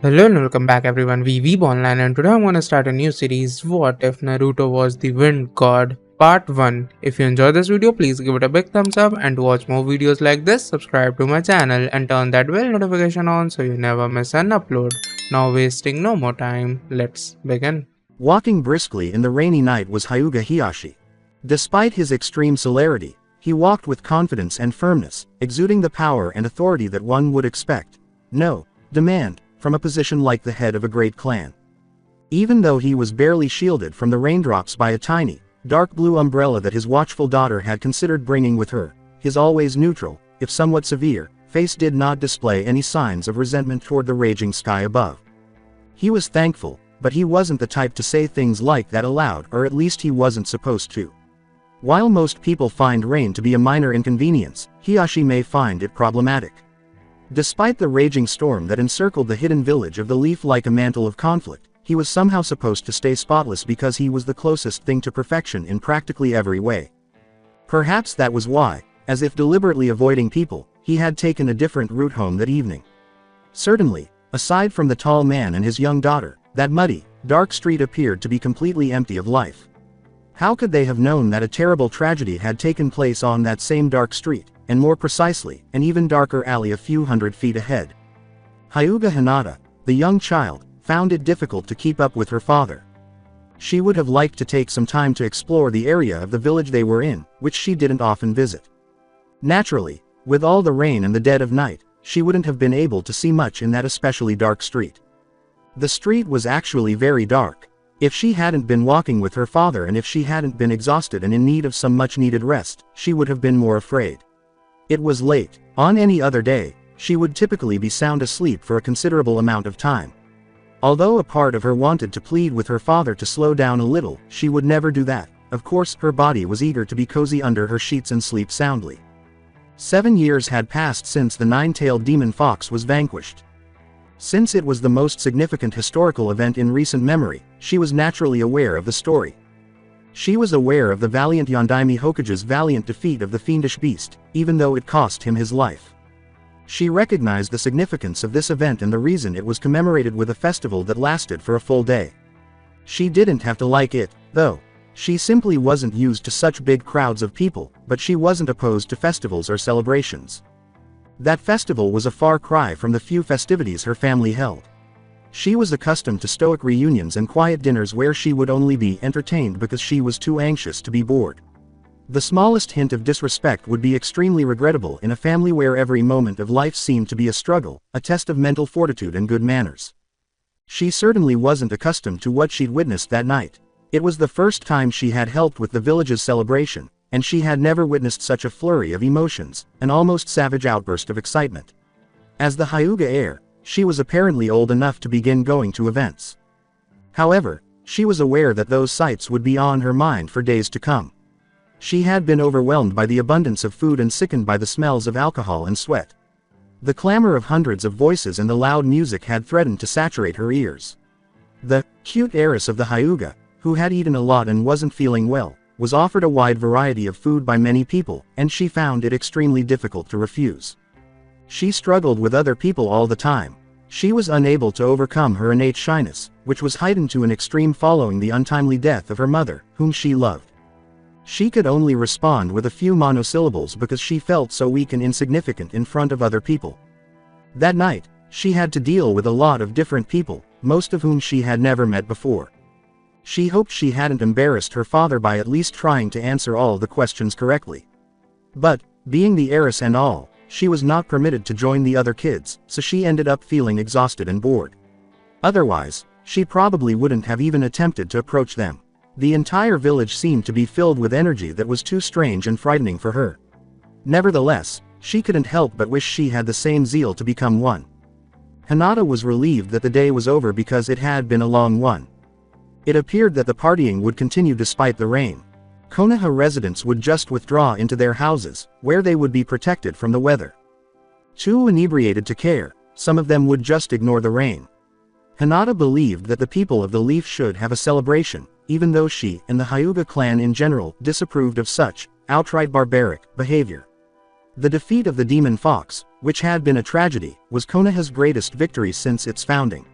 Hello and welcome back everyone, we Weeb Online, and today I'm going to start a new series, What If Naruto Was the Wind God, Part 1. If you enjoyed this video, please give it a big thumbs up, and to watch more videos like this, subscribe to my channel and turn that bell notification on so you never miss an upload. Now wasting no more time, let's begin. Walking briskly in the rainy night was Hyuga Hiashi. Despite his extreme celerity, he walked with confidence and firmness, exuding the power and authority that one would expect, demand, from a position like the head of a great clan. Even though he was barely shielded from the raindrops by a tiny, dark blue umbrella that his watchful daughter had considered bringing with her, his always neutral, if somewhat severe, face did not display any signs of resentment toward the raging sky above. He was thankful, but he wasn't the type to say things like that aloud, or at least he wasn't supposed to. While most people find rain to be a minor inconvenience, Hiashi may find it problematic. Despite the raging storm that encircled the hidden village of the leaf like a mantle of conflict, he was somehow supposed to stay spotless because he was the closest thing to perfection in practically every way. Perhaps that was why, as if deliberately avoiding people, he had taken a different route home that evening. Certainly, aside from the tall man and his young daughter, that muddy, dark street appeared to be completely empty of life. How could they have known that a terrible tragedy had taken place on that same dark street, and more precisely, an even darker alley a few hundred feet ahead? Hyuga Hinata, the young child, found it difficult to keep up with her father. She would have liked to take some time to explore the area of the village they were in, which she didn't often visit. Naturally, with all the rain and the dead of night, she wouldn't have been able to see much in that especially dark street. The street was actually very dark. If she hadn't been walking with her father and if she hadn't been exhausted and in need of some much-needed rest, she would have been more afraid. It was late. On any other day, she would typically be sound asleep for a considerable amount of time. Although a part of her wanted to plead with her father to slow down a little, she would never do that. Of course, her body was eager to be cozy under her sheets and sleep soundly. 7 years had passed since the nine-tailed demon fox was vanquished. Since it was the most significant historical event in recent memory, she was naturally aware of the story. She was aware of the valiant Yondaime Hokage's valiant defeat of the fiendish beast, even though it cost him his life. She recognized the significance of this event and the reason it was commemorated with a festival that lasted for a full day. She didn't have to like it, though. She simply wasn't used to such big crowds of people, but she wasn't opposed to festivals or celebrations. That festival was a far cry from the few festivities her family held. She was accustomed to stoic reunions and quiet dinners where she would only be entertained because she was too anxious to be bored. The smallest hint of disrespect would be extremely regrettable in a family where every moment of life seemed to be a struggle, a test of mental fortitude and good manners. She certainly wasn't accustomed to what she'd witnessed that night. It was the first time she had helped with the village's celebration, and she had never witnessed such a flurry of emotions, an almost savage outburst of excitement. As the Hyuga heir, she was apparently old enough to begin going to events. However, she was aware that those sights would be on her mind for days to come. She had been overwhelmed by the abundance of food and sickened by the smells of alcohol and sweat. The clamor of hundreds of voices and the loud music had threatened to saturate her ears. The cute heiress of the Hyuga, who had eaten a lot and wasn't feeling well, was offered a wide variety of food by many people, and she found it extremely difficult to refuse. She struggled with other people all the time. She was unable to overcome her innate shyness, which was heightened to an extreme following the untimely death of her mother, whom she loved. She could only respond with a few monosyllables because she felt so weak and insignificant in front of other people. That night, she had to deal with a lot of different people, most of whom she had never met before. She hoped she hadn't embarrassed her father by at least trying to answer all the questions correctly. But, being the heiress and all, she was not permitted to join the other kids, so she ended up feeling exhausted and bored. Otherwise, she probably wouldn't have even attempted to approach them. The entire village seemed to be filled with energy that was too strange and frightening for her. Nevertheless, she couldn't help but wish she had the same zeal to become one. Hinata was relieved that the day was over because it had been a long one. It appeared that the partying would continue despite the rain. Konoha residents would just withdraw into their houses, where they would be protected from the weather. Too inebriated to care, some of them would just ignore the rain. Hinata believed that the people of the Leaf should have a celebration, even though she and the Hyuga clan in general disapproved of such outright barbaric behavior. The defeat of the demon fox, which had been a tragedy, was Konoha's greatest victory since its founding.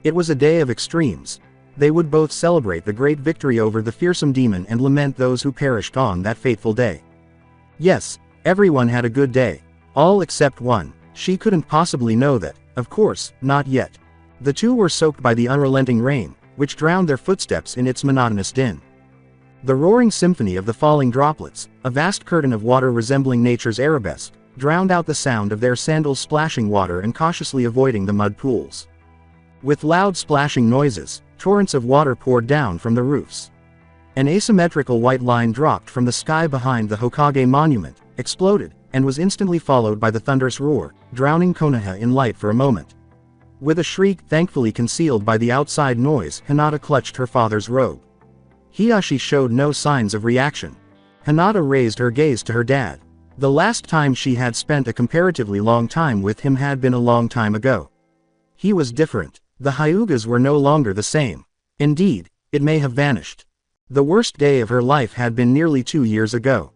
It was a day of extremes. They would both celebrate the great victory over the fearsome demon and lament those who perished on that fateful day. Yes, everyone had a good day. All except one. She couldn't possibly know that, of course, not yet. The two were soaked by the unrelenting rain, which drowned their footsteps in its monotonous din. The roaring symphony of the falling droplets, a vast curtain of water resembling nature's arabesque, drowned out the sound of their sandals splashing water and cautiously avoiding the mud pools. With loud splashing noises, torrents of water poured down from the roofs. An asymmetrical white line dropped from the sky behind the Hokage monument, exploded, and was instantly followed by the thunderous roar, drowning Konoha in light for a moment. With a shriek thankfully concealed by the outside noise, Hinata clutched her father's robe. Hiashi showed no signs of reaction. Hinata raised her gaze to her dad. The last time she had spent a comparatively long time with him had been a long time ago. He was different. The Hyugas were no longer the same. Indeed, it may have vanished. The worst day of her life had been nearly 2 years ago.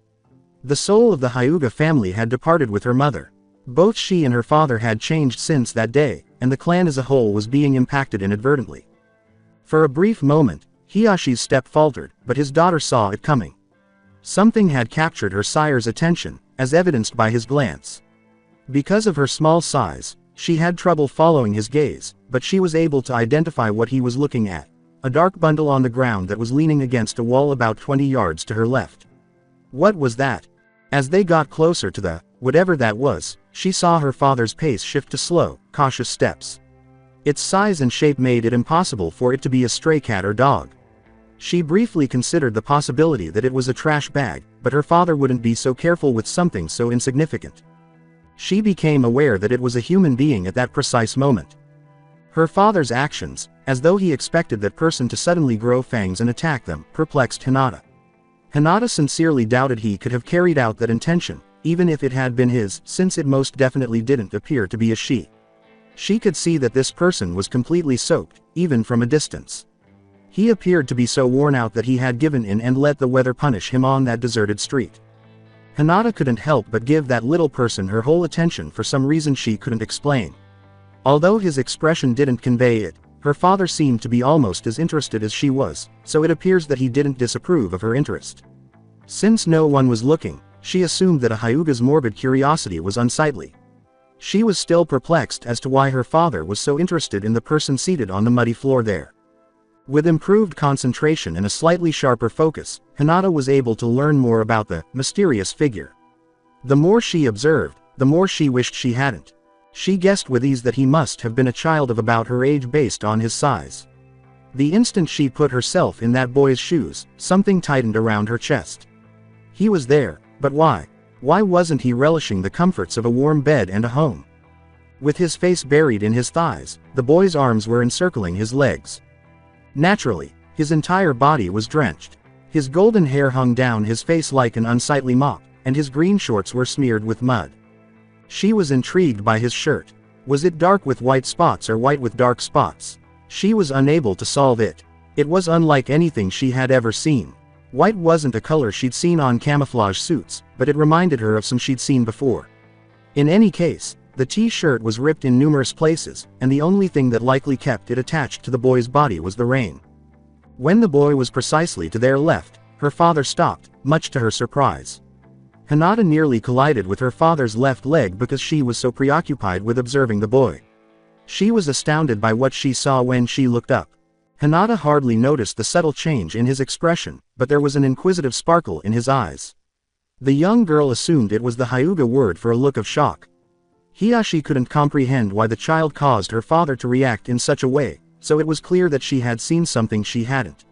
The soul of the Hyuga family had departed with her mother. Both she and her father had changed since that day, and the clan as a whole was being impacted inadvertently. For a brief moment, Hiyashi's step faltered, but his daughter saw it coming. Something had captured her sire's attention, as evidenced by his glance. Because of her small size, she had trouble following his gaze, but she was able to identify what he was looking at. A dark bundle on the ground that was leaning against a wall about 20 yards to her left. What was that? As they got closer to the, whatever that was, she saw her father's pace shift to slow, cautious steps. Its size and shape made it impossible for it to be a stray cat or dog. She briefly considered the possibility that it was a trash bag, but her father wouldn't be so careful with something so insignificant. She became aware that it was a human being at that precise moment. Her father's actions, as though he expected that person to suddenly grow fangs and attack them, perplexed Hinata. Hinata sincerely doubted he could have carried out that intention, even if it had been his, since it most definitely didn't appear to be a she. She could see that this person was completely soaked, even from a distance. He appeared to be so worn out that he had given in and let the weather punish him on that deserted street. Hinata couldn't help but give that little person her whole attention for some reason she couldn't explain. Although his expression didn't convey it, her father seemed to be almost as interested as she was, so it appears that he didn't disapprove of her interest. Since no one was looking, she assumed that a Hyuga's morbid curiosity was unsightly. She was still perplexed as to why her father was so interested in the person seated on the muddy floor there. With improved concentration and a slightly sharper focus, Hinata was able to learn more about the mysterious figure. The more she observed, the more she wished she hadn't. She guessed with ease that he must have been a child of about her age based on his size. The instant she put herself in that boy's shoes, something tightened around her chest. He was there, but why? Why wasn't he relishing the comforts of a warm bed and a home? With his face buried in his thighs, the boy's arms were encircling his legs. Naturally, his entire body was drenched. His golden hair hung down his face like an unsightly mop, and his green shorts were smeared with mud. She was intrigued by his shirt. Was it dark with white spots or white with dark spots? She was unable to solve it. It was unlike anything she had ever seen. White wasn't a color she'd seen on camouflage suits, but it reminded her of some she'd seen before. In any case, the T-shirt was ripped in numerous places, and the only thing that likely kept it attached to the boy's body was the rain. When the boy was precisely to their left, her father stopped, much to her surprise. Hinata nearly collided with her father's left leg because she was so preoccupied with observing the boy. She was astounded by what she saw when she looked up. Hinata hardly noticed the subtle change in his expression, but there was an inquisitive sparkle in his eyes. The young girl assumed it was the Hyuga word for a look of shock. Hiashi couldn't comprehend why the child caused her father to react in such a way, so it was clear that she had seen something she hadn't.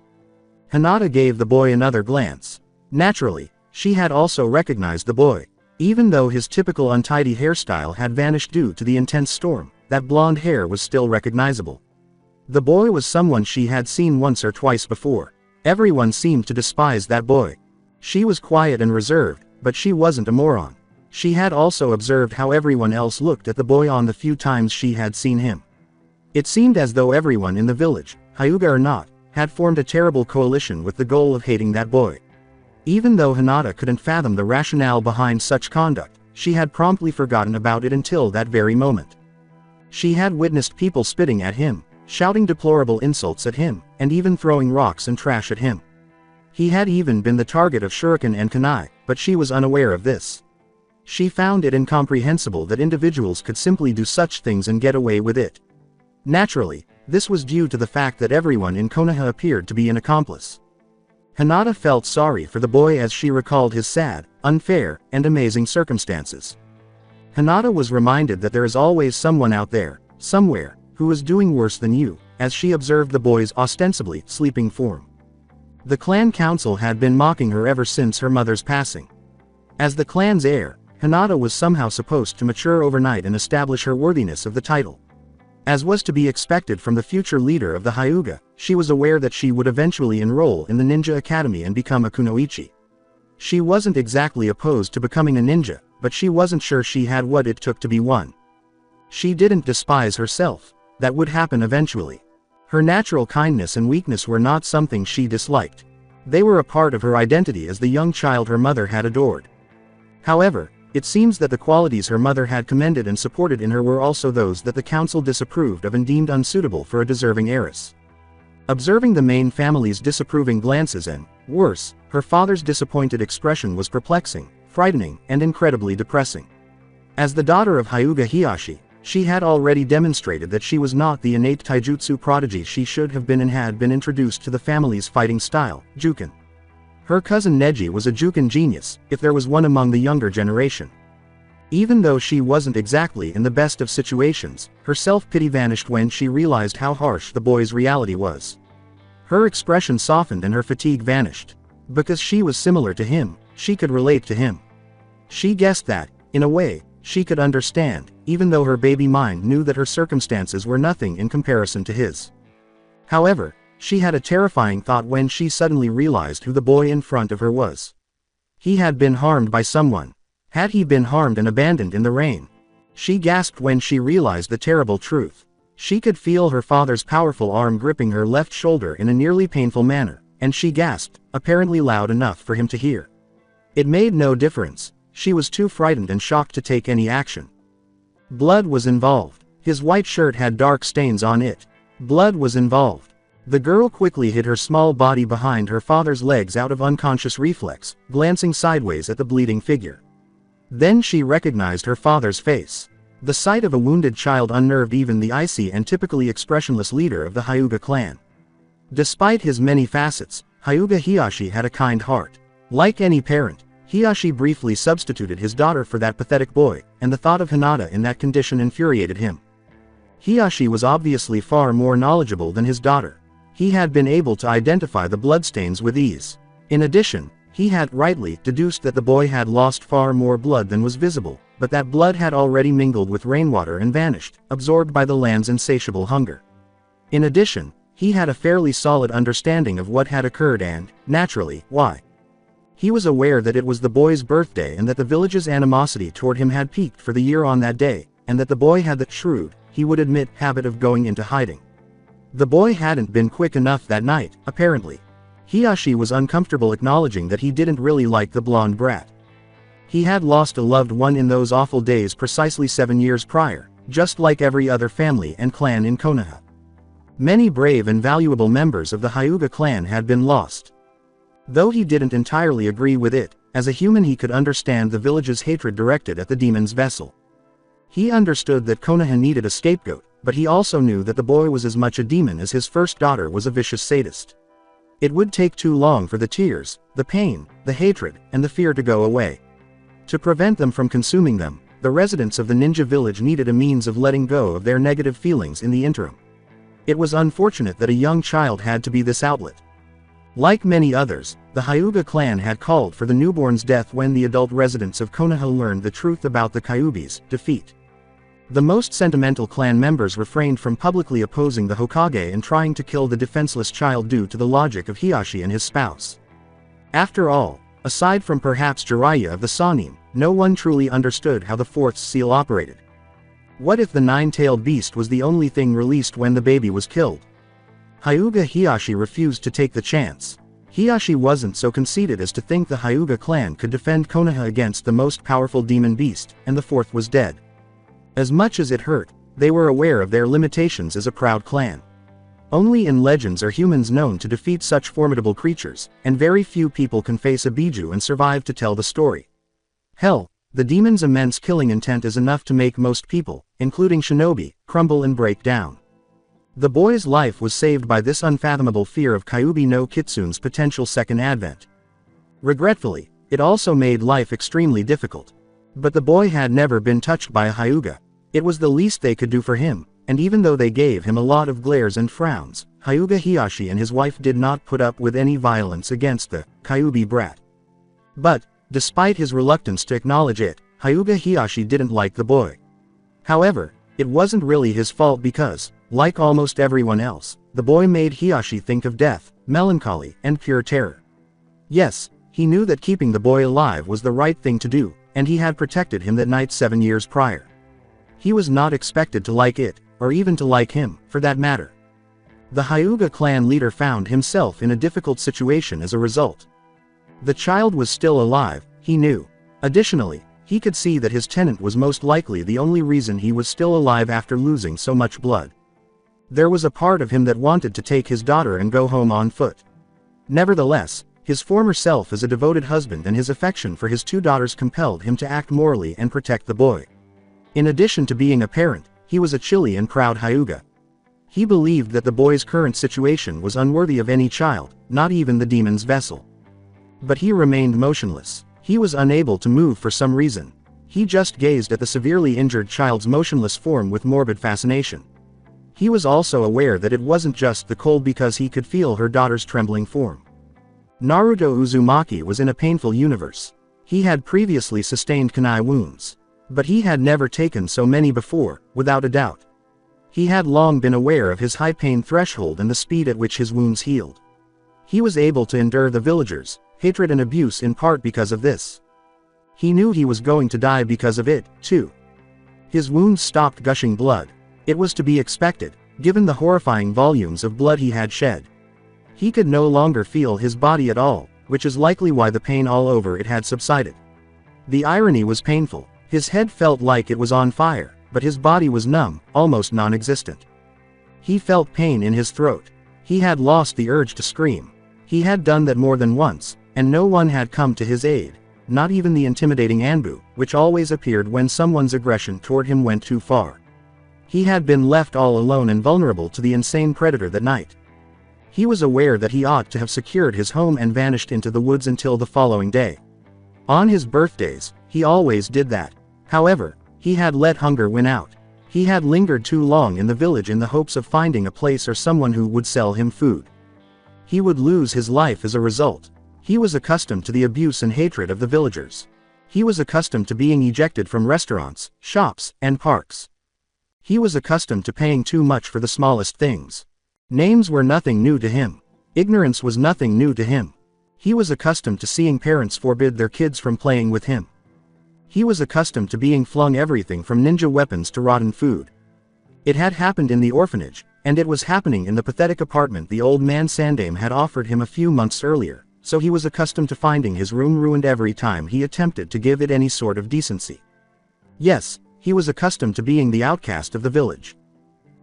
Hinata gave the boy another glance. Naturally, she had also recognized the boy. Even though his typical untidy hairstyle had vanished due to the intense storm, that blonde hair was still recognizable. The boy was someone she had seen once or twice before. Everyone seemed to despise that boy. She was quiet and reserved, but she wasn't a moron. She had also observed how everyone else looked at the boy on the few times she had seen him. It seemed as though everyone in the village, Hyuga or not, had formed a terrible coalition with the goal of hating that boy. Even though Hinata couldn't fathom the rationale behind such conduct, she had promptly forgotten about it until that very moment. She had witnessed people spitting at him. shouting deplorable insults at him, and even throwing rocks and trash at him. He had even been the target of shuriken and kunai, but she was unaware of this. She found it incomprehensible that individuals could simply do such things and get away with it. Naturally, this was due to the fact that everyone in Konoha appeared to be an accomplice. Hinata felt sorry for the boy as she recalled his sad, unfair, and amazing circumstances. Hinata was reminded that there is always someone out there, somewhere, who is doing worse than you, as she observed the boy's ostensibly sleeping form. The clan council had been mocking her ever since her mother's passing. As the clan's heir, Hinata was somehow supposed to mature overnight and establish her worthiness of the title. As was to be expected from the future leader of the Hyuga, she was aware that she would eventually enroll in the ninja academy and become a kunoichi. She wasn't exactly opposed to becoming a ninja, but she wasn't sure she had what it took to be one. She didn't despise herself. That would happen eventually. Her natural kindness and weakness were not something she disliked. They were a part of her identity as the young child her mother had adored. However, it seems that the qualities her mother had commended and supported in her were also those that the council disapproved of and deemed unsuitable for a deserving heiress. Observing the main family's disapproving glances and, worse, her father's disappointed expression was perplexing, frightening, and incredibly depressing. As the daughter of Hyuga Hiashi, she had already demonstrated that she was not the innate taijutsu prodigy she should have been and had been introduced to the family's fighting style, Juken. Her cousin Neji was a Juken genius, if there was one among the younger generation. Even though she wasn't exactly in the best of situations, her self-pity vanished when she realized how harsh the boy's reality was. Her expression softened and her fatigue vanished. Because she was similar to him, she could relate to him. She guessed that, in a way, she could understand, even though her baby mind knew that her circumstances were nothing in comparison to his. However, she had a terrifying thought when she suddenly realized who the boy in front of her was. He had been harmed by someone. Had he been harmed and abandoned in the rain? She gasped when she realized the terrible truth. She could feel her father's powerful arm gripping her left shoulder in a nearly painful manner, and she gasped, apparently loud enough for him to hear. It made no difference. She was too frightened and shocked to take any action. Blood was involved. His white shirt had dark stains on it. Blood was involved. The girl quickly hid her small body behind her father's legs out of unconscious reflex, glancing sideways at the bleeding figure. Then she recognized her father's face. The sight of a wounded child unnerved even the icy and typically expressionless leader of the Hyuga clan. Despite his many facets, Hyuga Hiashi had a kind heart. Like any parent, Hiashi briefly substituted his daughter for that pathetic boy, and the thought of Hinata in that condition infuriated him. Hiashi was obviously far more knowledgeable than his daughter. He had been able to identify the bloodstains with ease. In addition, he had rightly deduced that the boy had lost far more blood than was visible, but that blood had already mingled with rainwater and vanished, absorbed by the land's insatiable hunger. In addition, he had a fairly solid understanding of what had occurred and, naturally, why. He was aware that it was the boy's birthday and that the village's animosity toward him had peaked for the year on that day, and that the boy had the shrewd, he would admit, habit of going into hiding. The boy hadn't been quick enough that night, apparently. Hiashi was uncomfortable acknowledging that he didn't really like the blonde brat. He had lost a loved one in those awful days precisely 7 years prior, just like every other family and clan in Konoha. Many brave and valuable members of the Hyuga clan had been lost. Though he didn't entirely agree with it, as a human he could understand the village's hatred directed at the demon's vessel. He understood that Konoha needed a scapegoat, but he also knew that the boy was as much a demon as his first daughter was a vicious sadist. It would take too long for the tears, the pain, the hatred, and the fear to go away. To prevent them from consuming them, the residents of the ninja village needed a means of letting go of their negative feelings in the interim. It was unfortunate that a young child had to be this outlet. Like many others, the Hyuga clan had called for the newborn's death when the adult residents of Konoha learned the truth about the Kyuubi's defeat. The most sentimental clan members refrained from publicly opposing the Hokage and trying to kill the defenseless child due to the logic of Hiashi and his spouse. After all, aside from perhaps Jiraiya of the Sannin, no one truly understood how the fourth seal operated. What if the nine-tailed beast was the only thing released when the baby was killed? Hyuga Hiashi refused to take the chance. Hiashi wasn't so conceited as to think the Hyuga clan could defend Konoha against the most powerful demon beast, and the fourth was dead. As much as it hurt, they were aware of their limitations as a proud clan. Only in legends are humans known to defeat such formidable creatures, and very few people can face a Biju and survive to tell the story. Hell, the demon's immense killing intent is enough to make most people, including shinobi, crumble and break down. The boy's life was saved by this unfathomable fear of Kyuubi no Kitsune's potential second advent. Regretfully, it also made life extremely difficult. But the boy had never been touched by a Hyuga. It was the least they could do for him, and even though they gave him a lot of glares and frowns, Hyuga Hiashi and his wife did not put up with any violence against the Kyuubi brat. But, despite his reluctance to acknowledge it, Hyuga Hiashi didn't like the boy. However, it wasn't really his fault because, like almost everyone else, the boy made Hiashi think of death, melancholy, and pure terror. Yes, he knew that keeping the boy alive was the right thing to do, and he had protected him that night 7 years prior. He was not expected to like it, or even to like him, for that matter. The Hyuga clan leader found himself in a difficult situation as a result. The child was still alive, he knew. Additionally, he could see that his tenant was most likely the only reason he was still alive after losing so much blood. There was a part of him that wanted to take his daughter and go home on foot. Nevertheless, his former self as a devoted husband and his affection for his 2 daughters compelled him to act morally and protect the boy. In addition to being a parent, he was a chilly and proud Hyuga. He believed that the boy's current situation was unworthy of any child, not even the demon's vessel. But he remained motionless. He was unable to move for some reason. He just gazed at the severely injured child's motionless form with morbid fascination. He was also aware that it wasn't just the cold because he could feel her daughter's trembling form. Naruto Uzumaki was in a painful universe. He had previously sustained kunai wounds. But he had never taken so many before, without a doubt. He had long been aware of his high pain threshold and the speed at which his wounds healed. He was able to endure the villagers' hatred and abuse in part because of this. He knew he was going to die because of it, too. His wounds stopped gushing blood. It was to be expected, given the horrifying volumes of blood he had shed. He could no longer feel his body at all, which is likely why the pain all over it had subsided. The irony was painful. His head felt like it was on fire, but his body was numb, almost non-existent. He felt pain in his throat. He had lost the urge to scream. He had done that more than once, and no one had come to his aid, not even the intimidating Anbu, which always appeared when someone's aggression toward him went too far. He had been left all alone and vulnerable to the insane predator that night. He was aware that he ought to have secured his home and vanished into the woods until the following day. On his birthdays, he always did that. However, he had let hunger win out. He had lingered too long in the village in the hopes of finding a place or someone who would sell him food. He would lose his life as a result. He was accustomed to the abuse and hatred of the villagers. He was accustomed to being ejected from restaurants, shops, and parks. He was accustomed to paying too much for the smallest things. Names were nothing new to him. Ignorance was nothing new to him. He was accustomed to seeing parents forbid their kids from playing with him. He was accustomed to being flung everything from ninja weapons to rotten food. It had happened in the orphanage, and it was happening in the pathetic apartment the old man Sandame had offered him a few months earlier, so he was accustomed to finding his room ruined every time he attempted to give it any sort of decency. Yes, he was accustomed to being the outcast of the village.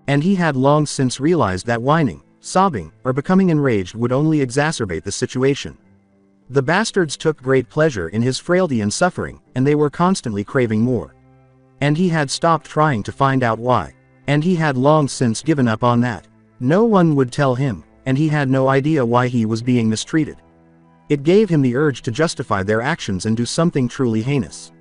And he had long since realized that whining, sobbing, or becoming enraged would only exacerbate the situation. The bastards took great pleasure in his frailty and suffering, and they were constantly craving more. And he had stopped trying to find out why. And he had long since given up on that. No one would tell him, and he had no idea why he was being mistreated. It gave him the urge to justify their actions and do something truly heinous.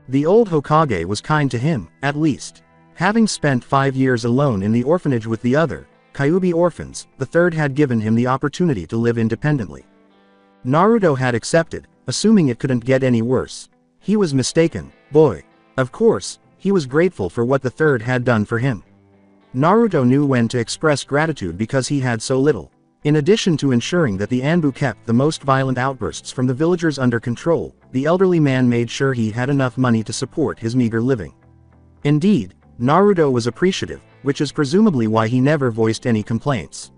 The old Hokage was kind to him, at least. Having spent 5 years alone in the orphanage with the other Kyuubi orphans, the third had given him the opportunity to live independently. Naruto had accepted, assuming it couldn't get any worse. He was mistaken, boy. Of course, he was grateful for what the third had done for him. Naruto knew when to express gratitude because he had so little. In addition to ensuring that the Anbu kept the most violent outbursts from the villagers under control, the elderly man made sure he had enough money to support his meager living. Indeed, Naruto was appreciative, which is presumably why he never voiced any complaints.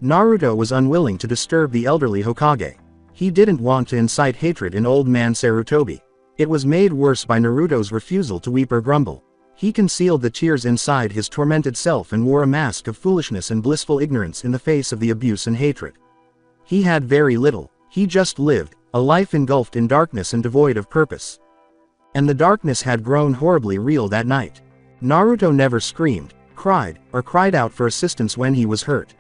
Naruto was unwilling to disturb the elderly Hokage. He didn't want to incite hatred in old man Sarutobi. It was made worse by Naruto's refusal to weep or grumble. He concealed the tears inside his tormented self and wore a mask of foolishness and blissful ignorance in the face of the abuse and hatred. He had very little, he just lived, a life engulfed in darkness and devoid of purpose. And the darkness had grown horribly real that night. Naruto never screamed, cried, or cried out for assistance when he was hurt.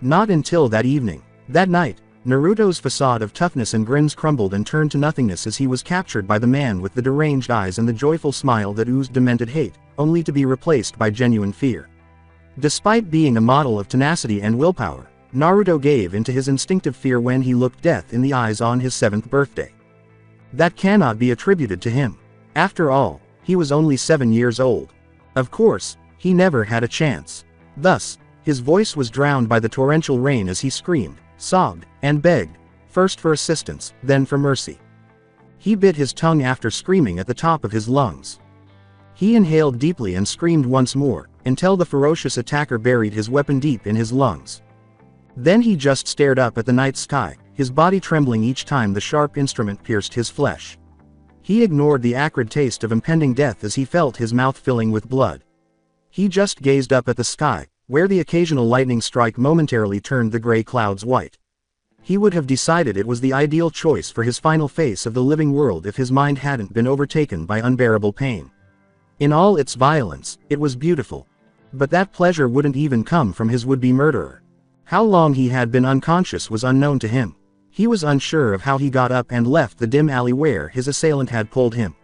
Not until that evening. That night, Naruto's facade of toughness and grins crumbled and turned to nothingness as he was captured by the man with the deranged eyes and the joyful smile that oozed demented hate, only to be replaced by genuine fear. Despite being a model of tenacity and willpower, Naruto gave into his instinctive fear when he looked death in the eyes on his 7th birthday. That cannot be attributed to him. After all, he was only 7 years old. Of course, he never had a chance. Thus, his voice was drowned by the torrential rain as he screamed, sobbed, and begged, first for assistance, then for mercy. He bit his tongue after screaming at the top of his lungs. He inhaled deeply and screamed once more, until the ferocious attacker buried his weapon deep in his lungs. Then he just stared up at the night sky, his body trembling each time the sharp instrument pierced his flesh. He ignored the acrid taste of impending death as he felt his mouth filling with blood. He just gazed up at the sky, where the occasional lightning strike momentarily turned the gray clouds white. He would have decided it was the ideal choice for his final face of the living world if his mind hadn't been overtaken by unbearable pain. In all its violence, it was beautiful. But that pleasure wouldn't even come from his would-be murderer. How long he had been unconscious was unknown to him. He was unsure of how he got up and left the dim alley where his assailant had pulled him.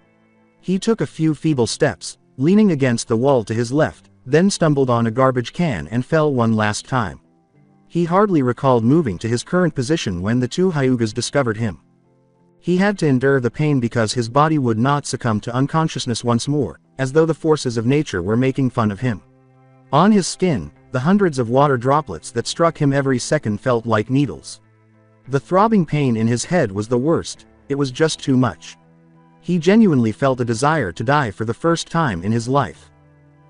He took a few feeble steps, leaning against the wall to his left, then stumbled on a garbage can and fell one last time. He hardly recalled moving to his current position when the two Hyugas discovered him. He had to endure the pain because his body would not succumb to unconsciousness once more, as though the forces of nature were making fun of him. On his skin, the hundreds of water droplets that struck him every second felt like needles. The throbbing pain in his head was the worst, it was just too much. He genuinely felt a desire to die for the first time in his life.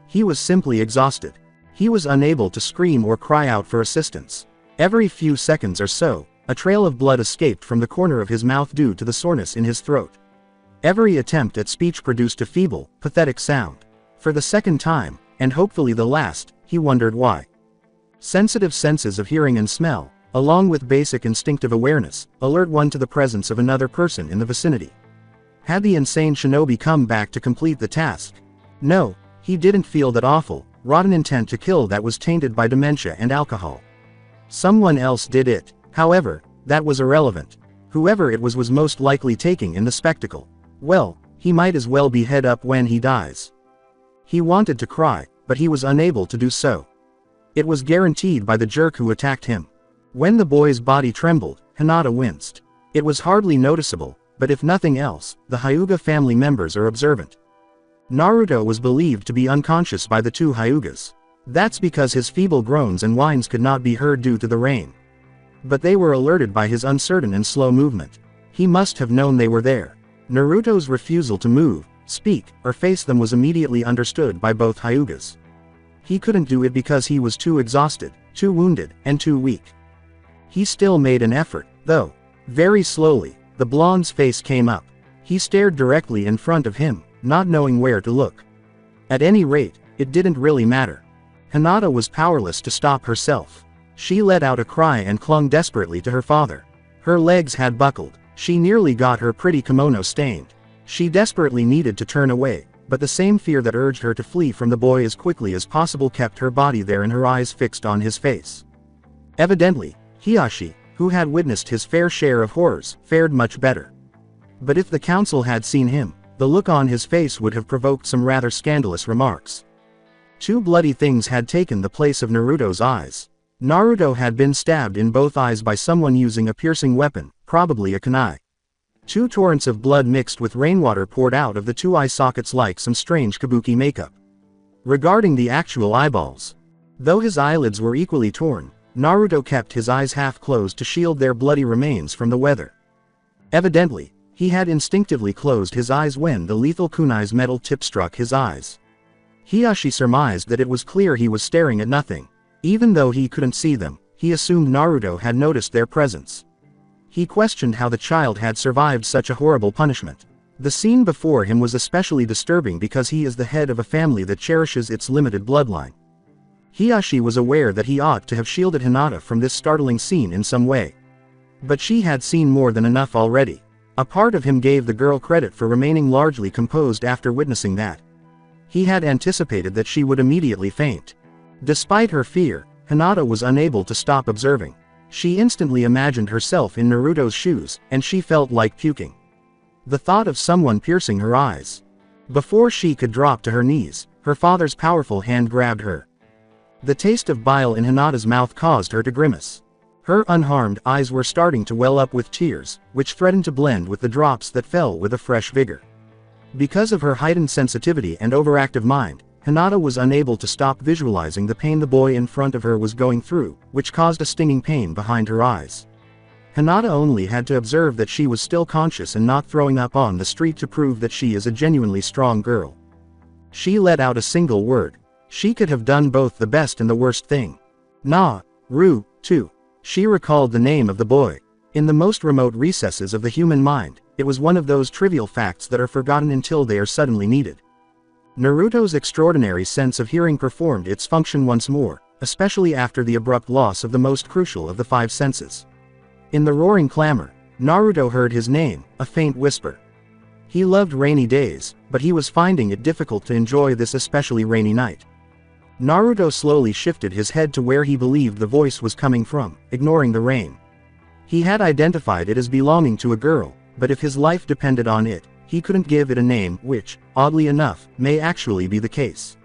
He was simply exhausted. He was unable to scream or cry out for assistance. Every few seconds or so, a trail of blood escaped from the corner of his mouth due to the soreness in his throat. Every attempt at speech produced a feeble, pathetic sound. For the second time, and hopefully the last, he wondered why. Sensitive senses of hearing and smell, along with basic instinctive awareness, alert one to the presence of another person in the vicinity. Had the insane shinobi come back to complete the task? No, he didn't feel that awful, rotten intent to kill that was tainted by dementia and alcohol. Someone else did it, however, that was irrelevant. Whoever it was most likely taking in the spectacle. Well, he might as well be head up when he dies. He wanted to cry, but he was unable to do so. It was guaranteed by the jerk who attacked him. When the boy's body trembled, Hinata winced. It was hardly noticeable, but if nothing else, the Hyuga family members are observant. Naruto was believed to be unconscious by the two Hyugas. That's because his feeble groans and whines could not be heard due to the rain. But they were alerted by his uncertain and slow movement. He must have known they were there. Naruto's refusal to move, speak, or face them was immediately understood by both Hyugas. He couldn't do it because he was too exhausted, too wounded, and too weak. He still made an effort, though. Very slowly, the blonde's face came up. He stared directly in front of him, not knowing where to look. At any rate, it didn't really matter. Hinata was powerless to stop herself. She let out a cry and clung desperately to her father. Her legs had buckled. She nearly got her pretty kimono stained. She desperately needed to turn away, but the same fear that urged her to flee from the boy as quickly as possible kept her body there and her eyes fixed on his face. Evidently, Hiashi, who had witnessed his fair share of horrors, fared much better. But if the council had seen him, the look on his face would have provoked some rather scandalous remarks. Two bloody things had taken the place of Naruto's eyes. Naruto had been stabbed in both eyes by someone using a piercing weapon, probably a kunai. Two torrents of blood mixed with rainwater poured out of the two eye sockets like some strange kabuki makeup. Regarding the actual eyeballs, though his eyelids were equally torn, Naruto kept his eyes half closed to shield their bloody remains from the weather. Evidently, he had instinctively closed his eyes when the lethal kunai's metal tip struck his eyes. Hiashi surmised that it was clear he was staring at nothing. Even though he couldn't see them, he assumed Naruto had noticed their presence. He questioned how the child had survived such a horrible punishment. The scene before him was especially disturbing because he is the head of a family that cherishes its limited bloodline. Hiashi was aware that he ought to have shielded Hinata from this startling scene in some way. But she had seen more than enough already. A part of him gave the girl credit for remaining largely composed after witnessing that. He had anticipated that she would immediately faint. Despite her fear, Hinata was unable to stop observing. She instantly imagined herself in Naruto's shoes, and she felt like puking. The thought of someone piercing her eyes. Before she could drop to her knees, her father's powerful hand grabbed her. The taste of bile in Hinata's mouth caused her to grimace. Her unharmed eyes were starting to well up with tears, which threatened to blend with the drops that fell with a fresh vigor. Because of her heightened sensitivity and overactive mind, Hinata was unable to stop visualizing the pain the boy in front of her was going through, which caused a stinging pain behind her eyes. Hinata only had to observe that she was still conscious and not throwing up on the street to prove that she is a genuinely strong girl. She let out a single word. She could have done both the best and the worst thing. Naruto. She recalled the name of the boy. In the most remote recesses of the human mind, it was one of those trivial facts that are forgotten until they are suddenly needed. Naruto's extraordinary sense of hearing performed its function once more, especially after the abrupt loss of the most crucial of the five senses. In the roaring clamor, Naruto heard his name, a faint whisper. He loved rainy days, but he was finding it difficult to enjoy this especially rainy night. Naruto slowly shifted his head to where he believed the voice was coming from, ignoring the rain. He had identified it as belonging to a girl, but if his life depended on it, he couldn't give it a name, which, oddly enough, may actually be the case.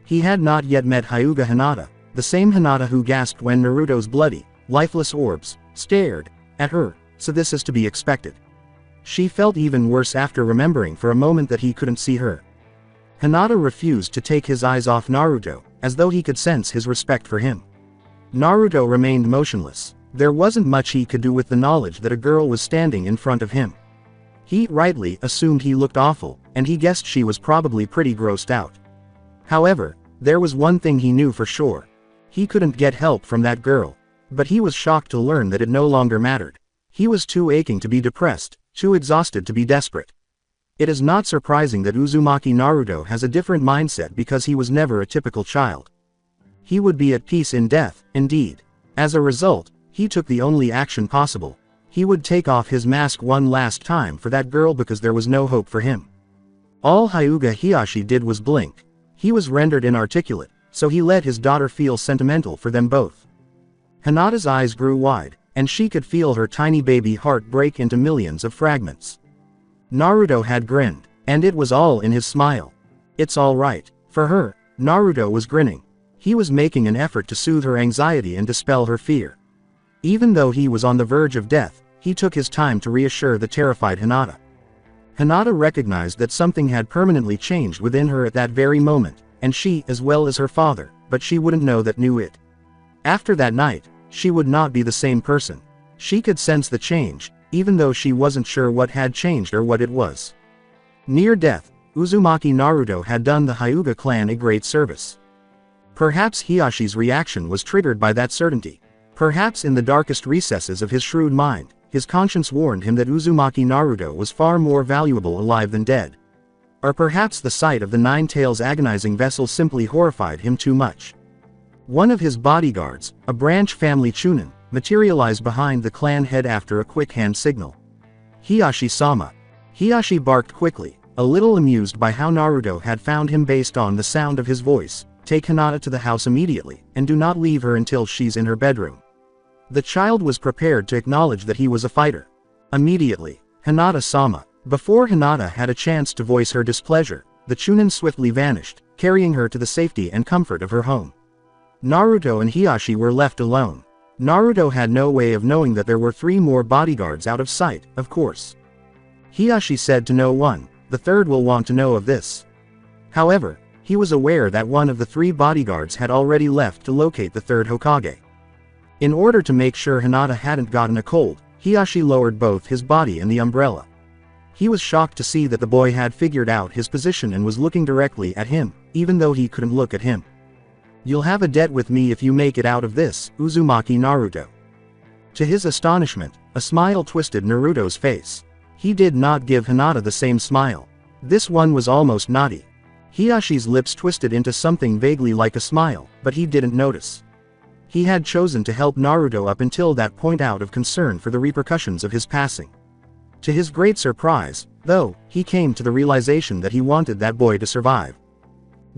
He had not yet met Hyuga Hinata, the same Hinata who gasped when Naruto's bloody, lifeless orbs stared at her, so this is to be expected. She felt even worse after remembering for a moment that he couldn't see her. Hinata refused to take his eyes off Naruto, as though he could sense his respect for him. Naruto remained motionless. There wasn't much he could do with the knowledge that a girl was standing in front of him. He rightly assumed he looked awful, and he guessed she was probably pretty grossed out. However, there was one thing he knew for sure. He couldn't get help from that girl. But he was shocked to learn that it no longer mattered. He was too aching to be depressed, too exhausted to be desperate. It is not surprising that Uzumaki Naruto has a different mindset because he was never a typical child. He would be at peace in death, indeed. As a result, he took the only action possible. He would take off his mask one last time for that girl because there was no hope for him. All Hyuga Hiashi did was blink. He was rendered inarticulate, so he let his daughter feel sentimental for them both. Hinata's eyes grew wide, and she could feel her tiny baby heart break into millions of fragments. Naruto had grinned, and it was all in his smile. It's all right. For her, Naruto was grinning. He was making an effort to soothe her anxiety and dispel her fear. Even though he was on the verge of death, he took his time to reassure the terrified Hinata. Hinata recognized that something had permanently changed within her at that very moment, and she as well as her father, but she wouldn't know that knew it. After that night, she would not be the same person. She could sense the change, even though she wasn't sure what had changed or what it was. Near death, Uzumaki Naruto had done the Hyuga clan a great service. Perhaps Hiyashi's reaction was triggered by that certainty. Perhaps in the darkest recesses of his shrewd mind, his conscience warned him that Uzumaki Naruto was far more valuable alive than dead. Or perhaps the sight of the Nine Tails' agonizing vessel simply horrified him too much. One of his bodyguards, a branch family Chunin, materialized behind the clan head after a quick hand signal. Hiashi-sama. Hiashi barked quickly, a little amused by how Naruto had found him based on the sound of his voice. Take Hinata to the house immediately, and do not leave her until she's in her bedroom. The child was prepared to acknowledge that he was a fighter. Immediately, Hinata-sama. Before Hinata had a chance to voice her displeasure, the Chunin swiftly vanished, carrying her to the safety and comfort of her home. Naruto and Hiashi were left alone. Naruto had no way of knowing that there were 3 more bodyguards out of sight, of course. Hiashi said to no one, the third will want to know of this. However, he was aware that one of the 3 bodyguards had already left to locate the third Hokage. In order to make sure Hinata hadn't gotten a cold, Hiashi lowered both his body and the umbrella. He was shocked to see that the boy had figured out his position and was looking directly at him, even though he couldn't look at him. You'll have a debt with me if you make it out of this, Uzumaki Naruto. To his astonishment, a smile twisted Naruto's face. He did not give Hinata the same smile. This one was almost naughty. Hiyashi's lips twisted into something vaguely like a smile, but he didn't notice. He had chosen to help Naruto up until that point out of concern for the repercussions of his passing. To his great surprise, though, he came to the realization that he wanted that boy to survive.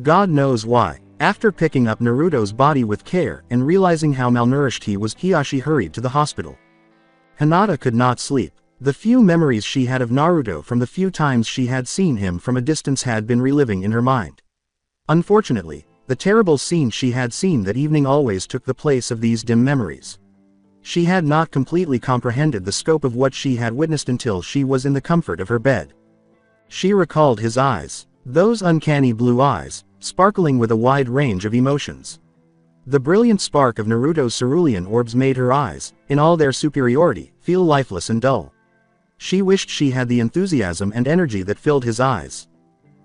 God knows why. After picking up Naruto's body with care and realizing how malnourished he was, Hiashi hurried to the hospital. Hinata could not sleep. The few memories she had of Naruto from the few times she had seen him from a distance had been reliving in her mind. Unfortunately, the terrible scene she had seen that evening always took the place of these dim memories. She had not completely comprehended the scope of what she had witnessed until she was in the comfort of her bed. She recalled his eyes, those uncanny blue eyes, sparkling with a wide range of emotions. The brilliant spark of Naruto's cerulean orbs made her eyes, in all their superiority, feel lifeless and dull. She wished she had the enthusiasm and energy that filled his eyes.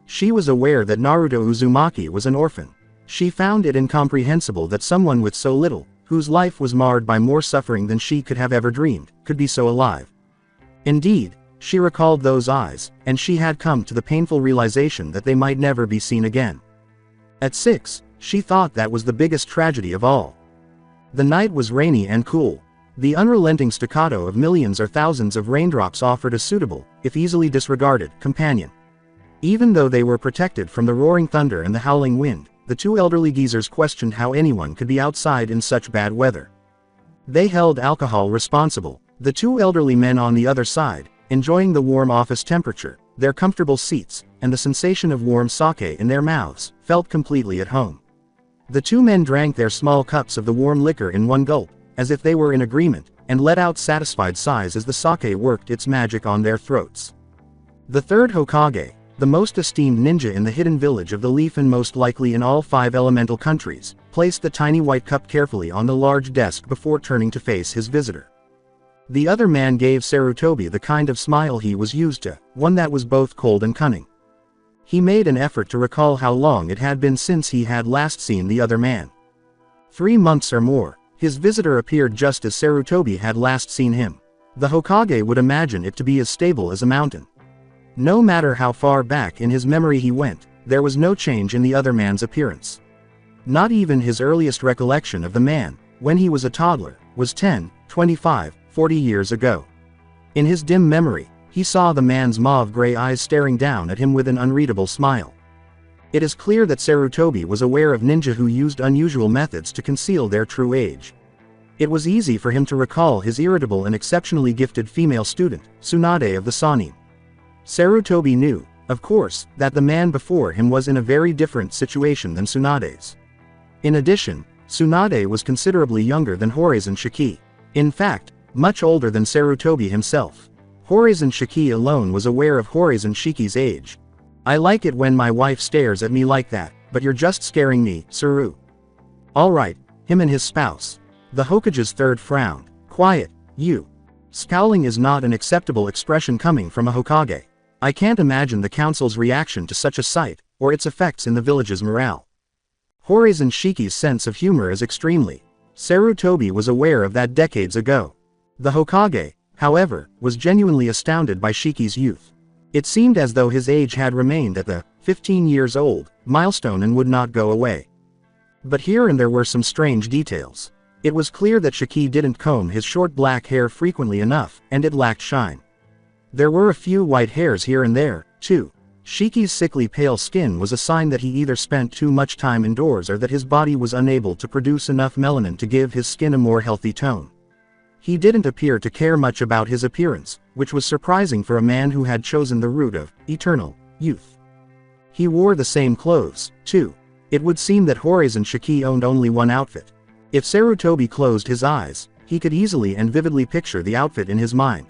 She was aware that Naruto Uzumaki was an orphan. She found it incomprehensible that someone with so little, whose life was marred by more suffering than she could have ever dreamed, could be so alive. Indeed, she recalled those eyes, and she had come to the painful realization that they might never be seen again. At 6, she thought that was the biggest tragedy of all. The night was rainy and cool. The unrelenting staccato of millions or thousands of raindrops offered a suitable, if easily disregarded, companion. Even though they were protected from the roaring thunder and the howling wind, the two elderly geezers questioned how anyone could be outside in such bad weather. They held alcohol responsible, the two elderly men on the other side, enjoying the warm office temperature, their comfortable seats, and the sensation of warm sake in their mouths, felt completely at home. The two men drank their small cups of the warm liquor in one gulp, as if they were in agreement, and let out satisfied sighs as the sake worked its magic on their throats. The third Hokage, the most esteemed ninja in the hidden village of the leaf and most likely in all 5 elemental countries, placed the tiny white cup carefully on the large desk before turning to face his visitor. The other man gave Sarutobi the kind of smile he was used to, one that was both cold and cunning. He made an effort to recall how long it had been since he had last seen the other man. 3 months or more. His visitor appeared just as Sarutobi had last seen him. The Hokage would imagine it to be as stable as a mountain. No matter how far back in his memory he went, there was no change in the other man's appearance. Not even his earliest recollection of the man, when he was a toddler, was 10, 25, 40 years ago. In his dim memory, he saw the man's mauve-gray eyes staring down at him with an unreadable smile. It is clear that Sarutobi was aware of ninja who used unusual methods to conceal their true age. It was easy for him to recall his irritable and exceptionally gifted female student, Tsunade of the Sannin. Sarutobi knew, of course, that the man before him was in a very different situation than Tsunade's. In addition, Tsunade was considerably younger than Horizon Shiki. In fact, much older than Sarutobi himself. Horizon Shiki alone was aware of Horizon Shiki's age. "I like it when my wife stares at me like that, but you're just scaring me, Saru." "Alright, him and his spouse." The Hokage's third frowned. "Quiet, you." Scowling is not an acceptable expression coming from a Hokage. I can't imagine the council's reaction to such a sight, or its effects in the village's morale. Horizon Shiki's sense of humor is extremely. Sarutobi was aware of that decades ago. The Hokage, however, was genuinely astounded by Shiki's youth. It seemed as though his age had remained at the 15 years old milestone and would not go away. But here and there were some strange details. It was clear that Shiki didn't comb his short black hair frequently enough, and it lacked shine. There were a few white hairs here and there, too. Shiki's sickly pale skin was a sign that he either spent too much time indoors or that his body was unable to produce enough melanin to give his skin a more healthy tone. He didn't appear to care much about his appearance, which was surprising for a man who had chosen the route of eternal youth. He wore the same clothes, too. It would seem that Horizon Shiki owned only one outfit. If Sarutobi closed his eyes, he could easily and vividly picture the outfit in his mind.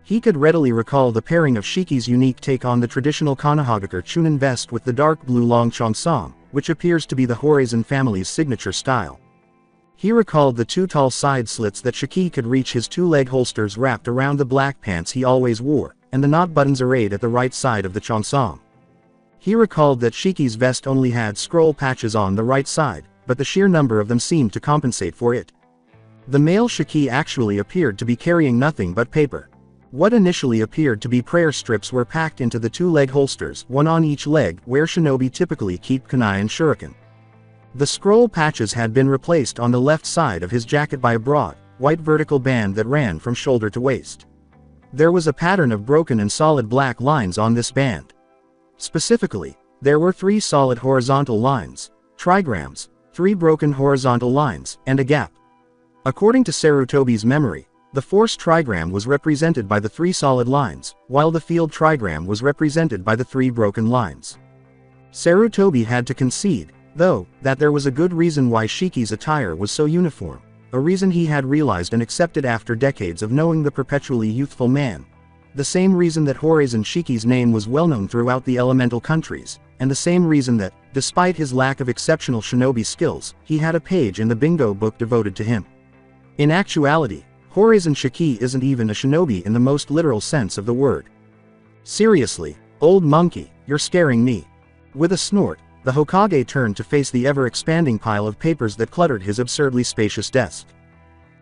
He could readily recall the pairing of Shiki's unique take on the traditional Konohagakure Chunin vest with the dark blue long cheongsam, which appears to be the Horizon family's signature style. He recalled the 2 tall side slits that Shiki could reach, his 2 leg holsters wrapped around the black pants he always wore, and the knot buttons arrayed at the right side of the cheongsam. He recalled that Shiki's vest only had scroll patches on the right side, but the sheer number of them seemed to compensate for it. The male Shiki actually appeared to be carrying nothing but paper. What initially appeared to be prayer strips were packed into the two-leg holsters, one on each leg, where shinobi typically keep kunai and shuriken. The scroll patches had been replaced on the left side of his jacket by a broad, white vertical band that ran from shoulder to waist. There was a pattern of broken and solid black lines on this band. Specifically, there were 3 solid horizontal lines, trigrams, 3 broken horizontal lines, and a gap. According to Sarutobi's memory, the force trigram was represented by the 3 solid lines, while the field trigram was represented by the 3 broken lines. Sarutobi had to concede, though, that there was a good reason why Shiki's attire was so uniform, a reason he had realized and accepted after decades of knowing the perpetually youthful man. The same reason that Horizon Shiki's name was well known throughout the elemental countries, and the same reason that, despite his lack of exceptional shinobi skills, he had a page in the bingo book devoted to him. In actuality, Horizon Shiki isn't even a shinobi in the most literal sense of the word. Seriously, old monkey, you're scaring me. With a snort, the Hokage turned to face the ever-expanding pile of papers that cluttered his absurdly spacious desk.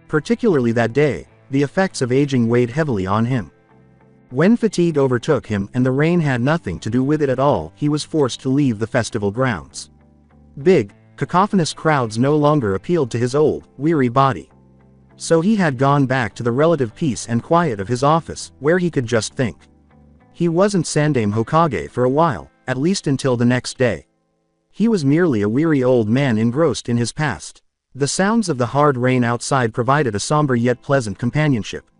Particularly that day, the effects of aging weighed heavily on him. When fatigue overtook him and the rain had nothing to do with it at all, he was forced to leave the festival grounds. Big, cacophonous crowds no longer appealed to his old, weary body. So he had gone back to the relative peace and quiet of his office, where he could just think. He wasn't Sandaime Hokage for a while, at least until the next day. He was merely a weary old man engrossed in his past. The sounds of the hard rain outside provided a somber yet pleasant companionship.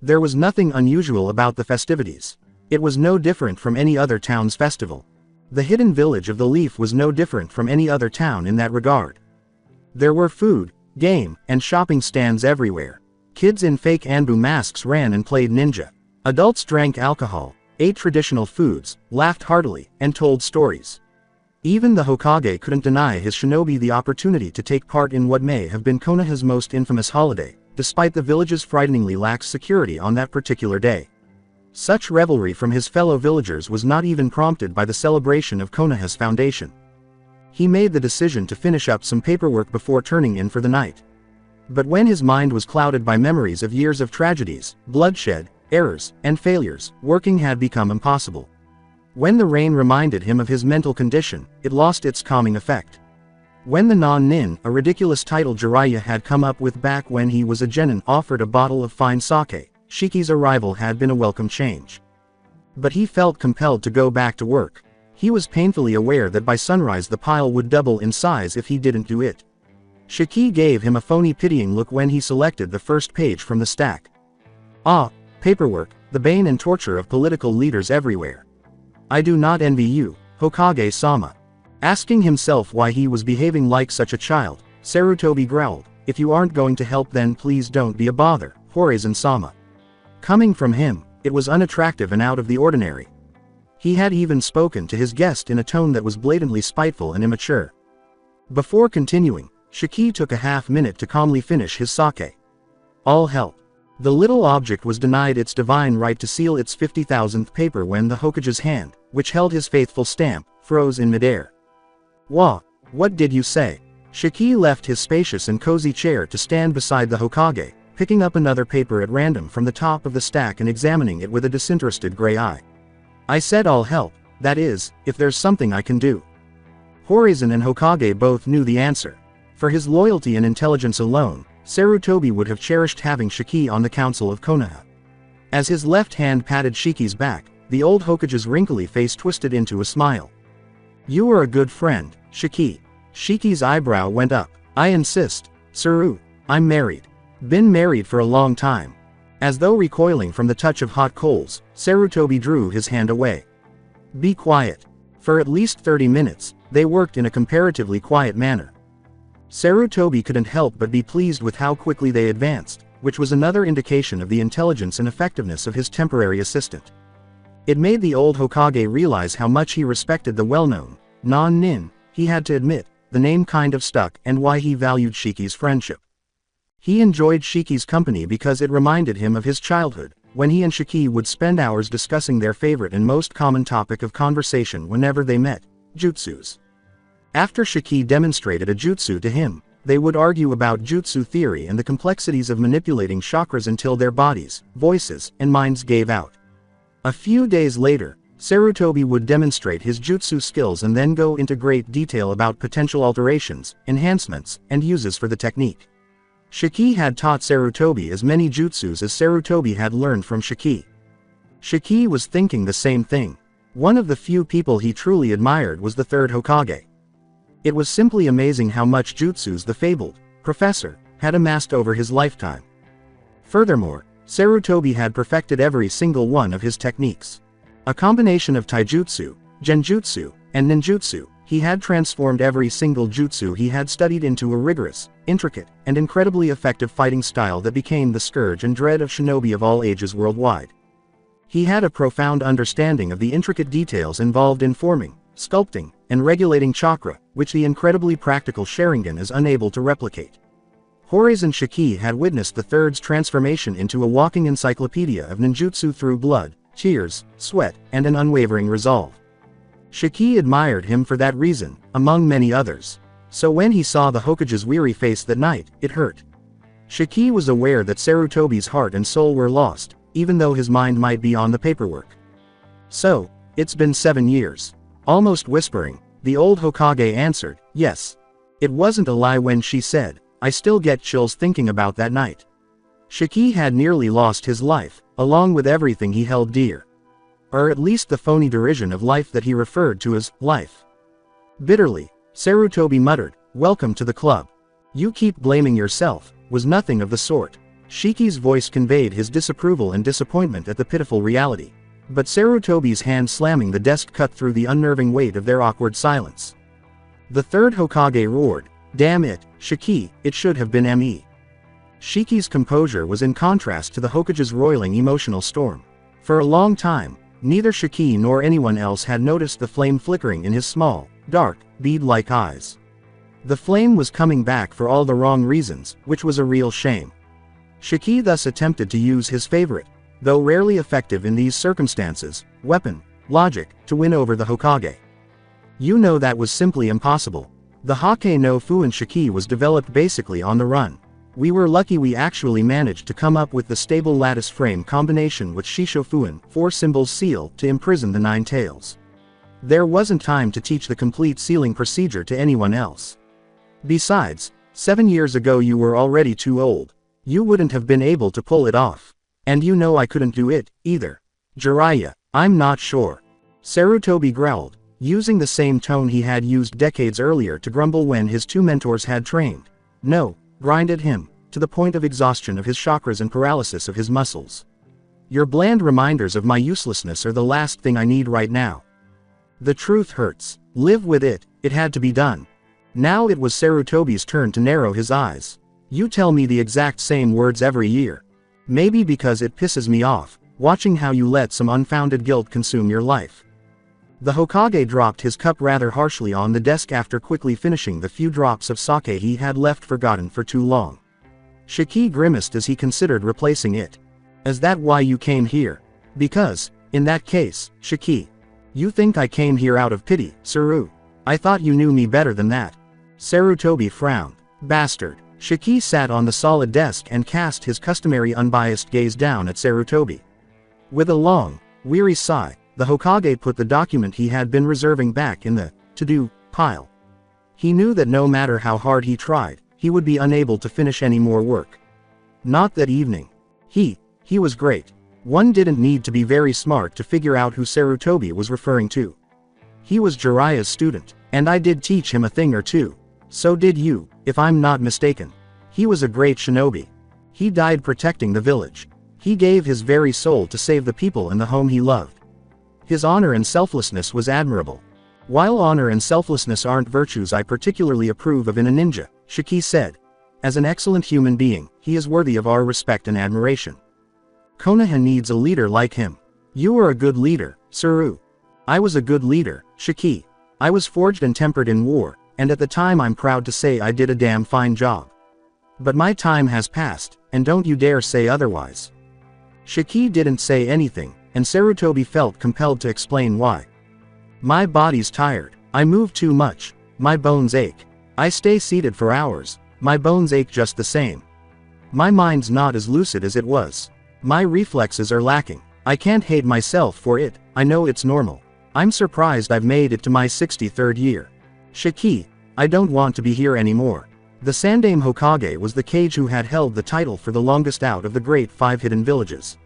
There was nothing unusual about the festivities. It was no different from any other town's festival. The hidden village of the Leaf was no different from any other town in that regard. There were food, game, and shopping stands everywhere. Kids in fake Anbu masks ran and played ninja. Adults drank alcohol, ate traditional foods, laughed heartily, and told stories. Even the Hokage couldn't deny his shinobi the opportunity to take part in what may have been Konoha's most infamous holiday, despite the village's frighteningly lax security on that particular day. Such revelry from his fellow villagers was not even prompted by the celebration of Konoha's foundation. He made the decision to finish up some paperwork before turning in for the night. But when his mind was clouded by memories of years of tragedies, bloodshed, errors, and failures, working had become impossible. When the rain reminded him of his mental condition, it lost its calming effect. When the non-nin, a ridiculous title Jiraiya had come up with back when he was a genin, offered a bottle of fine sake, Shiki's arrival had been a welcome change. But he felt compelled to go back to work. He was painfully aware that by sunrise the pile would double in size if he didn't do it. Shiki gave him a phony pitying look when he selected the first page from the stack. Ah, paperwork, the bane and torture of political leaders everywhere. I do not envy you, Hokage-sama. Asking himself why he was behaving like such a child, Sarutobi growled, if you aren't going to help then please don't be a bother, Horizon-sama. Coming from him, it was unattractive and out of the ordinary. He had even spoken to his guest in a tone that was blatantly spiteful and immature. Before continuing, Shiki took a half-minute to calmly finish his sake. All help. The little object was denied its divine right to seal its 50,000th paper when the Hokage's hand, which held his faithful stamp, froze in midair. What did you say? Shiki left his spacious and cozy chair to stand beside the Hokage, picking up another paper at random from the top of the stack and examining it with a disinterested gray eye. I said I'll help, that is, if there's something I can do. Horizon and Hokage both knew the answer. For his loyalty and intelligence alone, Sarutobi would have cherished having Shiki on the council of Konoha. As his left hand patted Shiki's back, the old Hokage's wrinkly face twisted into a smile. You are a good friend, Shiki. Shiki's eyebrow went up. I insist, Saru, I'm married. Been married for a long time. As though recoiling from the touch of hot coals, Sarutobi drew his hand away. Be quiet. For at least 30 minutes, they worked in a comparatively quiet manner. Sarutobi couldn't help but be pleased with how quickly they advanced, which was another indication of the intelligence and effectiveness of his temporary assistant. It made the old Hokage realize how much he respected the well-known, non-nin, he had to admit, the name kind of stuck, and why he valued Shiki's friendship. He enjoyed Shiki's company because it reminded him of his childhood, when he and Shiki would spend hours discussing their favorite and most common topic of conversation whenever they met, jutsus. After Shiki demonstrated a jutsu to him, They would argue about jutsu theory and the complexities of manipulating chakras until their bodies, voices, and minds gave out. A few days later, Sarutobi would demonstrate his jutsu skills and then go into great detail about potential alterations, enhancements, and uses for the technique. Shiki had taught Sarutobi as many jutsus as Sarutobi had learned from Shiki. Shiki was thinking the same thing. One of the few people he truly admired was the third Hokage. It was simply amazing how much jutsus the fabled professor had amassed over his lifetime. Furthermore, Sarutobi had perfected every single one of his techniques. A combination of taijutsu, genjutsu, and ninjutsu, he had transformed every single jutsu he had studied into a rigorous, intricate, and incredibly effective fighting style that became the scourge and dread of shinobi of all ages worldwide. He had a profound understanding of the intricate details involved in forming, sculpting, and regulating chakra, which the incredibly practical Sharingan is unable to replicate. Horace and Shiki had witnessed the third's transformation into a walking encyclopedia of ninjutsu through blood, tears, sweat, and an unwavering resolve. Shiki admired him for that reason, among many others. So when he saw the Hokage's weary face that night, it hurt. Shiki was aware that Sarutobi's heart and soul were lost, even though his mind might be on the paperwork. So, it's been 7 years. Almost whispering, the old Hokage answered, yes. It wasn't a lie when she said, I still get chills thinking about that night. Shiki had nearly lost his life, along with everything he held dear. Or at least the phony derision of life that he referred to as life. Bitterly, Sarutobi muttered, welcome to the club. You keep blaming yourself, was nothing of the sort. Shiki's voice conveyed his disapproval and disappointment at the pitiful reality. But Sarutobi's hand slamming the desk cut through the unnerving weight of their awkward silence. The third Hokage roared, damn it, Shiki, it should have been me. Shiki's composure was in contrast to the Hokage's roiling emotional storm. For a long time, neither Shiki nor anyone else had noticed the flame flickering in his small, dark, bead-like eyes. The flame was coming back for all the wrong reasons, which was a real shame. Shiki thus attempted to use his favorite, though rarely effective in these circumstances, weapon, logic, to win over the Hokage. You know that was simply impossible. The Hake no Fu in Shiki was developed basically on the run. We were lucky we actually managed to come up with the stable lattice frame combination with Shishofuin, 4 symbols seal, to imprison the 9 tails. There wasn't time to teach the complete sealing procedure to anyone else. Besides, 7 years ago you were already too old. You wouldn't have been able to pull it off. And you know I couldn't do it, either. Jiraiya, I'm not sure. Sarutobi growled, using the same tone he had used decades earlier to grumble when his 2 mentors had trained. No, grinded him, to the point of exhaustion of his chakras and paralysis of his muscles. Your bland reminders of my uselessness are the last thing I need right now. The truth hurts. Live with it, it had to be done. Now it was Sarutobi's turn to narrow his eyes. You tell me the exact same words every year. Maybe because it pisses me off, watching how you let some unfounded guilt consume your life. The Hokage dropped his cup rather harshly on the desk after quickly finishing the few drops of sake he had left forgotten for too long. Shiki grimaced as he considered replacing it. Is that why you came here? Because, in that case, Shiki. You think I came here out of pity, Saru? I thought you knew me better than that. Sarutobi frowned. Bastard. Shiki sat on the solid desk and cast his customary unbiased gaze down at Sarutobi. With a long, weary sigh, the Hokage put the document he had been reserving back in the to-do pile. He knew that no matter how hard he tried, he would be unable to finish any more work. Not that evening. He was great. One didn't need to be very smart to figure out who Sarutobi was referring to. He was Jiraiya's student, and I did teach him a thing or two. So did you, if I'm not mistaken. He was a great shinobi. He died protecting the village. He gave his very soul to save the people and the home he loved. His honor and selflessness was admirable. While honor and selflessness aren't virtues I particularly approve of in a ninja, Shiki said. As an excellent human being, he is worthy of our respect and admiration. Konoha needs a leader like him. You are a good leader, Saru. I was a good leader, Shiki. I was forged and tempered in war, and at the time I'm proud to say I did a damn fine job. But my time has passed, and don't you dare say otherwise. Shiki didn't say anything, and Sarutobi felt compelled to explain why. My body's tired. I move too much. My bones ache. I stay seated for hours. My bones ache just the same. My mind's not as lucid as it was. My reflexes are lacking. I can't hate myself for it, I know it's normal. I'm surprised I've made it to my 63rd year. Shiki, I don't want to be here anymore. The Sandaime Hokage was the Kage who had held the title for the longest out of the great 5 hidden villages.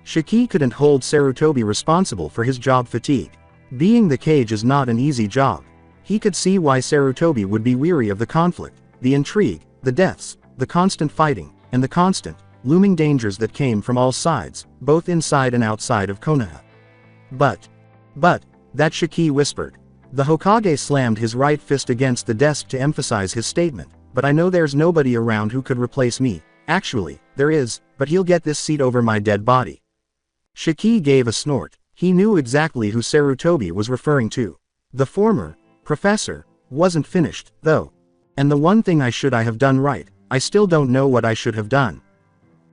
Shiki couldn't hold Sarutobi responsible for his job fatigue. Being the Kage is not an easy job. He could see why Sarutobi would be weary of the conflict, the intrigue, the deaths, the constant fighting, and the constant, looming dangers that came from all sides, both inside and outside of Konoha. But, that Shiki whispered. The Hokage slammed his right fist against the desk to emphasize his statement, but I know there's nobody around who could replace me. Actually, there is, but he'll get this seat over my dead body. Shiki gave a snort. He knew exactly who Sarutobi was referring to. The former professor wasn't finished, though. And the one thing I have done right, I still don't know what I should have done.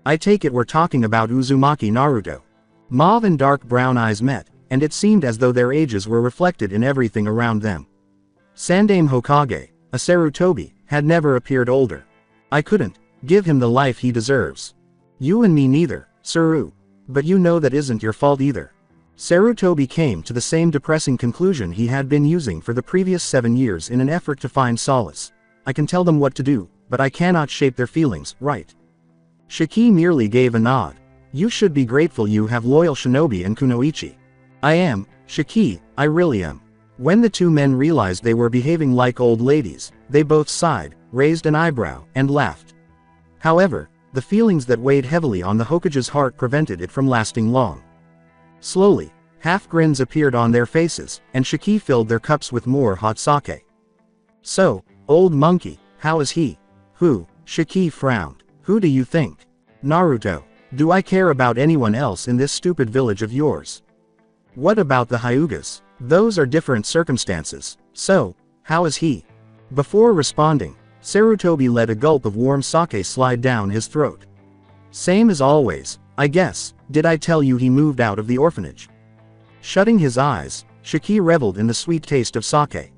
I take it we're talking about Uzumaki Naruto. Mauve and dark brown eyes met, and it seemed as though their ages were reflected in everything around them. Sandaime Hokage, a Sarutobi, had never appeared older. I couldn't give him the life he deserves. You and me neither, Saru. But you know that isn't your fault either. Sarutobi came to the same depressing conclusion he had been using for the previous 7 years in an effort to find solace. I can tell them what to do, but I cannot shape their feelings, right? Shiki merely gave a nod. You should be grateful you have loyal shinobi and kunoichi. I am, Shiki, I really am. When the two men realized they were behaving like old ladies, they both sighed, raised an eyebrow, and laughed. However, the feelings that weighed heavily on the Hokage's heart prevented it from lasting long. Slowly, half-grins appeared on their faces, and Shiki filled their cups with more hot sake. So, old monkey, how is he? Who? Shiki frowned. Who do you think? Naruto. Do I care about anyone else in this stupid village of yours? What about the Hyugas? Those are different circumstances. So, how is he? Before responding, Sarutobi let a gulp of warm sake slide down his throat. Same as always, I guess. Did I tell you he moved out of the orphanage? Shutting his eyes, Shiki reveled in the sweet taste of sake.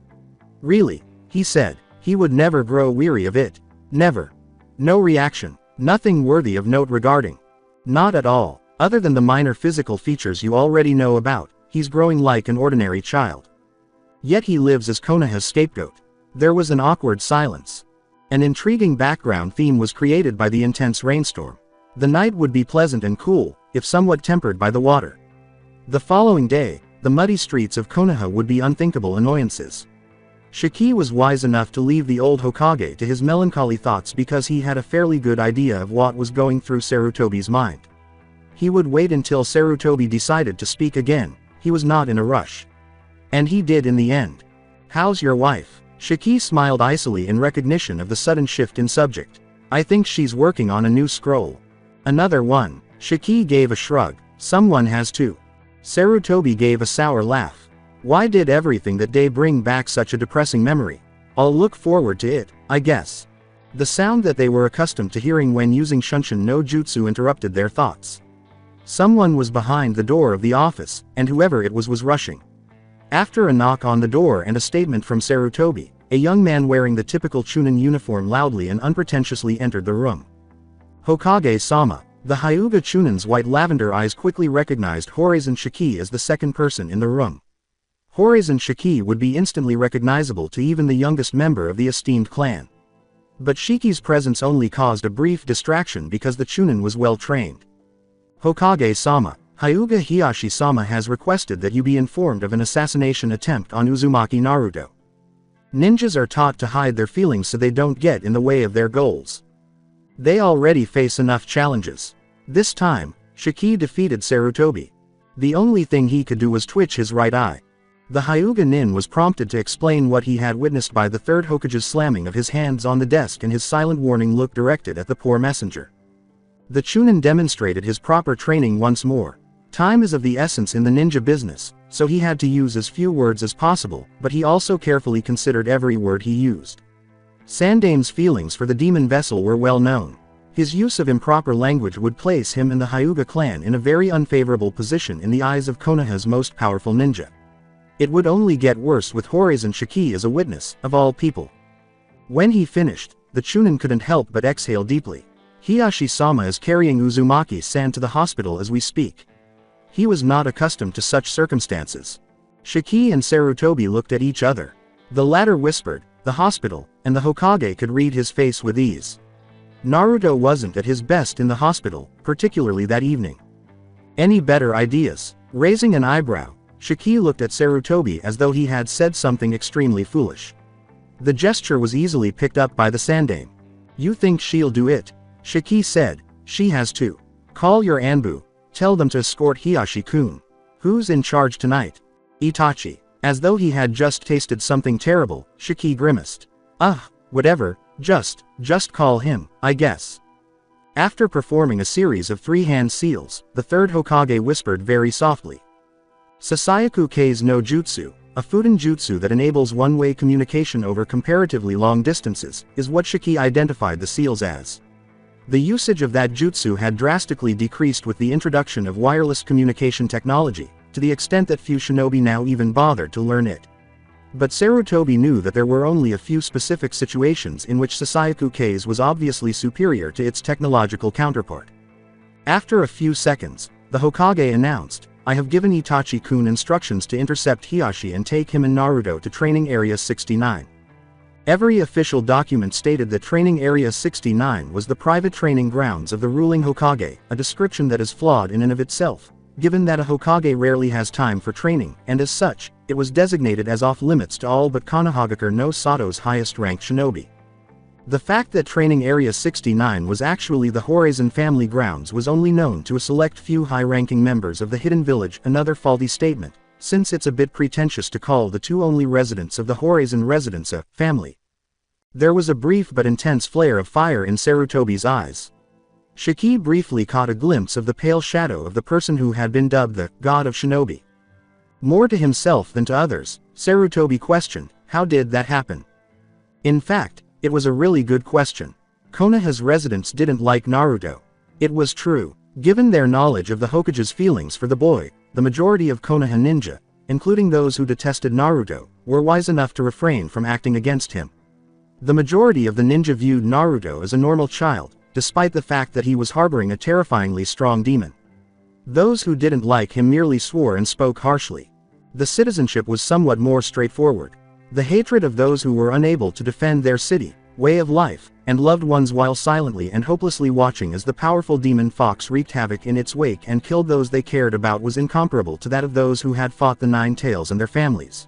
Really, he said, he would never grow weary of it. Never. No reaction. Nothing worthy of note regarding. Not at all. Other than the minor physical features you already know about, he's growing like an ordinary child. Yet he lives as Konoha's scapegoat. There was an awkward silence. An intriguing background theme was created by the intense rainstorm. The night would be pleasant and cool, if somewhat tempered by the water. The following day, the muddy streets of Konoha would be unthinkable annoyances. Shiki was wise enough to leave the old Hokage to his melancholy thoughts because he had a fairly good idea of what was going through Sarutobi's mind. He would wait until Sarutobi decided to speak again. He was not in a rush. And he did in the end. How's your wife? Shiki smiled icily in recognition of the sudden shift in subject. I think she's working on a new scroll. Another one. Shiki gave a shrug. Someone has to. Sarutobi gave a sour laugh. Why did everything that day bring back such a depressing memory? I'll look forward to it, I guess. The sound that they were accustomed to hearing when using Shunshin no Jutsu interrupted their thoughts. Someone was behind the door of the office, and whoever it was rushing. After a knock on the door and a statement from Sarutobi, a young man wearing the typical Chunin uniform loudly and unpretentiously entered the room. Hokage-sama. The Hyuga Chunin's white lavender eyes quickly recognized Horizon Shiki as the second person in the room. Horizon Shiki would be instantly recognizable to even the youngest member of the esteemed clan. But Shiki's presence only caused a brief distraction because the Chunin was well trained. Hokage-sama, Hyuga Hiashi-sama has requested that you be informed of an assassination attempt on Uzumaki Naruto. Ninjas are taught to hide their feelings so they don't get in the way of their goals. They already face enough challenges. This time, Shiki defeated Sarutobi. The only thing he could do was twitch his right eye. The Hyuga Nin was prompted to explain what he had witnessed by the third Hokage's slamming of his hands on the desk and his silent warning look directed at the poor messenger. The Chunin demonstrated his proper training once more. Time is of the essence in the ninja business, so he had to use as few words as possible, but he also carefully considered every word he used. Sandaime's feelings for the demon vessel were well known. His use of improper language would place him and the Hyuga clan in a very unfavorable position in the eyes of Konoha's most powerful ninja. It would only get worse with Horizon Shiki as a witness, of all people. When he finished, the Chunin couldn't help but exhale deeply. Hiashi-sama is carrying Uzumaki-san to the hospital as we speak. He was not accustomed to such circumstances. Shiki and Sarutobi looked at each other. The latter whispered, "The hospital," and the Hokage could read his face with ease. Naruto wasn't at his best in the hospital, particularly that evening. Any better ideas? Raising an eyebrow, Shiki looked at Sarutobi as though he had said something extremely foolish. The gesture was easily picked up by the Sandame. "You think she'll do it?" Shiki said. "She has to. Call your Anbu. Tell them to escort Hiashi-kun." "Who's in charge tonight?" "Itachi." As though he had just tasted something terrible, Shiki grimaced. Whatever, just call him, I guess." After performing a series of three-hand seals, the third Hokage whispered very softly. "Sasayaku Kei's no jutsu, a Fuden jutsu that enables one-way communication over comparatively long distances, is what Shiki identified the seals as. The usage of that jutsu had drastically decreased with the introduction of wireless communication technology, to the extent that few shinobi now even bothered to learn it. But Sarutobi knew that there were only a few specific situations in which Sasayaku Kei's was obviously superior to its technological counterpart. After a few seconds, the Hokage announced, "I have given Itachi-kun instructions to intercept Hiashi and take him and Naruto to Training Area 69. Every official document stated that Training Area 69 was the private training grounds of the ruling Hokage, a description that is flawed in and of itself, given that a Hokage rarely has time for training, and as such, it was designated as off-limits to all but Konohagakure no Sato's highest-ranked shinobi. The fact that Training Area 69 was actually the Horizon family grounds was only known to a select few high-ranking members of the Hidden Village, another faulty statement, since it's a bit pretentious to call the two only residents of the Horizon residents a family." There was a brief but intense flare of fire in Sarutobi's eyes. Shiki briefly caught a glimpse of the pale shadow of the person who had been dubbed the God of Shinobi. More to himself than to others, Sarutobi questioned, how did that happen? In fact, it was a really good question. Konoha's residents didn't like Naruto. It was true. Given their knowledge of the Hokage's feelings for the boy, the majority of Konoha ninja, including those who detested Naruto, were wise enough to refrain from acting against him. The majority of the ninja viewed Naruto as a normal child, despite the fact that he was harboring a terrifyingly strong demon. Those who didn't like him merely swore and spoke harshly. The citizenship was somewhat more straightforward. The hatred of those who were unable to defend their city, way of life, and loved ones while silently and hopelessly watching as the powerful demon fox wreaked havoc in its wake and killed those they cared about was incomparable to that of those who had fought the Nine Tails and their families.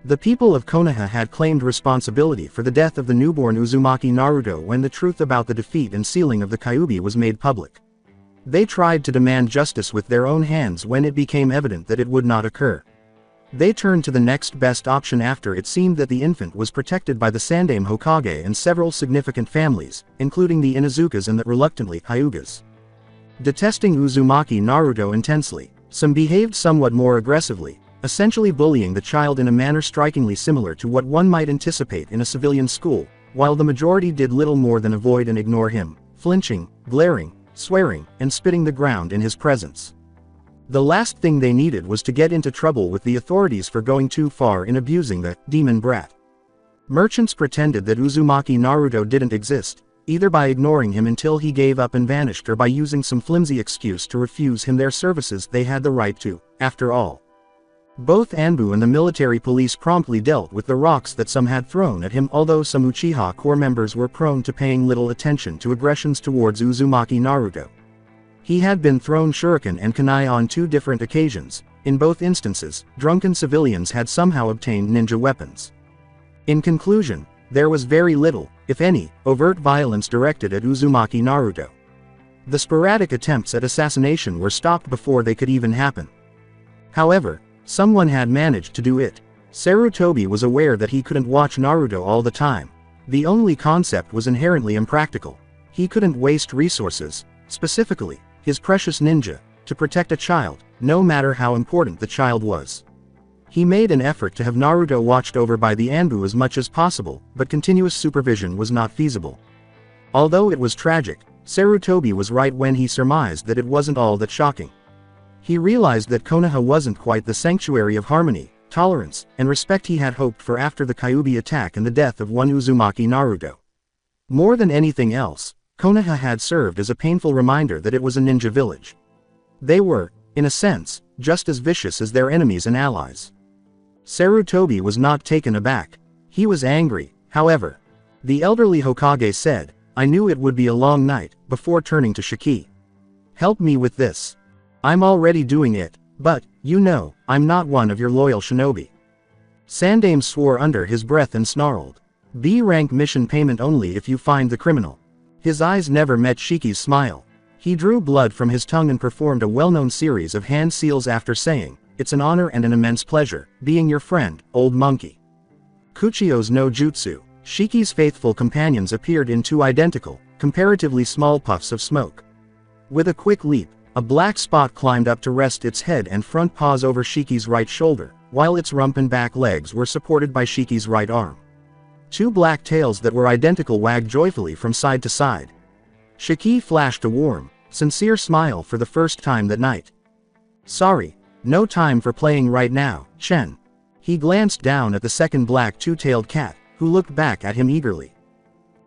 The people of Konoha had claimed responsibility for the death of the newborn Uzumaki Naruto when the truth about the defeat and sealing of the Kyuubi was made public. They tried to demand justice with their own hands when it became evident that it would not occur. They turned to the next best option after it seemed that the infant was protected by the Sandame Hokage and several significant families, including the Inuzukas and the reluctantly Hyugas. Detesting Uzumaki Naruto intensely, some behaved somewhat more aggressively, essentially bullying the child in a manner strikingly similar to what one might anticipate in a civilian school, while the majority did little more than avoid and ignore him, flinching, glaring, swearing, and spitting the ground in his presence. The last thing they needed was to get into trouble with the authorities for going too far in abusing the demon brat. Merchants pretended that Uzumaki Naruto didn't exist, either by ignoring him until he gave up and vanished or by using some flimsy excuse to refuse him their services they had the right to, after all. Both Anbu and the military police promptly dealt with the rocks that some had thrown at him, although some Uchiha Corps members were prone to paying little attention to aggressions towards Uzumaki Naruto. He had been thrown shuriken and kunai on 2 different occasions. In both instances, drunken civilians had somehow obtained ninja weapons. In conclusion, there was very little, if any, overt violence directed at Uzumaki Naruto. The sporadic attempts at assassination were stopped before they could even happen. However, someone had managed to do it. Sarutobi was aware that he couldn't watch Naruto all the time. The only concept was inherently impractical. He couldn't waste resources, specifically, his precious ninja, to protect a child, no matter how important the child was. He made an effort to have Naruto watched over by the Anbu as much as possible, but continuous supervision was not feasible. Although it was tragic, Sarutobi was right when he surmised that it wasn't all that shocking. He realized that Konoha wasn't quite the sanctuary of harmony, tolerance, and respect he had hoped for after the Kyuubi attack and the death of one Uzumaki Naruto. More than anything else, Konoha had served as a painful reminder that it was a ninja village. They were, in a sense, just as vicious as their enemies and allies. Sarutobi was not taken aback. He was angry, however. The elderly Hokage said, "I knew it would be a long night," before turning to Shiki. "Help me with this. I'm already doing it, but, you know, I'm not one of your loyal shinobi." Sandame swore under his breath and snarled, "B-rank mission payment only if you find the criminal." His eyes never met Shiki's smile. He drew blood from his tongue and performed a well-known series of hand seals after saying, "It's an honor and an immense pleasure, being your friend, old monkey." Kuchio's no jutsu. Shiki's faithful companions appeared in two identical, comparatively small puffs of smoke. With a quick leap, a black spot climbed up to rest its head and front paws over Shiki's right shoulder, while its rump and back legs were supported by Shiki's right arm. Two black tails that were identical wagged joyfully from side to side. Shiki flashed a warm, sincere smile for the first time that night. "Sorry, no time for playing right now, Chen." He glanced down at the second black two-tailed cat, who looked back at him eagerly.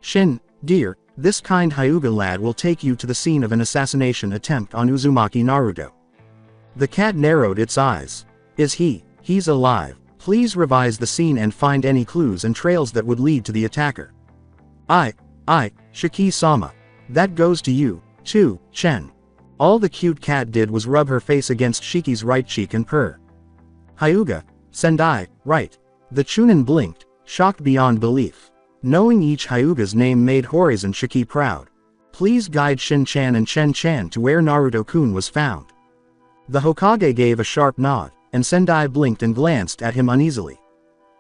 "Shin, dear, this kind Hyuga lad will take you to the scene of an assassination attempt on Uzumaki Naruto." The cat narrowed its eyes. He's alive. Please revise the scene and find any clues and trails that would lead to the attacker." I, Shiki-sama. That goes to you, too, Chen." All the cute cat did was rub her face against Shiki's right cheek and purr. "Hyuga, Sendai, right." The Chunin blinked, shocked beyond belief. Knowing each Hyuga's name made Horizon Shiki proud. "Please guide Shin-chan and Chen-chan to where Naruto-kun was found." The Hokage gave a sharp nod, and Sendai blinked and glanced at him uneasily.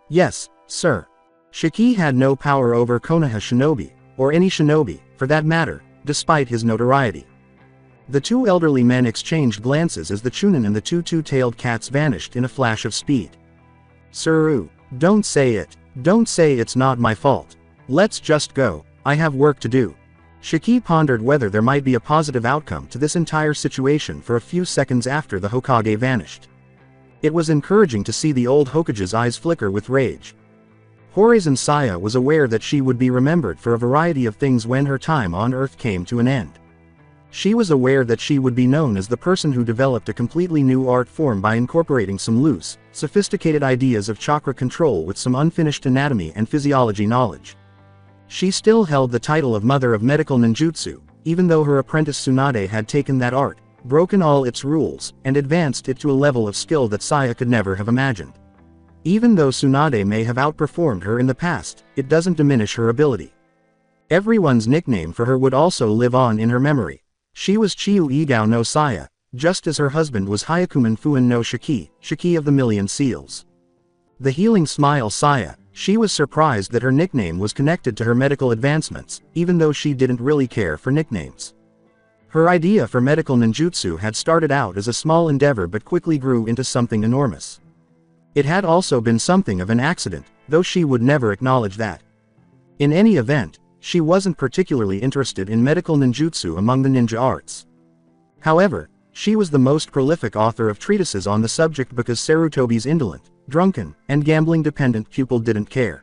"Yes, sir." Shiki had no power over Konoha shinobi, or any shinobi, for that matter, despite his notoriety. The two elderly men exchanged glances as the Chunin and the two-tailed cats vanished in a flash of speed. "Suru, don't say it. Don't say it's not my fault. Let's just go, I have work to do." Shiki pondered whether there might be a positive outcome to this entire situation for a few seconds after the Hokage vanished. It was encouraging to see the old Hokage's eyes flicker with rage. Horizon Saya was aware that she would be remembered for a variety of things when her time on Earth came to an end. She was aware that she would be known as the person who developed a completely new art form by incorporating some loose, sophisticated ideas of chakra control with some unfinished anatomy and physiology knowledge. She still held the title of Mother of Medical Ninjutsu, even though her apprentice Tsunade had taken that art, broken all its rules, and advanced it to a level of skill that Saya could never have imagined. Even though Tsunade may have outperformed her in the past, it doesn't diminish her ability. Everyone's nickname for her would also live on in her memory. She was Chiyu Igao no Saya, just as her husband was Hyakuman Fuin no Shiki, Shiki of the Million Seals. The healing smile Saya, she was surprised that her nickname was connected to her medical advancements, even though she didn't really care for nicknames. Her idea for medical ninjutsu had started out as a small endeavor but quickly grew into something enormous. It had also been something of an accident, though she would never acknowledge that. In any event, she wasn't particularly interested in medical ninjutsu among the ninja arts. However, she was the most prolific author of treatises on the subject because Sarutobi's indolent, drunken, and gambling-dependent pupil didn't care.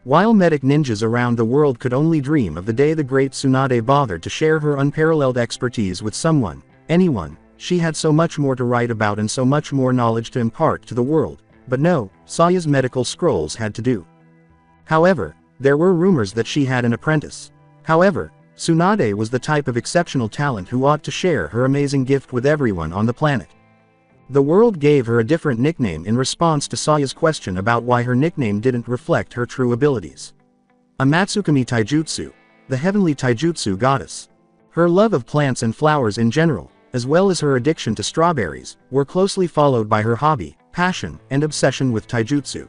While medic ninjas around the world could only dream of the day the great Tsunade bothered to share her unparalleled expertise with someone, anyone, she had so much more to write about and so much more knowledge to impart to the world, but no, Saya's medical scrolls had to do. However, there were rumors that she had an apprentice. However, Tsunade was the type of exceptional talent who ought to share her amazing gift with everyone on the planet. The world gave her a different nickname in response to Saya's question about why her nickname didn't reflect her true abilities. Amatsukami Taijutsu, the heavenly taijutsu goddess. Her love of plants and flowers in general, as well as her addiction to strawberries, were closely followed by her hobby, passion, and obsession with taijutsu.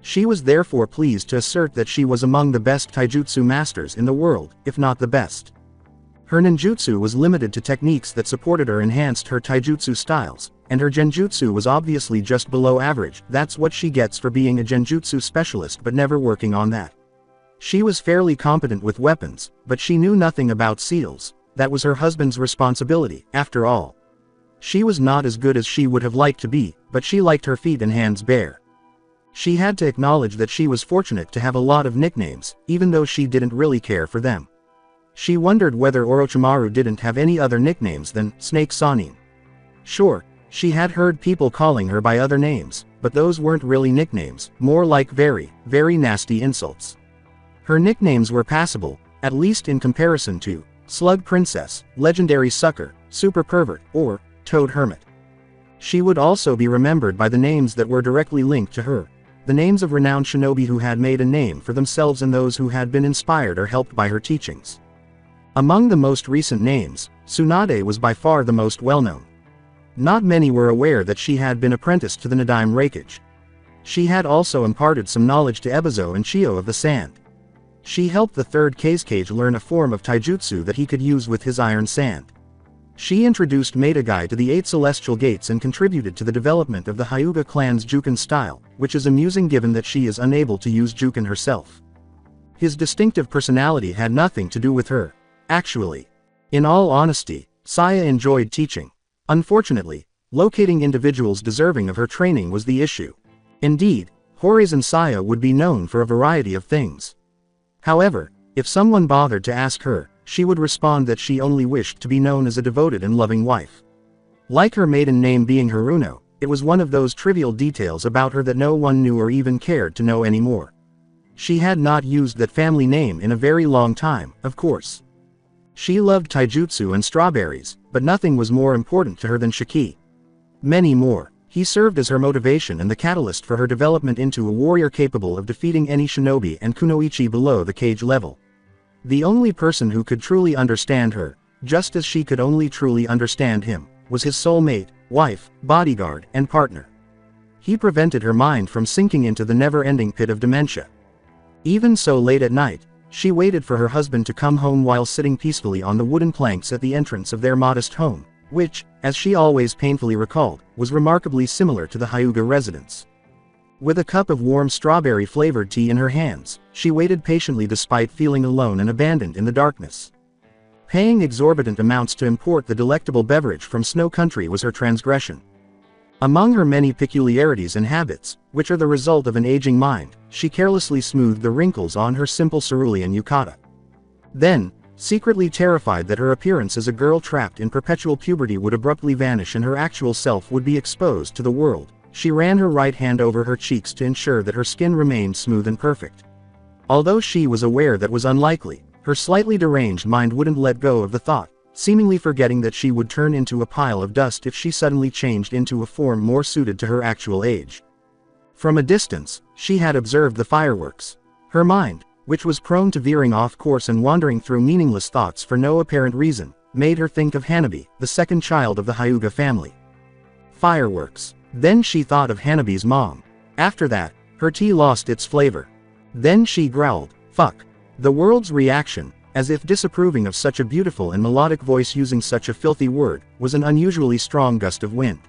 She was therefore pleased to assert that she was among the best taijutsu masters in the world, if not the best. Her ninjutsu was limited to techniques that supported or enhanced her taijutsu styles, and her genjutsu was obviously just below average. That's what she gets for being a genjutsu specialist but never working on that. She was fairly competent with weapons, but she knew nothing about seals. That was her husband's responsibility, after all. She was not as good as she would have liked to be, but she liked her feet and hands bare. She had to acknowledge that she was fortunate to have a lot of nicknames, even though she didn't really care for them. She wondered whether Orochimaru didn't have any other nicknames than Snake Sanin. Sure, she had heard people calling her by other names, but those weren't really nicknames, more like very, very nasty insults. Her nicknames were passable, at least in comparison to Slug Princess, Legendary Sucker, Super Pervert, or Toad Hermit. She would also be remembered by the names that were directly linked to her, the names of renowned shinobi who had made a name for themselves and those who had been inspired or helped by her teachings. Among the most recent names, Tsunade was by far the most well-known. Not many were aware that she had been apprenticed to the Nadaime Reikage. She had also imparted some knowledge to Ebizo and Chio of the Sand. She helped the third Kazekage learn a form of taijutsu that he could use with his iron sand. She introduced Meidagai to the 8 celestial gates and contributed to the development of the Hyuga clan's Juken style, which is amusing given that she is unable to use Juken herself. His distinctive personality had nothing to do with her, actually. In all honesty, Saya enjoyed teaching. Unfortunately, locating individuals deserving of her training was the issue. Indeed, Horizon Saya would be known for a variety of things. However, if someone bothered to ask her, she would respond that she only wished to be known as a devoted and loving wife. Like her maiden name being Haruno, it was one of those trivial details about her that no one knew or even cared to know anymore. She had not used that family name in a very long time, of course. She loved taijutsu and strawberries, but nothing was more important to her than Shiki. Many more. He served as her motivation and the catalyst for her development into a warrior capable of defeating any shinobi and kunoichi below the cage level. The only person who could truly understand her, just as she could only truly understand him, was his soulmate, wife, bodyguard, and partner. He prevented her mind from sinking into the never-ending pit of dementia. Even so late at night, she waited for her husband to come home while sitting peacefully on the wooden planks at the entrance of their modest home, which, as she always painfully recalled, was remarkably similar to the Hyuga residence. With a cup of warm strawberry-flavored tea in her hands, she waited patiently despite feeling alone and abandoned in the darkness. Paying exorbitant amounts to import the delectable beverage from Snow Country was her transgression. Among her many peculiarities and habits, which are the result of an aging mind, she carelessly smoothed the wrinkles on her simple cerulean yukata. Then, secretly terrified that her appearance as a girl trapped in perpetual puberty would abruptly vanish and her actual self would be exposed to the world, she ran her right hand over her cheeks to ensure that her skin remained smooth and perfect. Although she was aware that was unlikely, her slightly deranged mind wouldn't let go of the thought, seemingly forgetting that she would turn into a pile of dust if she suddenly changed into a form more suited to her actual age. From a distance, she had observed the fireworks. Her mind, which was prone to veering off course and wandering through meaningless thoughts for no apparent reason, made her think of Hanabi, the second child of the Hyuga family. Fireworks. Then she thought of Hanabi's mom. After that, her tea lost its flavor. Then she growled, "Fuck." The world's reaction, as if disapproving of such a beautiful and melodic voice using such a filthy word, was an unusually strong gust of wind.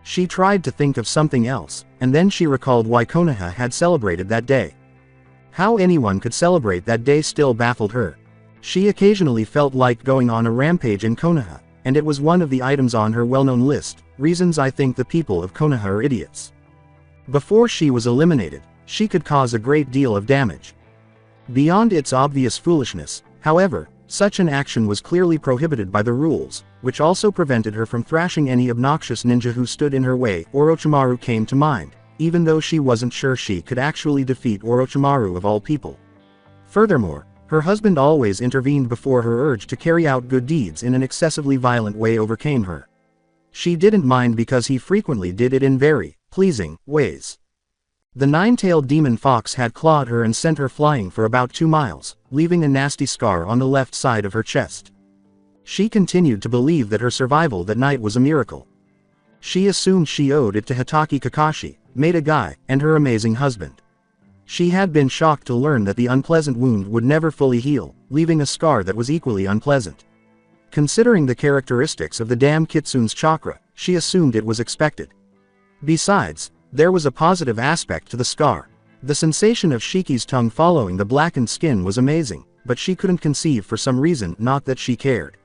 She tried to think of something else, and then she recalled why Konoha had celebrated that day. How anyone could celebrate that day still baffled her. She occasionally felt like going on a rampage in Konoha, and it was one of the items on her well-known list, reasons I think the people of Konoha are idiots. Before she was eliminated, she could cause a great deal of damage. Beyond its obvious foolishness, however, such an action was clearly prohibited by the rules, which also prevented her from thrashing any obnoxious ninja who stood in her way. Orochimaru came to mind, even though she wasn't sure she could actually defeat Orochimaru of all people. Furthermore, her husband always intervened before her urge to carry out good deeds in an excessively violent way overcame her. She didn't mind because he frequently did it in very pleasing ways. The nine-tailed demon fox had clawed her and sent her flying for about 2 miles, leaving a nasty scar on the left side of her chest. She continued to believe that her survival that night was a miracle. She assumed she owed it to Hitaki Kakashi, Meidagai, and her amazing husband. She had been shocked to learn that the unpleasant wound would never fully heal, leaving a scar that was equally unpleasant. Considering the characteristics of the damn kitsune's chakra, she assumed it was expected. Besides, there was a positive aspect to the scar. The sensation of Shiki's tongue following the blackened skin was amazing, but she couldn't conceive for some reason not that she cared.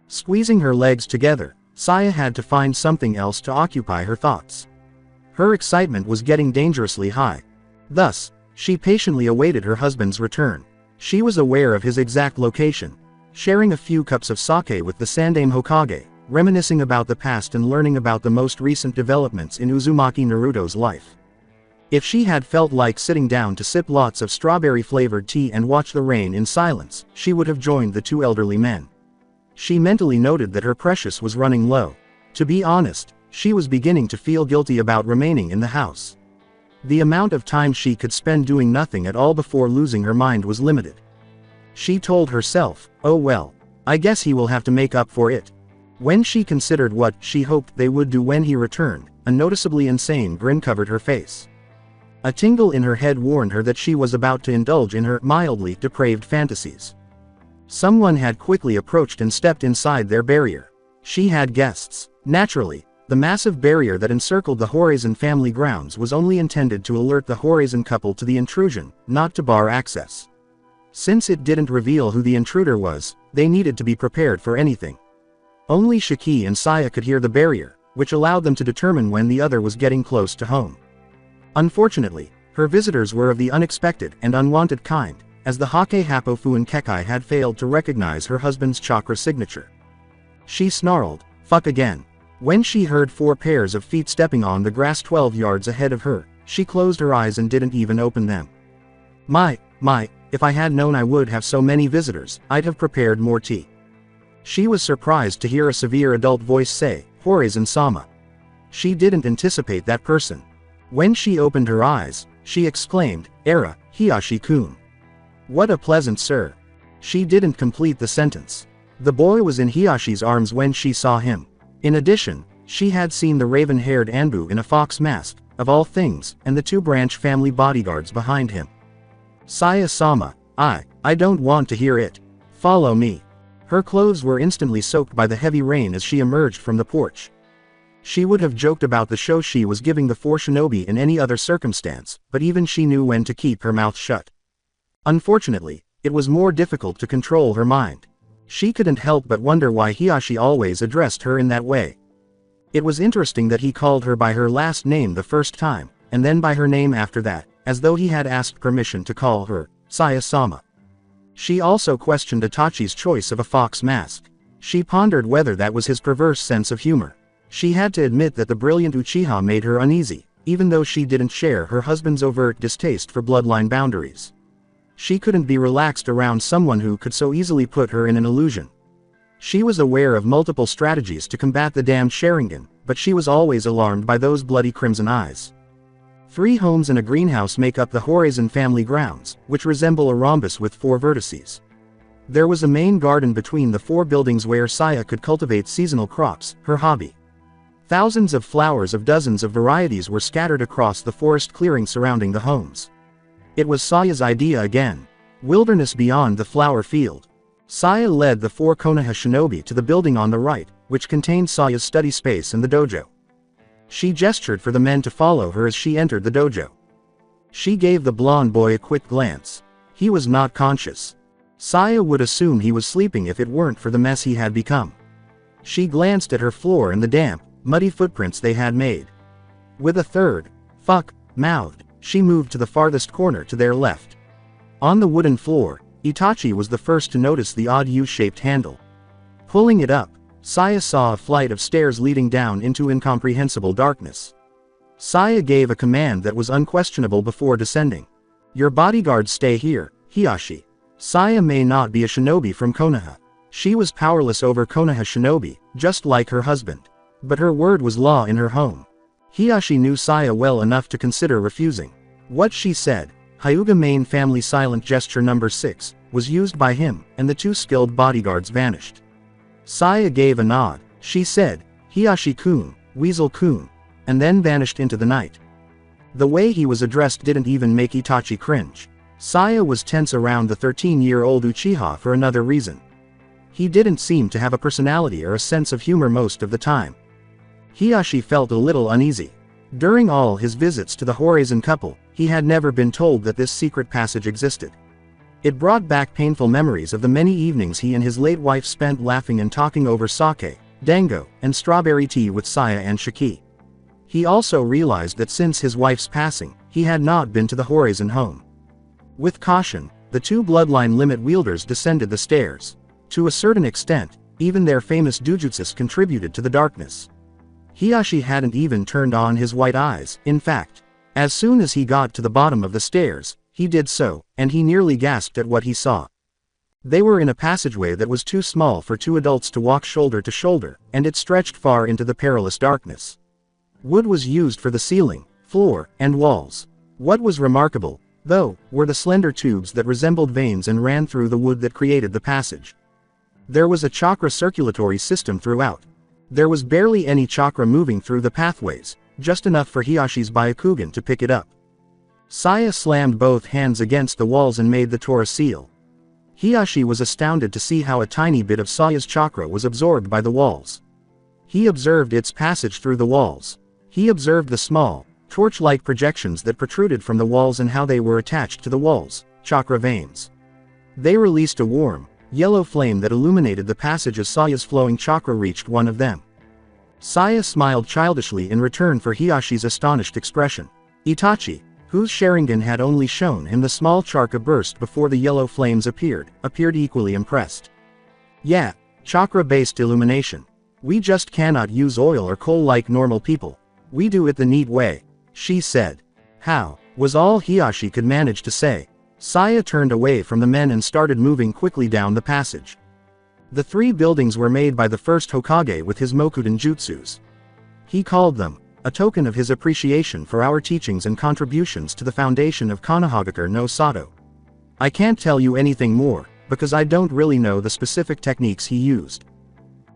Squeezing her legs together, Saya had to find something else to occupy her thoughts. Her excitement was getting dangerously high. Thus, she patiently awaited her husband's return. She was aware of his exact location, sharing a few cups of sake with the Sandaime Hokage, reminiscing about the past and learning about the most recent developments in Uzumaki Naruto's life. If she had felt like sitting down to sip lots of strawberry-flavored tea and watch the rain in silence, she would have joined the two elderly men. She mentally noted that her precious was running low. To be honest, she was beginning to feel guilty about remaining in the house. The amount of time she could spend doing nothing at all before losing her mind was limited. She told herself, oh well, I guess he will have to make up for it. When she considered what she hoped they would do when he returned, a noticeably insane grin covered her face. A tingle in her head warned her that she was about to indulge in her mildly depraved fantasies. Someone had quickly approached and stepped inside their barrier. She had guests. Naturally, the massive barrier that encircled the Horizon family grounds was only intended to alert the Horizon couple to the intrusion, not to bar access. Since it didn't reveal who the intruder was, they needed to be prepared for anything. Only Shiki and Saya could hear the barrier, which allowed them to determine when the other was getting close to home. Unfortunately, her visitors were of the unexpected and unwanted kind, as the Hake Hapofuan Kekai had failed to recognize her husband's chakra signature. She snarled, "Fuck again." When she heard 4 pairs of feet stepping on the grass 12 yards ahead of her, she closed her eyes and didn't even open them. My, if I had known I would have so many visitors, I'd have prepared more tea. She was surprised to hear a severe adult voice say, Horizon-sama. She didn't anticipate that person. When she opened her eyes, she exclaimed, Era, Hiashi-kun. What a pleasant sir. She didn't complete the sentence. The boy was in Hiyashi's arms when she saw him. In addition, she had seen the raven-haired Anbu in a fox mask, of all things, and the 2 branch family bodyguards behind him. Saya-sama, I don't want to hear it. Follow me. Her clothes were instantly soaked by the heavy rain as she emerged from the porch. She would have joked about the show she was giving the 4 shinobi in any other circumstance, but even she knew when to keep her mouth shut. Unfortunately, it was more difficult to control her mind. She couldn't help but wonder why Hiashi always addressed her in that way. It was interesting that he called her by her last name the first time, and then by her name after that, as though he had asked permission to call her Saya-sama. She also questioned Itachi's choice of a fox mask. She pondered whether that was his perverse sense of humor. She had to admit that the brilliant Uchiha made her uneasy, even though she didn't share her husband's overt distaste for bloodline boundaries. She couldn't be relaxed around someone who could so easily put her in an illusion. She was aware of multiple strategies to combat the damned Sharingan, but she was always alarmed by those bloody crimson eyes. 3 homes and a greenhouse make up the Horizon family grounds, which resemble a rhombus with 4 vertices. There was a main garden between the 4 buildings where Saya could cultivate seasonal crops, her hobby. Thousands of flowers of dozens of varieties were scattered across the forest clearing surrounding the homes. It was Saya's idea again. Wilderness beyond the flower field. Saya led the 4 Konoha shinobi to the building on the right, which contained Saya's study space and the dojo. She gestured for the men to follow her as she entered the dojo. She gave the blonde boy a quick glance. He was not conscious. Saya would assume he was sleeping if it weren't for the mess he had become. She glanced at her floor and the damp, muddy footprints they had made. With a third, fuck, mouthed, she moved to the farthest corner to their left. On the wooden floor, Itachi was the first to notice the odd U-shaped handle. Pulling it up, Saya saw a flight of stairs leading down into incomprehensible darkness. Saya gave a command that was unquestionable before descending. Your bodyguards stay here, Hiashi. Saya may not be a shinobi from Konoha. She was powerless over Konoha shinobi, just like her husband. But her word was law in her home. Hiashi knew Saya well enough to consider refusing. What she said, Hyuga main family silent gesture number 6, was used by him, and the 2 skilled bodyguards vanished. Saya gave a nod. She said, Hiashi-kun, Weasel-kun, and then vanished into the night. The way he was addressed didn't even make Itachi cringe. Saya was tense around the 13-year-old Uchiha for another reason. He didn't seem to have a personality or a sense of humor most of the time. Hiashi felt a little uneasy. During all his visits to the Horizon couple, he had never been told that this secret passage existed. It brought back painful memories of the many evenings he and his late wife spent laughing and talking over sake, dango, and strawberry tea with Saya and Shiki. He also realized that since his wife's passing, he had not been to the Horizon home. With caution, the two bloodline limit wielders descended the stairs. To a certain extent, even their famous dujutsus contributed to the darkness. Hiashi hadn't even turned on his white eyes. In fact, as soon as he got to the bottom of the stairs, he did so, and he nearly gasped at what he saw. They were in a passageway that was too small for two adults to walk shoulder to shoulder, and it stretched far into the perilous darkness. Wood was used for the ceiling, floor, and walls. What was remarkable, though, were the slender tubes that resembled veins and ran through the wood that created the passage. There was a chakra circulatory system throughout. There was barely any chakra moving through the pathways, just enough for Hiyashi's Byakugan to pick it up. Saya slammed both hands against the walls and made the Tora seal. Hiashi was astounded to see how a tiny bit of Saya's chakra was absorbed by the walls. He observed its passage through the walls. He observed the small, torch-like projections that protruded from the walls and how they were attached to the walls, chakra veins. They released a warm, yellow flame that illuminated the passage as Saya's flowing chakra reached one of them. Saya smiled childishly in return for Hiyashi's astonished expression. Itachi, whose Sharingan had only shown him the small chakra burst before the yellow flames appeared equally impressed. Yeah, chakra-based illumination. We just cannot use oil or coal like normal people. We do it the neat way, she said. How, was all Hiashi could manage to say. Saya turned away from the men and started moving quickly down the passage. The three buildings were made by the first Hokage with his Mokudan jutsus. He called them, a token of his appreciation for our teachings and contributions to the foundation of Konohagakure no Sato. I can't tell you anything more, because I don't really know the specific techniques he used.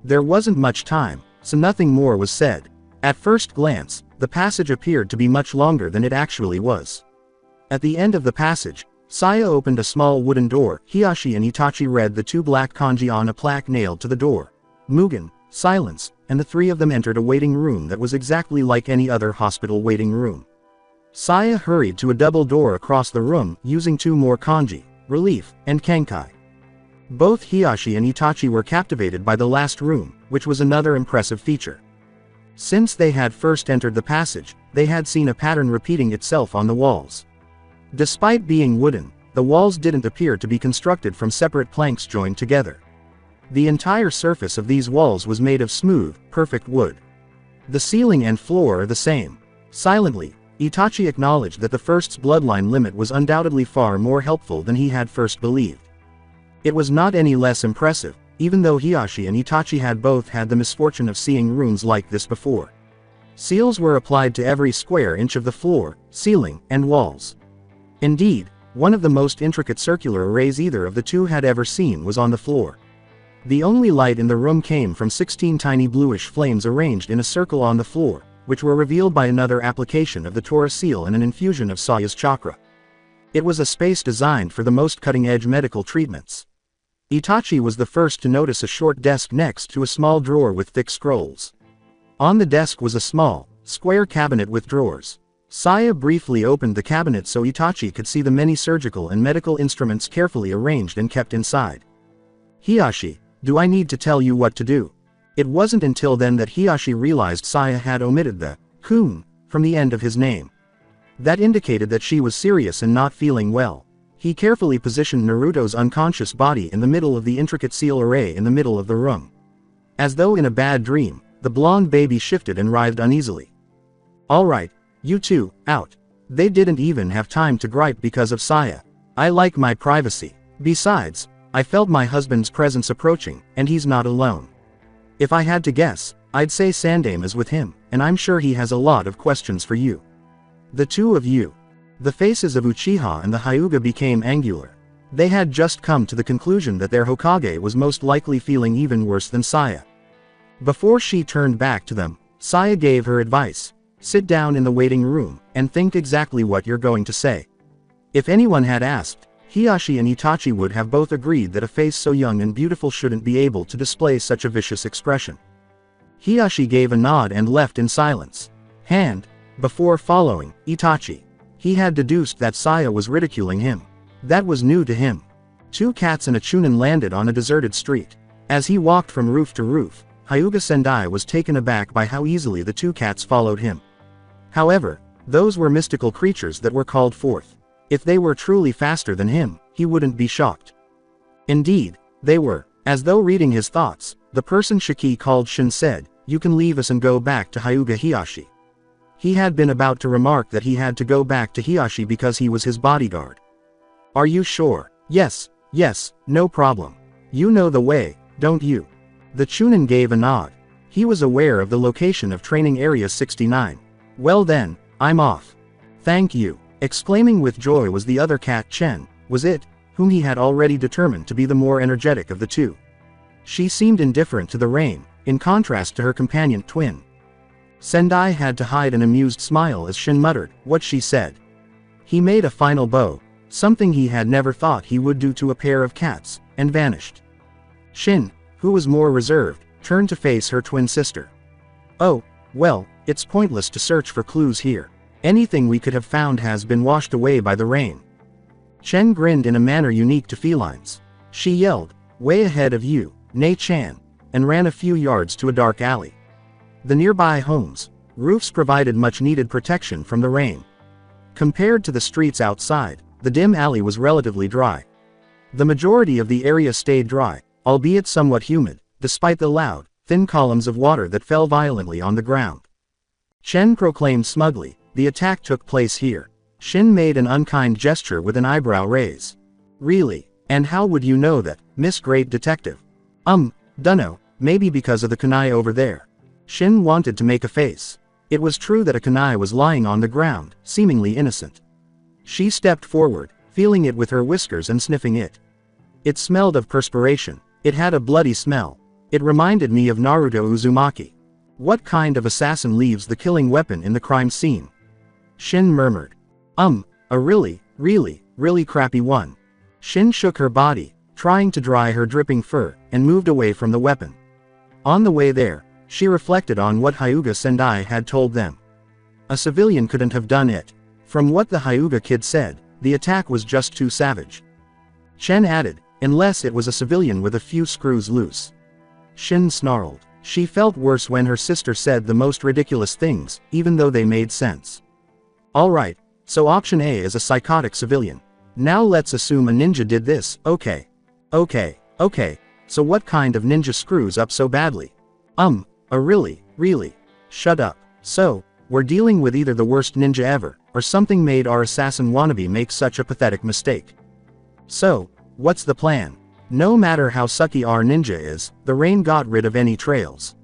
There wasn't much time, so nothing more was said. At first glance, the passage appeared to be much longer than it actually was. At the end of the passage, Saya opened a small wooden door. Hiashi and Itachi read the two black kanji on a plaque nailed to the door. Mugen, silence, and the three of them entered a waiting room that was exactly like any other hospital waiting room. Saya hurried to a double door across the room, using two more kanji, relief, and kenkai. Both Hiashi and Itachi were captivated by the last room, which was another impressive feature. Since they had first entered the passage, they had seen a pattern repeating itself on the walls. Despite being wooden, the walls didn't appear to be constructed from separate planks joined together. The entire surface of these walls was made of smooth, perfect wood. The ceiling and floor are the same. Silently, Itachi acknowledged that the first's bloodline limit was undoubtedly far more helpful than he had first believed. It was not any less impressive, even though Hiashi and Itachi had both had the misfortune of seeing runes like this before. Seals were applied to every square inch of the floor, ceiling, and walls. Indeed, one of the most intricate circular arrays either of the two had ever seen was on the floor. The only light in the room came from 16 tiny bluish flames arranged in a circle on the floor, which were revealed by another application of the Tora seal and an infusion of Saya's chakra. It was a space designed for the most cutting-edge medical treatments. Itachi was the first to notice a short desk next to a small drawer with thick scrolls. On the desk was a small, square cabinet with drawers. Saya briefly opened the cabinet so Itachi could see the many surgical and medical instruments carefully arranged and kept inside. Hiashi, do I need to tell you what to do? It wasn't until then that Hiashi realized Saya had omitted the kun from the end of his name. That indicated that she was serious and not feeling well. He carefully positioned Naruto's unconscious body in the middle of the intricate seal array in the middle of the room. As though in a bad dream, the blonde baby shifted and writhed uneasily. All right. You two, out. They didn't even have time to gripe because of Saya. I like my privacy. Besides, I felt my husband's presence approaching, and he's not alone. If I had to guess, I'd say Sandame is with him, and I'm sure he has a lot of questions for you. The two of you. The faces of Uchiha and the Hyuga became angular. They had just come to the conclusion that their Hokage was most likely feeling even worse than Saya. Before she turned back to them, Saya gave her advice. Sit down in the waiting room, and think exactly what you're going to say. If anyone had asked, Hiashi and Itachi would have both agreed that a face so young and beautiful shouldn't be able to display such a vicious expression. Hiashi gave a nod and left in silence. Before following Itachi. He had deduced that Saya was ridiculing him. That was new to him. Two cats and a chunin landed on a deserted street. As he walked from roof to roof, Hyuga Sendai was taken aback by how easily the two cats followed him. However, those were mystical creatures that were called forth. If they were truly faster than him, he wouldn't be shocked. Indeed, they were. As though reading his thoughts, the person Shiki called Shin said, "You can leave us and go back to Hyuga Hiashi." He had been about to remark that he had to go back to Hiashi because he was his bodyguard. "Are you sure?" "Yes, yes, no problem. You know the way, don't you?" The Chunin gave a nod. He was aware of the location of Training Area 69. "Well then, I'm off." "Thank you." Exclaiming with joy was the other cat Chen, was it, whom he had already determined to be the more energetic of the two. She seemed indifferent to the rain, in contrast to her companion twin. Sendai had to hide an amused smile as Shin muttered what she said. He made a final bow, something he had never thought he would do to a pair of cats, and vanished. Shin, who was more reserved, turned to face her twin sister. "Oh, well, it's pointless to search for clues here. Anything we could have found has been washed away by the rain." Chen grinned in a manner unique to felines. She yelled, "Way ahead of you, Nei-chan," and ran a few yards to a dark alley. The nearby homes, roofs provided much-needed protection from the rain. Compared to the streets outside, the dim alley was relatively dry. The majority of the area stayed dry, albeit somewhat humid, despite the loud, thin columns of water that fell violently on the ground. Chen proclaimed smugly, "The attack took place here." Shin made an unkind gesture with an eyebrow raise. "Really? And how would you know that, Miss Great Detective?" Dunno, maybe because of the kunai over there." Shin wanted to make a face. It was true that a kunai was lying on the ground, seemingly innocent. She stepped forward, feeling it with her whiskers and sniffing it. It smelled of perspiration. It had a bloody smell. It reminded me of Naruto Uzumaki. "What kind of assassin leaves the killing weapon in the crime scene?" Shin murmured. A really crappy one." Shin shook her body, trying to dry her dripping fur, and moved away from the weapon. On the way there, she reflected on what Hyuga Sendai had told them. A civilian couldn't have done it. From what the Hyuga kid said, the attack was just too savage. Chen added, "Unless it was a civilian with a few screws loose." Shin snarled. She felt worse when her sister said the most ridiculous things, even though they made sense. "Alright, so option A is a psychotic civilian. Now let's assume a ninja did this, okay, so what kind of ninja screws up so badly?" Really, shut up. "So, we're dealing with either the worst ninja ever, or something made our assassin wannabe make such a pathetic mistake. So, what's the plan?" "No matter how sucky our ninja is, the rain got rid of any trails.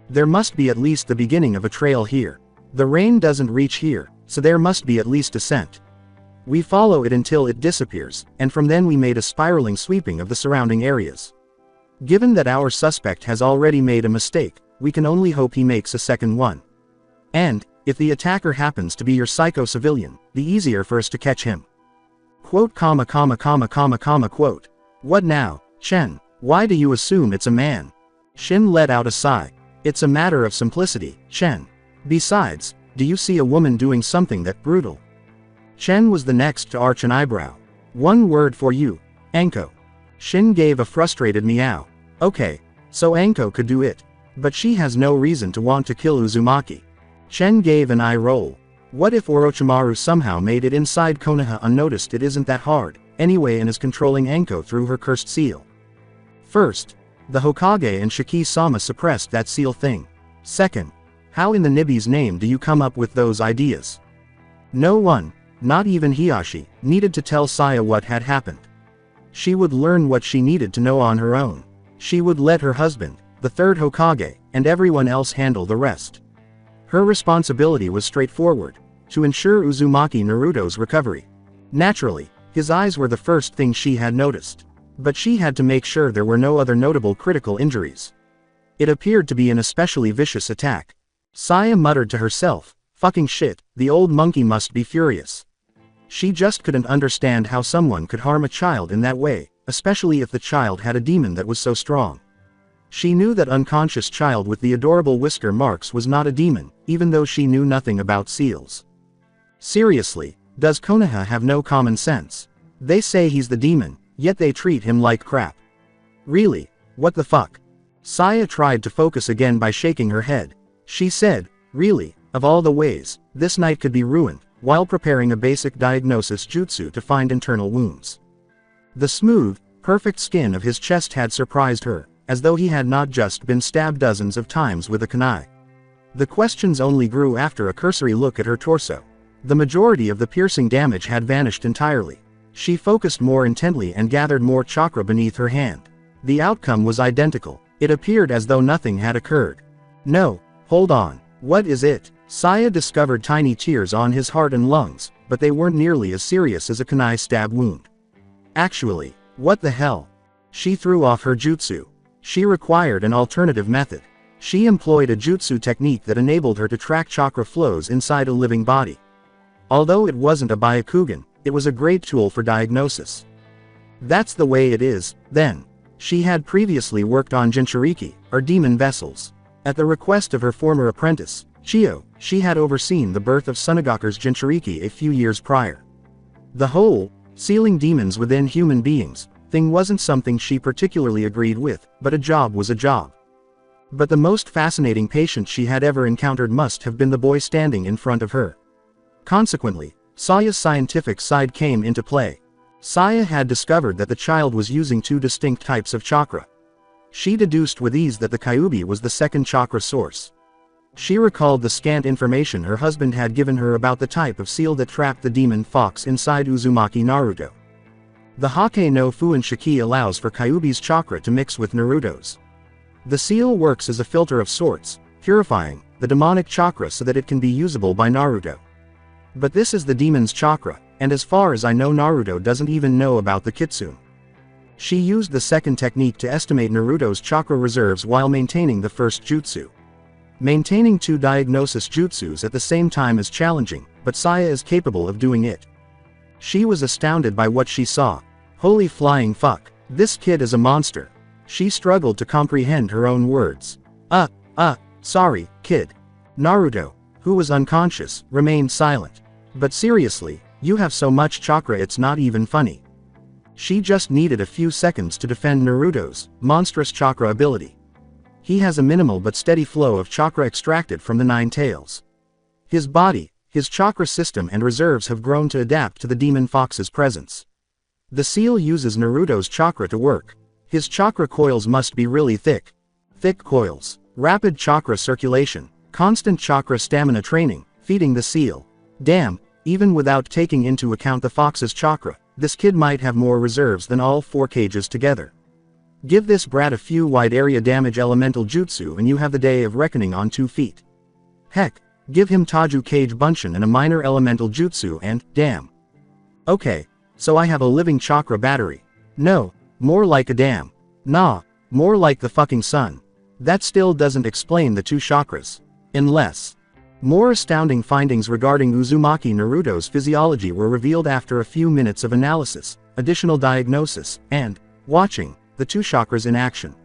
There must be at least the beginning of a trail here. The rain doesn't reach here, so there must be at least a scent. We follow it until it disappears, and from then we made a spiraling sweeping of the surrounding areas. Given that our suspect has already made a mistake, we can only hope he makes a second one. And, if the attacker happens to be your psycho civilian, the easier for us to catch him." Quote. "What now, Chen? Why do you assume it's a man?" Shin let out a sigh. "It's a matter of simplicity, Chen. Besides, do you see a woman doing something that brutal?" Chen was the next to arch an eyebrow. "One word for you, Anko." Shin gave a frustrated meow. "Okay, so Anko could do it. But she has no reason to want to kill Uzumaki." Chen gave an eye roll. "What if Orochimaru somehow made it inside Konoha unnoticed? It isn't that hard, anyway, and is controlling Anko through her cursed seal. First, the Hokage and Shiki-sama suppressed that seal thing. Second, how in the Nibi's name do you come up with those ideas?" No one, not even Hiashi, needed to tell Saya what had happened. She would learn what she needed to know on her own. She would let her husband, the third Hokage, and everyone else handle the rest. Her responsibility was straightforward: to ensure Uzumaki Naruto's recovery. Naturally, his eyes were the first thing she had noticed. But she had to make sure there were no other notable critical injuries. It appeared to be an especially vicious attack. Saya muttered to herself, "Fucking shit, the old monkey must be furious." She just couldn't understand how someone could harm a child in that way, especially if the child had a demon that was so strong. She knew that unconscious child with the adorable whisker marks was not a demon, even though she knew nothing about seals. Seriously, does Konoha have no common sense? They say he's the demon, yet they treat him like crap. Really, what the fuck? Saya tried to focus again by shaking her head. She said, "Really, Of all the ways, this night could be ruined, while preparing a basic diagnosis jutsu to find internal wounds. The smooth, perfect skin of his chest had surprised her, as though he had not just been stabbed dozens of times with a kunai. The questions only grew after a cursory look at her torso. The majority of the piercing damage had vanished entirely. She focused more intently and gathered more chakra beneath her hand. The outcome was identical. It appeared as though nothing had occurred. No, hold on. What is it? Saya discovered tiny tears on his heart and lungs, but they weren't nearly as serious as a kunai stab wound. Actually, what the hell? She threw off her jutsu. She required an alternative method. She employed a jutsu technique that enabled her to track chakra flows inside a living body. Although it wasn't a Byakugan, it was a great tool for diagnosis. That's the way it is, then. She had previously worked on Jinchuriki, or demon vessels. At the request of her former apprentice, Chiyo, she had overseen the birth of Sunagaku's Jinchuriki a few years prior. The whole, sealing demons within human beings, thing wasn't something she particularly agreed with, but a job was a job. But the most fascinating patient she had ever encountered must have been the boy standing in front of her. Consequently, Saya's scientific side came into play. Saya had discovered that the child was using two distinct types of chakra. She deduced with ease that the Kyuubi was the second chakra source. She recalled the scant information her husband had given her about the type of seal that trapped the demon fox inside Uzumaki Naruto. The Hokage no Fuin Shiki allows for Kyuubi's chakra to mix with Naruto's. The seal works as a filter of sorts, purifying the demonic chakra so that it can be usable by Naruto. But this is the demon's chakra, and as far as I know Naruto doesn't even know about the kitsune. She used the second technique to estimate Naruto's chakra reserves while maintaining the first jutsu. Maintaining two diagnosis jutsus at the same time is challenging, but Saya is capable of doing it. She was astounded by what she saw. Holy flying fuck, this kid is a monster. She struggled to comprehend her own words. Sorry, kid. Naruto, who was unconscious, remained silent. But seriously, you have so much chakra it's not even funny. She just needed a few seconds to defend Naruto's monstrous chakra ability. He has a minimal but steady flow of chakra extracted from the nine tails. His body, his chakra system and reserves have grown to adapt to the demon fox's presence. The seal uses Naruto's chakra to work. His chakra coils must be really thick. Thick coils, rapid chakra circulation, constant chakra stamina training, feeding the seal. Damn, even without taking into account the fox's chakra, this kid might have more reserves than all 4 cages together. Give this brat a few wide area damage elemental jutsu and you have the day of reckoning on 2 feet. Heck, give him Taju Cage Bunshin and a minor elemental jutsu and, damn. Okay, so I have a living chakra battery. No, more like a dam. Nah, more like the fucking sun. That still doesn't explain the 2 chakras. Unless. More astounding findings regarding Uzumaki Naruto's physiology were revealed after a few minutes of analysis, additional diagnosis, and watching the 2 chakras in action.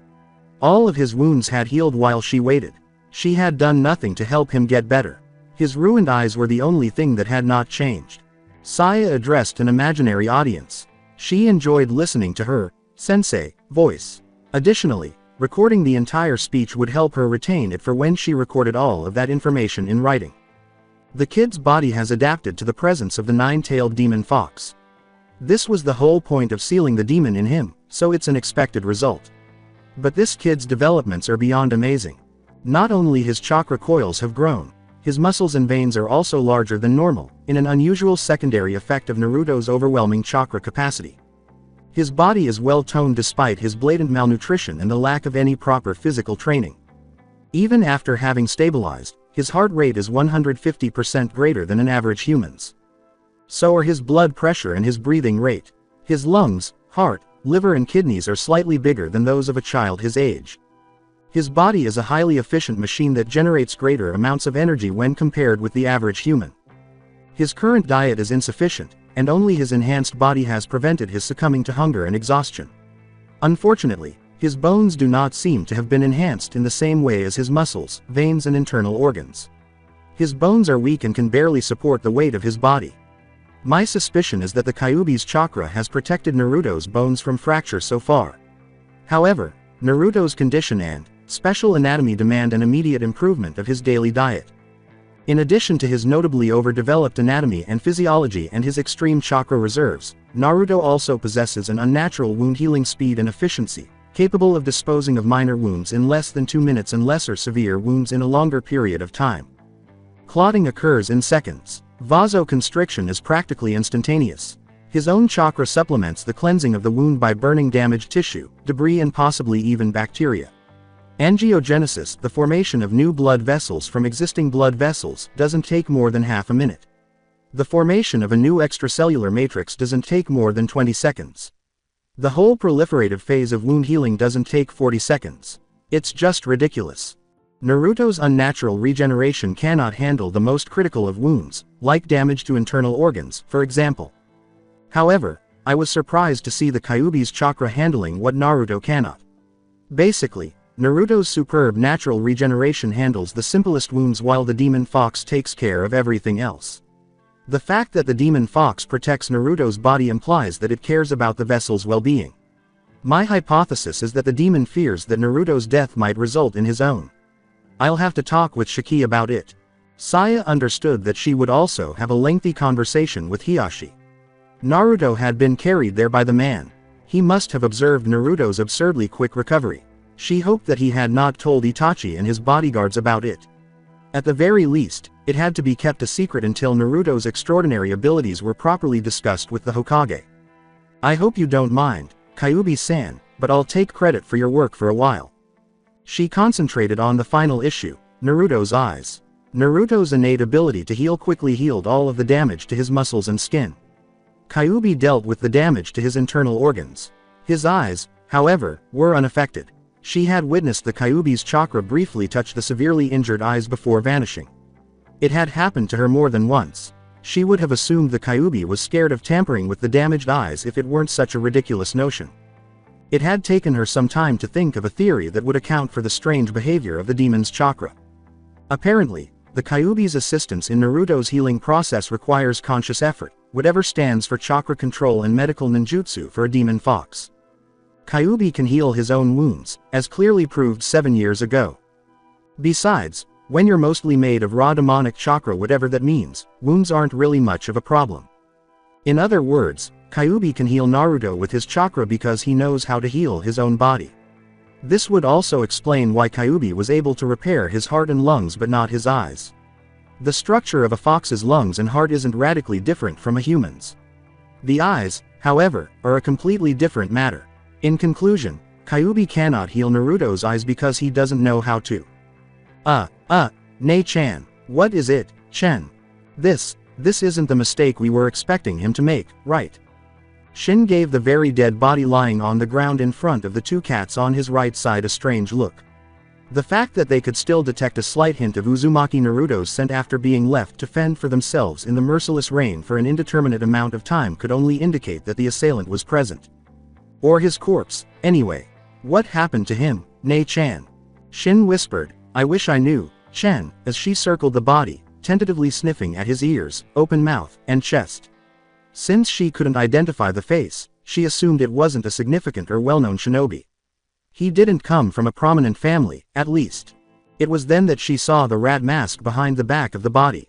All of his wounds had healed while she waited. She had done nothing to help him get better. His ruined eyes were the only thing that had not changed. Saya addressed an imaginary audience. She enjoyed listening to her sensei voice. Additionally, recording the entire speech would help her retain it for when she recorded all of that information in writing. The kid's body has adapted to the presence of the 9-tailed demon fox. This was the whole point of sealing the demon in him, so it's an expected result. But this kid's developments are beyond amazing. Not only his chakra coils have grown, his muscles and veins are also larger than normal, in an unusual secondary effect of Naruto's overwhelming chakra capacity. His body is well-toned despite his blatant malnutrition and the lack of any proper physical training. Even after having stabilized, his heart rate is 150% greater than an average human's. So are his blood pressure and his breathing rate. His lungs, heart, liver and kidneys are slightly bigger than those of a child his age. His body is a highly efficient machine that generates greater amounts of energy when compared with the average human. His current diet is insufficient, and only his enhanced body has prevented his succumbing to hunger and exhaustion. Unfortunately, his bones do not seem to have been enhanced in the same way as his muscles, veins and internal organs. His bones are weak and can barely support the weight of his body. My suspicion is that the Kyuubi's chakra has protected Naruto's bones from fracture so far. However, Naruto's condition and special anatomy demand an immediate improvement of his daily diet. In addition to his notably overdeveloped anatomy and physiology and his extreme chakra reserves, Naruto also possesses an unnatural wound healing speed and efficiency, capable of disposing of minor wounds in less than 2 minutes and lesser severe wounds in a longer period of time. Clotting occurs in seconds. Vasoconstriction is practically instantaneous. His own chakra supplements the cleansing of the wound by burning damaged tissue, debris and possibly even bacteria. Angiogenesis, the formation of new blood vessels from existing blood vessels, doesn't take more than half a minute. The formation of a new extracellular matrix doesn't take more than 20 seconds. The whole proliferative phase of wound healing doesn't take 40 seconds. It's just ridiculous. Naruto's unnatural regeneration cannot handle the most critical of wounds, like damage to internal organs, for example. However, I was surprised to see the Kyuubi's chakra handling what Naruto cannot. Basically, Naruto's superb natural regeneration handles the simplest wounds while the demon fox takes care of everything else. The fact that the demon fox protects Naruto's body implies that it cares about the vessel's well-being. My hypothesis is that the demon fears that Naruto's death might result in his own. I'll have to talk with Shiki about it. Saya understood that she would also have a lengthy conversation with Hiashi. Naruto had been carried there by the man. He must have observed Naruto's absurdly quick recovery. She hoped that he had not told Itachi and his bodyguards about it. At the very least, it had to be kept a secret until Naruto's extraordinary abilities were properly discussed with the Hokage. I hope you don't mind, Kyuubi-san, but I'll take credit for your work for a while. She concentrated on the final issue, Naruto's eyes. Naruto's innate ability to heal quickly healed all of the damage to his muscles and skin. Kyuubi dealt with the damage to his internal organs. His eyes, however, were unaffected. She had witnessed the Kyuubi's chakra briefly touch the severely injured eyes before vanishing. It had happened to her more than once. She would have assumed the Kyuubi was scared of tampering with the damaged eyes if it weren't such a ridiculous notion. It had taken her some time to think of a theory that would account for the strange behavior of the demon's chakra. Apparently, the Kyuubi's assistance in Naruto's healing process requires conscious effort, whatever stands for chakra control and medical ninjutsu for a demon fox. Kyuubi can heal his own wounds, as clearly proved 7 years ago. Besides, when you're mostly made of raw demonic chakra, whatever that means, wounds aren't really much of a problem. In other words, Kyuubi can heal Naruto with his chakra because he knows how to heal his own body. This would also explain why Kyuubi was able to repair his heart and lungs but not his eyes. The structure of a fox's lungs and heart isn't radically different from a human's. The eyes, however, are a completely different matter. In conclusion, Kyuubi cannot heal Naruto's eyes because he doesn't know how to. Nei-chan. What is it, Chen? This isn't the mistake we were expecting him to make, right? Shin gave the very dead body lying on the ground in front of the two cats on his right side a strange look. The fact that they could still detect a slight hint of Uzumaki Naruto's scent after being left to fend for themselves in the merciless rain for an indeterminate amount of time could only indicate that the assailant was present. Or his corpse, anyway. What happened to him, Nei-chan? Shin whispered, I wish I knew, Chen, as she circled the body, tentatively sniffing at his ears, open mouth, and chest. Since she couldn't identify the face, she assumed it wasn't a significant or well-known shinobi. He didn't come from a prominent family, at least. It was then that she saw the rat mask behind the back of the body.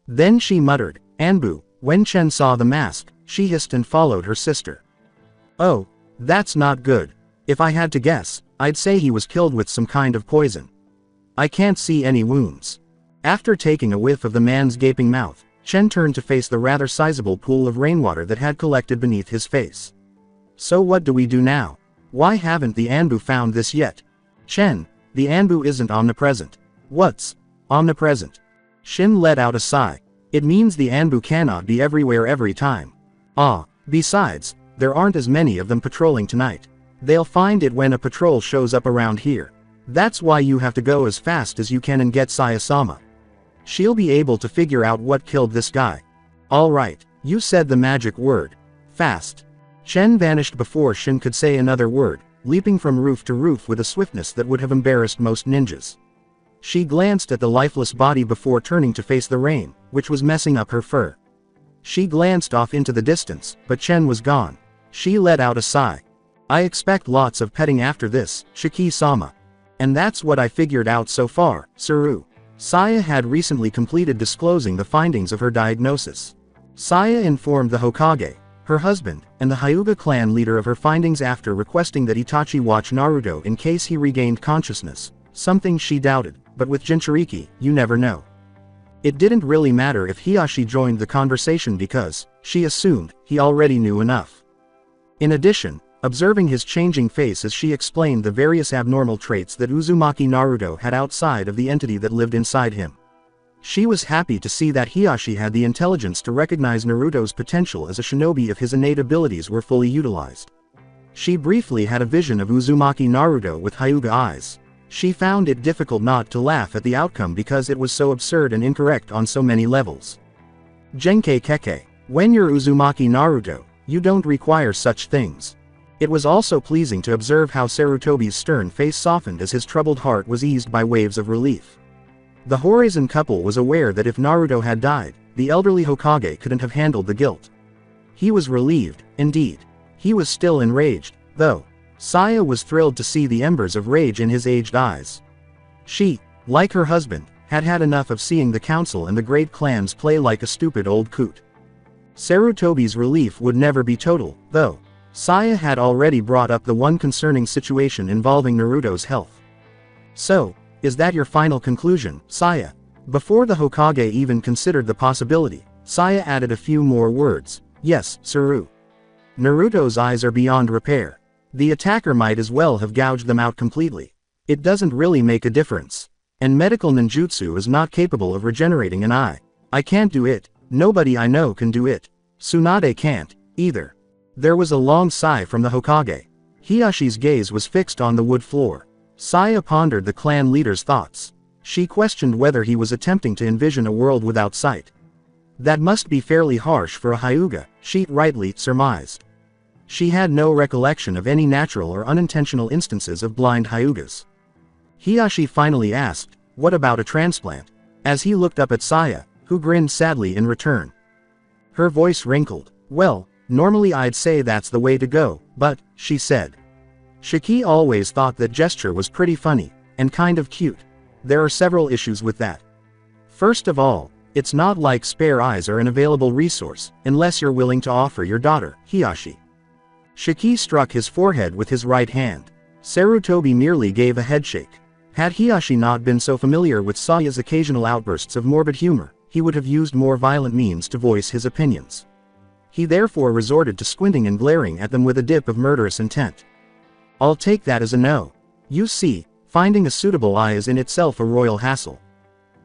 Then she muttered, Anbu. When Chen saw the mask, she hissed and followed her sister. Oh, that's not good. If I had to guess, I'd say he was killed with some kind of poison. I can't see any wounds. After taking a whiff of the man's gaping mouth, Chen turned to face the rather sizable pool of rainwater that had collected beneath his face. So what do we do now? Why haven't the Anbu found this yet? Chen, the Anbu isn't omnipresent. What's omnipresent? Shin let out a sigh. It means the Anbu cannot be everywhere every time. Besides, there aren't as many of them patrolling tonight. They'll find it when a patrol shows up around here. That's why you have to go as fast as you can and get Saya-sama. She'll be able to figure out what killed this guy. Alright, you said the magic word. Fast. Chen vanished before Shin could say another word, leaping from roof to roof with a swiftness that would have embarrassed most ninjas. She glanced at the lifeless body before turning to face the rain, which was messing up her fur. She glanced off into the distance, but Chen was gone. She let out a sigh. I expect lots of petting after this, Shiki-sama. And that's what I figured out so far, Suru. Saya had recently completed disclosing the findings of her diagnosis. Saya informed the Hokage, her husband, and the Hyuga clan leader of her findings after requesting that Itachi watch Naruto in case he regained consciousness, something she doubted, but with Jinchuriki, you never know. It didn't really matter if Hiashi joined the conversation because, she assumed, he already knew enough. In addition, observing his changing face as she explained the various abnormal traits that Uzumaki Naruto had outside of the entity that lived inside him. She was happy to see that Hiashi had the intelligence to recognize Naruto's potential as a shinobi if his innate abilities were fully utilized. She briefly had a vision of Uzumaki Naruto with Hyuga eyes. She found it difficult not to laugh at the outcome because it was so absurd and incorrect on so many levels. Genkei Keke. When you're Uzumaki Naruto, you don't require such things. It was also pleasing to observe how Sarutobi's stern face softened as his troubled heart was eased by waves of relief. The Horizon couple was aware that if Naruto had died, the elderly Hokage couldn't have handled the guilt. He was relieved, indeed. He was still enraged, though. Saya was thrilled to see the embers of rage in his aged eyes. She, like her husband, had had enough of seeing the council and the great clans play like a stupid old coot. Sarutobi's relief would never be total, though. Saya had already brought up the one concerning situation involving Naruto's health. So, is that your final conclusion, Saya? Before the Hokage even considered the possibility, Saya added a few more words. Yes, Saru. Naruto's eyes are beyond repair. The attacker might as well have gouged them out completely. It doesn't really make a difference. And medical ninjutsu is not capable of regenerating an eye. I can't do it. Nobody I know can do it. Tsunade can't, either. There was a long sigh from the Hokage. Hiyashi's gaze was fixed on the wood floor. Saya pondered the clan leader's thoughts. She questioned whether he was attempting to envision a world without sight. That must be fairly harsh for a Hyuga, she rightly surmised. She had no recollection of any natural or unintentional instances of blind Hyugas. Hiashi finally asked, what about a transplant? As he looked up at Saya, who grinned sadly in return. Her voice wrinkled. Well, normally I'd say that's the way to go, but, she said. Shiki always thought that gesture was pretty funny, and kind of cute. There are several issues with that. First of all, it's not like spare eyes are an available resource, unless you're willing to offer your daughter, Hiashi. Shiki struck his forehead with his right hand. Sarutobi merely gave a headshake. Had Hiashi not been so familiar with Saya's occasional outbursts of morbid humor, he would have used more violent means to voice his opinions. He therefore resorted to squinting and glaring at them with a dip of murderous intent. I'll take that as a no. You see, finding a suitable eye is in itself a royal hassle.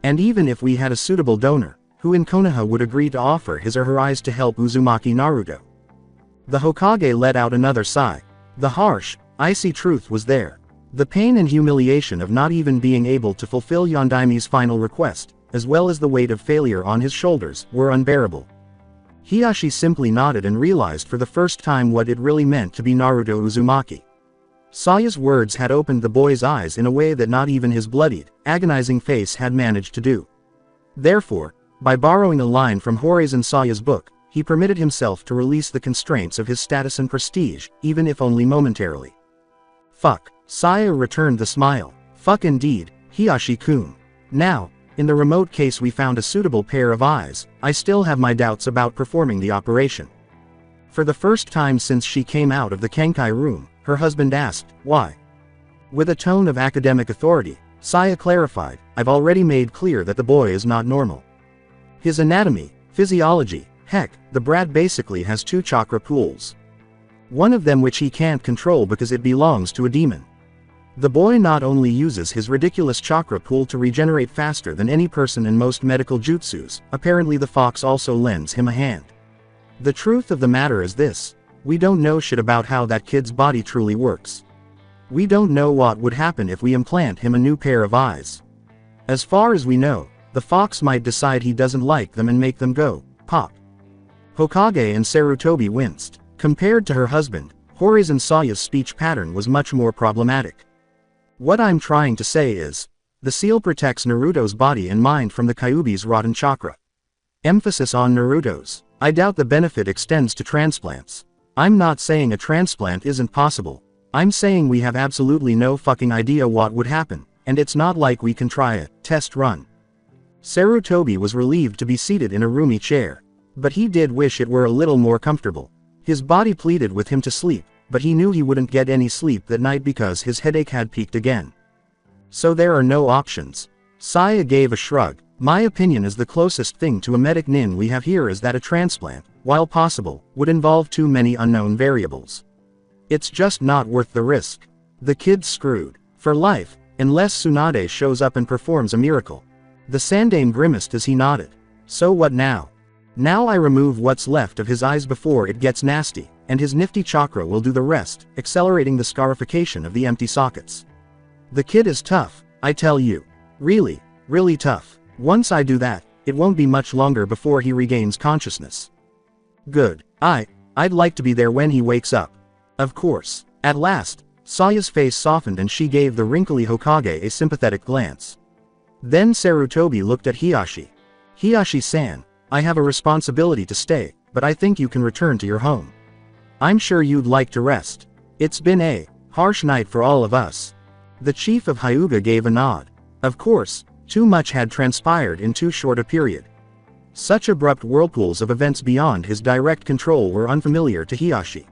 And even if we had a suitable donor, who in Konoha would agree to offer his or her eyes to help Uzumaki Naruto? The Hokage let out another sigh. The harsh, icy truth was there. The pain and humiliation of not even being able to fulfill Yondaimi's final request, as well as the weight of failure on his shoulders, were unbearable. Hiashi simply nodded and realized for the first time what it really meant to be Naruto Uzumaki. Saya's words had opened the boy's eyes in a way that not even his bloodied, agonizing face had managed to do. Therefore, by borrowing a line from Horizon Saya's book, he permitted himself to release the constraints of his status and prestige, even if only momentarily. Fuck. Saya returned the smile. Fuck indeed, Hiashi-kun. Now, in the remote case we found a suitable pair of eyes, I still have my doubts about performing the operation. For the first time since she came out of the Kenkai room, her husband asked, why? With a tone of academic authority, Saya clarified, I've already made clear that the boy is not normal. His anatomy, physiology, heck, the brat basically has 2 chakra pools. One of them which he can't control because it belongs to a demon. The boy not only uses his ridiculous chakra pool to regenerate faster than any person in most medical jutsus, apparently the fox also lends him a hand. The truth of the matter is this, we don't know shit about how that kid's body truly works. We don't know what would happen if we implant him a new pair of eyes. As far as we know, the fox might decide he doesn't like them and make them go, pop. Hokage and Sarutobi winced. Compared to her husband, Horizon Saya's speech pattern was much more problematic. What I'm trying to say is, the seal protects Naruto's body and mind from the Kyuubi's rotten chakra. Emphasis on Naruto's. I doubt the benefit extends to transplants. I'm not saying a transplant isn't possible. I'm saying we have absolutely no fucking idea what would happen, and it's not like we can try a test run. Sarutobi was relieved to be seated in a roomy chair. But he did wish it were a little more comfortable. His body pleaded with him to sleep, but he knew he wouldn't get any sleep that night because his headache had peaked again. So there are no options. Saya gave a shrug. My opinion is the closest thing to a medic nin we have here is that a transplant, while possible, would involve too many unknown variables. It's just not worth the risk. The kid's screwed. For life, unless Tsunade shows up and performs a miracle. The Sandaime grimaced as he nodded. So what now? Now I remove what's left of his eyes before it gets nasty, and his nifty chakra will do the rest, accelerating the scarification of the empty sockets. The kid is tough, I tell you. Really, really tough. Once I do that, it won't be much longer before he regains consciousness. Good. I'd like to be there when he wakes up. Of course. At last, Saya's face softened and she gave the wrinkly Hokage a sympathetic glance. Then Sarutobi looked at Hiashi. Hiashi-san, I have a responsibility to stay, but I think you can return to your home. I'm sure you'd like to rest. It's been a harsh night for all of us. The chief of Hyuga gave a nod. Of course, too much had transpired in too short a period. Such abrupt whirlpools of events beyond his direct control were unfamiliar to Hiashi.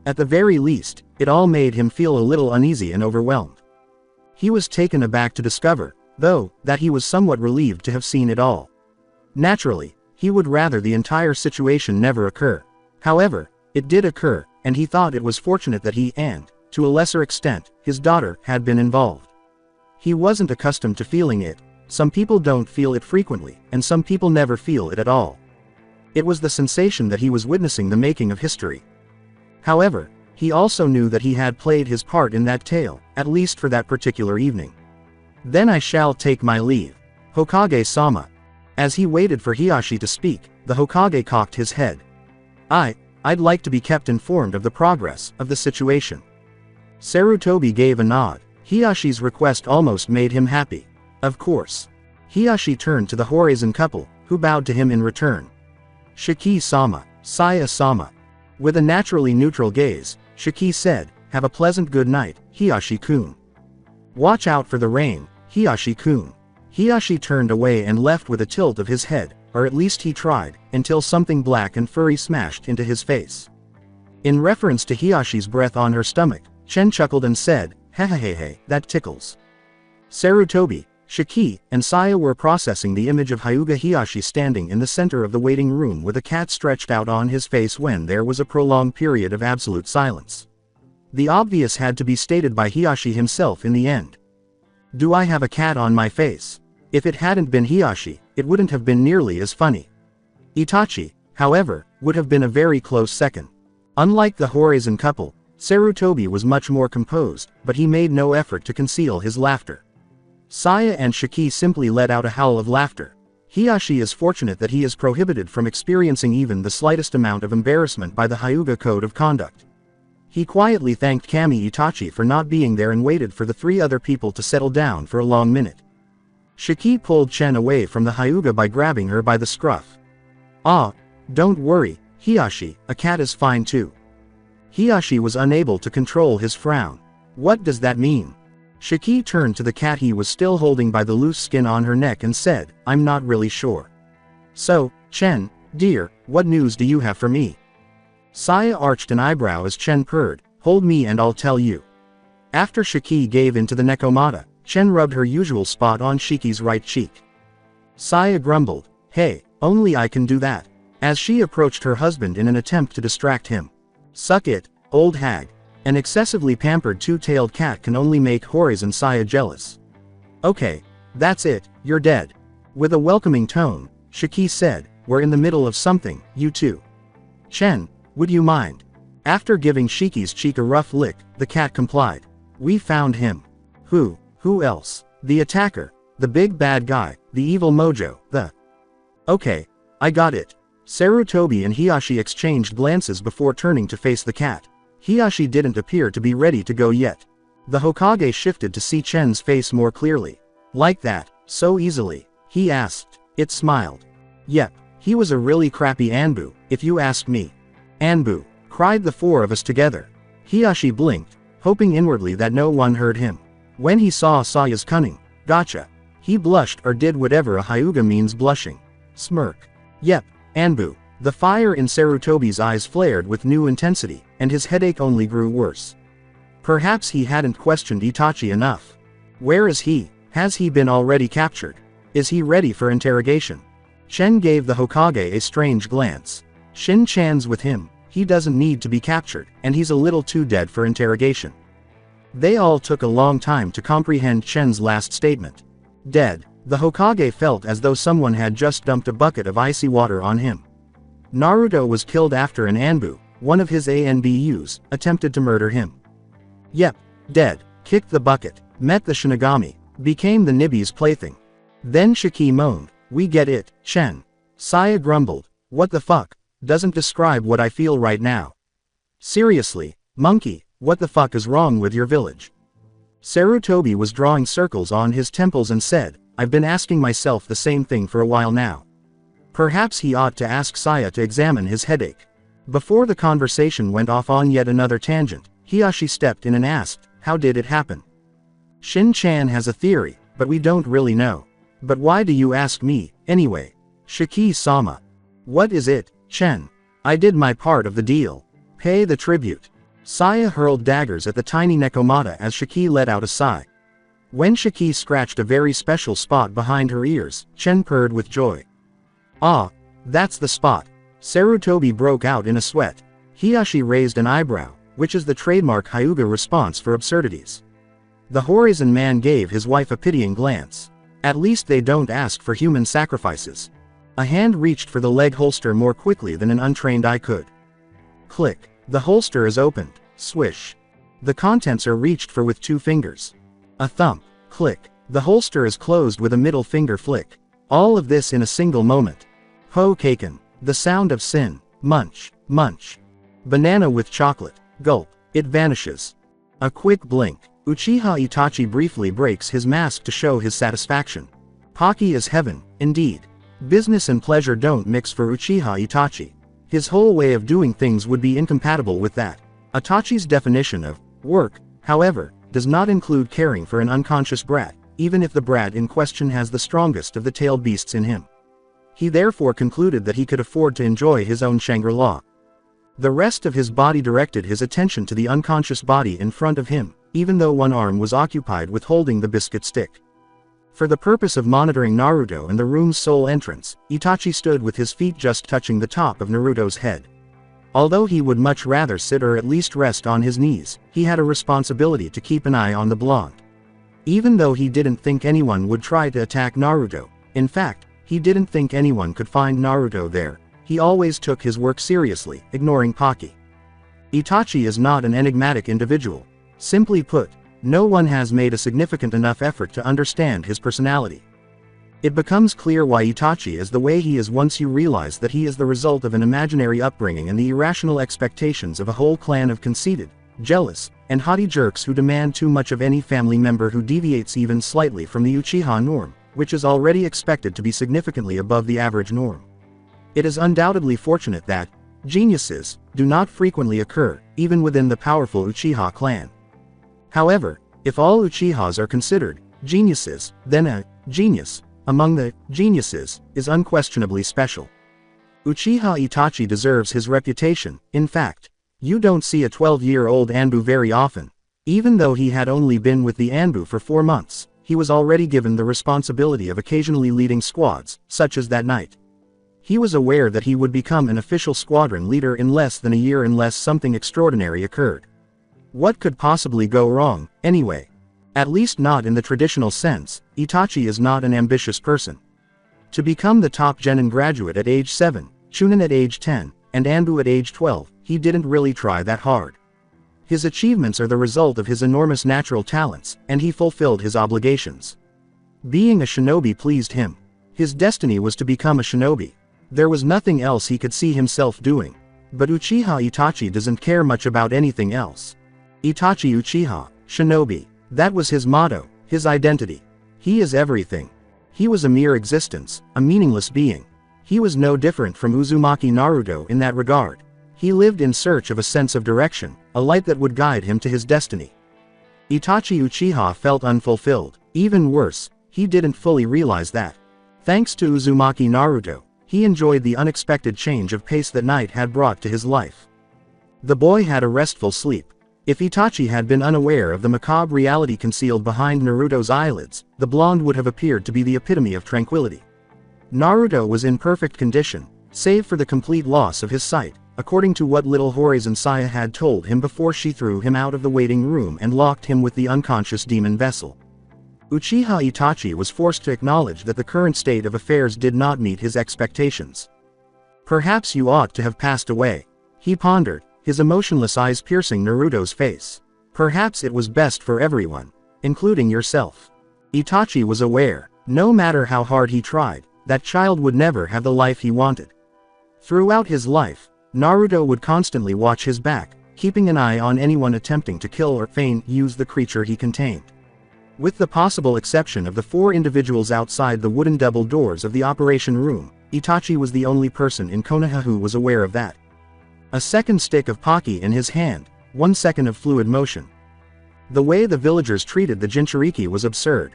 At the very least, it all made him feel a little uneasy and overwhelmed. He was taken aback to discover, though, that he was somewhat relieved to have seen it all. Naturally, he would rather the entire situation never occur. However, it did occur, and he thought it was fortunate that he and, to a lesser extent, his daughter had been involved. He wasn't accustomed to feeling it. Some people don't feel it frequently, and some people never feel it at all. It was the sensation that he was witnessing the making of history. However, he also knew that he had played his part in that tale, at least for that particular evening. Then I shall take my leave. Hokage-sama. As he waited for Hiashi to speak, the Hokage cocked his head. I'd like to be kept informed of the progress of the situation. Sarutobi gave a nod. Hiyashi's request almost made him happy. Of course. Hiashi turned to the Horizon couple, who bowed to him in return. Shiki-sama, Saya-sama. With a naturally neutral gaze, Shiki said, have a pleasant good night, Hiashi-kun. Watch out for the rain, Hiashi-kun. Hiashi turned away and left with a tilt of his head, or at least he tried, until something black and furry smashed into his face. In reference to Hiyashi's breath on her stomach, Chen chuckled and said, hehehehe, that tickles. Sarutobi, Shiki, and Saya were processing the image of Hyuga Hiashi standing in the center of the waiting room with a cat stretched out on his face when there was a prolonged period of absolute silence. The obvious had to be stated by Hiashi himself in the end. Do I have a cat on my face? If it hadn't been Hiashi, it wouldn't have been nearly as funny. Itachi, however, would have been a very close second. Unlike the Horizon couple, Sarutobi was much more composed, but he made no effort to conceal his laughter. Saya and Shiki simply let out a howl of laughter. Hiashi is fortunate that he is prohibited from experiencing even the slightest amount of embarrassment by the Hyuga Code of Conduct. He quietly thanked Kami Itachi for not being there and waited for the three other people to settle down for a long minute. Shiki pulled Chen away from the Hyuga by grabbing her by the scruff. Don't worry, Hiashi, a cat is fine too. Hiashi was unable to control his frown. What does that mean? Shiki turned to the cat he was still holding by the loose skin on her neck and said, I'm not really sure. So, Chen, dear, what news do you have for me? Saya arched an eyebrow as Chen purred, hold me and I'll tell you. After Shiki gave in to the Nekomata, Chen rubbed her usual spot on Shiki's right cheek. Saya grumbled, hey, only I can do that, as she approached her husband in an attempt to distract him. Suck it, old hag. An excessively pampered two-tailed cat can only make Horizon Saya jealous. Okay, that's it, you're dead. With a welcoming tone, Shiki said, we're in the middle of something, you two. Chen, would you mind? After giving Shiki's cheek a rough lick, the cat complied. We found him. Who else? The attacker, the big bad guy, the evil mojo, the... Okay, I got it. Sarutobi and Hiashi exchanged glances before turning to face the cat. Hiashi didn't appear to be ready to go yet. The Hokage shifted to see Chen's face more clearly. Like that, so easily? He asked. It smiled. Yep, he was a really crappy Anbu, if you ask me. Anbu, cried the four of us together. Hiashi blinked, hoping inwardly that no one heard him. When he saw Saya's cunning, gotcha. He blushed or did whatever a Hyuga means blushing. Smirk. Yep, Anbu. The fire in Sarutobi's eyes flared with new intensity, and his headache only grew worse. Perhaps he hadn't questioned Itachi enough. Where is he? Has he been already captured? Is he ready for interrogation? Chen gave the Hokage a strange glance. Shin-chan's with him, he doesn't need to be captured, and he's a little too dead for interrogation. They all took a long time to comprehend Chen's last statement. Dead. The Hokage felt as though someone had just dumped a bucket of icy water on him. Naruto was killed after an Anbu, one of his ANBUs, attempted to murder him. Yep, dead, kicked the bucket, met the Shinigami, became the Nibi's plaything. Then Shiki moaned, we get it, Chen. Saya grumbled, what the fuck, doesn't describe what I feel right now. Seriously, monkey, what the fuck is wrong with your village? Sarutobi was drawing circles on his temples and said, I've been asking myself the same thing for a while now. Perhaps he ought to ask Saya to examine his headache. Before the conversation went off on yet another tangent, Hiashi stepped in and asked, how did it happen? Shin-chan has a theory, but we don't really know. But why do you ask me, anyway? Shiki-sama. What is it, Chen? I did my part of the deal. Pay the tribute. Saya hurled daggers at the tiny Nekomata as Shiki let out a sigh. When Shiki scratched a very special spot behind her ears, Chen purred with joy. Ah, that's the spot. Sarutobi broke out in a sweat. Hiashi raised an eyebrow, which is the trademark Hyuga response for absurdities. The Horizon man gave his wife a pitying glance. At least they don't ask for human sacrifices. A hand reached for the leg holster more quickly than an untrained eye could. Click. The holster is opened. Swish. The contents are reached for with 2 fingers. A thump. Click. The holster is closed with a middle finger flick. All of this in a single moment. Ho kaken. The sound of sin. Munch. Munch. Banana with chocolate. Gulp. It vanishes. A quick blink. Uchiha Itachi briefly breaks his mask to show his satisfaction. Pocky is heaven, indeed. Business and pleasure don't mix for Uchiha Itachi. His whole way of doing things would be incompatible with that. Itachi's definition of work, however, does not include caring for an unconscious brat, even if the brat in question has the strongest of the tailed beasts in him. He therefore concluded that he could afford to enjoy his own Shangri-La. The rest of his body directed his attention to the unconscious body in front of him, even though one arm was occupied with holding the biscuit stick. For the purpose of monitoring Naruto and the room's sole entrance, Itachi stood with his feet just touching the top of Naruto's head. Although he would much rather sit or at least rest on his knees, he had a responsibility to keep an eye on the blonde. Even though he didn't think anyone would try to attack Naruto, in fact, he didn't think anyone could find Naruto there, he always took his work seriously, ignoring Pocky. Itachi is not an enigmatic individual. Simply put, no one has made a significant enough effort to understand his personality. It becomes clear why Itachi is the way he is once you realize that he is the result of an imaginary upbringing and the irrational expectations of a whole clan of conceited, jealous, and haughty jerks who demand too much of any family member who deviates even slightly from the Uchiha norm, which is already expected to be significantly above the average norm. It is undoubtedly fortunate that geniuses do not frequently occur, even within the powerful Uchiha clan. However, if all Uchihas are considered geniuses, then a genius among the geniuses is unquestionably special. Uchiha Itachi deserves his reputation. In fact, you don't see a 12-year-old Anbu very often. Even though he had only been with the Anbu for 4 months, he was already given the responsibility of occasionally leading squads, such as that night. He was aware that he would become an official squadron leader in less than a year unless something extraordinary occurred. What could possibly go wrong, anyway? At least not in the traditional sense. Itachi is not an ambitious person. To become the top genin graduate at age 7, Chunin at age 10, and Anbu at age 12, he didn't really try that hard. His achievements are the result of his enormous natural talents, and he fulfilled his obligations. Being a shinobi pleased him. His destiny was to become a shinobi. There was nothing else he could see himself doing. But Uchiha Itachi doesn't care much about anything else. Itachi Uchiha, shinobi. That was his motto, his identity. He is everything. He was a mere existence, a meaningless being. He was no different from Uzumaki Naruto in that regard. He lived in search of a sense of direction, a light that would guide him to his destiny. Itachi Uchiha felt unfulfilled. Even worse, he didn't fully realize that. Thanks to Uzumaki Naruto, he enjoyed the unexpected change of pace that night had brought to his life. The boy had a restful sleep. If Itachi had been unaware of the macabre reality concealed behind Naruto's eyelids, the blonde would have appeared to be the epitome of tranquility. Naruto was in perfect condition, save for the complete loss of his sight, according to what little Horizon Saya had told him before she threw him out of the waiting room and locked him with the unconscious demon vessel. Uchiha Itachi was forced to acknowledge that the current state of affairs did not meet his expectations. "Perhaps you ought to have passed away," he pondered, his emotionless eyes piercing Naruto's face. "Perhaps it was best for everyone, including yourself." Itachi was aware, no matter how hard he tried, that child would never have the life he wanted. Throughout his life, Naruto would constantly watch his back, keeping an eye on anyone attempting to kill or feign use the creature he contained. With the possible exception of the 4 individuals outside the wooden double doors of the operation room, Itachi was the only person in Konoha who was aware of that. A second stick of Pocky in his hand, 1 second of fluid motion. The way the villagers treated the Jinchuriki was absurd.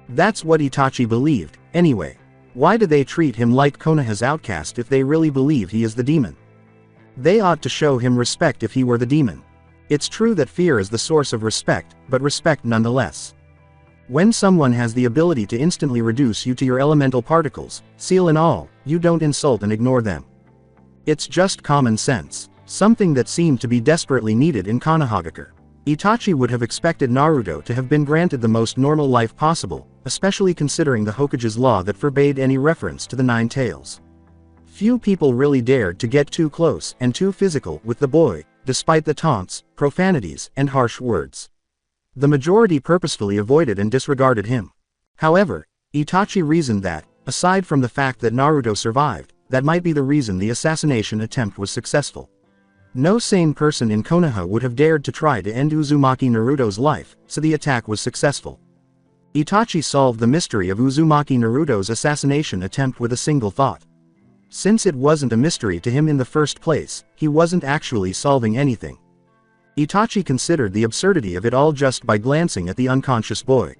That's what Itachi believed, anyway. Why do they treat him like Konoha's outcast if they really believe he is the demon? They ought to show him respect if he were the demon. It's true that fear is the source of respect, but respect nonetheless. When someone has the ability to instantly reduce you to your elemental particles, seal and all, you don't insult and ignore them. It's just common sense, something that seemed to be desperately needed in Konohagakure. Itachi would have expected Naruto to have been granted the most normal life possible, especially considering the Hokage's law that forbade any reference to the 9 tails. Few people really dared to get too close and too physical with the boy, despite the taunts, profanities, and harsh words. The majority purposefully avoided and disregarded him. However, Itachi reasoned that, aside from the fact that Naruto survived, that might be the reason the assassination attempt was successful. No sane person in Konoha would have dared to try to end Uzumaki Naruto's life, so the attack was successful. Itachi solved the mystery of Uzumaki Naruto's assassination attempt with a single thought. Since it wasn't a mystery to him in the first place, he wasn't actually solving anything. Itachi considered the absurdity of it all just by glancing at the unconscious boy.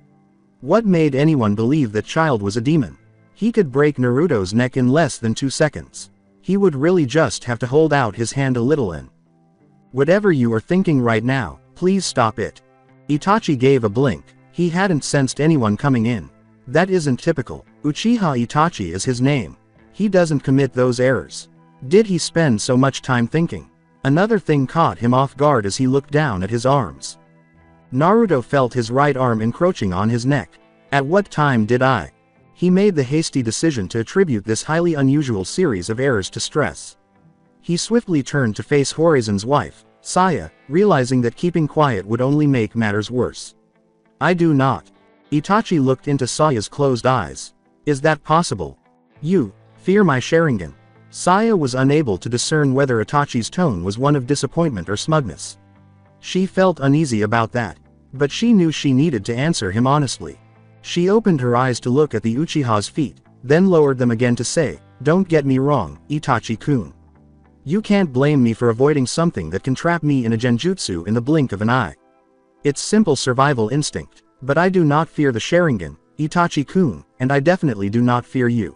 What made anyone believe that child was a demon? He could break Naruto's neck in less than 2 seconds. He would really just have to hold out his hand a little and... Whatever you are thinking right now, please stop it. Itachi gave a blink. He hadn't sensed anyone coming in. That isn't typical. Uchiha Itachi is his name. He doesn't commit those errors. Did he spend so much time thinking? Another thing caught him off guard as he looked down at his arms. Naruto felt his right arm encroaching on his neck. At what time did I? He made the hasty decision to attribute this highly unusual series of errors to stress. He swiftly turned to face Horizon's wife, Saya, realizing that keeping quiet would only make matters worse. "I do not." Itachi looked into Saya's closed eyes. "Is that possible? You fear my Sharingan?" Saya was unable to discern whether Itachi's tone was one of disappointment or smugness. She felt uneasy about that, but she knew she needed to answer him honestly. She opened her eyes to look at the Uchiha's feet, then lowered them again to say, "Don't get me wrong, Itachi-kun. You can't blame me for avoiding something that can trap me in a genjutsu in the blink of an eye. It's simple survival instinct, but I do not fear the Sharingan, Itachi-kun, and I definitely do not fear you.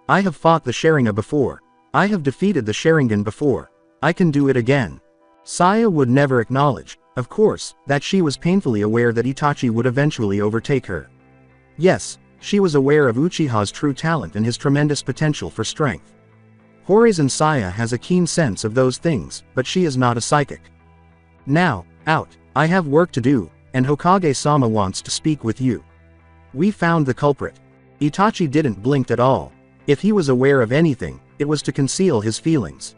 I have fought the Sharingan before. I have defeated the Sharingan before. I can do it again." Saya would never acknowledge, of course, that she was painfully aware that Itachi would eventually overtake her. Yes, she was aware of Uchiha's true talent and his tremendous potential for strength. Horizon Saya has a keen sense of those things, but she is not a psychic. "Now, out. I have work to do, and Hokage-sama wants to speak with you." "We found the culprit." Itachi didn't blink at all. If he was aware of anything, it was to conceal his feelings.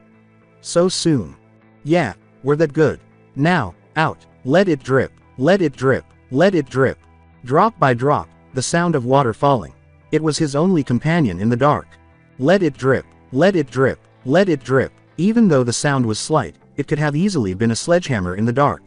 "So soon?" "Yeah, we're that good. Now, out. Let it drip, let it drip, let it drip." Drop by drop, the sound of water falling. It was his only companion in the dark. Let it drip, let it drip, let it drip. Even though the sound was slight, it could have easily been a sledgehammer in the dark.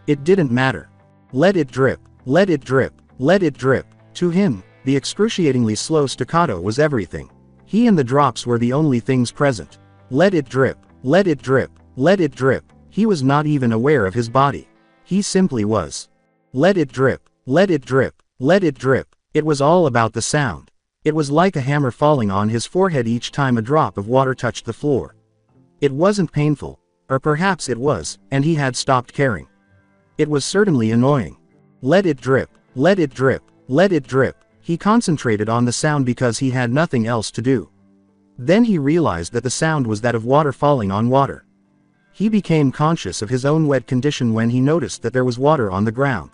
It didn't matter. Let it drip, let it drip, let it drip. To him, the excruciatingly slow staccato was everything. He and the drops were the only things present. Let it drip, let it drip, let it drip. He was not even aware of his body. He simply was. Let it drip, let it drip, let it drip. It was all about the sound. It was like a hammer falling on his forehead each time a drop of water touched the floor. It wasn't painful, or perhaps it was, and he had stopped caring. It was certainly annoying. Let it drip, let it drip, let it drip. He concentrated on the sound because he had nothing else to do. Then he realized that the sound was that of water falling on water. He became conscious of his own wet condition when he noticed that there was water on the ground.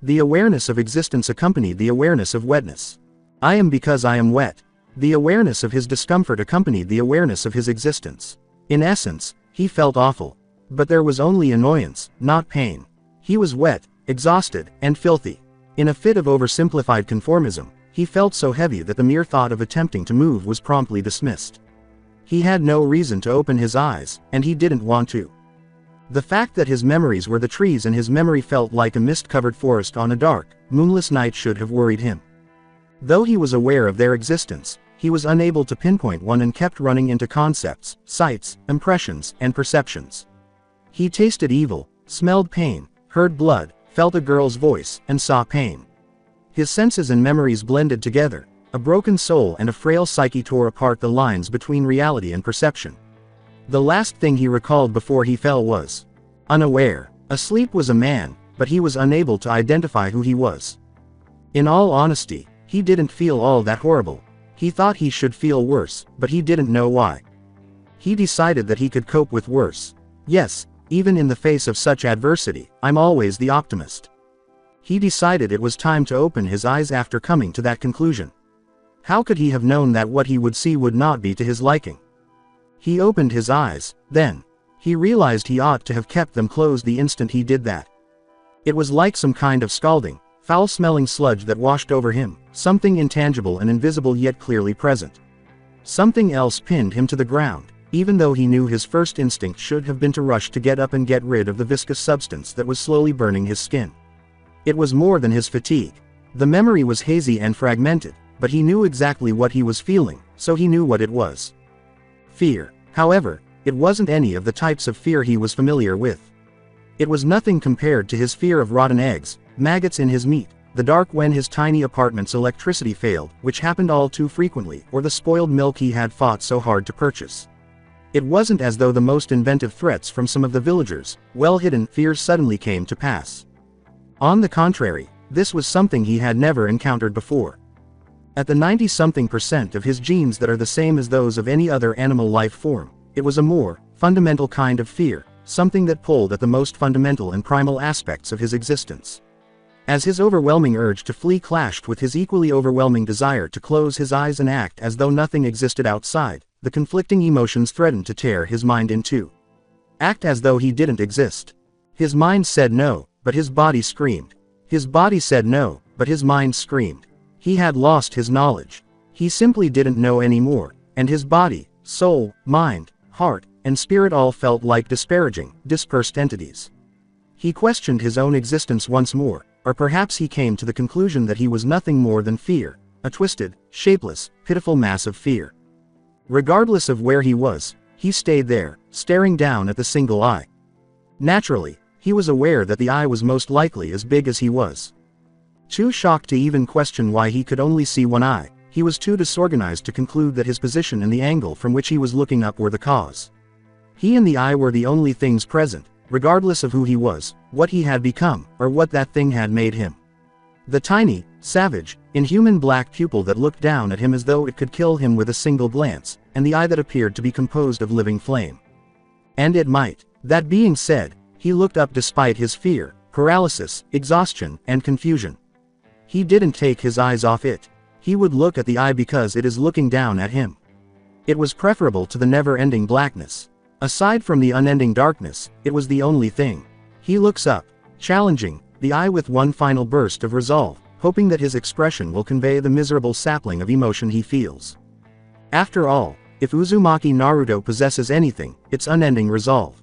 The awareness of existence accompanied the awareness of wetness. I am because I am wet. The awareness of his discomfort accompanied the awareness of his existence. In essence, he felt awful. But there was only annoyance, not pain. He was wet, exhausted, and filthy. In a fit of oversimplified conformism, he felt so heavy that the mere thought of attempting to move was promptly dismissed. He had no reason to open his eyes, and he didn't want to. The fact that his memories were the trees and his memory felt like a mist-covered forest on a dark, moonless night should have worried him. Though he was aware of their existence, he was unable to pinpoint one and kept running into concepts, sights, impressions, and perceptions. He tasted evil, smelled pain, heard blood, felt a girl's voice, and saw pain. His senses and memories blended together. A broken soul and a frail psyche tore apart the lines between reality and perception. The last thing he recalled before he fell was unaware. Asleep was a man, but he was unable to identify who he was. In all honesty, he didn't feel all that horrible. He thought he should feel worse, but he didn't know why. He decided that he could cope with worse. Yes, even in the face of such adversity, I'm always the optimist. He decided it was time to open his eyes after coming to that conclusion. How could he have known that what he would see would not be to his liking? He opened his eyes, then. He realized he ought to have kept them closed the instant he did that. It was like some kind of scalding, foul-smelling sludge that washed over him, something intangible and invisible yet clearly present. Something else pinned him to the ground, even though he knew his first instinct should have been to rush to get up and get rid of the viscous substance that was slowly burning his skin. It was more than his fatigue. The memory was hazy and fragmented, but he knew exactly what he was feeling, so he knew what it was. Fear. However, it wasn't any of the types of fear he was familiar with. It was nothing compared to his fear of rotten eggs, maggots in his meat, the dark when his tiny apartment's electricity failed, which happened all too frequently, or the spoiled milk he had fought so hard to purchase. It wasn't as though the most inventive threats from some of the villagers' well-hidden fears suddenly came to pass. On the contrary, this was something he had never encountered before. At the 90-something% of his genes that are the same as those of any other animal life form, it was a more fundamental kind of fear, something that pulled at the most fundamental and primal aspects of his existence. As his overwhelming urge to flee clashed with his equally overwhelming desire to close his eyes and act as though nothing existed outside, the conflicting emotions threatened to tear his mind in two. Act as though he didn't exist. His mind said no, but his body screamed. His body said no, but his mind screamed. He had lost his knowledge. He simply didn't know anymore, and his body, soul, mind, heart, and spirit all felt like disparaging, dispersed entities. He questioned his own existence once more, or perhaps he came to the conclusion that he was nothing more than fear, a twisted, shapeless, pitiful mass of fear. Regardless of where he was, he stayed there, staring down at the single eye. Naturally, he was aware that the eye was most likely as big as he was. Too shocked to even question why he could only see one eye, he was too disorganized to conclude that his position and the angle from which he was looking up were the cause. He and the eye were the only things present, regardless of who he was, what he had become, or what that thing had made him. The tiny, savage, inhuman black pupil that looked down at him as though it could kill him with a single glance, and the eye that appeared to be composed of living flame. And it might. That being said, he looked up despite his fear, paralysis, exhaustion, and confusion. He didn't take his eyes off it. He would look at the eye because it is looking down at him. It was preferable to the never-ending blackness. Aside from the unending darkness, it was the only thing. He looks up, challenging, the eye with one final burst of resolve, hoping that his expression will convey the miserable sapling of emotion he feels. After all, if Uzumaki Naruto possesses anything, it's unending resolve.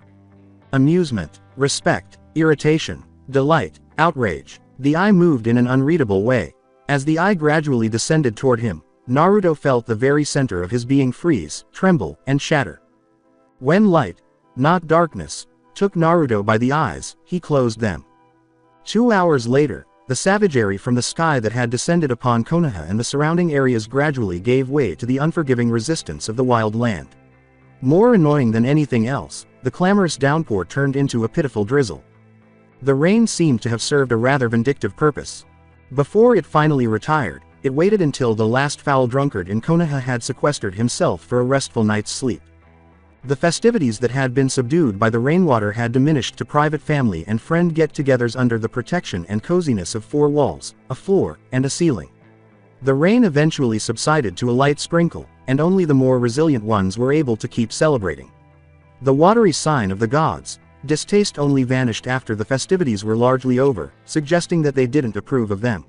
Amusement, respect, irritation, delight, outrage. The eye moved in an unreadable way. As the eye gradually descended toward him, Naruto felt the very center of his being freeze, tremble, and shatter. When light, not darkness, took Naruto by the eyes, he closed them. 2 hours later, the savagery from the sky that had descended upon Konoha and the surrounding areas gradually gave way to the unforgiving resistance of the wild land. More annoying than anything else, the clamorous downpour turned into a pitiful drizzle. The rain seemed to have served a rather vindictive purpose. Before it finally retired, it waited until the last foul drunkard in Konoha had sequestered himself for a restful night's sleep. The festivities that had been subdued by the rainwater had diminished to private family and friend get-togethers under the protection and coziness of four walls, a floor, and a ceiling. The rain eventually subsided to a light sprinkle, and only the more resilient ones were able to keep celebrating. The watery sign of the gods' distaste only vanished after the festivities were largely over, suggesting that they didn't approve of them.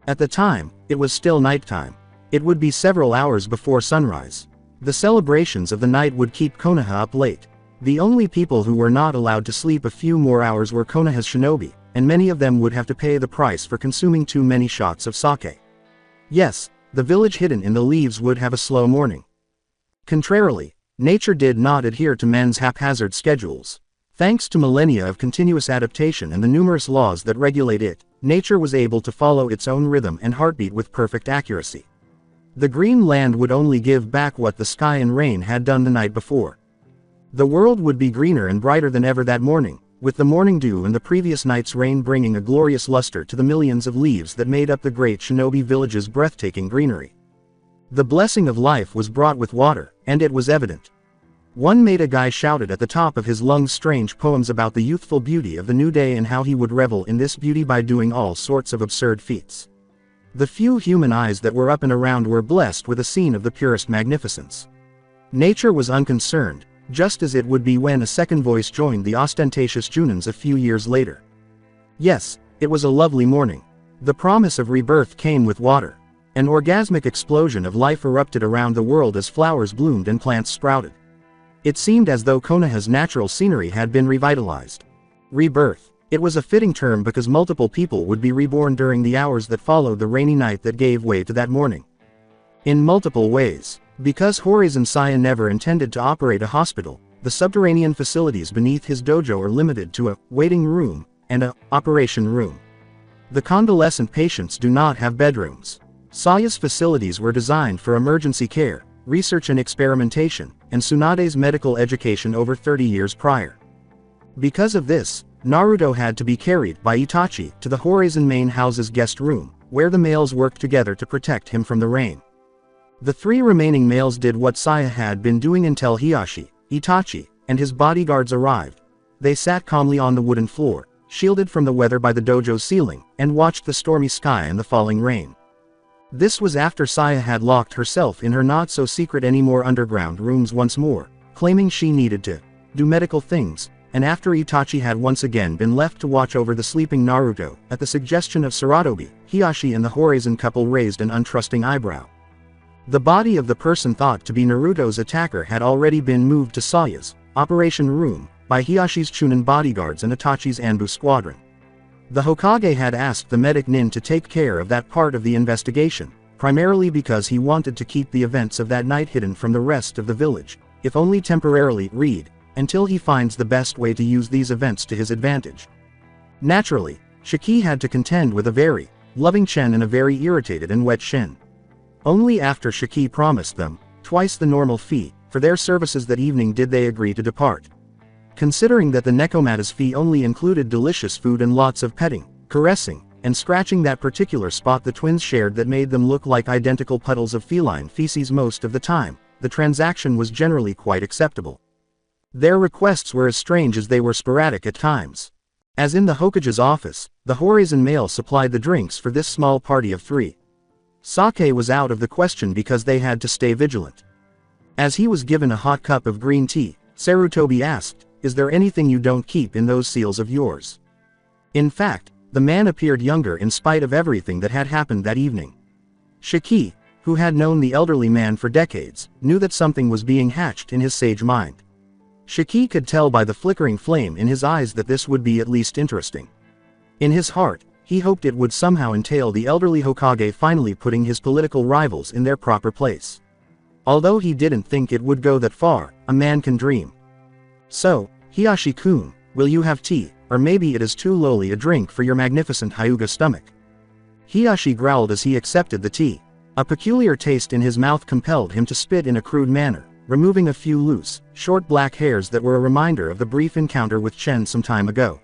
At the time, it was still nighttime. It would be several hours before sunrise. The celebrations of the night would keep Konoha up late. The only people who were not allowed to sleep a few more hours were Konoha's shinobi, and many of them would have to pay the price for consuming too many shots of sake. Yes, the village hidden in the leaves would have a slow morning. Contrarily, nature did not adhere to men's haphazard schedules. Thanks to millennia of continuous adaptation and the numerous laws that regulate it, nature was able to follow its own rhythm and heartbeat with perfect accuracy. The green land would only give back what the sky and rain had done the night before. The world would be greener and brighter than ever that morning, with the morning dew and the previous night's rain bringing a glorious luster to the millions of leaves that made up the great shinobi village's breathtaking greenery. The blessing of life was brought with water, and it was evident. One Maida guy shouted at the top of his lungs strange poems about the youthful beauty of the new day and how he would revel in this beauty by doing all sorts of absurd feats. The few human eyes that were up and around were blessed with a scene of the purest magnificence. Nature was unconcerned, just as it would be when a second voice joined the ostentatious Junins a few years later. Yes, it was a lovely morning. The promise of rebirth came with water. An orgasmic explosion of life erupted around the world as flowers bloomed and plants sprouted. It seemed as though Konoha's natural scenery had been revitalized. Rebirth. It was a fitting term because multiple people would be reborn during the hours that followed the rainy night that gave way to that morning. In multiple ways. Because Horizon Saya never intended to operate a hospital, the subterranean facilities beneath his dojo are limited to a waiting room and a operation room. The convalescent patients do not have bedrooms. Saya's facilities were designed for emergency care, research and experimentation, and Tsunade's medical education over 30 years prior. Because of this, Naruto had to be carried by Itachi to the Horizon main house's guest room, where the males worked together to protect him from the rain. The three remaining males did what Saya had been doing until Hiashi, Itachi, and his bodyguards arrived. They sat calmly on the wooden floor, shielded from the weather by the dojo's ceiling, and watched the stormy sky and the falling rain. This was after Saya had locked herself in her not-so-secret anymore underground rooms once more, claiming she needed to do medical things, and after Itachi had once again been left to watch over the sleeping Naruto. At the suggestion of Saratobi, Hiashi and the Horizon couple raised an untrusting eyebrow. The body of the person thought to be Naruto's attacker had already been moved to Saya's operation room by Hiyashi's Chunin bodyguards and Itachi's Anbu squadron. The Hokage had asked the medic Nin to take care of that part of the investigation, primarily because he wanted to keep the events of that night hidden from the rest of the village, if only temporarily, until he finds the best way to use these events to his advantage. Naturally, Shiki had to contend with a very loving Chen and a very irritated and wet Shin. Only after Shiki promised them twice the normal fee for their services that evening did they agree to depart. Considering that the Nekomata's fee only included delicious food and lots of petting, caressing, and scratching that particular spot the twins shared that made them look like identical puddles of feline feces most of the time, the transaction was generally quite acceptable. Their requests were as strange as they were sporadic at times. As in the Hokage's office, the Horizon male supplied the drinks for this small party of three. Sake was out of the question because they had to stay vigilant. As he was given a hot cup of green tea, Sarutobi asked, "Is there anything you don't keep in those seals of yours?" In fact, the man appeared younger in spite of everything that had happened that evening. Shiki, who had known the elderly man for decades, knew that something was being hatched in his sage mind. Shiki could tell by the flickering flame in his eyes that this would be at least interesting. In his heart, he hoped it would somehow entail the elderly Hokage finally putting his political rivals in their proper place. Although he didn't think it would go that far, a man can dream. So, Hiashi-kun, Will you have tea, or maybe it is too lowly a drink for your magnificent Hyuga stomach? Hiashi growled as he accepted the tea. A peculiar taste in his mouth compelled him to spit in a crude manner, removing a few loose, short black hairs that were a reminder of the brief encounter with Chen some time ago.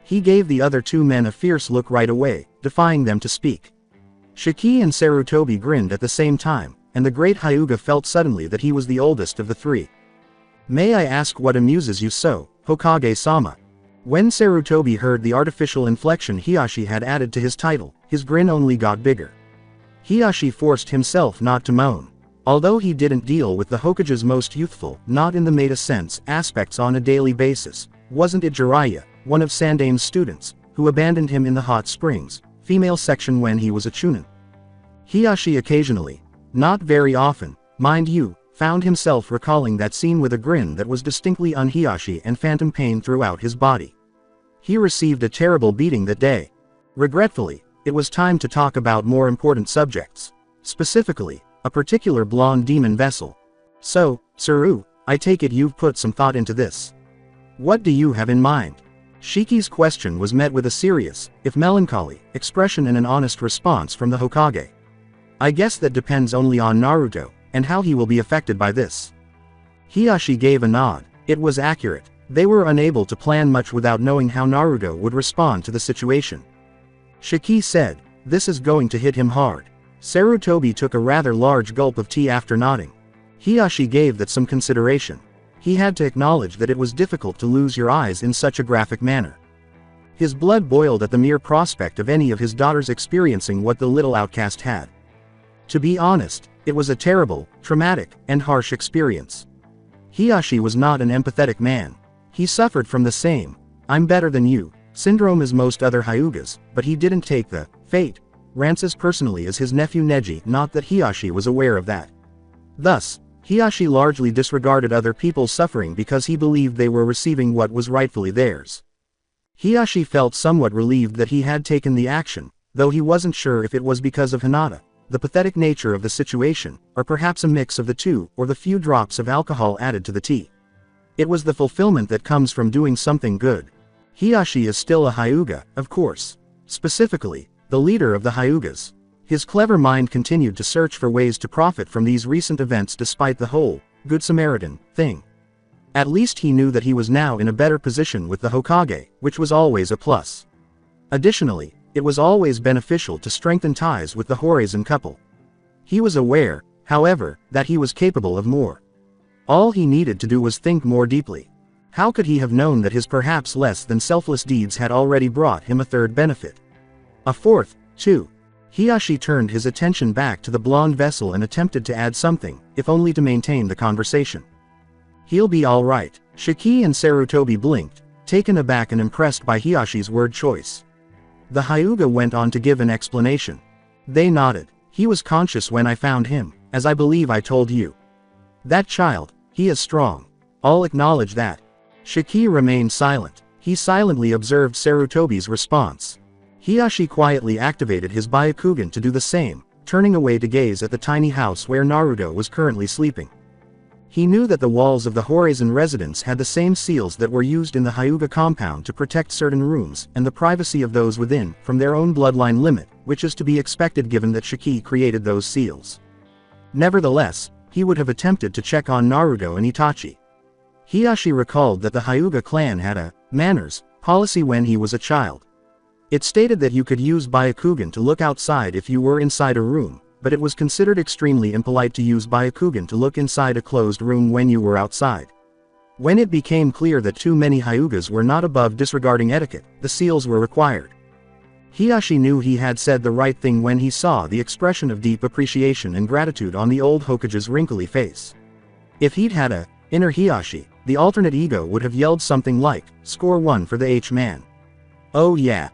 He gave the other two men a fierce look right away, defying them to speak. Shiki and Sarutobi grinned at the same time, and the great Hyuga felt suddenly that he was the oldest of the three. May I ask what amuses you so, Hokage-sama? When Sarutobi heard the artificial inflection Hiashi had added to his title, his grin only got bigger. Hiashi forced himself not to moan. Although he didn't deal with the Hokage's most youthful, not in the meta sense, aspects on a daily basis, wasn't it Jiraiya, one of Sandame's students, who abandoned him in the hot springs, female section when he was a chunin? Hiashi occasionally, not very often, mind you, found himself recalling that scene with a grin that was distinctly un-Hiashi and phantom pain throughout his body. He received a terrible beating that day. Regretfully, it was time to talk about more important subjects. Specifically, a particular blonde demon vessel. So, Suru, I take it you've put some thought into this. What do you have in mind? Shiki's question was met with a serious, if melancholy, expression and an honest response from the Hokage. I guess that depends only on Naruto, and how he will be affected by this. Hiashi gave a nod. It was accurate. They were unable to plan much without knowing how Naruto would respond to the situation. Shiki said, this is going to hit him hard. Sarutobi took a rather large gulp of tea after nodding. Hiashi gave that some consideration. He had to acknowledge that it was difficult to lose your eyes in such a graphic manner. His blood boiled at the mere prospect of any of his daughters experiencing what the little outcast had. To be honest, it was a terrible, traumatic, and harsh experience. Hiashi was not an empathetic man. He suffered from the same, I'm better than you, syndrome as most other Hyugas, but he didn't take the fate rants as personally as his nephew Neji, not that Hiashi was aware of that. Thus, Hiashi largely disregarded other people's suffering because he believed they were receiving what was rightfully theirs. Hiashi felt somewhat relieved that he had taken the action, though he wasn't sure if it was because of Hinata, the pathetic nature of the situation, or perhaps a mix of the two, or the few drops of alcohol added to the tea. It was the fulfillment that comes from doing something good. Hiashi is still a Hyuga, of course. Specifically, the leader of the Hyugas. His clever mind continued to search for ways to profit from these recent events despite the whole Good Samaritan thing. At least he knew that he was now in a better position with the Hokage, which was always a plus. Additionally, it was always beneficial to strengthen ties with the Horizon couple. He was aware, however, that he was capable of more. All he needed to do was think more deeply. How could he have known that his perhaps less than selfless deeds had already brought him a third benefit? A fourth, too. Hiashi turned his attention back to the blonde vessel and attempted to add something, if only to maintain the conversation. He'll be all right. Shiki and Sarutobi blinked, taken aback and impressed by Hiashi's word choice. The Hyuga went on to give an explanation. They nodded. He was conscious when I found him, as I believe I told you. That child, he is strong. I'll acknowledge that. Shiki remained silent. He silently observed Sarutobi's response. Hiashi quietly activated his Byakugan to do the same, turning away to gaze at the tiny house where Naruto was currently sleeping. He knew that the walls of the Horizon residence had the same seals that were used in the Hyuga compound to protect certain rooms and the privacy of those within from their own bloodline limit, which is to be expected given that Shiki created those seals. Nevertheless, he would have attempted to check on Naruto and Itachi. Hiashi recalled that the Hyuga clan had a manners policy when he was a child. It stated that you could use Byakugan to look outside if you were inside a room, but it was considered extremely impolite to use Byakugan to look inside a closed room when you were outside. When it became clear that too many Hyugas were not above disregarding etiquette, the seals were required. Hiashi knew he had said the right thing when he saw the expression of deep appreciation and gratitude on the old Hokage's wrinkly face. If he'd had a inner Hiashi, the alternate ego would have yelled something like, "Score 1 for the H-man." Oh yeah.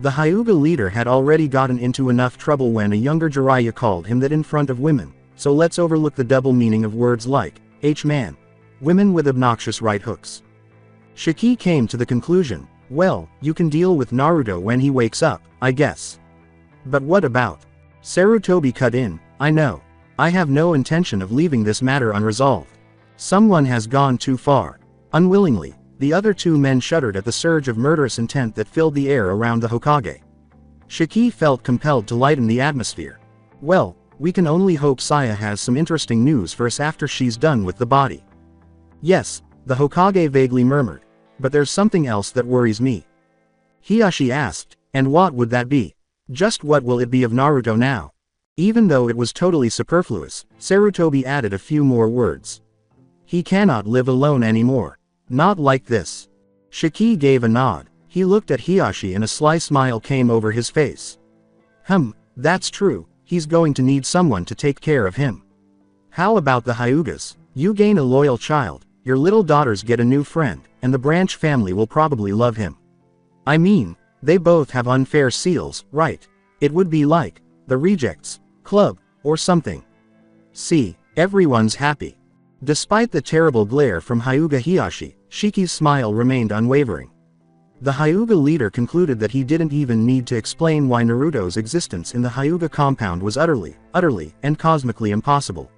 The Hyuga leader had already gotten into enough trouble when a younger Jiraiya called him that in front of women, so let's overlook the double meaning of words like, H-man. Women with obnoxious right hooks. Shiki came to the conclusion, well, you can deal with Naruto when he wakes up, I guess. But what about? Sarutobi cut in, I know. I have no intention of leaving this matter unresolved. Someone has gone too far. Unwillingly, The other two men shuddered at the surge of murderous intent that filled the air around the Hokage. Shiki felt compelled to lighten the atmosphere. Well, we can only hope Saya has some interesting news for us after she's done with the body. Yes, the Hokage vaguely murmured. But there's something else that worries me. Hiashi asked, and what would that be? Just what will it be of Naruto now? Even though it was totally superfluous, Sarutobi added a few more words. He cannot live alone anymore. Not like this. Shiki gave a nod. He looked at Hiashi and a sly smile came over his face. That's true, he's going to need someone to take care of him. How about the Hyugas? You gain a loyal child, your little daughters get a new friend, and the Branch family will probably love him. I mean, they both have unfair seals, right? It would be like the Rejects Club, or something. See, everyone's happy. Despite the terrible glare from Hyuga Hiashi, Shiki's smile remained unwavering. The Hyuga leader concluded that he didn't even need to explain why Naruto's existence in the Hyuga compound was utterly, and cosmically impossible.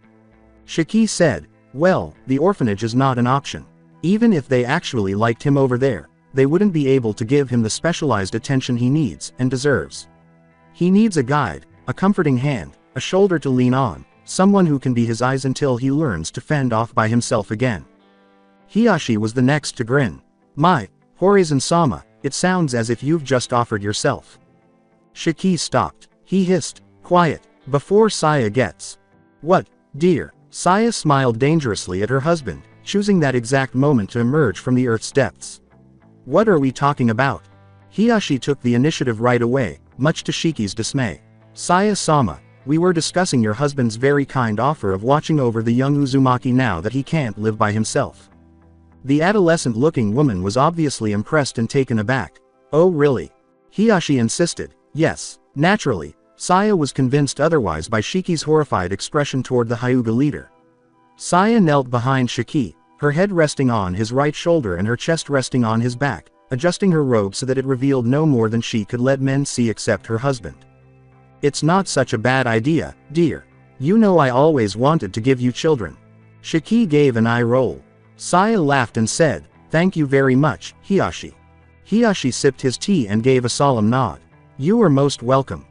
Shiki said, well, the orphanage is not an option. Even if they actually liked him over there, they wouldn't be able to give him the specialized attention he needs and deserves. He needs a guide, a comforting hand, a shoulder to lean on, someone who can be his eyes until he learns to fend off by himself again. Hiashi was the next to grin. My, Horizon-sama, it sounds as if you've just offered yourself. Shiki stopped. He hissed, quiet, before Saya gets. What, dear? Saya smiled dangerously at her husband, choosing that exact moment to emerge from the earth's depths. What are we talking about? Hiashi took the initiative right away, much to Shiki's dismay. Saya-sama, we were discussing your husband's very kind offer of watching over the young Uzumaki now that he can't live by himself. The adolescent-looking woman was obviously impressed and taken aback. Oh really? Hiashi insisted. Yes, naturally. Saya was convinced otherwise by Shiki's horrified expression toward the Hyuga leader. Saya knelt behind Shiki, her head resting on his right shoulder and her chest resting on his back, adjusting her robe so that it revealed no more than she could let men see except her husband. It's not such a bad idea, dear. You know I always wanted to give you children. Shiki gave an eye roll. Saya laughed and said, thank you very much, Hiashi. Hiashi sipped his tea and gave a solemn nod. You are most welcome.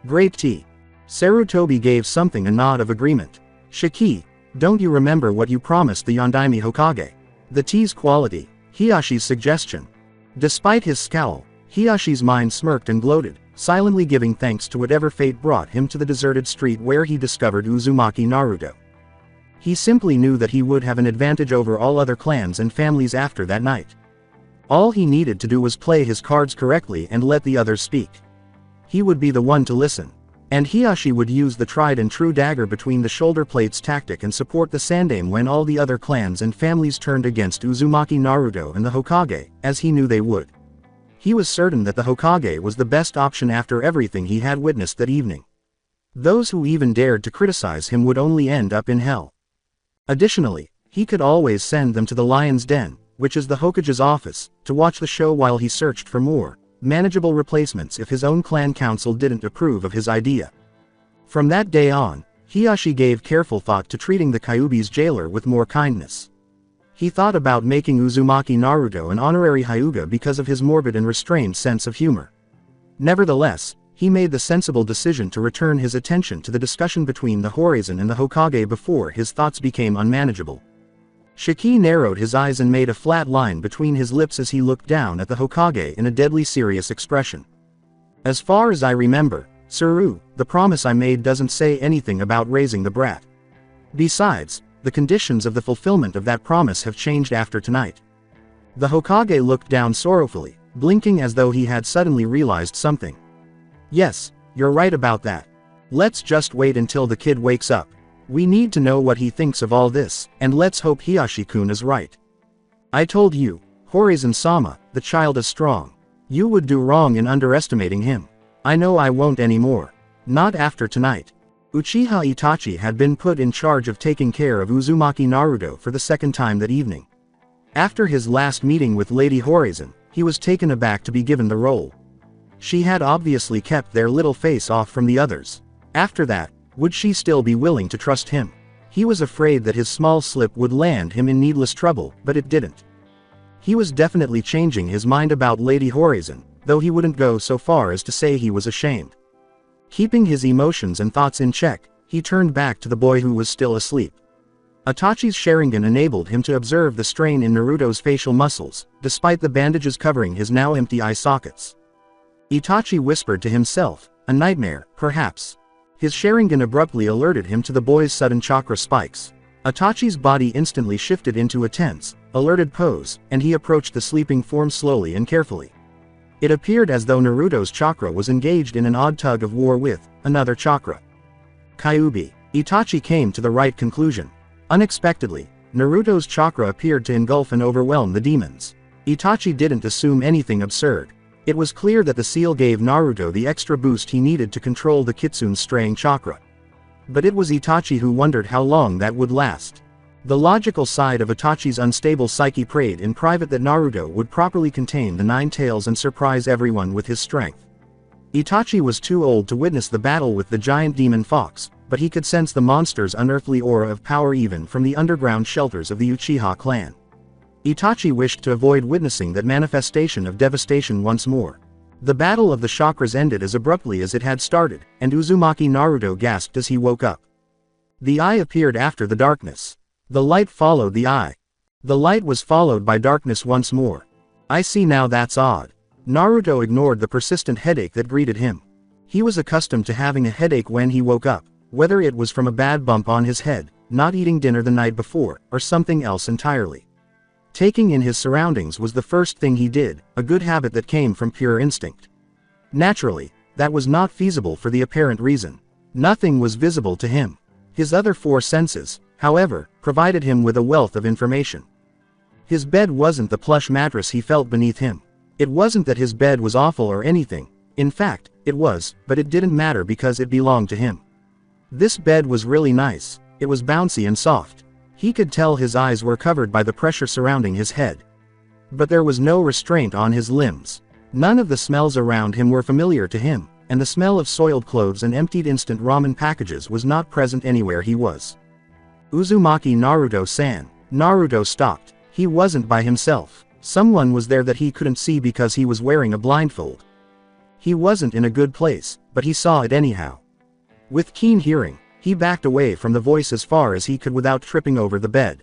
Great tea. Sarutobi gave something a nod of agreement. Shiki, don't you remember what you promised the Yondaime Hokage? The tea's quality. Hiashi's suggestion. Despite his scowl, Hiashi's mind smirked and gloated, silently giving thanks to whatever fate brought him to the deserted street where he discovered Uzumaki Naruto. He simply knew that he would have an advantage over all other clans and families after that night. All he needed to do was play his cards correctly and let the others speak. He would be the one to listen. And Hiashi would use the tried and true dagger between the shoulder plates tactic and support the Sandaime when all the other clans and families turned against Uzumaki Naruto and the Hokage, as he knew they would. He was certain that the Hokage was the best option after everything he had witnessed that evening. Those who even dared to criticize him would only end up in hell. Additionally, he could always send them to the Lion's Den, which is the Hokage's office, to watch the show while he searched for more manageable replacements if his own clan council didn't approve of his idea. From that day on, Hiashi gave careful thought to treating the Kyuubi's jailer with more kindness. He thought about making Uzumaki Naruto an honorary Hyuga because of his morbid and restrained sense of humor. Nevertheless, he made the sensible decision to return his attention to the discussion between the Horizon and the Hokage before his thoughts became unmanageable. Shiki narrowed his eyes and made a flat line between his lips as he looked down at the Hokage in a deadly serious expression. As far as I remember, Tsuru, the promise I made doesn't say anything about raising the brat. Besides, the conditions of the fulfillment of that promise have changed after tonight. The Hokage looked down sorrowfully, blinking as though he had suddenly realized something. Yes, you're right about that. Let's just wait until the kid wakes up. We need to know what he thinks of all this, and let's hope Hiashi-kun is right. I told you, Horizon-sama, the child is strong. You would do wrong in underestimating him. I know I won't anymore. Not after tonight. Uchiha Itachi had been put in charge of taking care of Uzumaki Naruto for the second time that evening. After his last meeting with Lady Horizon, he was taken aback to be given the role. She had obviously kept their little face off from the others. After that, would she still be willing to trust him? He was afraid that his small slip would land him in needless trouble, but it didn't. He was definitely changing his mind about Lady Horizon, though he wouldn't go so far as to say he was ashamed. Keeping his emotions and thoughts in check, he turned back to the boy who was still asleep. Itachi's Sharingan enabled him to observe the strain in Naruto's facial muscles, despite the bandages covering his now empty eye sockets. Itachi whispered to himself, a nightmare, perhaps. His Sharingan abruptly alerted him to the boy's sudden chakra spikes. Itachi's body instantly shifted into a tense, alerted pose, and he approached the sleeping form slowly and carefully. It appeared as though Naruto's chakra was engaged in an odd tug of war with another chakra. Kyuubi. Itachi came to the right conclusion. Unexpectedly, Naruto's chakra appeared to engulf and overwhelm the demons. Itachi didn't assume anything absurd. It was clear that the seal gave Naruto the extra boost he needed to control the Kitsune's straying chakra. But it was Itachi who wondered how long that would last. The logical side of Itachi's unstable psyche prayed in private that Naruto would properly contain the nine tails and surprise everyone with his strength. Itachi was too old to witness the battle with the giant demon fox, but he could sense the monster's unearthly aura of power even from the underground shelters of the Uchiha clan. Itachi wished to avoid witnessing that manifestation of devastation once more. The battle of the chakras ended as abruptly as it had started, and Uzumaki Naruto gasped as he woke up. The eye appeared after the darkness. The light followed the eye. The light was followed by darkness once more. I see now, that's odd. Naruto ignored the persistent headache that greeted him. He was accustomed to having a headache when he woke up, whether it was from a bad bump on his head, not eating dinner the night before, or something else entirely. Taking in his surroundings was the first thing he did, a good habit that came from pure instinct. Naturally, that was not feasible for the apparent reason. Nothing was visible to him. His other four senses, however, provided him with a wealth of information. His bed wasn't the plush mattress he felt beneath him. It wasn't that his bed was awful or anything. In fact, it was, but it didn't matter because it belonged to him. This bed was really nice. It was bouncy and soft. He could tell his eyes were covered by the pressure surrounding his head. But there was no restraint on his limbs. None of the smells around him were familiar to him, and the smell of soiled clothes and emptied instant ramen packages was not present anywhere he was. Uzumaki Naruto-san. Naruto stopped. He wasn't by himself. Someone was there that he couldn't see because he was wearing a blindfold. He wasn't in a good place, but he saw it anyhow. With keen hearing, he backed away from the voice as far as he could without tripping over the bed.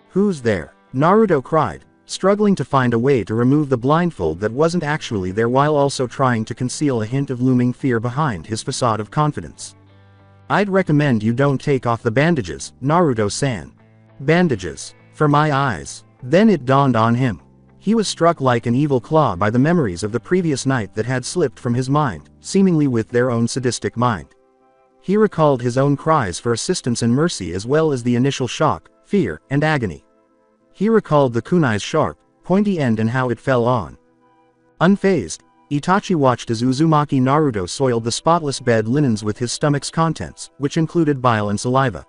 "Who's there?" Naruto cried, struggling to find a way to remove the blindfold that wasn't actually there while also trying to conceal a hint of looming fear behind his facade of confidence. "I'd recommend you don't take off the bandages, Naruto-san." Bandages? For my eyes. Then it dawned on him. He was struck like an evil claw by the memories of the previous night that had slipped from his mind, seemingly with their own sadistic mind. He recalled his own cries for assistance and mercy as well as the initial shock, fear, and agony. He recalled the kunai's sharp, pointy end and how it fell on. Unfazed, Itachi watched as Uzumaki Naruto soiled the spotless bed linens with his stomach's contents, which included bile and saliva.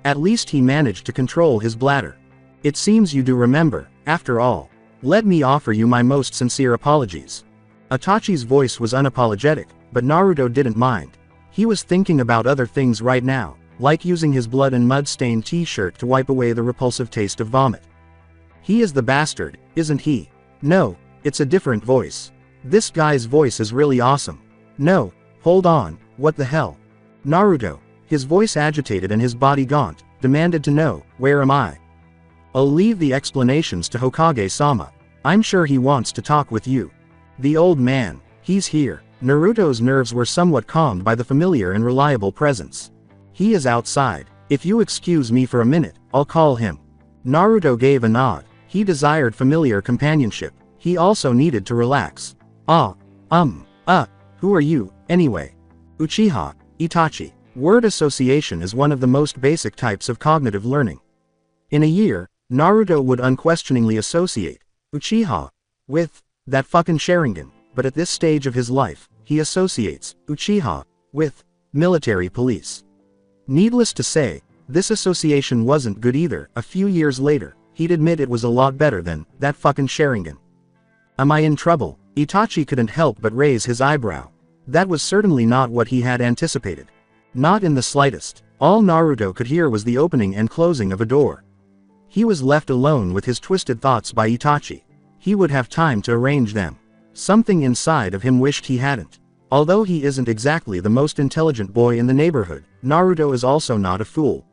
At least he managed to control his bladder. "It seems you do remember, after all. Let me offer you my most sincere apologies." Itachi's voice was unapologetic, but Naruto didn't mind. He was thinking about other things right now, like using his blood and mud-stained t-shirt to wipe away the repulsive taste of vomit. "He is the bastard, isn't he?" "No, it's a different voice. This guy's voice is really awesome." "No, hold on, what the hell?" Naruto, his voice agitated and his body gaunt, demanded to know, "Where am I?" "I'll leave the explanations to Hokage-sama. I'm sure he wants to talk with you." "The old man, he's here." Naruto's nerves were somewhat calmed by the familiar and reliable presence. "He is outside. If you excuse me for a minute, I'll call him." Naruto gave a nod. He desired familiar companionship. He also needed to relax. Who are you, anyway?" "Uchiha, Itachi." Word association is one of the most basic types of cognitive learning. In a year, Naruto would unquestioningly associate Uchiha with that fucking Sharingan, but at this stage of his life, he associates Uchiha with military police. Needless to say, this association wasn't good either. A few years later, he'd admit it was a lot better than that fucking Sharingan. "Am I in trouble?" Itachi couldn't help but raise his eyebrow. That was certainly not what he had anticipated. Not in the slightest. All Naruto could hear was the opening and closing of a door. He was left alone with his twisted thoughts by Itachi. He would have time to arrange them. Something inside of him wished he hadn't. Although he isn't exactly the most intelligent boy in the neighborhood, Naruto is also not a fool.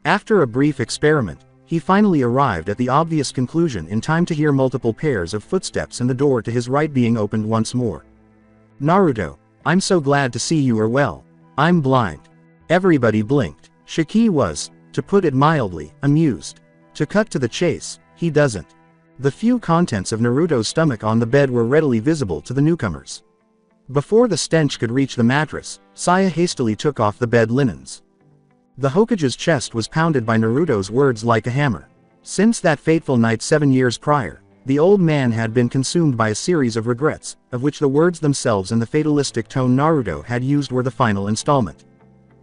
After a brief experiment, he finally arrived at the obvious conclusion in time to hear multiple pairs of footsteps and the door to his right being opened once more. "Naruto, I'm so glad to see you are well. I'm blind." Everybody blinked. Shiki was, to put it mildly, amused. To cut to the chase, he doesn't. The few contents of Naruto's stomach on the bed were readily visible to the newcomers. Before the stench could reach the mattress, Saya hastily took off the bed linens. The Hokage's chest was pounded by Naruto's words like a hammer. Since that fateful night 7 years prior, the old man had been consumed by a series of regrets, of which the words themselves and the fatalistic tone Naruto had used were the final installment.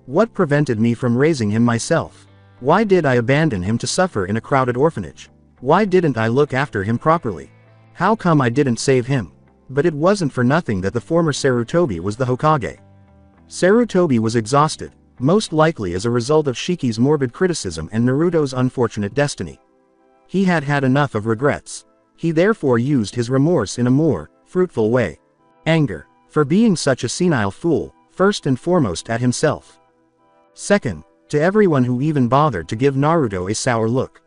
What prevented me from raising him myself? Why did I abandon him to suffer in a crowded orphanage? Why didn't I look after him properly? How come I didn't save him? But it wasn't for nothing that the former Sarutobi was the Hokage. Sarutobi was exhausted, most likely as a result of Shiki's morbid criticism and Naruto's unfortunate destiny. He had had enough of regrets. He therefore used his remorse in a more fruitful way. Anger, for being such a senile fool, first and foremost at himself. Second, to everyone who even bothered to give Naruto a sour look.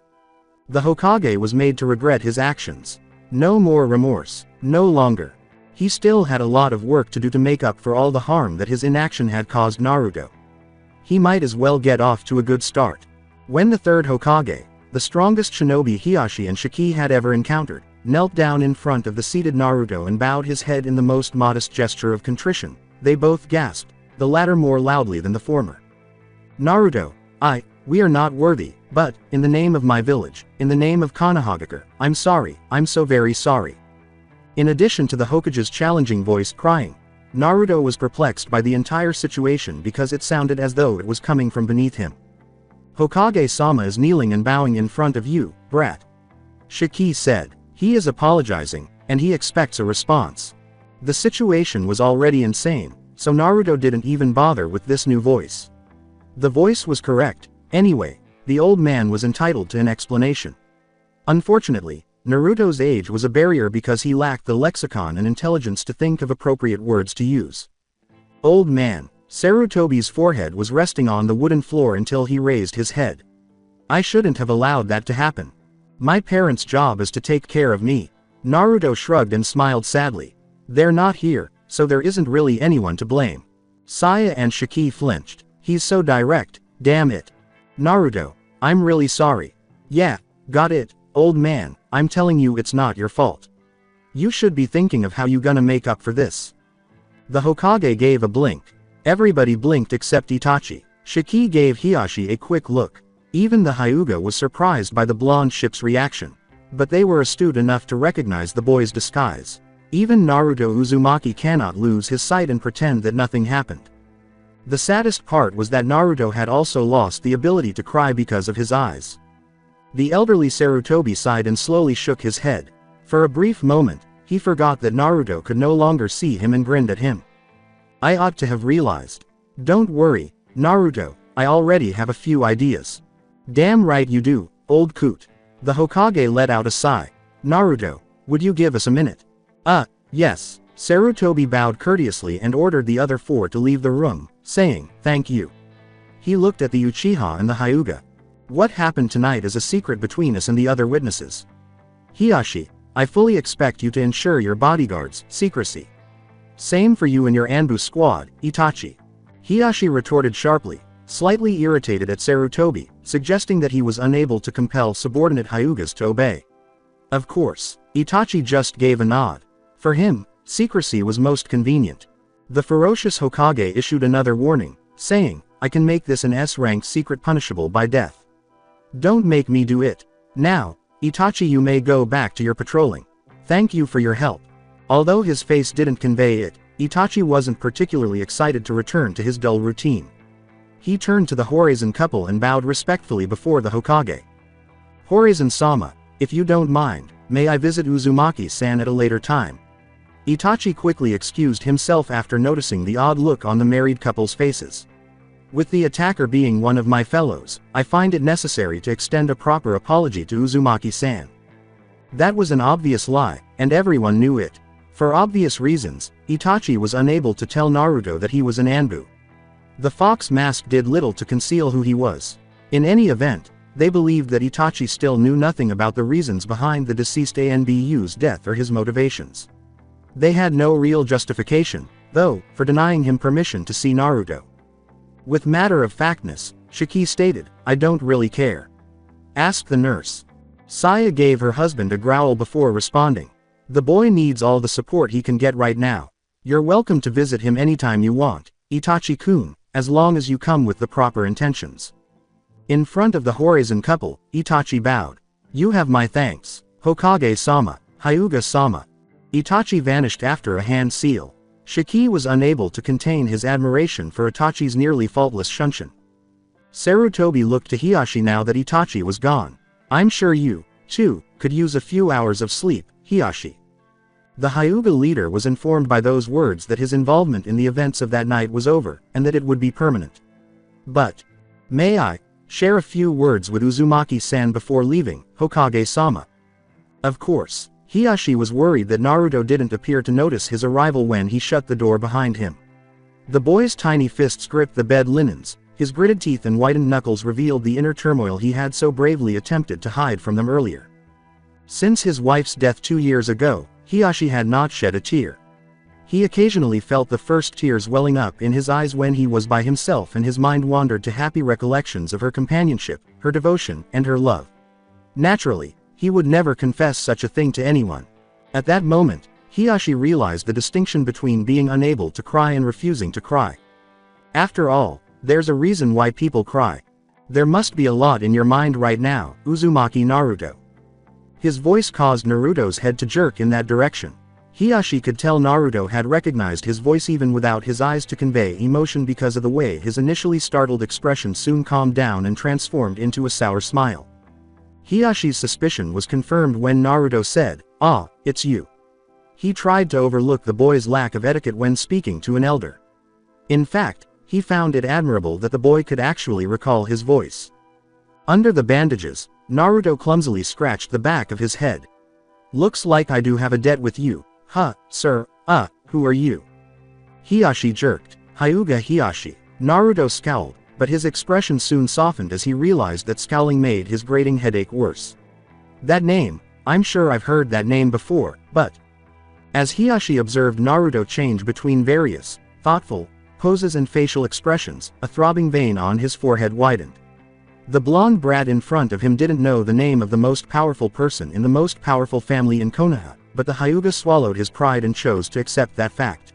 The Hokage was made to regret his actions. No more remorse, no longer. He still had a lot of work to do to make up for all the harm that his inaction had caused Naruto. He might as well get off to a good start. When the third Hokage, the strongest shinobi Hiashi and Shiki had ever encountered, knelt down in front of the seated Naruto and bowed his head in the most modest gesture of contrition, they both gasped, the latter more loudly than the former. "Naruto, we are not worthy, but, in the name of my village, in the name of Konohagakure, I'm sorry, I'm so very sorry." In addition to the Hokage's challenging voice crying, Naruto was perplexed by the entire situation because it sounded as though it was coming from beneath him. "Hokage-sama is kneeling and bowing in front of you, brat," Shiki said. "He is apologizing, and he expects a response." The situation was already insane, so Naruto didn't even bother with this new voice. The voice was correct. Anyway, the old man was entitled to an explanation. Unfortunately, Naruto's age was a barrier because he lacked the lexicon and intelligence to think of appropriate words to use. "Old man," Sarutobi's forehead was resting on the wooden floor until he raised his head. "I shouldn't have allowed that to happen. My parents' job is to take care of me." Naruto shrugged and smiled sadly. "They're not here, so there isn't really anyone to blame." Saya and Shiki flinched. "He's so direct, damn it." "Naruto, I'm really sorry." "Yeah, got it, old man, I'm telling you it's not your fault. You should be thinking of how you gonna make up for this." The Hokage gave a blink. Everybody blinked except Itachi. Shiki gave Hiashi a quick look. Even the Hyuga was surprised by the blonde ship's reaction. But they were astute enough to recognize the boy's disguise. Even Naruto Uzumaki cannot lose his sight and pretend that nothing happened. The saddest part was that Naruto had also lost the ability to cry because of his eyes. The elderly Sarutobi sighed and slowly shook his head. For a brief moment, he forgot that Naruto could no longer see him and grinned at him. "I ought to have realized." "Don't worry, Naruto, I already have a few ideas." "Damn right you do, old coot." The Hokage let out a sigh. "Naruto, would you give us a minute?" Yes." Sarutobi bowed courteously and ordered the other four to leave the room, saying, "Thank you." He looked at the Uchiha and the Hyuga. "What happened tonight is a secret between us and the other witnesses. Hiashi, I fully expect you to ensure your bodyguards' secrecy. Same for you and your Anbu squad, Itachi." Hiashi retorted sharply, slightly irritated at Sarutobi, suggesting that he was unable to compel subordinate Hyugas to obey. Of course, Itachi just gave a nod. For him, secrecy was most convenient. The ferocious Hokage issued another warning, saying, "I can make this an S-ranked secret punishable by death. Don't make me do it. Now, Itachi, you may go back to your patrolling. Thank you for your help." Although his face didn't convey it, Itachi wasn't particularly excited to return to his dull routine. He turned to the Horizon couple and bowed respectfully before the Hokage. "Horizon-sama, if you don't mind, may I visit Uzumaki-san at a later time?" Itachi quickly excused himself after noticing the odd look on the married couple's faces. With the attacker being one of my fellows, I find it necessary to extend a proper apology to Uzumaki-san. That was an obvious lie, and everyone knew it. For obvious reasons, Itachi was unable to tell Naruto that he was an Anbu. The fox mask did little to conceal who he was. In any event, they believed that Itachi still knew nothing about the reasons behind the deceased Anbu's death or his motivations. They had no real justification, though, for denying him permission to see Naruto. With matter-of-factness, Shiki stated, "I don't really care." Asked the nurse. Saya gave her husband a growl before responding. "The boy needs all the support he can get right now. You're welcome to visit him anytime you want, Itachi-kun, as long as you come with the proper intentions." In front of the Horizon couple, Itachi bowed. "You have my thanks, Hokage-sama, Hyuga-sama." Itachi vanished after a hand seal. Shiki was unable to contain his admiration for Itachi's nearly faultless shunshin. Sarutobi looked to Hiashi now that Itachi was gone. "I'm sure you, too, could use a few hours of sleep, Hiashi." The Hyuga leader was informed by those words that his involvement in the events of that night was over, and that it would be permanent. "But, may I share a few words with Uzumaki-san before leaving, Hokage-sama?" Of course, Hiashi was worried that Naruto didn't appear to notice his arrival when he shut the door behind him. The boy's tiny fists gripped the bed linens, his gritted teeth and whitened knuckles revealed the inner turmoil he had so bravely attempted to hide from them earlier. Since his wife's death 2 years ago, Hiashi had not shed a tear. He occasionally felt the first tears welling up in his eyes when he was by himself and his mind wandered to happy recollections of her companionship, her devotion, and her love. Naturally, he would never confess such a thing to anyone. At that moment, Hiashi realized the distinction between being unable to cry and refusing to cry. After all, there's a reason why people cry. There must be a lot in your mind right now, Uzumaki Naruto. His voice caused Naruto's head to jerk in that direction. Hiashi could tell Naruto had recognized his voice even without his eyes to convey emotion because of the way his initially startled expression soon calmed down and transformed into a sour smile. Hiyashi's suspicion was confirmed when Naruto said, "Ah, it's you." He tried to overlook the boy's lack of etiquette when speaking to an elder. In fact, he found it admirable that the boy could actually recall his voice. Under the bandages, Naruto clumsily scratched the back of his head. "Looks like I do have a debt with you, huh, sir, who are you?" Hiashi jerked. "Hyuga Hiashi." Naruto scowled, but his expression soon softened as he realized that scowling made his grating headache worse. "That name, I'm sure I've heard that name before, but..." As Hiashi observed Naruto change between various, thoughtful, poses and facial expressions, a throbbing vein on his forehead widened. The blonde brat in front of him didn't know the name of the most powerful person in the most powerful family in Konoha, but the Hyuga swallowed his pride and chose to accept that fact.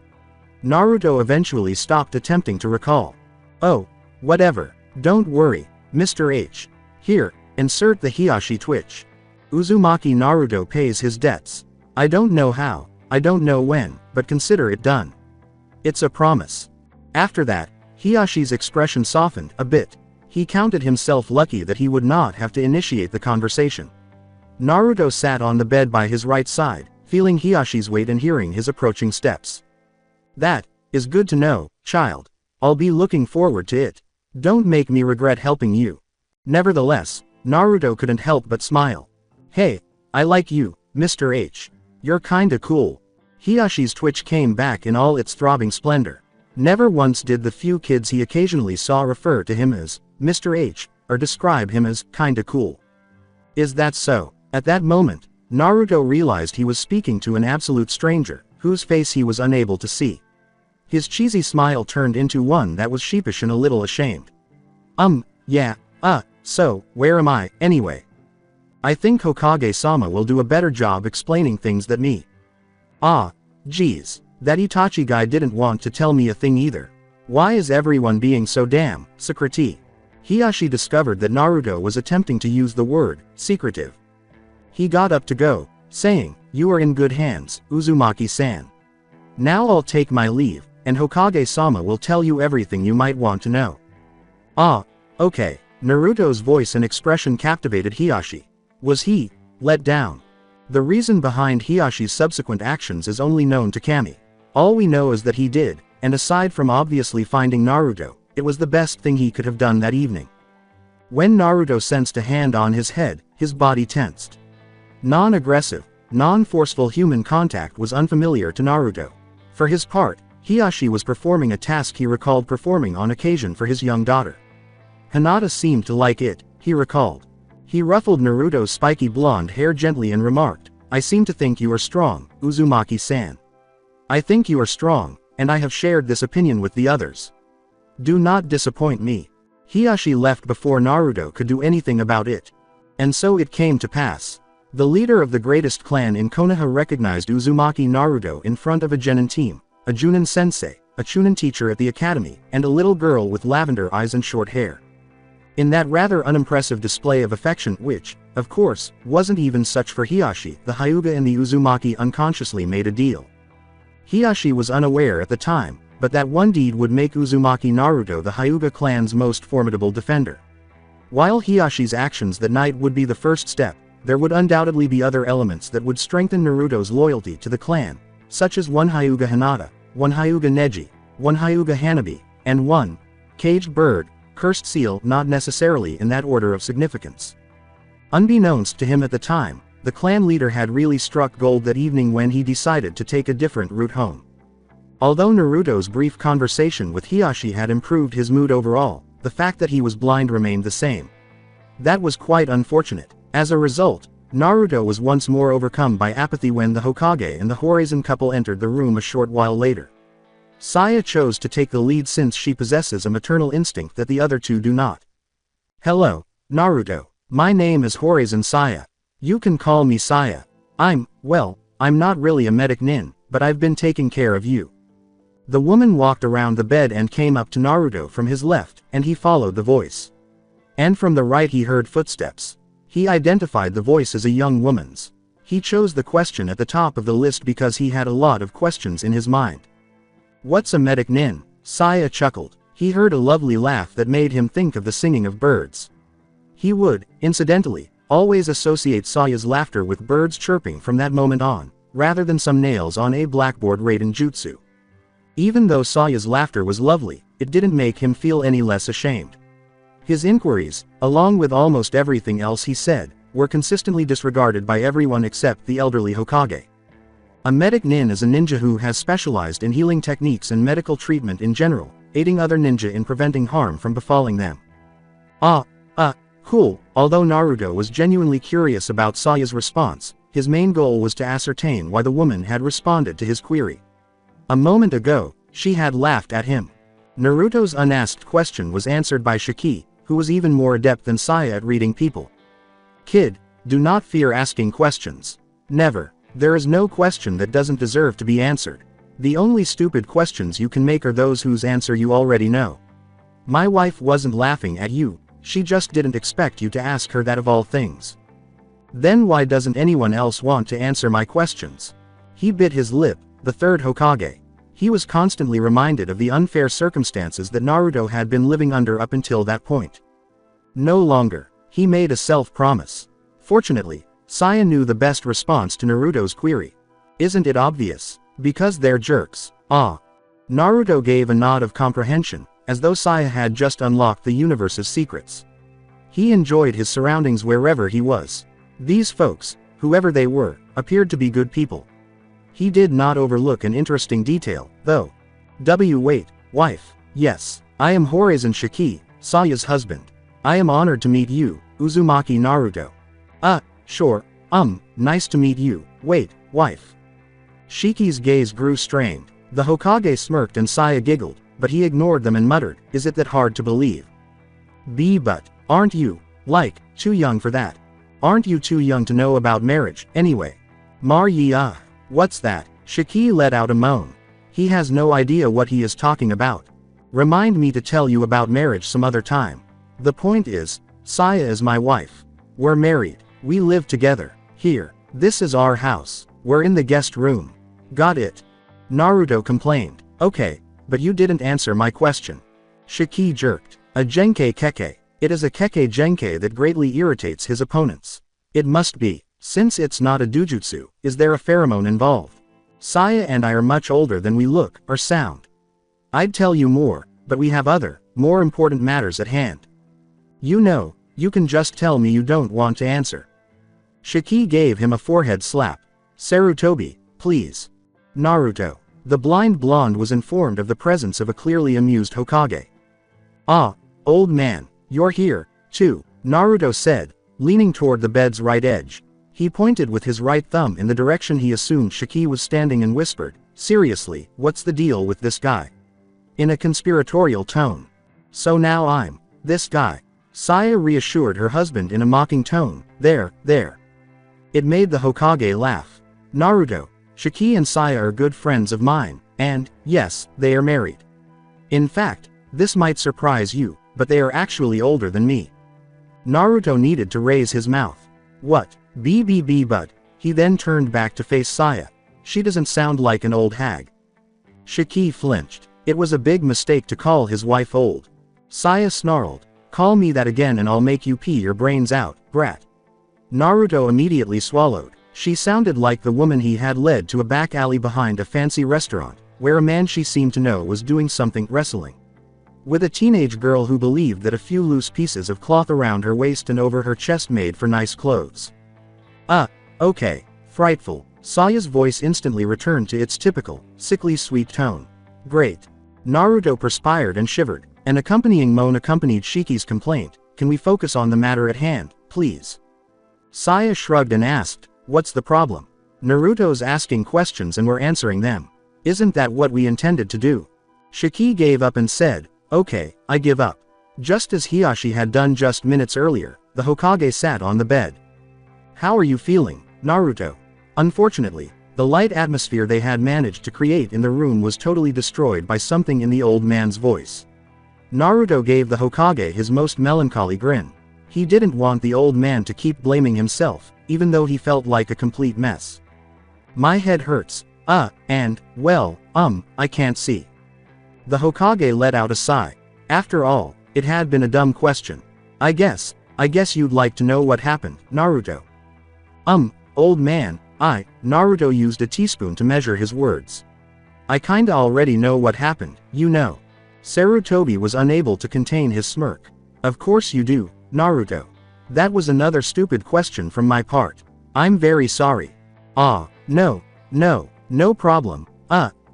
Naruto eventually stopped attempting to recall. "Oh, whatever, don't worry, Mr. H. Here, insert the Hiashi twitch. Uzumaki Naruto pays his debts. I don't know how, I don't know when, but consider it done. It's a promise." After that, Hiyashi's expression softened a bit. He counted himself lucky that he would not have to initiate the conversation. Naruto sat on the bed by his right side, feeling Hiyashi's weight and hearing his approaching steps. "That is good to know, child. I'll be looking forward to it. Don't make me regret helping you." Nevertheless, Naruto couldn't help but smile. "Hey, I like you, Mr. H. You're kinda cool." Hiyashi's twitch came back in all its throbbing splendor. Never once did the few kids he occasionally saw refer to him as Mr. H, or describe him as kinda cool. Is that so? At that moment, Naruto realized he was speaking to an absolute stranger, whose face he was unable to see. His cheesy smile turned into one that was sheepish and a little ashamed. Yeah, so, where am I, anyway? I think Hokage-sama will do a better job explaining things than me. Geez, that Itachi guy didn't want to tell me a thing either. Why is everyone being so damn secretive? Hiashi discovered that Naruto was attempting to use the word secretive. He got up to go, saying, "You are in good hands, Uzumaki-san. Now I'll take my leave, and Hokage-sama will tell you everything you might want to know." Okay. Naruto's voice and expression captivated Hiashi. Was he let down? The reason behind Hiyashi's subsequent actions is only known to Kami. All we know is that he did, and aside from obviously finding Naruto, It was the best thing he could have done that evening. When Naruto sensed a hand on his head, his body tensed. Non-aggressive, non-forceful human contact was unfamiliar to Naruto. For his part, Hiashi was performing a task he recalled performing on occasion for his young daughter. Hinata seemed to like it, he recalled. He ruffled Naruto's spiky blonde hair gently and remarked, "I seem to think you are strong, Uzumaki-san. I think you are strong, and I have shared this opinion with the others. Do not disappoint me." Hiashi left before Naruto could do anything about it. And so it came to pass. The leader of the greatest clan in Konoha recognized Uzumaki Naruto in front of a genin team, a Junin sensei, a Chunin teacher at the academy, and a little girl with lavender eyes and short hair. In that rather unimpressive display of affection which, of course, wasn't even such for Hiashi, the Hyuga and the Uzumaki unconsciously made a deal. Hiashi was unaware at the time, but that one deed would make Uzumaki Naruto the Hyuga clan's most formidable defender. While Hiyashi's actions that night would be the first step, there would undoubtedly be other elements that would strengthen Naruto's loyalty to the clan, such as one Hyuga Hinata, one Hyuga Neji, one Hyuga Hanabi, and one caged bird, cursed seal, not necessarily in that order of significance. Unbeknownst to him at the time, the clan leader had really struck gold that evening when he decided to take a different route home. Although Naruto's brief conversation with Hiashi had improved his mood overall, the fact that he was blind remained the same. That was quite unfortunate. As a result, Naruto was once more overcome by apathy when the Hokage and the Horizon couple entered the room a short while later. Saya chose to take the lead since she possesses a maternal instinct that the other two do not. "Hello, Naruto. My name is Horizon Saya. You can call me Saya. I'm not really a medic nin, but I've been taking care of you." The woman walked around the bed and came up to Naruto from his left, and he followed the voice. And from the right he heard footsteps. He identified the voice as a young woman's. He chose the question at the top of the list because he had a lot of questions in his mind. "What's a medic nin?" Saya chuckled. He heard a lovely laugh that made him think of the singing of birds. He would, incidentally, always associate Saya's laughter with birds chirping from that moment on, rather than some nails on a blackboard Raiden jutsu. Even though Saya's laughter was lovely, it didn't make him feel any less ashamed. His inquiries, along with almost everything else he said, were consistently disregarded by everyone except the elderly Hokage. A medic nin is a ninja who has specialized in healing techniques and medical treatment in general, aiding other ninja in preventing harm from befalling them. Cool. Although Naruto was genuinely curious about Saya's response, his main goal was to ascertain why the woman had responded to his query. A moment ago, she had laughed at him. Naruto's unasked question was answered by Shiki, who was even more adept than Saya at reading people. "Kid, do not fear asking questions. Never. There is no question that doesn't deserve to be answered. The only stupid questions you can make are those whose answer you already know. My wife wasn't laughing at you, she just didn't expect you to ask her that of all things. Then why doesn't anyone else want to answer my questions?" He bit his lip, the third Hokage. He was constantly reminded of the unfair circumstances that Naruto had been living under up until that point. No longer. He made a self-promise. Fortunately, Saya knew the best response to Naruto's query. "Isn't it obvious? Because they're jerks." Naruto gave a nod of comprehension, as though Saya had just unlocked the universe's secrets. He enjoyed his surroundings wherever he was. These folks, whoever they were, appeared to be good people. He did not overlook an interesting detail, though. Wait, wife. Yes, I am Horizon Shiki, Saya's husband. I am honored to meet you, Uzumaki Naruto. Sure, nice to meet you. Wait, wife. Shiki's gaze grew strained. The Hokage smirked and Saya giggled, but he ignored them and muttered, "Is it that hard to believe? But, aren't you, too young for that? Aren't you too young to know about marriage, anyway?" What's that? Shiki let out a moan. He has no idea what he is talking about. Remind me to tell you about marriage some other time. The point is, Saya is my wife. We're married. We live together. Here. This is our house. We're in the guest room. Got it? Naruto complained. Okay, but you didn't answer my question. Shiki jerked. A Genkai Keke. It is a Keke Genkai that greatly irritates his opponents. It must be. Since it's not a dujutsu, is there a pheromone involved? Saya and I are much older than we look or sound. I'd tell you more, but we have other more important matters at hand. You know, you can just tell me you don't want to answer. Shiki gave him a forehead slap. Sarutobi, please. Naruto. The blind blonde was informed of the presence of a clearly amused Hokage. Ah, old man, you're here, too, Naruto said, leaning toward the bed's right edge. He pointed with his right thumb in the direction he assumed Shiki was standing and whispered, seriously, what's the deal with this guy? In a conspiratorial tone. So now I'm this guy. Saya reassured her husband in a mocking tone, there. It made the Hokage laugh. Naruto, Shiki and Saya are good friends of mine, and, yes, they are married. In fact, this might surprise you, but they are actually older than me. Naruto needed to raise his mouth. What? But, he then turned back to face Saya. She doesn't sound like an old hag. Shiki flinched. It was a big mistake to call his wife old. Saya snarled, call me that again and I'll make you pee your brains out, brat. Naruto immediately swallowed. She sounded like the woman he had led to a back alley behind a fancy restaurant, where a man she seemed to know was doing something wrestling with a teenage girl who believed that a few loose pieces of cloth around her waist and over her chest made for nice clothes. Okay, frightful. Saya's voice instantly returned to its typical, sickly sweet tone. Great. Naruto perspired and shivered. An accompanying moan accompanied Shiki's complaint, can we focus on the matter at hand, please? Saya shrugged and asked, what's the problem? Naruto's asking questions and we're answering them. Isn't that what we intended to do? Shiki gave up and said, okay, I give up. Just as Hiashi had done just minutes earlier, the Hokage sat on the bed. How are you feeling, Naruto? Unfortunately, the light atmosphere they had managed to create in the room was totally destroyed by something in the old man's voice. Naruto gave the Hokage his most melancholy grin. He didn't want the old man to keep blaming himself, even though he felt like a complete mess. My head hurts, and, well, I can't see. The Hokage let out a sigh. After all, it had been a dumb question. I guess you'd like to know what happened, Naruto. Old man, Naruto used a teaspoon to measure his words. I kinda already know what happened, you know. Sarutobi was unable to contain his smirk. Of course you do, Naruto. That was another stupid question from my part. I'm very sorry. No problem,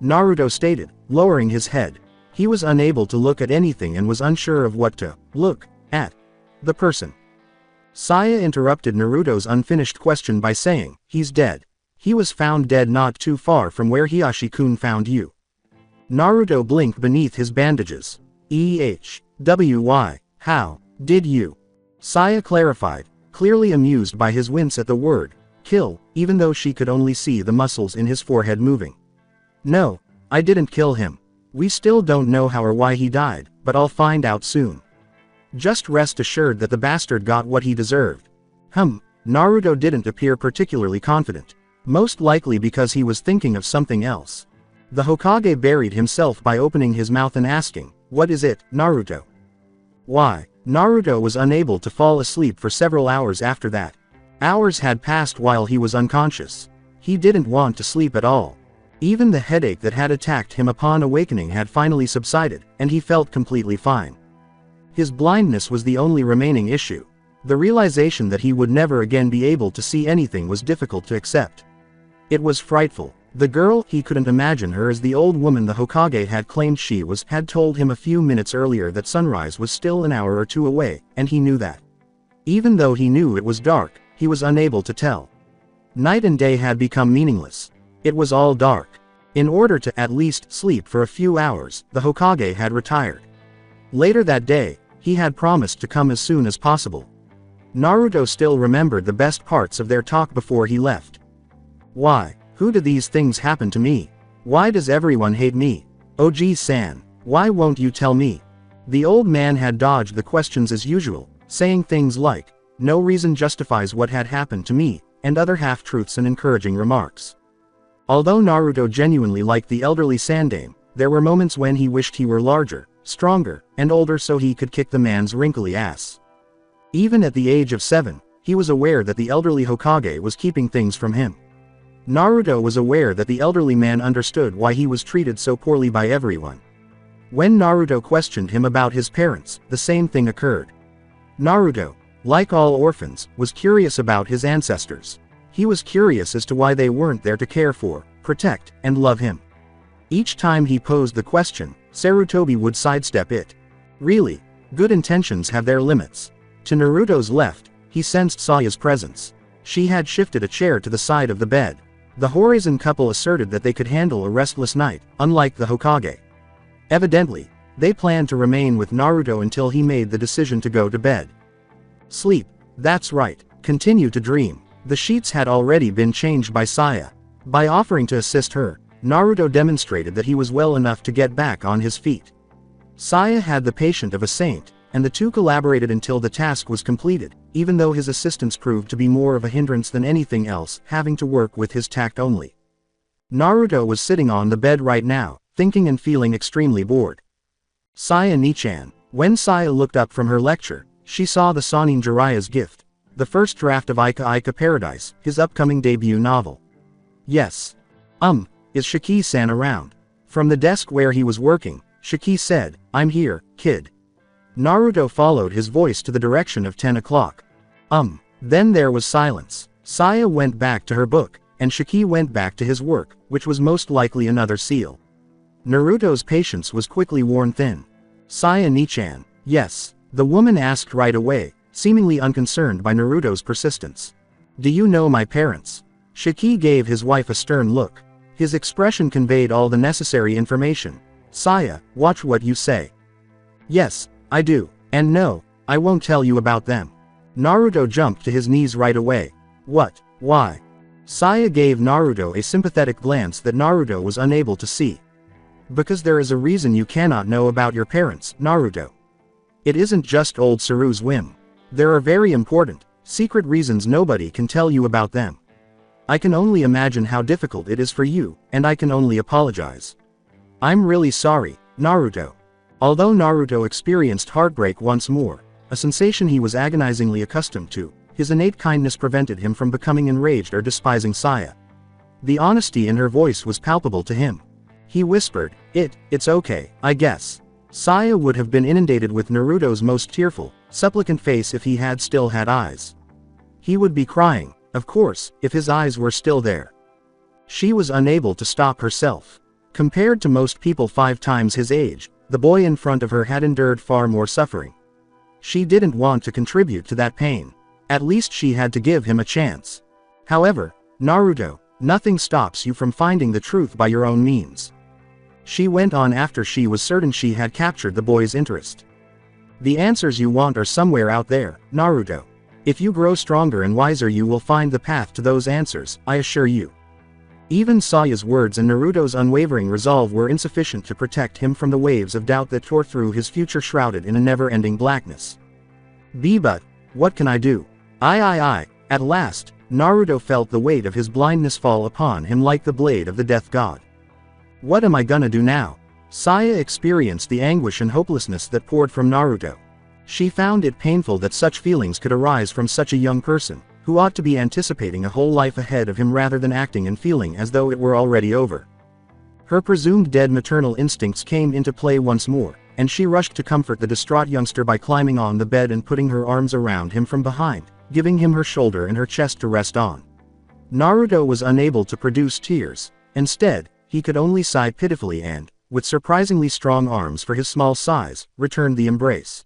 Naruto stated, lowering his head. He was unable to look at anything and was unsure of what to look at. The person. Saya interrupted Naruto's unfinished question by saying, he's dead. He was found dead not too far from where Hiashi-kun found you. Naruto blinked beneath his bandages. How did you? Saya clarified, clearly amused by his wince at the word kill, even though she could only see the muscles in his forehead moving. No, I didn't kill him. We still don't know how or why he died, but I'll find out soon. Just rest assured that the bastard got what he deserved. Naruto didn't appear particularly confident. Most likely because he was thinking of something else. The Hokage buried himself by opening his mouth and asking, what is it, Naruto? Why? Naruto was unable to fall asleep for several hours after that. Hours had passed while he was unconscious. He didn't want to sleep at all. Even the headache that had attacked him upon awakening had finally subsided, and he felt completely fine. His blindness was the only remaining issue. The realization that he would never again be able to see anything was difficult to accept. It was frightful. The girl, he couldn't imagine her as the old woman the Hokage had claimed she was, had told him a few minutes earlier that sunrise was still an hour or two away, and he knew that. Even though he knew it was dark, he was unable to tell. Night and day had become meaningless. It was all dark. In order to at least sleep for a few hours, the Hokage had retired. Later that day, he had promised to come as soon as possible. Naruto still remembered the best parts of their talk before he left. Why? Who do these things happen to me? Why does everyone hate me? OG-san, why won't you tell me? The old man had dodged the questions as usual, saying things like, no reason justifies what had happened to me, and other half-truths and encouraging remarks. Although Naruto genuinely liked the elderly Sandaime, there were moments when he wished he were larger, stronger, and older so he could kick the man's wrinkly ass. Even at the age of 7, he was aware that the elderly Hokage was keeping things from him. Naruto was aware that the elderly man understood why he was treated so poorly by everyone. When Naruto questioned him about his parents, the same thing occurred. Naruto, like all orphans, was curious about his ancestors. He was curious as to why they weren't there to care for, protect, and love him. Each time he posed the question, Sarutobi would sidestep it. Really, good intentions have their limits. To Naruto's left, he sensed Saya's presence. She had shifted a chair to the side of the bed. The Horizon couple asserted that they could handle a restless night, unlike the Hokage. Evidently, they planned to remain with Naruto until he made the decision to go to bed. Sleep, that's right, continue to dream. The sheets had already been changed by Saya. By offering to assist her, Naruto demonstrated that he was well enough to get back on his feet. Saya had the patience of a saint, and the two collaborated until the task was completed, even though his assistance proved to be more of a hindrance than anything else, having to work with his tact only. Naruto was sitting on the bed right now, thinking and feeling extremely bored. Saya Nichan. When Saya looked up from her lecture, she saw the Sanin Jiraiya's gift, the first draft of Ika Ika Paradise, his upcoming debut novel. Yes. Is Shiki-san around? From the desk where he was working, Shiki said, "I'm here, kid." Naruto followed his voice to the direction of 10 o'clock. Then there was silence. Saya went back to her book, and Shiki went back to his work, which was most likely another seal. Naruto's patience was quickly worn thin. Saya Nichan. Yes. The woman asked right away, seemingly unconcerned by Naruto's persistence. Do you know my parents? Shiki gave his wife a stern look. His expression conveyed all the necessary information. Saya, watch what you say. Yes, I do, and no, I won't tell you about them. Naruto jumped to his knees right away. What? Why? Saya gave Naruto a sympathetic glance that Naruto was unable to see. Because there is a reason you cannot know about your parents, Naruto. It isn't just old Saru's whim. There are very important, secret reasons nobody can tell you about them. I can only imagine how difficult it is for you, and I can only apologize. I'm really sorry, Naruto. Although Naruto experienced heartbreak once more, a sensation he was agonizingly accustomed to, his innate kindness prevented him from becoming enraged or despising Saya. The honesty in her voice was palpable to him. He whispered, It's okay, I guess. Saya would have been inundated with Naruto's most tearful, supplicant face if he had still had eyes. He would be crying, of course, if his eyes were still there. She was unable to stop herself. Compared to most people 5 times his age, the boy in front of her had endured far more suffering. She didn't want to contribute to that pain. At least she had to give him a chance. However, Naruto, nothing stops you from finding the truth by your own means. She went on after she was certain she had captured the boy's interest. The answers you want are somewhere out there, Naruto. If you grow stronger and wiser you will find the path to those answers, I assure you. Even Saya's words and Naruto's unwavering resolve were insufficient to protect him from the waves of doubt that tore through his future shrouded in a never-ending blackness. But, what can I do? At last, Naruto felt the weight of his blindness fall upon him like the blade of the death god. What am I gonna do now? Saya experienced the anguish and hopelessness that poured from Naruto. She found it painful that such feelings could arise from such a young person, who ought to be anticipating a whole life ahead of him rather than acting and feeling as though it were already over. Her presumed dead maternal instincts came into play once more, and she rushed to comfort the distraught youngster by climbing on the bed and putting her arms around him from behind, giving him her shoulder and her chest to rest on. Naruto was unable to produce tears. Instead, he could only sigh pitifully and, with surprisingly strong arms for his small size, returned the embrace.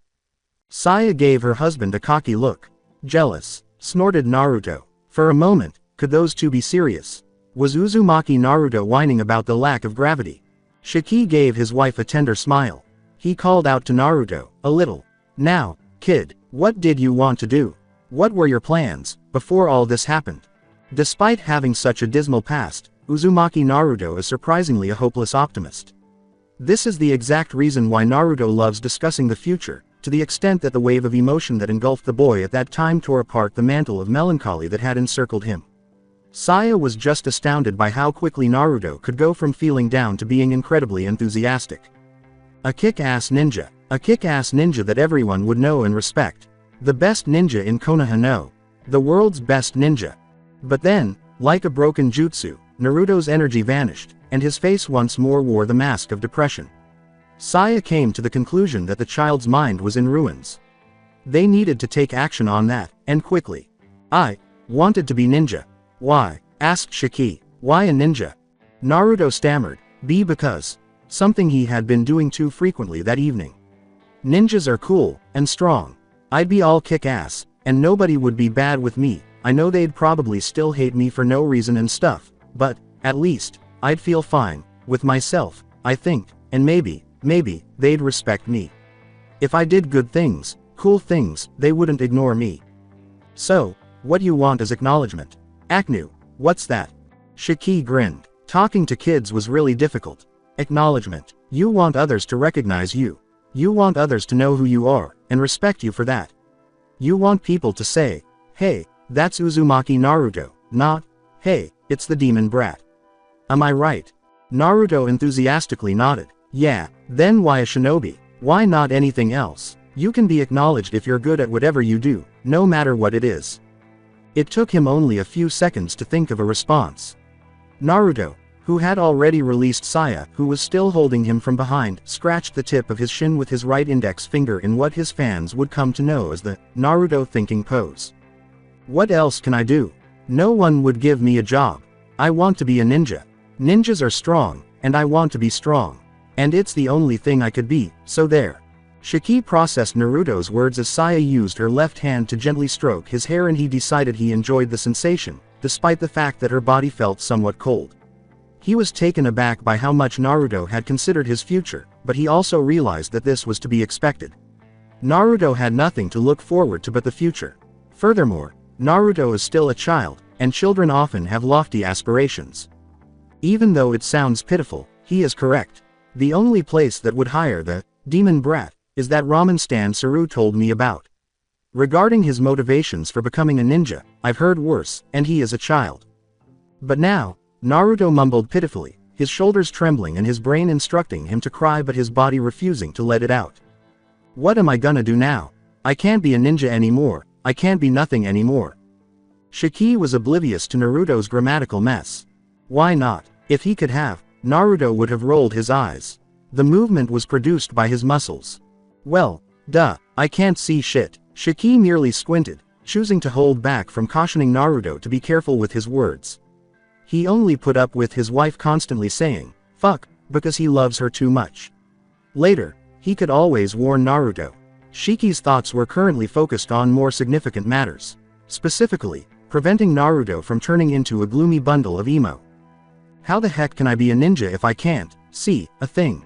Saya gave her husband a cocky look. Jealous, snorted Naruto. For a moment, could those two be serious? Was Uzumaki Naruto whining about the lack of gravity? Shiki gave his wife a tender smile. He called out to Naruto, a little. Now, kid, what did you want to do? What were your plans, before all this happened? Despite having such a dismal past, Uzumaki Naruto is surprisingly a hopeless optimist. This is the exact reason why Naruto loves discussing the future, to the extent that the wave of emotion that engulfed the boy at that time tore apart the mantle of melancholy that had encircled him. Saya was just astounded by how quickly Naruto could go from feeling down to being incredibly enthusiastic. A kick-ass ninja. A kick-ass ninja that everyone would know and respect. The best ninja in Konohano. The world's best ninja. But then, like a broken jutsu, Naruto's energy vanished, and his face once more wore the mask of depression. Saya came to the conclusion that the child's mind was in ruins. They needed to take action on that, and quickly. I wanted to be ninja. Why? Asked Shiki. Why a ninja? Naruto stammered. Because something he had been doing too frequently that evening. Ninjas are cool and strong. I'd be all kick-ass, and nobody would be bad with me. I know they'd probably still hate me for no reason and stuff, but at least I'd feel fine with myself, I think, and maybe they'd respect me. If I did good things, cool things, they wouldn't ignore me. So, what you want is acknowledgement. Aknu, what's that? Shiki grinned. Talking to kids was really difficult. Acknowledgement. You want others to recognize you. You want others to know who you are, and respect you for that. You want people to say, hey, that's Uzumaki Naruto, not, hey, it's the demon brat. Am I right? Naruto enthusiastically nodded. Yeah, then why a shinobi? Why not anything else? You can be acknowledged if you're good at whatever you do, no matter what it is. It took him only a few seconds to think of a response. Naruto, who had already released Saya, who was still holding him from behind, scratched the tip of his shin with his right index finger in what his fans would come to know as the Naruto thinking pose. What else can I do? No one would give me a job. I want to be a ninja. Ninjas are strong, and I want to be strong. And it's the only thing I could be, so there. Shiki processed Naruto's words as Saya used her left hand to gently stroke his hair, and he decided he enjoyed the sensation, despite the fact that her body felt somewhat cold. He was taken aback by how much Naruto had considered his future, but he also realized that this was to be expected. Naruto had nothing to look forward to but the future. Furthermore, Naruto is still a child, and children often have lofty aspirations. Even though it sounds pitiful, he is correct. The only place that would hire the demon brat is that ramen stand Saru told me about. Regarding his motivations for becoming a ninja, I've heard worse, and he is a child. But now, Naruto mumbled pitifully, his shoulders trembling and his brain instructing him to cry but his body refusing to let it out. What am I gonna do now? I can't be a ninja anymore, I can't be nothing anymore. Shiki was oblivious to Naruto's grammatical mess. Why not? If he could have, Naruto would have rolled his eyes. The movement was produced by his muscles. Well, duh, I can't see shit. Shiki merely squinted, choosing to hold back from cautioning Naruto to be careful with his words. He only put up with his wife constantly saying, fuck, because he loves her too much. Later, he could always warn Naruto. Shiki's thoughts were currently focused on more significant matters. Specifically, preventing Naruto from turning into a gloomy bundle of emo. How the heck can I be a ninja if I can't see a thing?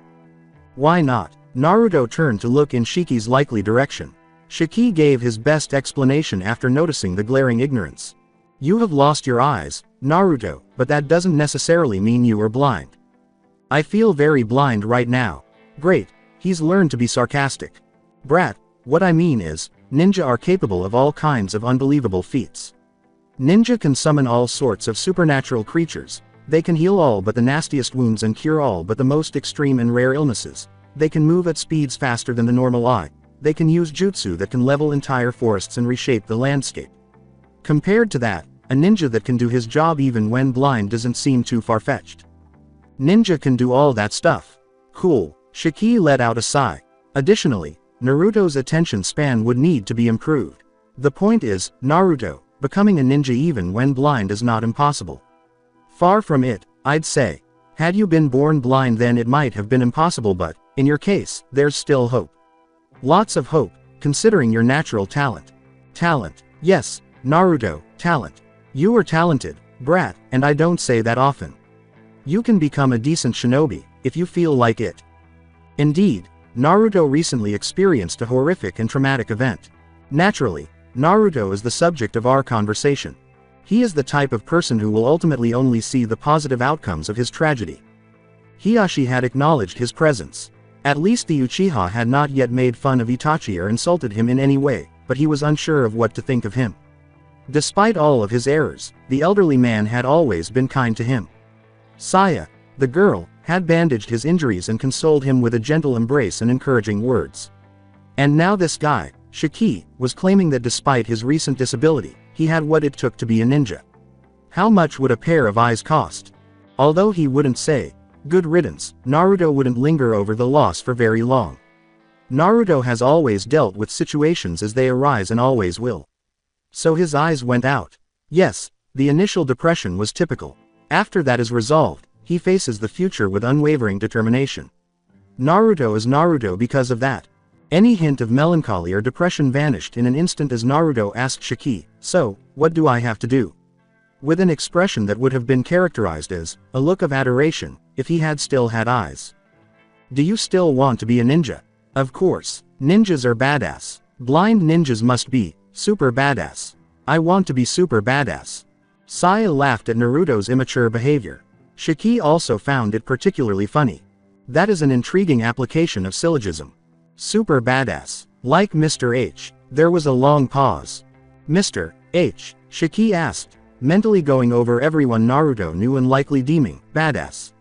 Why not? Naruto turned to look in Shiki's likely direction. Shiki gave his best explanation after noticing the glaring ignorance. You have lost your eyes, Naruto, but that doesn't necessarily mean you are blind. I feel very blind right now. Great, he's learned to be sarcastic. Brat, what I mean is, ninja are capable of all kinds of unbelievable feats. Ninja can summon all sorts of supernatural creatures. They can heal all but the nastiest wounds and cure all but the most extreme and rare illnesses. They can move at speeds faster than the normal eye. They can use jutsu that can level entire forests and reshape the landscape. Compared to that, a ninja that can do his job even when blind doesn't seem too far-fetched. Ninja can do all that stuff. Cool. Shiki let out a sigh. Additionally, Naruto's attention span would need to be improved. The point is, Naruto, becoming a ninja even when blind is not impossible. Far from it, I'd say. Had you been born blind then it might have been impossible, but, in your case, there's still hope. Lots of hope, considering your natural talent. Talent. Yes, Naruto, talent. You are talented, brat, and I don't say that often. You can become a decent shinobi, if you feel like it. Indeed, Naruto recently experienced a horrific and traumatic event. Naturally, Naruto is the subject of our conversation. He is the type of person who will ultimately only see the positive outcomes of his tragedy. Hiashi had acknowledged his presence. At least the Uchiha had not yet made fun of Itachi or insulted him in any way, but he was unsure of what to think of him. Despite all of his errors, the elderly man had always been kind to him. Saya, the girl, had bandaged his injuries and consoled him with a gentle embrace and encouraging words. And now this guy, Shiki, was claiming that despite his recent disability, he had what it took to be a ninja. How much would a pair of eyes cost? Although he wouldn't say, Good riddance, Naruto wouldn't linger over the loss for very long. Naruto has always dealt with situations as they arise and always will. So his eyes went out. Yes, the initial depression was typical. After that is resolved, he faces the future with unwavering determination. Naruto is Naruto because of that. Any hint of melancholy or depression vanished in an instant as Naruto asked Shiki, "So, what do I have to do?" With an expression that would have been characterized as a look of adoration, if he had still had eyes. "Do you still want to be a ninja?" "Of course. Ninjas are badass. Blind ninjas must be super badass. I want to be super badass." Saya laughed at Naruto's immature behavior. Shiki also found it particularly funny. That is an intriguing application of syllogism. Super badass. Like Mr. H. There was a long pause. "Mr. H?" Shiki asked, mentally going over everyone Naruto knew and likely deeming badass.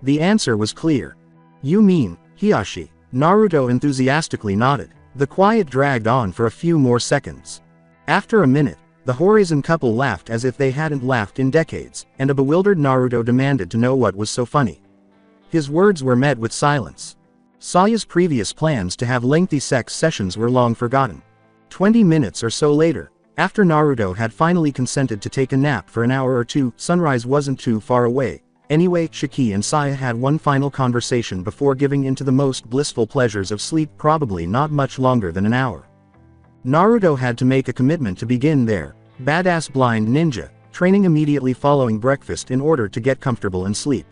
The answer was clear. "You mean Hiashi?" Naruto enthusiastically nodded. The quiet dragged on for a few more seconds. After a minute, the Horizon couple laughed as if they hadn't laughed in decades, and a bewildered Naruto demanded to know what was so funny. His words were met with silence. Saya's previous plans to have lengthy sex sessions were long forgotten. 20 minutes or so later, after Naruto had finally consented to take a nap for an hour or two, sunrise wasn't too far away. Anyway, Shiki and Saya had one final conversation before giving into the most blissful pleasures of sleep, probably not much longer than an hour. Naruto had to make a commitment to begin their badass blind ninja training immediately following breakfast in order to get comfortable and sleep.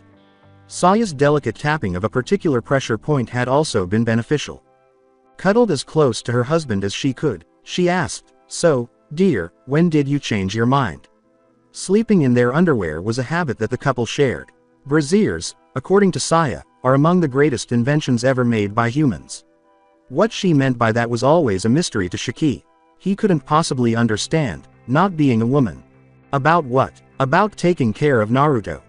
Saya's delicate tapping of a particular pressure point had also been beneficial. Cuddled as close to her husband as she could, she asked, "So, dear, when did you change your mind?" Sleeping in their underwear was a habit that the couple shared. Braziers, according to Saya, are among the greatest inventions ever made by humans. What she meant by that was always a mystery to Shiki. He couldn't possibly understand, not being a woman. About what? About taking care of Naruto.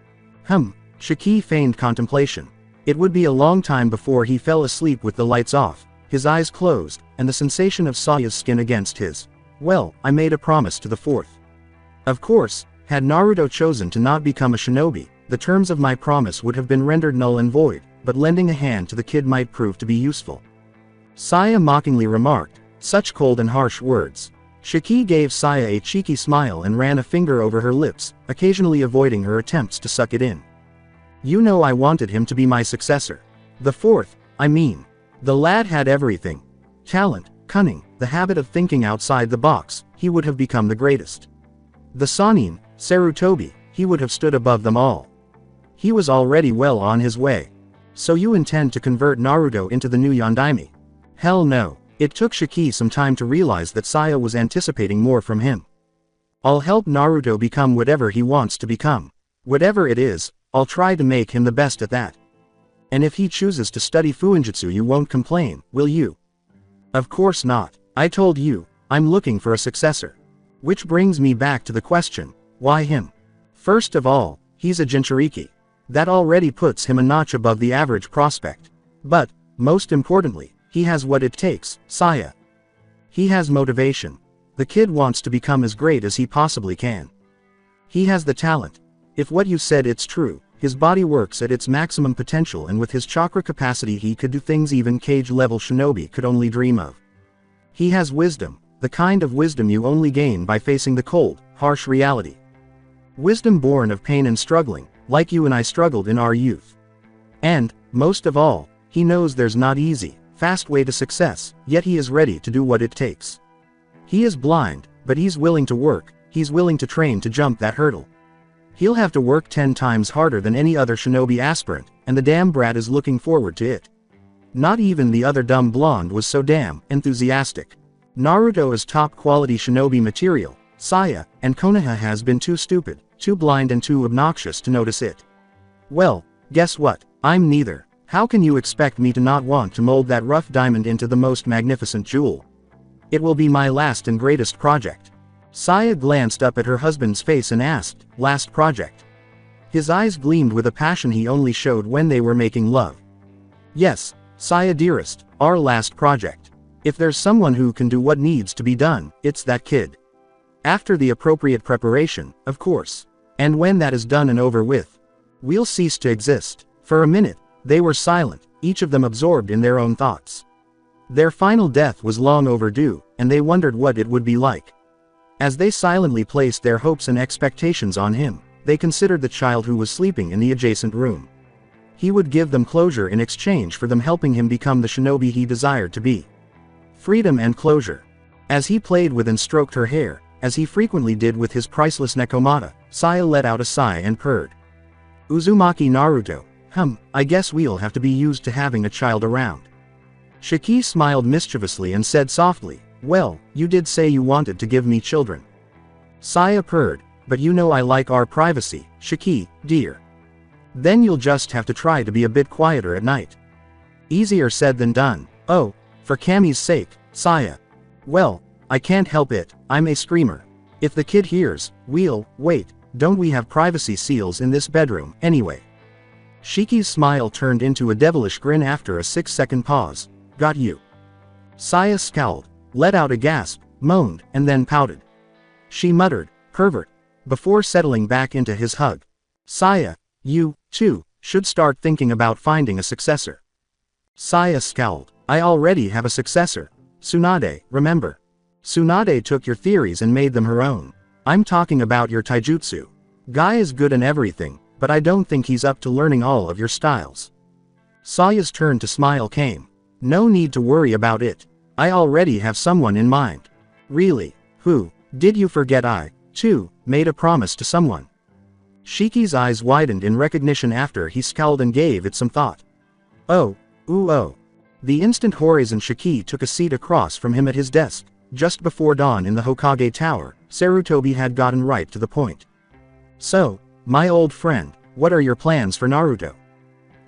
Shiki feigned contemplation. It would be a long time before he fell asleep with the lights off, his eyes closed, and the sensation of Saya's skin against his. "Well, I made a promise to the fourth." Of course, had Naruto chosen to not become a shinobi, the terms of my promise would have been rendered null and void, but lending a hand to the kid might prove to be useful. Saya mockingly remarked, "Such cold and harsh words." Shiki gave Saya a cheeky smile and ran a finger over her lips, occasionally avoiding her attempts to suck it in. "You know I wanted him to be my successor. The fourth, I mean. The lad had everything. Talent, cunning, the habit of thinking outside the box, he would have become the greatest. The Sannin, Sarutobi, he would have stood above them all. He was already well on his way. So you intend to convert Naruto into the new Yondaime?" Hell no. It took Shiki some time to realize that Saya was anticipating more from him. "I'll help Naruto become whatever he wants to become. Whatever it is, I'll try to make him the best at that. And if he chooses to study Fuinjutsu, you won't complain, will you?" "Of course not. I told you, I'm looking for a successor. Which brings me back to the question, why him? First of all, he's a Jinchuriki. That already puts him a notch above the average prospect. But, most importantly, he has what it takes, Saya. He has motivation. The kid wants to become as great as he possibly can. He has the talent. If what you said it's true, his body works at its maximum potential, and with his chakra capacity he could do things even cage-level shinobi could only dream of. He has wisdom, the kind of wisdom you only gain by facing the cold, harsh reality. Wisdom born of pain and struggling, like you and I struggled in our youth. And, most of all, he knows there's not easy, fast way to success, yet he is ready to do what it takes. He is blind, but he's willing to work, he's willing to train to jump that hurdle. He'll have to work 10 times harder than any other shinobi aspirant, and the damn brat is looking forward to it. Not even the other dumb blonde was so damn enthusiastic. Naruto is top quality shinobi material. Saya and Konoha has been too stupid, too blind and too obnoxious to notice it. Well, guess what? I'm neither. How can you expect me to not want to mold that rough diamond into the most magnificent jewel? It will be my last and greatest project. Saya glanced up at her husband's face and asked, "Last project?" His eyes gleamed with a passion he only showed when they were making love. "Yes, Saya dearest, our last project. If there's someone who can do what needs to be done, it's that kid. After the appropriate preparation, of course. And when that is done and over with, we'll cease to exist. For a minute, they were silent, each of them absorbed in their own thoughts. Their final death was long overdue, and they wondered what it would be like. As they silently placed their hopes and expectations on him, they considered the child who was sleeping in the adjacent room. He would give them closure in exchange for them helping him become the shinobi he desired to be. Freedom and closure. As he played with and stroked her hair, as he frequently did with his priceless nekomata, Saya let out a sigh and purred. Uzumaki Naruto, I guess we'll have to be used to having a child around. Shiki smiled mischievously and said softly, well, you did say you wanted to give me children. Saya purred, but you know I like our privacy, Shiki, dear. Then you'll just have to try to be a bit quieter at night. Easier said than done. Oh, for Kami's sake, Saya. Well, I can't help it, I'm a screamer. If the kid hears, wait, don't we have privacy seals in this bedroom, anyway? Shiki's smile turned into a devilish grin after a 6-second pause. Got you. Saya scowled, let out a gasp, moaned, and then pouted. She muttered, pervert, before settling back into his hug. Saya, you, too, should start thinking about finding a successor. Saya scowled. I already have a successor. Tsunade, remember? Tsunade took your theories and made them her own. I'm talking about your taijutsu. Guy is good in everything, but I don't think he's up to learning all of your styles. Saya's turn to smile came. No need to worry about it. I already have someone in mind. Really? Who? Did you forget I, too, made a promise to someone? Shiki's eyes widened in recognition after he scowled and gave it some thought. Oh. The instant Horizon Shiki took a seat across from him at his desk, just before dawn in the Hokage Tower, Sarutobi had gotten right to the point. So, my old friend, what are your plans for Naruto?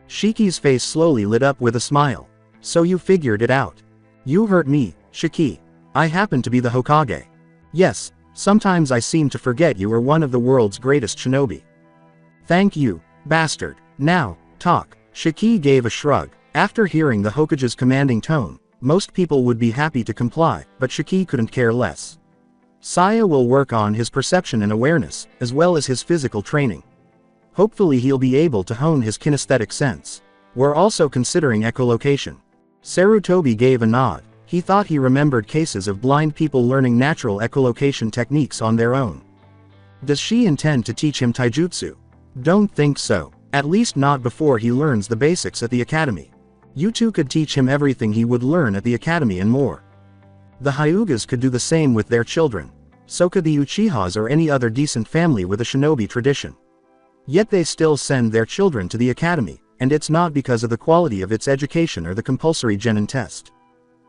Shiki's face slowly lit up with a smile. So you figured it out. You heard me, Shiki. I happen to be the Hokage. Yes, sometimes I seem to forget you are one of the world's greatest shinobi. Thank you, bastard. Now, talk. Shiki gave a shrug. After hearing the Hokage's commanding tone, most people would be happy to comply, but Shiki couldn't care less. Saya will work on his perception and awareness, as well as his physical training. Hopefully he'll be able to hone his kinesthetic sense. We're also considering echolocation. Sarutobi gave a nod. He thought he remembered cases of blind people learning natural echolocation techniques on their own. Does she intend to teach him taijutsu? Don't think so. At least not before he learns the basics at the academy. You two could teach him everything he would learn at the academy and more. The Hyugas could do the same with their children. So could the Uchihas or any other decent family with a shinobi tradition. Yet they still send their children to the academy, and it's not because of the quality of its education or the compulsory genin test.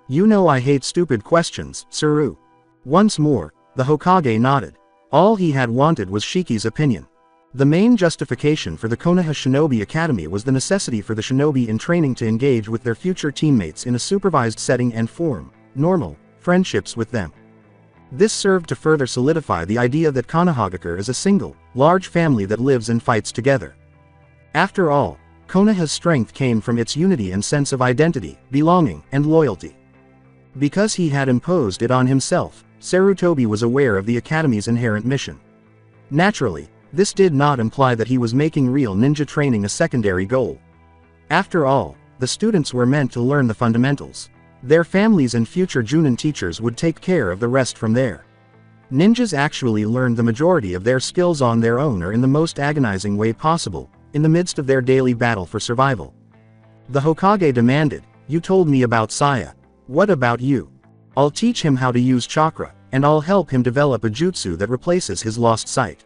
You know I hate stupid questions, Suru. Once more, the Hokage nodded. All he had wanted was Shiki's opinion. The main justification for the Konoha Shinobi Academy was the necessity for the shinobi in training to engage with their future teammates in a supervised setting and form normal friendships with them. This served to further solidify the idea that Konohagakure is a single, large family that lives and fights together. After all, Konoha's strength came from its unity and sense of identity, belonging, and loyalty. Because he had imposed it on himself, Sarutobi was aware of the Academy's inherent mission. Naturally, this did not imply that he was making real ninja training a secondary goal. After all, the students were meant to learn the fundamentals. Their families and future Junin teachers would take care of the rest from there. Ninjas actually learned the majority of their skills on their own or in the most agonizing way possible, in the midst of their daily battle for survival. The Hokage demanded, "You told me about Saya. What about you? I'll teach him how to use chakra, and I'll help him develop a jutsu that replaces his lost sight."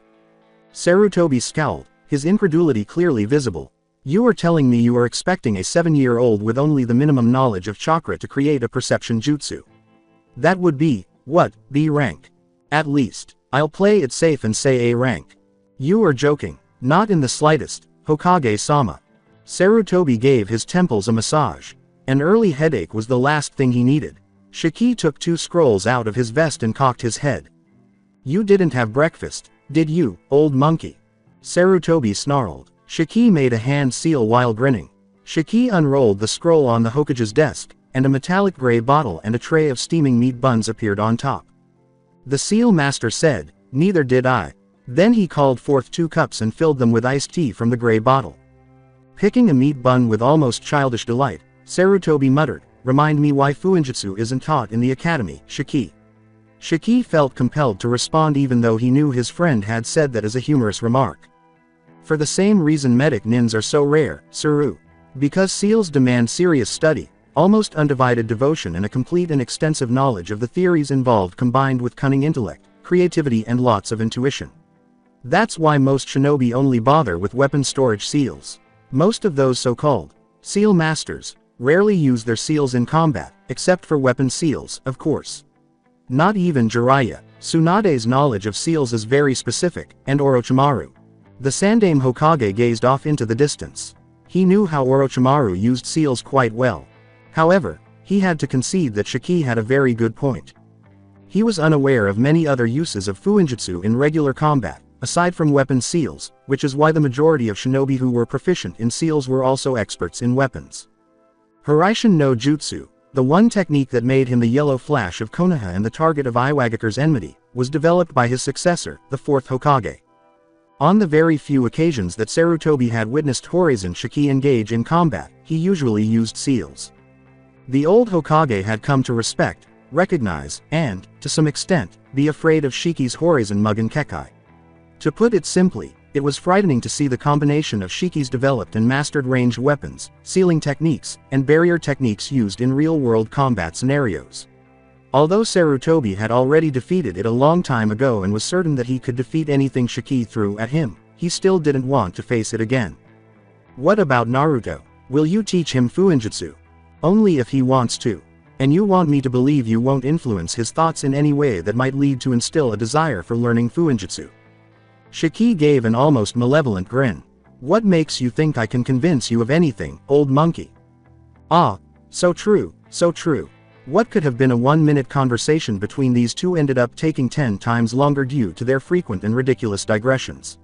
Sarutobi scowled, his incredulity clearly visible. You are telling me you are expecting a 7-year-old with only the minimum knowledge of chakra to create a perception jutsu? That would be, what, B rank? At least, I'll play it safe and say A rank. You are joking. Not in the slightest, Hokage-sama. Sarutobi gave his temples a massage. An early headache was the last thing he needed. Shiki took 2 scrolls out of his vest and cocked his head. You didn't have breakfast, did you, old monkey? Sarutobi snarled. Shiki made a hand seal while grinning. Shiki unrolled the scroll on the Hokage's desk, and a metallic gray bottle and a tray of steaming meat buns appeared on top. The seal master said, "Neither did I." Then he called forth 2 cups and filled them with iced tea from the gray bottle. Picking a meat bun with almost childish delight, Sarutobi muttered, "Remind me why Fuinjutsu isn't taught in the academy, Shiki." Shiki felt compelled to respond even though he knew his friend had said that as a humorous remark. For the same reason medic nins are so rare, Suru. Because seals demand serious study, almost undivided devotion and a complete and extensive knowledge of the theories involved combined with cunning intellect, creativity and lots of intuition. That's why most shinobi only bother with weapon storage seals. Most of those so-called seal masters rarely use their seals in combat, except for weapon seals, of course. Not even Jiraiya. Tsunade's knowledge of seals is very specific, and Orochimaru. The Sandaime Hokage gazed off into the distance. He knew how Orochimaru used seals quite well. However, he had to concede that Shiki had a very good point. He was unaware of many other uses of Fuinjutsu in regular combat, aside from weapon seals, which is why the majority of shinobi who were proficient in seals were also experts in weapons. Hiraishin no Jutsu, the one technique that made him the yellow flash of Konoha and the target of Iwagakure's enmity, was developed by his successor, the fourth Hokage. On the very few occasions that Sarutobi had witnessed Horizon Shiki engage in combat, he usually used seals. The old Hokage had come to respect, recognize, and, to some extent, be afraid of Shiki's Horizon Mugen Kekai. To put it simply, it was frightening to see the combination of Shiki's developed and mastered ranged weapons, sealing techniques, and barrier techniques used in real-world combat scenarios. Although Sarutobi had already defeated it a long time ago and was certain that he could defeat anything Shiki threw at him, he still didn't want to face it again. What about Naruto? Will you teach him Fuinjutsu? Only if he wants to. And you want me to believe you won't influence his thoughts in any way that might lead to instill a desire for learning Fuinjutsu. Shiki gave an almost malevolent grin. What makes you think I can convince you of anything, old monkey? Ah, so true, so true. What could have been a 1-minute conversation between these two ended up taking 10 times longer due to their frequent and ridiculous digressions.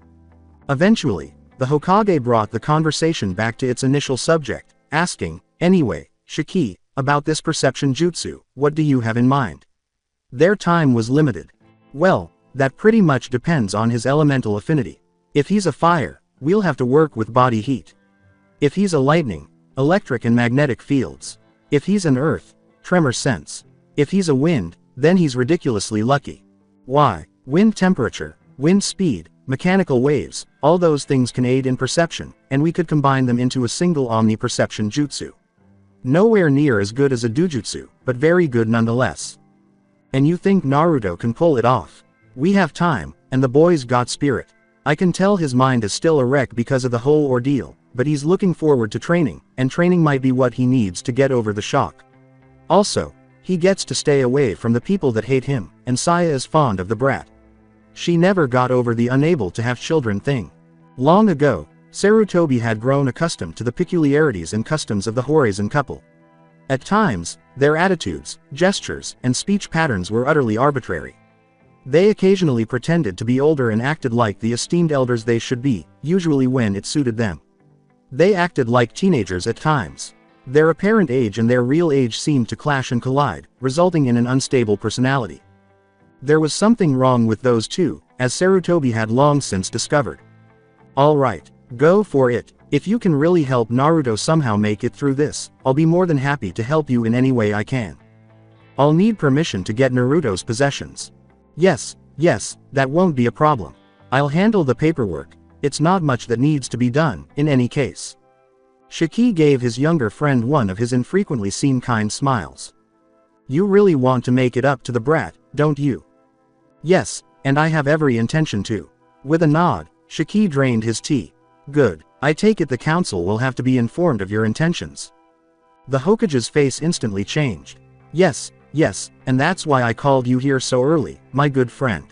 Eventually, the Hokage brought the conversation back to its initial subject, asking, "Anyway, Shiki, about this perception jutsu, what do you have in mind?" Their time was limited. Well, that pretty much depends on his elemental affinity. If he's a fire, we'll have to work with body heat. If he's a lightning, electric and magnetic fields. If he's an earth, tremor sense. If he's a wind, then he's ridiculously lucky. Why? Wind temperature, wind speed, mechanical waves, all those things can aid in perception, and we could combine them into a single omni-perception jutsu. Nowhere near as good as a dojutsu, but very good nonetheless. And you think Naruto can pull it off? We have time, and the boy's got spirit. I can tell his mind is still a wreck because of the whole ordeal, but he's looking forward to training, and training might be what he needs to get over the shock. Also, he gets to stay away from the people that hate him, and Saya is fond of the brat. She never got over the unable to have children thing. Long ago, Sarutobi had grown accustomed to the peculiarities and customs of the Horizon couple. At times, their attitudes, gestures, and speech patterns were utterly arbitrary. They occasionally pretended to be older and acted like the esteemed elders they should be, usually when it suited them. They acted like teenagers at times. Their apparent age and their real age seemed to clash and collide, resulting in an unstable personality. There was something wrong with those two, as Sarutobi had long since discovered. Alright, go for it. If you can really help Naruto somehow make it through this, I'll be more than happy to help you in any way I can. I'll need permission to get Naruto's possessions. Yes, that won't be a problem. I'll handle the paperwork. It's not much that needs to be done, in any case. Shiki gave his younger friend one of his infrequently seen kind smiles. You really want to make it up to the brat, don't you? Yes, and I have every intention to. With a nod, Shiki drained his tea. Good, I take it the council will have to be informed of your intentions. The Hokage's face instantly changed. Yes, and that's why I called you here so early, my good friend.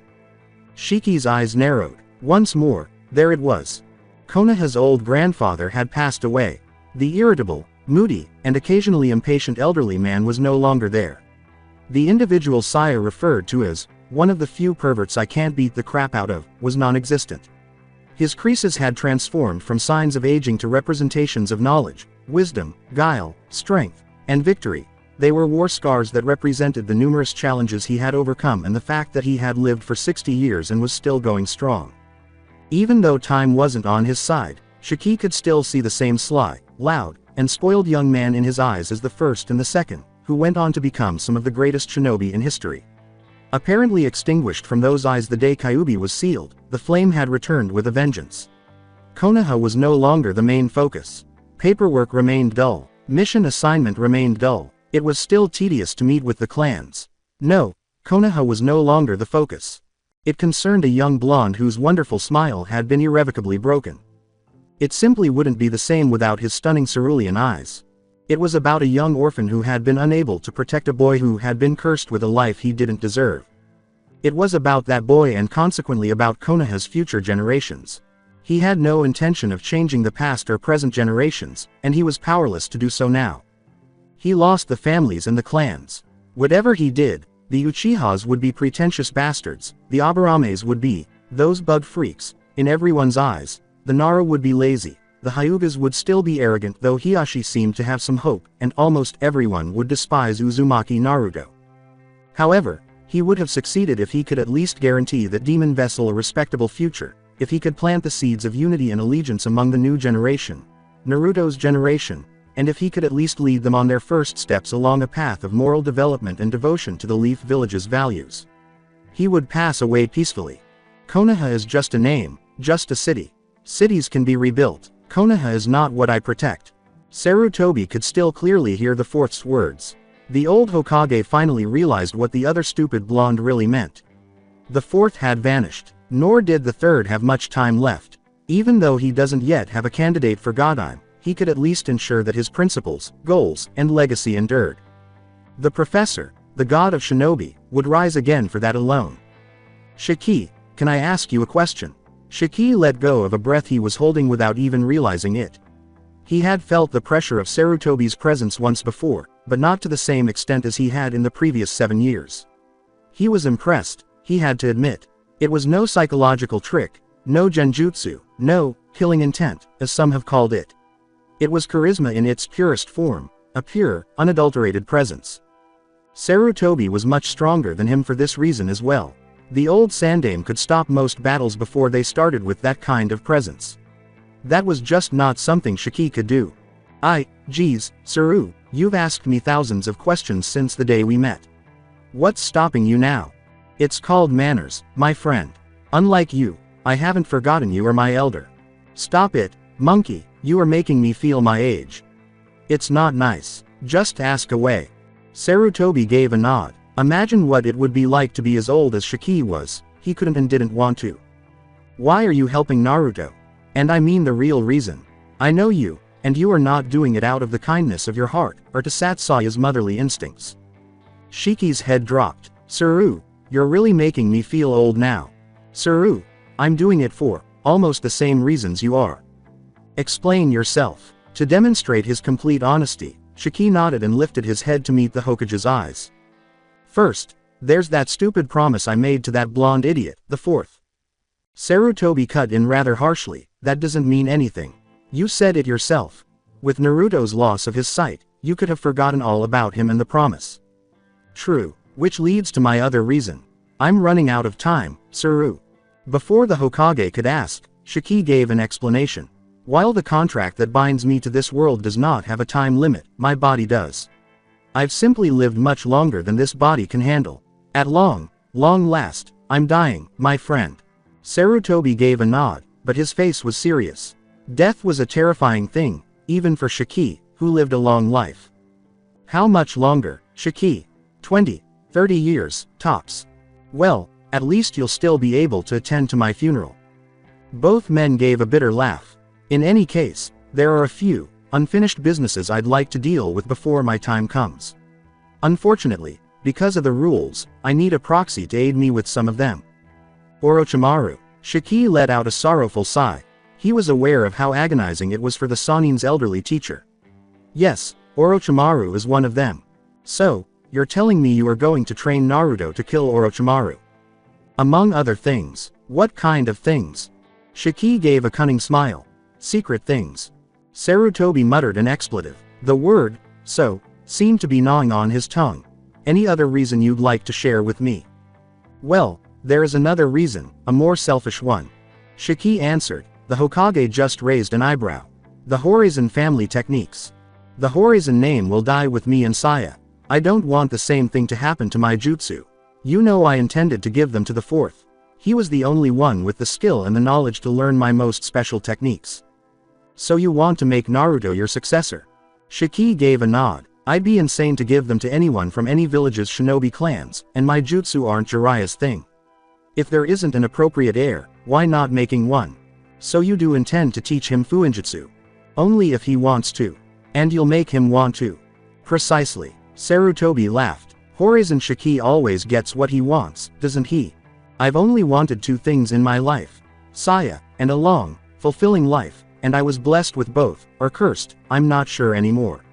Shiki's eyes narrowed. Once more, there it was. Konoha's old grandfather had passed away. The irritable, moody, and occasionally impatient elderly man was no longer there. The individual Saya referred to as one of the few perverts I can't beat the crap out of was non-existent. His creases had transformed from signs of aging to representations of knowledge, wisdom, guile, strength, and victory. They were war scars that represented the numerous challenges he had overcome and the fact that he had lived for 60 years and was still going strong. Even though time wasn't on his side, Shiki could still see the same sly, loud, and spoiled young man in his eyes as the first and the second, who went on to become some of the greatest shinobi in history. Apparently extinguished from those eyes the day Kyuubi was sealed, the flame had returned with a vengeance. Konoha was no longer the main focus. Paperwork remained dull. Mission assignment remained dull. It was still tedious to meet with the clans. No, Konoha was no longer the focus. It concerned a young blonde whose wonderful smile had been irrevocably broken. It simply wouldn't be the same without his stunning cerulean eyes. It was about a young orphan who had been unable to protect a boy who had been cursed with a life he didn't deserve. It was about that boy and consequently about Konoha's future generations. He had no intention of changing the past or present generations, and he was powerless to do so now. He lost the families and the clans. Whatever he did, the Uchihas would be pretentious bastards, the Abarames would be, those bug freaks, in everyone's eyes, the Nara would be lazy, the Hyugas would still be arrogant though Hiashi seemed to have some hope, and almost everyone would despise Uzumaki Naruto. However, he would have succeeded if he could at least guarantee that Demon Vessel a respectable future, if he could plant the seeds of unity and allegiance among the new generation, Naruto's generation, and if he could at least lead them on their first steps along a path of moral development and devotion to the Leaf Village's values. He would pass away peacefully. Konoha is just a name, just a city. Cities can be rebuilt. Konoha is not what I protect. Sarutobi could still clearly hear the fourth's words. The old Hokage finally realized what the other stupid blonde really meant. The fourth had vanished, nor did the third have much time left. Even though he doesn't yet have a candidate for Godheim, he could at least ensure that his principles, goals, and legacy endured. The professor, the god of shinobi, would rise again for that alone. Shiki, can I ask you a question? Shiki let go of a breath he was holding without even realizing it. He had felt the pressure of Sarutobi's presence once before, but not to the same extent as he had in the previous 7 years. He was impressed, he had to admit. It was no psychological trick, no genjutsu, no killing intent, as some have called it. It was charisma in its purest form, a pure, unadulterated presence. Sarutobi was much stronger than him for this reason as well. The old Sandame could stop most battles before they started with that kind of presence. That was just not something Shiki could do. Geez, Saru, you've asked me thousands of questions since the day we met. What's stopping you now? It's called manners, my friend. Unlike you, I haven't forgotten you or my elder. Stop it, monkey, you are making me feel my age. It's not nice. Just ask away. Sarutobi gave a nod. Imagine what it would be like to be as old as Shiki was. He couldn't and didn't want to. Why are you helping Naruto? And I mean the real reason. I know you, and you are not doing it out of the kindness of your heart, or to Satsuya's motherly instincts. Shiki's head dropped. Saru, you're really making me feel old now. Saru, I'm doing it for almost the same reasons you are. Explain yourself. To demonstrate his complete honesty, Shiki nodded and lifted his head to meet the Hokage's eyes. First, there's that stupid promise I made to that blonde idiot, the fourth. Sarutobi cut in rather harshly. That doesn't mean anything. You said it yourself. With Naruto's loss of his sight, you could have forgotten all about him and the promise. True, which leads to my other reason. I'm running out of time, Saru. Before the Hokage could ask, Shiki gave an explanation. While the contract that binds me to this world does not have a time limit, my body does. I've simply lived much longer than this body can handle. At long last, I'm dying, my friend. Sarutobi gave a nod, but his face was serious. Death was a terrifying thing, even for Shiki, who lived a long life. How much longer, Shiki? 20, 30 years, tops. Well, at least you'll still be able to attend to my funeral. Both men gave a bitter laugh. In any case, there are a few unfinished businesses I'd like to deal with before my time comes. Unfortunately, because of the rules, I need a proxy to aid me with some of them. Orochimaru. Shiki let out a sorrowful sigh. He was aware of how agonizing it was for the Sanin's elderly teacher. Yes, Orochimaru is one of them. So, you're telling me you are going to train Naruto to kill Orochimaru? Among other things. What kind of things? Shiki gave a cunning smile. Secret things. Sarutobi muttered an expletive. The word, so, seemed to be gnawing on his tongue. Any other reason you'd like to share with me? Well, there is another reason, a more selfish one. Shiki answered, The Hokage just raised an eyebrow. The Horizon family techniques. The Horizon name will die with me and Saya. I don't want the same thing to happen to my jutsu. You know I intended to give them to the fourth. He was the only one with the skill and the knowledge to learn my most special techniques. So you want to make Naruto your successor? Shiki gave a nod. I'd be insane to give them to anyone from any village's shinobi clans, and my jutsu aren't Jiraiya's thing. If there isn't an appropriate heir, why not making one? So you do intend to teach him fuinjutsu? Only if he wants to. And you'll make him want to. Precisely. Sarutobi laughed. Horizon Shiki always gets what he wants, doesn't he? I've only wanted two things in my life. Saya, and a long, fulfilling life, and I was blessed with both, or cursed, I'm not sure anymore.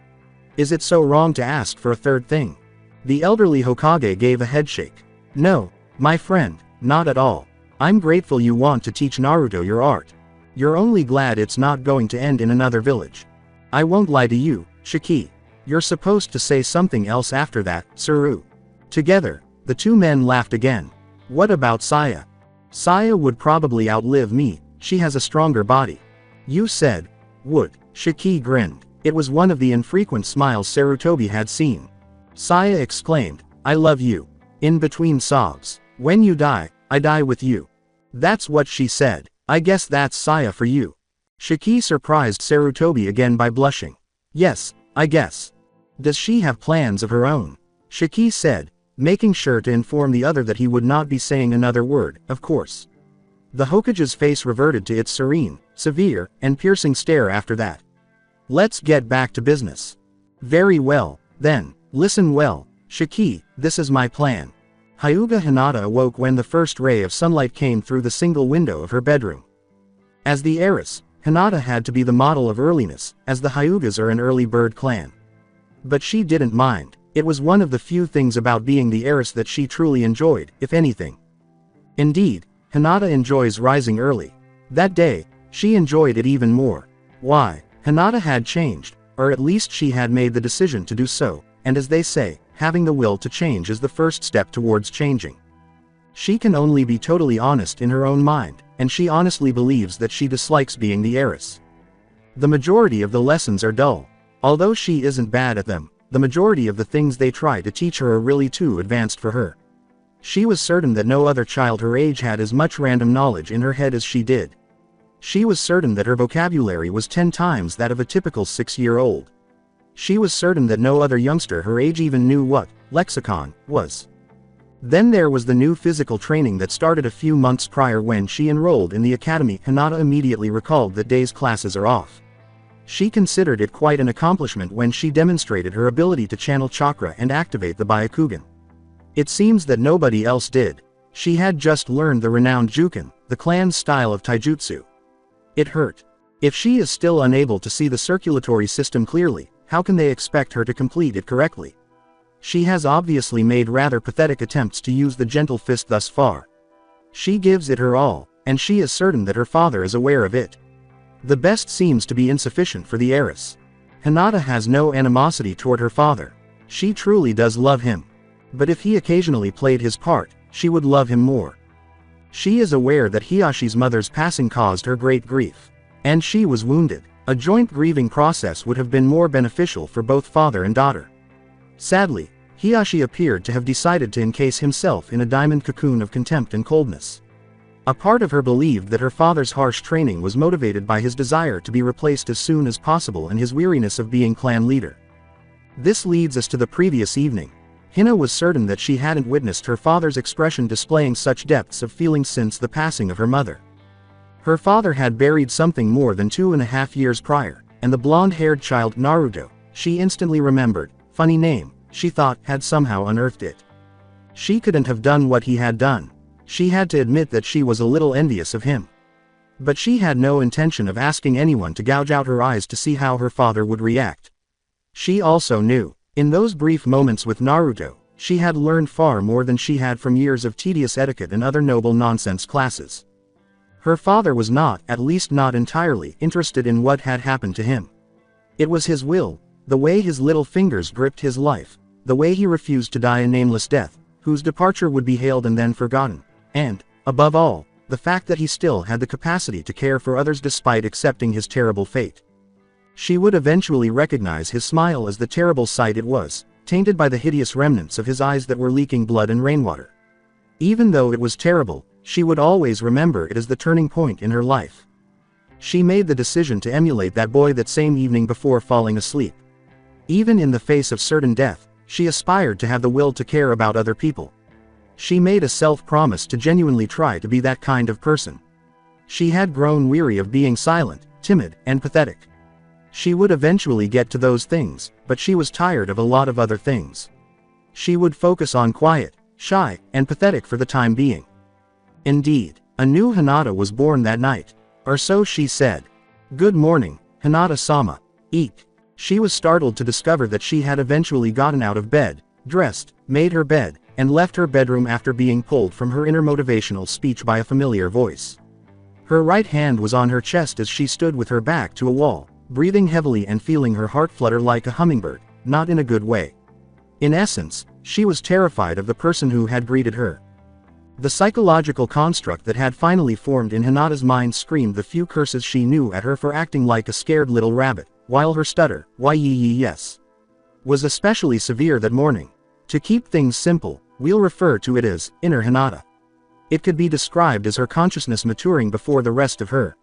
Is it so wrong to ask for a third thing? The elderly Hokage gave a headshake. No, my friend, not at all. I'm grateful you want to teach Naruto your art. You're only glad it's not going to end in another village. I won't lie to you, Shiki. You're supposed to say something else after that, Suru. Together, the two men laughed again. What about Saya? Saya would probably outlive me, she has a stronger body. You said, would. Shiki grinned. It was one of the infrequent smiles Sarutobi had seen. Saya exclaimed, I love you. In between sobs. When you die, I die with you. That's what she said. I guess that's Saya for you. Shiki surprised Sarutobi again by blushing. Yes, I guess. Does she have plans of her own? Shiki said, making sure to inform the other that he would not be saying another word, of course. The Hokage's face reverted to its serene, severe, and piercing stare after that. Let's get back to business. Very well, then, listen well, Shiki, this is my plan. Hyuga Hinata awoke when the first ray of sunlight came through the single window of her bedroom. As the heiress, Hinata had to be the model of earliness, as the Hyugas are an early bird clan. But she didn't mind. It was one of the few things about being the heiress that she truly enjoyed, if anything. Indeed, Hinata enjoys rising early. That day, she enjoyed it even more. Why? Hinata had changed, or at least she had made the decision to do so, and as they say, having the will to change is the first step towards changing. She can only be totally honest in her own mind, and she honestly believes that she dislikes being the heiress. The majority of the lessons are dull. Although she isn't bad at them, the majority of the things they try to teach her are really too advanced for her. She was certain that no other child her age had as much random knowledge in her head as she did. She was certain that her vocabulary was 10 times that of a typical 6-year-old. She was certain that no other youngster her age even knew what lexicon was. Then there was the new physical training that started a few months prior when she enrolled in the academy. Hinata immediately recalled that day's classes are off. She considered it quite an accomplishment when she demonstrated her ability to channel chakra and activate the Byakugan. It seems that nobody else did. She had just learned the renowned Juken, the clan's style of taijutsu. It hurt. If she is still unable to see the circulatory system clearly, how can they expect her to complete it correctly? She has obviously made rather pathetic attempts to use the gentle fist thus far. She gives it her all, and she is certain that her father is aware of it. The best seems to be insufficient for the heiress. Hinata has no animosity toward her father. She truly does love him. But if he occasionally played his part, she would love him more. She is aware that Hiyashi's mother's passing caused her great grief. And she was wounded. A joint grieving process would have been more beneficial for both father and daughter. Sadly, Hiashi appeared to have decided to encase himself in a diamond cocoon of contempt and coldness. A part of her believed that her father's harsh training was motivated by his desire to be replaced as soon as possible and his weariness of being clan leader. This leads us to the previous evening. Hina was certain that she hadn't witnessed her father's expression displaying such depths of feeling since the passing of her mother. Her father had buried something more than 2.5 years prior, and the blonde-haired child Naruto, she instantly remembered, funny name, she thought, had somehow unearthed it. She couldn't have done what he had done. She had to admit that she was a little envious of him. But she had no intention of asking anyone to gouge out her eyes to see how her father would react. She also knew, in those brief moments with Naruto, she had learned far more than she had from years of tedious etiquette and other noble nonsense classes. Her father was not, at least not entirely, interested in what had happened to him. It was his will, the way his little fingers gripped his life, the way he refused to die a nameless death, whose departure would be hailed and then forgotten, and, above all, the fact that he still had the capacity to care for others despite accepting his terrible fate. She would eventually recognize his smile as the terrible sight it was, tainted by the hideous remnants of his eyes that were leaking blood and rainwater. Even though it was terrible, she would always remember it as the turning point in her life. She made the decision to emulate that boy that same evening before falling asleep. Even in the face of certain death, she aspired to have the will to care about other people. She made a self-promise to genuinely try to be that kind of person. She had grown weary of being silent, timid, and pathetic. She would eventually get to those things, but she was tired of a lot of other things. She would focus on quiet, shy, and pathetic for the time being. Indeed, a new Hinata was born that night, or so she said. "Good morning, Hinata-sama." Eek. She was startled to discover that she had eventually gotten out of bed, dressed, made her bed, and left her bedroom after being pulled from her inner motivational speech by a familiar voice. Her right hand was on her chest as she stood with her back to a wall, breathing heavily and feeling her heart flutter like a hummingbird, not in a good way. In essence, she was terrified of the person who had greeted her. The psychological construct that had finally formed in Hinata's mind screamed the few curses she knew at her for acting like a scared little rabbit, while her stutter, yes, was especially severe that morning. To keep things simple, we'll refer to it as inner Hinata. It could be described as her consciousness maturing before the rest of her.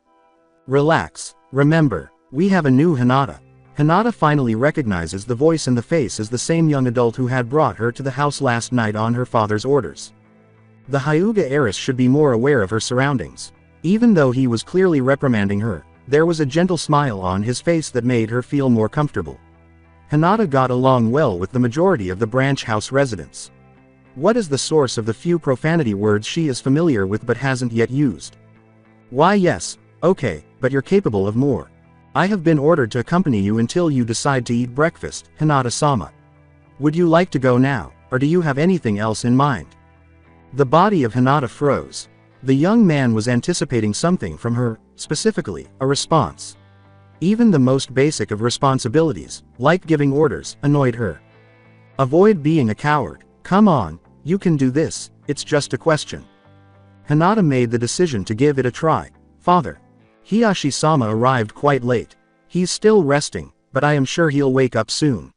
Relax, remember, we have a new Hinata. Hinata finally recognizes the voice and the face as the same young adult who had brought her to the house last night on her father's orders. The Hyuga heiress should be more aware of her surroundings. Even though he was clearly reprimanding her, there was a gentle smile on his face that made her feel more comfortable. Hinata got along well with the majority of the branch house residents. What is the source of the few profanity words she is familiar with but hasn't yet used? Why yes, okay, but you're capable of more. I have been ordered to accompany you until you decide to eat breakfast, Hinata-sama. Would you like to go now, or do you have anything else in mind? The body of Hinata froze. The young man was anticipating something from her, specifically, a response. Even the most basic of responsibilities, like giving orders, annoyed her. Avoid being a coward. Come on, you can do this, it's just a question. Hinata made the decision to give it a try. Father. Hiashi-sama arrived quite late. He's still resting, but I am sure he'll wake up soon.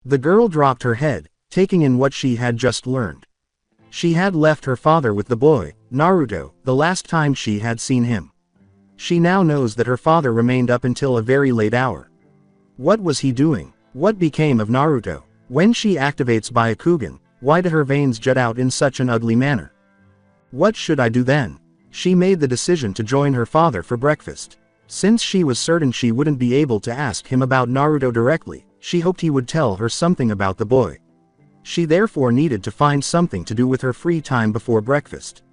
The girl dropped her head, taking in what she had just learned. She had left her father with the boy, Naruto, the last time she had seen him. She now knows that her father remained up until a very late hour. What was he doing? What became of Naruto? When she activates Byakugan, why do her veins jut out in such an ugly manner? What should I do then? She made the decision to join her father for breakfast. Since she was certain she wouldn't be able to ask him about Naruto directly, she hoped he would tell her something about the boy. She therefore needed to find something to do with her free time before breakfast.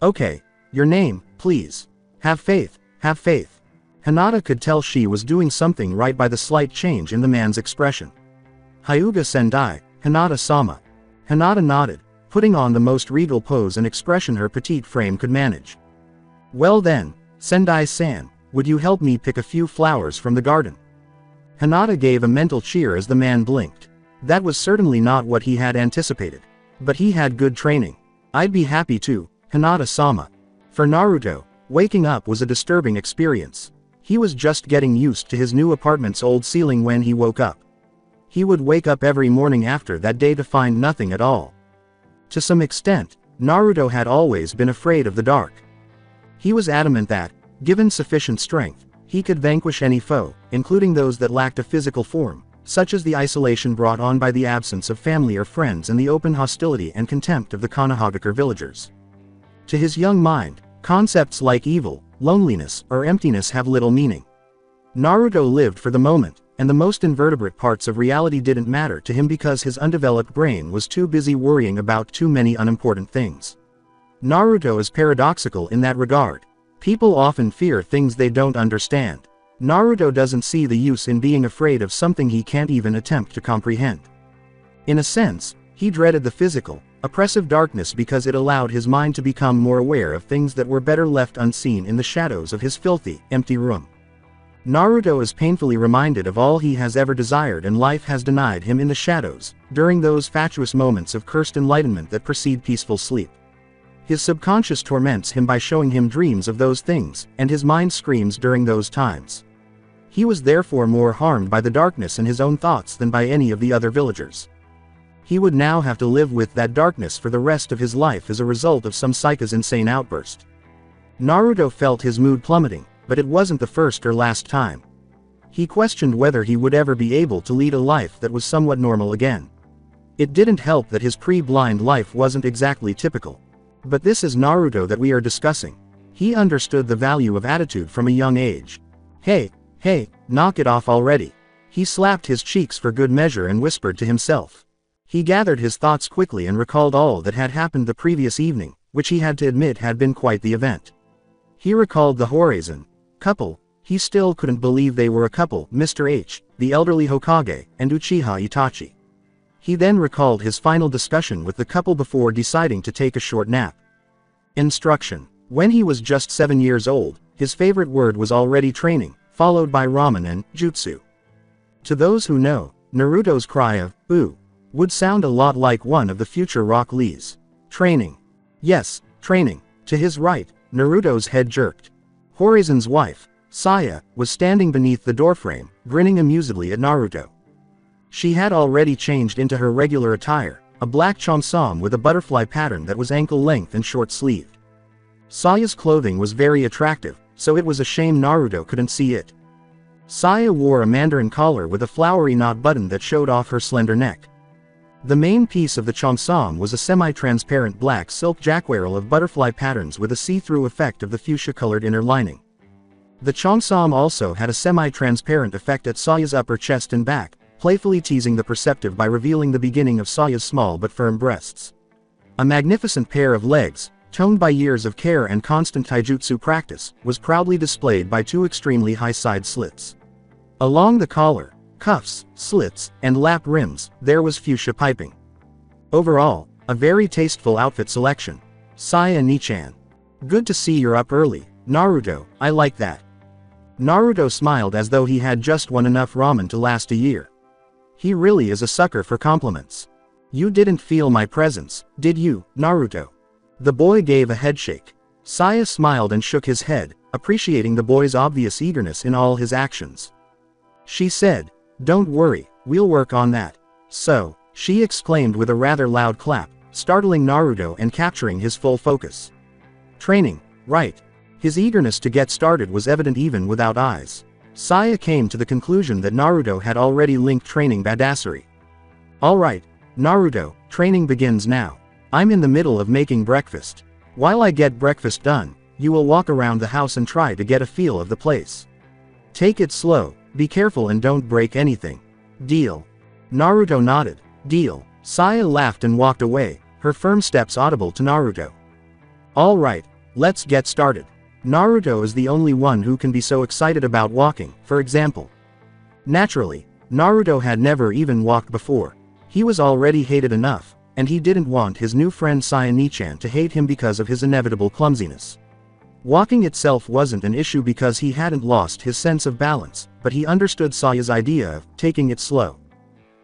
Okay, your name, please. Have faith, have faith. Hinata could tell she was doing something right by the slight change in the man's expression. Hyuga Sendai, Hinata-sama. Hinata nodded, putting on the most regal pose and expression her petite frame could manage. Well then, Sendai-san, would you help me pick a few flowers from the garden? Hinata gave a mental cheer as the man blinked. That was certainly not what he had anticipated. But he had good training. I'd be happy to, Hinata-sama. For Naruto, waking up was a disturbing experience. He was just getting used to his new apartment's old ceiling when he woke up. He would wake up every morning after that day to find nothing at all. To some extent, Naruto had always been afraid of the dark. He was adamant that, given sufficient strength, he could vanquish any foe, including those that lacked a physical form, such as the isolation brought on by the absence of family or friends and the open hostility and contempt of the Konohagakure villagers. To his young mind, concepts like evil, loneliness, or emptiness have little meaning. Naruto lived for the moment, and the most invertebrate parts of reality didn't matter to him because his undeveloped brain was too busy worrying about too many unimportant things. Naruto is paradoxical in that regard. People often fear things they don't understand. Naruto doesn't see the use in being afraid of something he can't even attempt to comprehend. In a sense, he dreaded the physical, oppressive darkness because it allowed his mind to become more aware of things that were better left unseen in the shadows of his filthy, empty room. Naruto is painfully reminded of all he has ever desired and life has denied him in the shadows, during those fatuous moments of cursed enlightenment that precede peaceful sleep. His subconscious torments him by showing him dreams of those things, and his mind screams during those times. He was therefore more harmed by the darkness in his own thoughts than by any of the other villagers. He would now have to live with that darkness for the rest of his life as a result of some psycho's insane outburst. Naruto felt his mood plummeting, but it wasn't the first or last time. He questioned whether he would ever be able to lead a life that was somewhat normal again. It didn't help that his pre-blind life wasn't exactly typical. But this is Naruto that we are discussing. He understood the value of attitude from a young age. Hey, knock it off already. He slapped his cheeks for good measure and whispered to himself. He gathered his thoughts quickly and recalled all that had happened the previous evening, which he had to admit had been quite the event. He recalled the Horizon couple. He still couldn't believe they were a couple, Mr. H, the elderly Hokage, and Uchiha Itachi. He then recalled his final discussion with the couple before deciding to take a short nap. Instruction. When he was just 7 years old, his favorite word was already training, followed by ramen and jutsu. To those who know, Naruto's cry of, "Ooh," would sound a lot like one of the future Rock Lee's. Training. Yes, training. To his right, Naruto's head jerked. Horizon's wife, Saya, was standing beneath the doorframe, grinning amusedly at Naruto. She had already changed into her regular attire, a black cheongsam with a butterfly pattern that was ankle-length and short-sleeved. Saya's clothing was very attractive, so it was a shame Naruto couldn't see it. Saya wore a mandarin collar with a flowery knot button that showed off her slender neck. The main piece of the cheongsam was a semi-transparent black silk jacqueral of butterfly patterns with a see-through effect of the fuchsia-colored inner lining. The cheongsam also had a semi-transparent effect at Saya's upper chest and back, playfully teasing the perceptive by revealing the beginning of Saya's small but firm breasts. A magnificent pair of legs, toned by years of care and constant taijutsu practice, was proudly displayed by two extremely high side slits. Along the collar, cuffs, slits, and lap rims, there was fuchsia piping. Overall, a very tasteful outfit selection. Saya Nichan. Good to see you're up early, Naruto, I like that. Naruto smiled as though he had just won enough ramen to last a year. He really is a sucker for compliments. You didn't feel my presence, did you, Naruto? The boy gave a headshake. Saya smiled and shook his head, appreciating the boy's obvious eagerness in all his actions. She said, "Don't worry, we'll work on that." So, she exclaimed with a rather loud clap, startling Naruto and capturing his full focus. Training, right. His eagerness to get started was evident even without eyes. Saya came to the conclusion that Naruto had already linked training badassery. Alright, Naruto, training begins now. I'm in the middle of making breakfast. While I get breakfast done, you will walk around the house and try to get a feel of the place. Take it slow, be careful and don't break anything. Deal. Naruto nodded. Deal. Saya laughed and walked away, her firm steps audible to Naruto. Alright, let's get started. Naruto is the only one who can be so excited about walking, for example. Naturally, Naruto had never even walked before. He was already hated enough, and he didn't want his new friend Saya Nichan to hate him because of his inevitable clumsiness. Walking itself wasn't an issue because he hadn't lost his sense of balance, but he understood Saya's idea of taking it slow.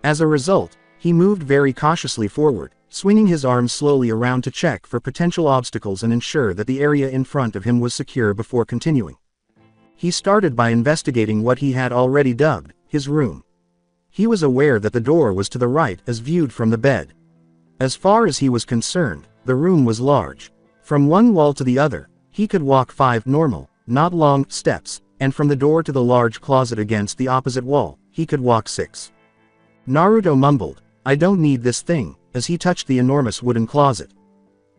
As a result, he moved very cautiously forward, swinging his arms slowly around to check for potential obstacles and ensure that the area in front of him was secure before continuing. He started by investigating what he had already dubbed his room. He was aware that the door was to the right as viewed from the bed. As far as he was concerned, the room was large. From one wall to the other, he could walk 5 normal, not long, steps, and from the door to the large closet against the opposite wall, he could walk 6. Naruto mumbled, "I don't need this thing," as he touched the enormous wooden closet.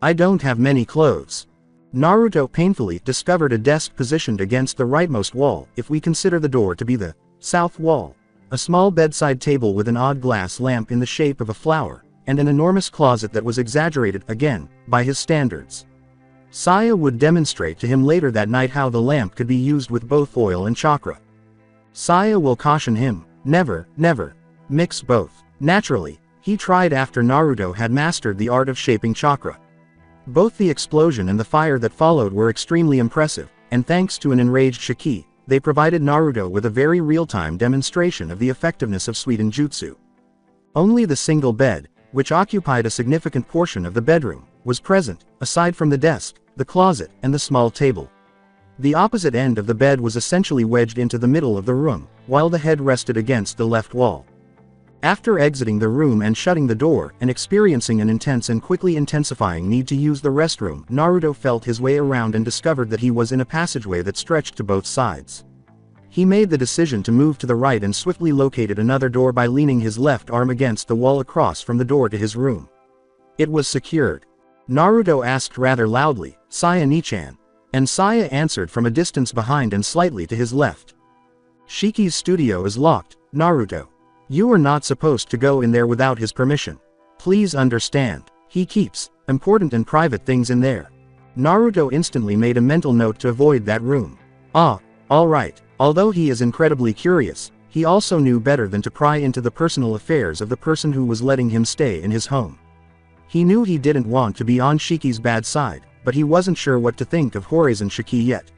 "I don't have many clothes." Naruto painfully discovered a desk positioned against the rightmost wall, if we consider the door to be the south wall, a small bedside table with an odd glass lamp in the shape of a flower, and an enormous closet that was exaggerated, again, by his standards. Saya would demonstrate to him later that night how the lamp could be used with both oil and chakra. Saya will caution him, never mix both. Naturally, he tried after Naruto had mastered the art of shaping chakra. Both the explosion and the fire that followed were extremely impressive, and thanks to an enraged Shiki, they provided Naruto with a very real-time demonstration of the effectiveness of Suiten Jutsu. Only the single bed, which occupied a significant portion of the bedroom, was present, aside from the desk, the closet, and the small table. The opposite end of the bed was essentially wedged into the middle of the room, while the head rested against the left wall. After exiting the room and shutting the door, and experiencing an intense and quickly intensifying need to use the restroom, Naruto felt his way around and discovered that he was in a passageway that stretched to both sides. He made the decision to move to the right and swiftly located another door by leaning his left arm against the wall across from the door to his room. It was secured. Naruto asked rather loudly, "Saya Nichan?" And Saya answered from a distance behind and slightly to his left. "Shiki's studio is locked, Naruto. You are not supposed to go in there without his permission. Please understand, he keeps important and private things in there." Naruto instantly made a mental note to avoid that room. Alright. Although he is incredibly curious, he also knew better than to pry into the personal affairs of the person who was letting him stay in his home. He knew he didn't want to be on Shiki's bad side, but he wasn't sure what to think of Horizon Shiki yet.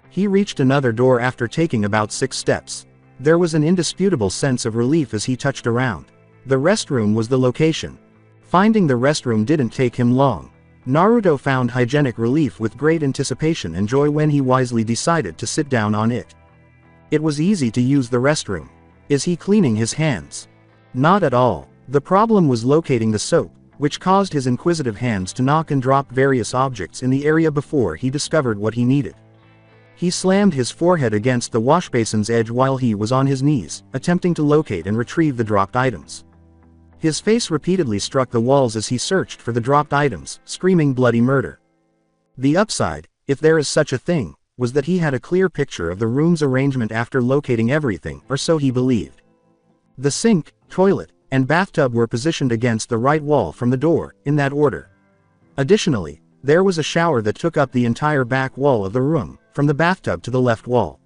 He reached another door after taking about 6 steps. There was an indisputable sense of relief as he touched around. The restroom was the location. Finding the restroom didn't take him long. Naruto found hygienic relief with great anticipation and joy when he wisely decided to sit down on it. It was easy to use the restroom. Is he cleaning his hands? Not at all. The problem was locating the soap, which caused his inquisitive hands to knock and drop various objects in the area before he discovered what he needed. He slammed his forehead against the washbasin's edge while he was on his knees, attempting to locate and retrieve the dropped items. His face repeatedly struck the walls as he searched for the dropped items, screaming bloody murder. The upside, if there is such a thing, was that he had a clear picture of the room's arrangement after locating everything, or so he believed. The sink, toilet, and bathtub were positioned against the right wall from the door, in that order. Additionally, there was a shower that took up the entire back wall of the room, from the bathtub to the left wall.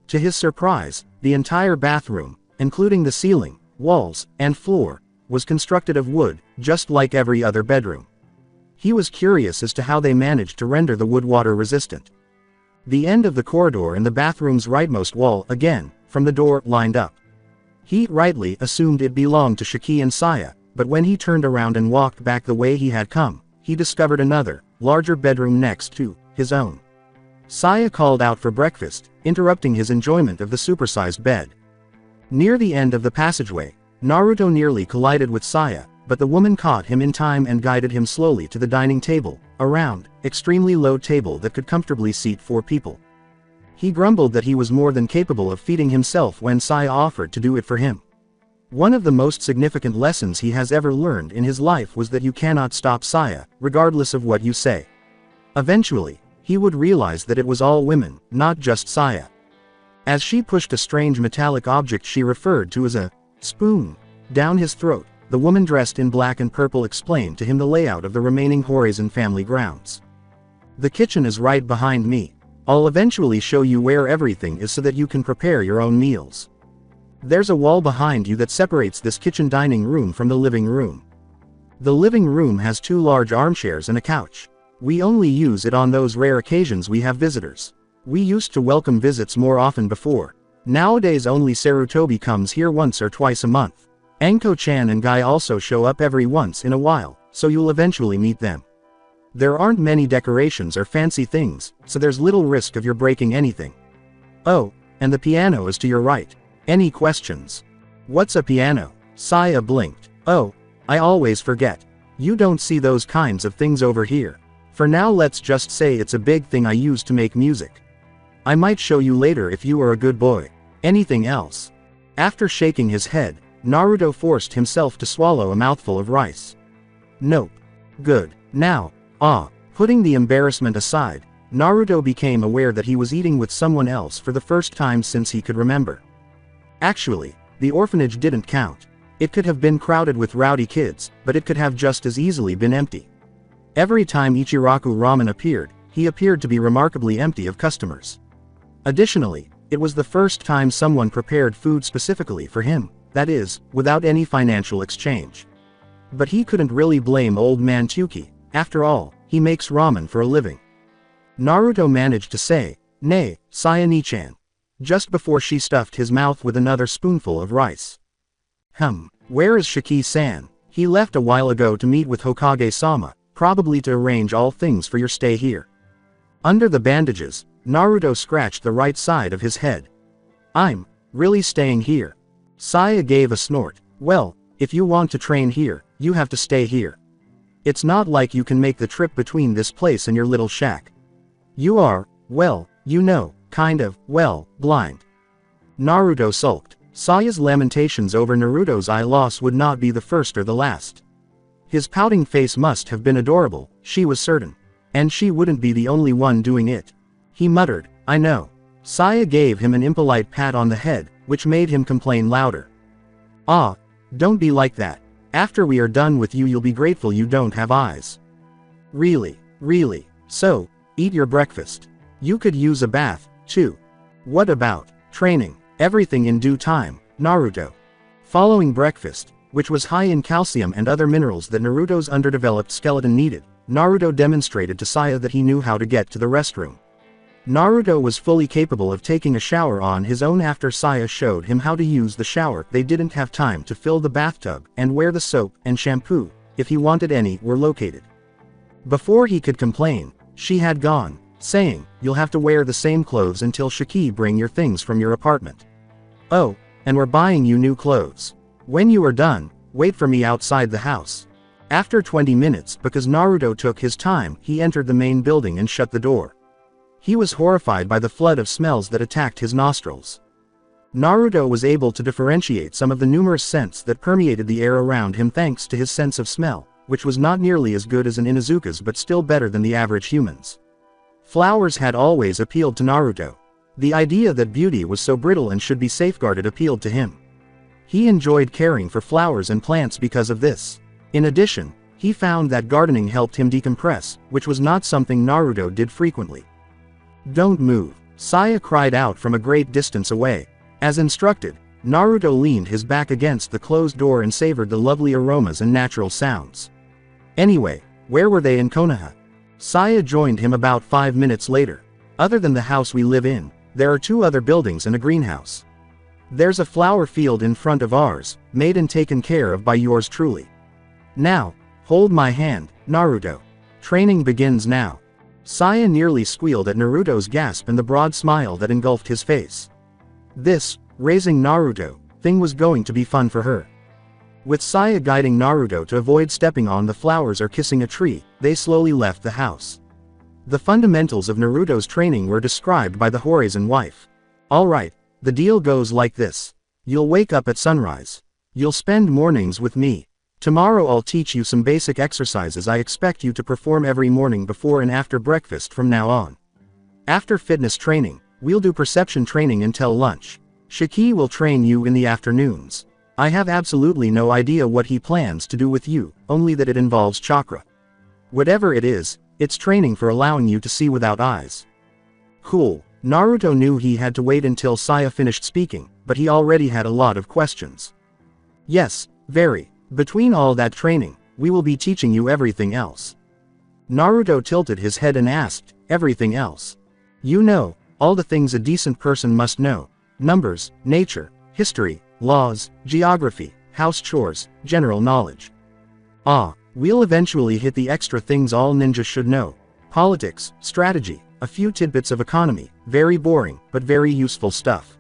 To his surprise, the entire bathroom, including the ceiling, walls, and floor, was constructed of wood, just like every other bedroom. He was curious as to how they managed to render the wood water resistant. The end of the corridor in the bathroom's rightmost wall, again, from the door, lined up. He rightly assumed it belonged to Shiki and Saya, but when he turned around and walked back the way he had come, he discovered another, larger bedroom next to his own. Saya called out for breakfast, interrupting his enjoyment of the supersized bed. Near the end of the passageway, Naruto nearly collided with Saya, but the woman caught him in time and guided him slowly to the dining table, a round, extremely low table that could comfortably seat 4 people. He grumbled that he was more than capable of feeding himself when Saya offered to do it for him. One of the most significant lessons he has ever learned in his life was that you cannot stop Saya, regardless of what you say. Eventually, he would realize that it was all women, not just Saya. As she pushed a strange metallic object she referred to as a spoon down his throat, the woman dressed in black and purple explained to him the layout of the remaining Horizon family grounds. "The kitchen is right behind me. I'll eventually show you where everything is so that you can prepare your own meals. There's a wall behind you that separates this kitchen dining room from the living room. The living room has 2 large armchairs and a couch. We only use it on those rare occasions we have visitors. We used to welcome visits more often before. Nowadays only Sarutobi comes here once or twice a month. Enko-chan and Guy also show up every once in a while, so you'll eventually meet them. There aren't many decorations or fancy things, so there's little risk of your breaking anything. Oh, and the piano is to your right. Any questions?" "What's a piano?" Saya blinked. "Oh, I always forget. You don't see those kinds of things over here. For now let's just say it's a big thing I use to make music. I might show you later if you are a good boy. Anything else?" After shaking his head, Naruto forced himself to swallow a mouthful of rice. "Nope." "Good. Now, putting the embarrassment aside, Naruto became aware that he was eating with someone else for the first time since he could remember. Actually, the orphanage didn't count. It could have been crowded with rowdy kids, but it could have just as easily been empty. Every time Ichiraku Ramen appeared, he appeared to be remarkably empty of customers. Additionally, it was the first time someone prepared food specifically for him, that is, without any financial exchange. But he couldn't really blame old man Tuki. After all, he makes ramen for a living. Naruto managed to say, "Nay, Saya Nichan," just before she stuffed his mouth with another spoonful of rice. Where is Shiki-san? He left a while ago to meet with Hokage-sama. probably to arrange all things for your stay here. Under the bandages, Naruto scratched the right side of his head. I'm really staying here. Saya gave a snort. Well, if you want to train here, you have to stay here. It's not like you can make the trip between this place and your little shack. You are, well, you know, kind of, well, blind. Naruto sulked. Saya's lamentations over Naruto's eye loss would not be the first or the last. His pouting face must have been adorable, she was certain. And she wouldn't be the only one doing it. He muttered, I know. Saya gave him an impolite pat on the head, which made him complain louder. Ah, don't be like that. After we are done with you, you'll be grateful you don't have eyes. Really, really. So, eat your breakfast. You could use a bath, too. What about training? Everything in due time, Naruto. Following breakfast, which was high in calcium and other minerals that Naruto's underdeveloped skeleton needed, Naruto demonstrated to Saya that he knew how to get to the restroom. Naruto was fully capable of taking a shower on his own after Saya showed him how to use the shower. They didn't have time to fill the bathtub and where the soap and shampoo, if he wanted any, were located. Before he could complain, she had gone, saying, you'll have to wear the same clothes until Shiki bring your things from your apartment. Oh, and we're buying you new clothes. When you are done, wait for me outside the house. After 20 minutes, because Naruto took his time, he entered the main building and shut the door. He was horrified by the flood of smells that attacked his nostrils. Naruto was able to differentiate some of the numerous scents that permeated the air around him thanks to his sense of smell, which was not nearly as good as an Inuzuka's but still better than the average human's. Flowers had always appealed to Naruto. The idea that beauty was so brittle and should be safeguarded appealed to him. He enjoyed caring for flowers and plants because of this. In addition, he found that gardening helped him decompress, which was not something Naruto did frequently. Don't move, Saya cried out from a great distance away. As instructed, Naruto leaned his back against the closed door and savored the lovely aromas and natural sounds. Anyway, where were they in Konoha? Saya joined him about 5 minutes later. Other than the house we live in, there are 2 other buildings and a greenhouse. There's a flower field in front of ours, made and taken care of by yours truly. Now, hold my hand, Naruto. Training begins now. Saya nearly squealed at Naruto's gasp and the broad smile that engulfed his face. This, raising Naruto, thing was going to be fun for her. With Saya guiding Naruto to avoid stepping on the flowers or kissing a tree, they slowly left the house. The fundamentals of Naruto's training were described by the Horizon wife. Alright, the deal goes like this. You'll wake up at sunrise. You'll spend mornings with me. Tomorrow I'll teach you some basic exercises I expect you to perform every morning before and after breakfast from now on. After fitness training, we'll do perception training until lunch. Shiki will train you in the afternoons. I have absolutely no idea what he plans to do with you, only that it involves chakra. Whatever it is, it's training for allowing you to see without eyes. Cool. Naruto knew he had to wait until Saya finished speaking, but he already had a lot of questions. Yes, very. Between all that training, we will be teaching you everything else. Naruto tilted his head and asked, everything else? You know, all the things a decent person must know. Numbers, nature, history, laws, geography, house chores, general knowledge. Ah, we'll eventually hit the extra things all ninjas should know. Politics, strategy, a few tidbits of economy, very boring, but very useful stuff.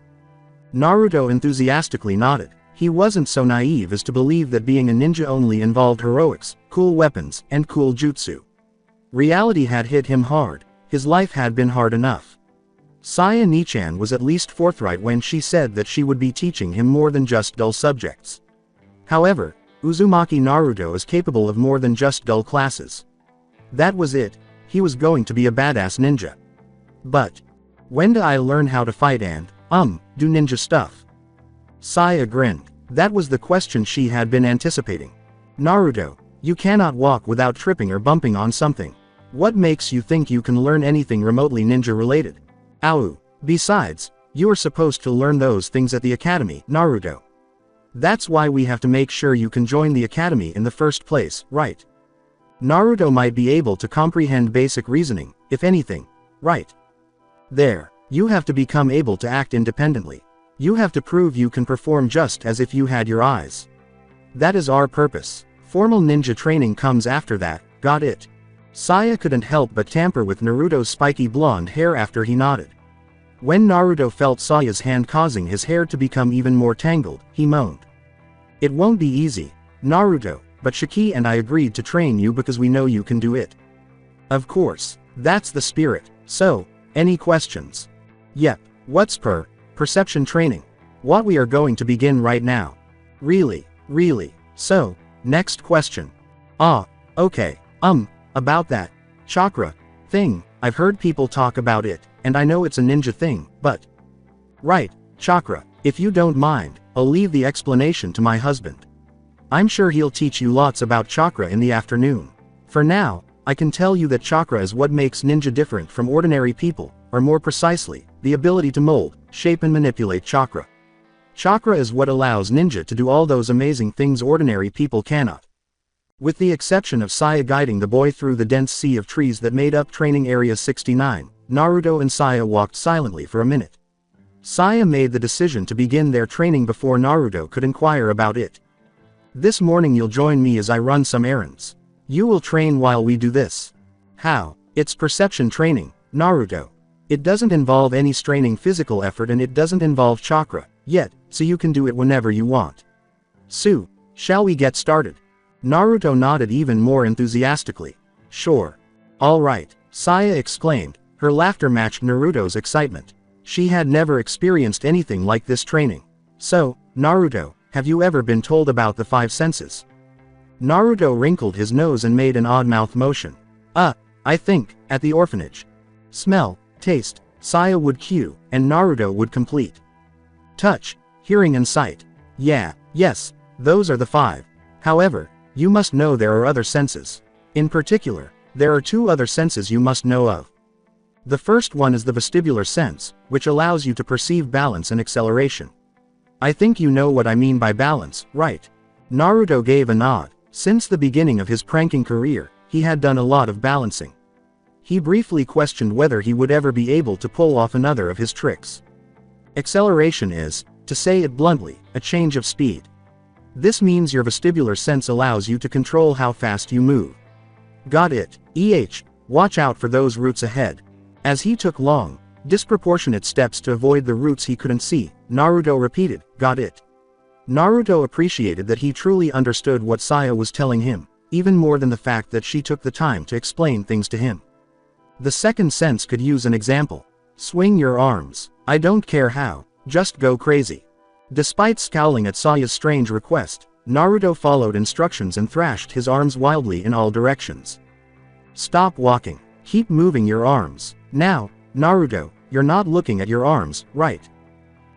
Naruto enthusiastically nodded. He wasn't so naive as to believe that being a ninja only involved heroics, cool weapons, and cool jutsu. Reality had hit him hard. His life had been hard enough. Saya Nichan was at least forthright when she said that she would be teaching him more than just dull subjects. However, Uzumaki Naruto is capable of more than just dull classes. That was it. He was going to be a badass ninja. But when do I learn how to fight and, do ninja stuff? Saya grinned. That was the question she had been anticipating. Naruto, you cannot walk without tripping or bumping on something. What makes you think you can learn anything remotely ninja related? Ow. Besides, you are supposed to learn those things at the academy, Naruto. That's why we have to make sure you can join the academy in the first place, right? Naruto might be able to comprehend basic reasoning, if anything, right? There. You have to become able to act independently. You have to prove you can perform just as if you had your eyes. That is our purpose. Formal ninja training comes after that, got it. Saya couldn't help but tamper with Naruto's spiky blonde hair after he nodded. When Naruto felt Saya's hand causing his hair to become even more tangled, he moaned. It won't be easy, Naruto, but Shiki and I agreed to train you because we know you can do it. Of course, that's the spirit. So, any questions? Yep, what's perception training? What we are going to begin right now. Really? So, next question. Okay, about that chakra thing, I've heard people talk about it, and I know it's a ninja thing, but... Right, chakra, if you don't mind, I'll leave the explanation to my husband. I'm sure he'll teach you lots about chakra in the afternoon. For now, I can tell you that chakra is what makes ninja different from ordinary people, or more precisely, the ability to mold, shape and manipulate chakra. Chakra is what allows ninja to do all those amazing things ordinary people cannot. With the exception of Saya guiding the boy through the dense sea of trees that made up Training Area 69, Naruto and Saya walked silently for a minute. Saya made the decision to begin their training before Naruto could inquire about it. This morning you'll join me as I run some errands. You will train while we do this. How? It's perception training, Naruto. It doesn't involve any straining physical effort and it doesn't involve chakra, yet, so you can do it whenever you want. So, shall we get started? Naruto nodded even more enthusiastically. Sure. Alright, Saya exclaimed, her laughter matched Naruto's excitement. She had never experienced anything like this training. So, Naruto, have you ever been told about the 5 senses? Naruto wrinkled his nose and made an odd mouth motion. I think, at the orphanage. Smell, taste, Saya would cue, and Naruto would complete. Touch, hearing and sight. Yes, those are the 5. However, you must know there are other senses. In particular, there are 2 other senses you must know of. The first one is the vestibular sense, which allows you to perceive balance and acceleration. I think you know what I mean by balance, right? Naruto gave a nod. Since the beginning of his pranking career, he had done a lot of balancing. He briefly questioned whether he would ever be able to pull off another of his tricks. Acceleration is, to say it bluntly, a change of speed. This means your vestibular sense allows you to control how fast you move. Got it. Watch out for those roots ahead. As he took long, disproportionate steps to avoid the roots he couldn't see, Naruto repeated, got it. Naruto appreciated that he truly understood what Saya was telling him, even more than the fact that she took the time to explain things to him. The second sense could use an example. Swing your arms. I don't care how, just go crazy. Despite scowling at Saya's strange request, Naruto followed instructions and thrashed his arms wildly in all directions. Stop walking. Keep moving your arms. Now, Naruto, you're not looking at your arms, right?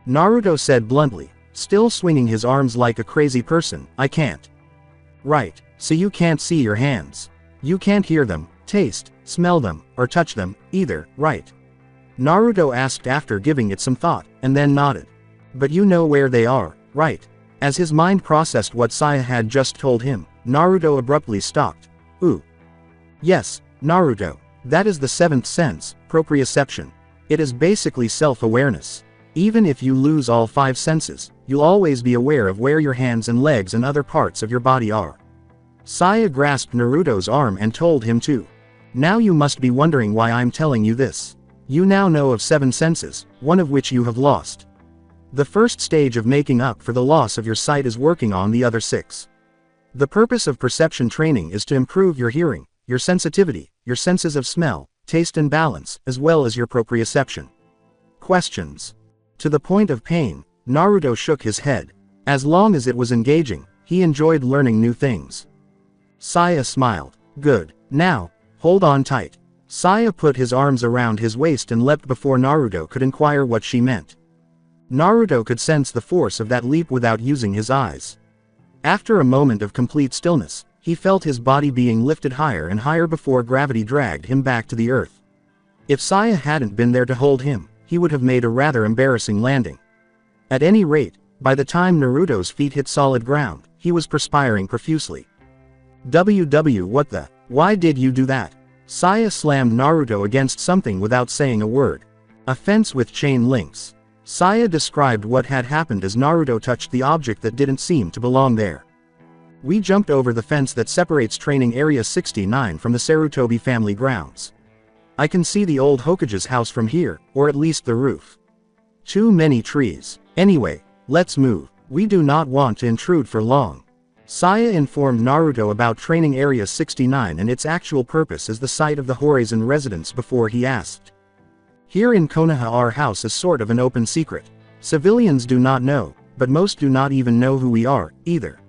Naruto said bluntly, still swinging his arms like a crazy person. I can't. Right, so you can't see your hands. You can't hear them, taste, smell them, or touch them, either, right? Naruto asked after giving it some thought, and then nodded. But you know where they are, right? As his mind processed what Saya had just told him, Naruto abruptly stopped. Ooh. Yes, Naruto. That is the 7th sense, proprioception. It is basically self-awareness. Even if you lose all 5 senses, you'll always be aware of where your hands and legs and other parts of your body are. Saya grasped Naruto's arm and told him to. Now you must be wondering why I'm telling you this. You now know of 7 senses, one of which you have lost. The first stage of making up for the loss of your sight is working on the other 6. The purpose of perception training is to improve your hearing, your sensitivity, your senses of smell, taste and balance, as well as your proprioception. Questions? To the point of pain, Naruto shook his head. As long as it was engaging, he enjoyed learning new things. Saya smiled. Good. Now, hold on tight. Saya put his arms around his waist and leapt before Naruto could inquire what she meant. Naruto could sense the force of that leap without using his eyes. After a moment of complete stillness, he felt his body being lifted higher and higher before gravity dragged him back to the earth. If Saya hadn't been there to hold him, he would have made a rather embarrassing landing. At any rate, by the time Naruto's feet hit solid ground, he was perspiring profusely. What the? Why did you do that? Saya slammed Naruto against something without saying a word. A fence with chain links. Saya described what had happened as Naruto touched the object that didn't seem to belong there. We jumped over the fence that separates training area 69 from the Sarutobi family grounds. I can see the old Hokage's house from here, or at least the roof. Too many trees. Anyway, let's move. We do not want to intrude for long. Saya informed Naruto about training area 69 and its actual purpose as the site of the Horizon residence before he asked. Here in Konoha our house is sort of an open secret. Civilians do not know, but most do not even know who we are, either.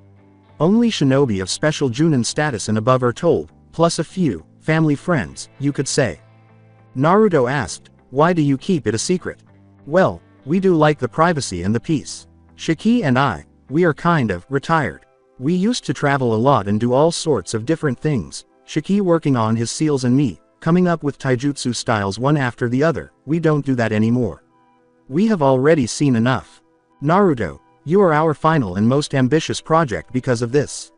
Only shinobi of special Junin status and above are told, plus a few family friends, you could say. Naruto asked, why do you keep it a secret? Well, we do like the privacy and the peace. Shiki and I, we are kind of retired. We used to travel a lot and do all sorts of different things, Shiki working on his seals and me, coming up with taijutsu styles one after the other. We don't do that anymore. We have already seen enough. Naruto, you are our final and most ambitious project because of this.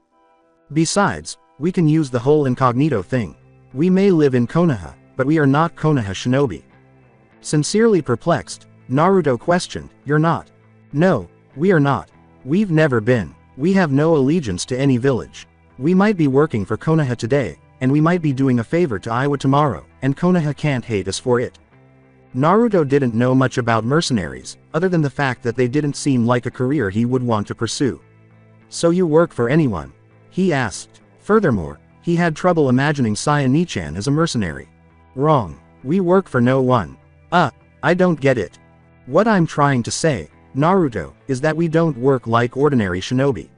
Besides, we can use the whole incognito thing. We may live in Konoha, but we are not Konoha shinobi. Sincerely perplexed, Naruto questioned, you're not? No, we are not. We've never been. We have no allegiance to any village. We might be working for Konoha today, and we might be doing a favor to Iwa tomorrow, and Konoha can't hate us for it. Naruto didn't know much about mercenaries, other than the fact that they didn't seem like a career he would want to pursue. So you work for anyone? He asked. Furthermore, he had trouble imagining Saya Nichan as a mercenary. Wrong. We work for no one. I don't get it. What I'm trying to say, Naruto, is that we don't work like ordinary shinobi.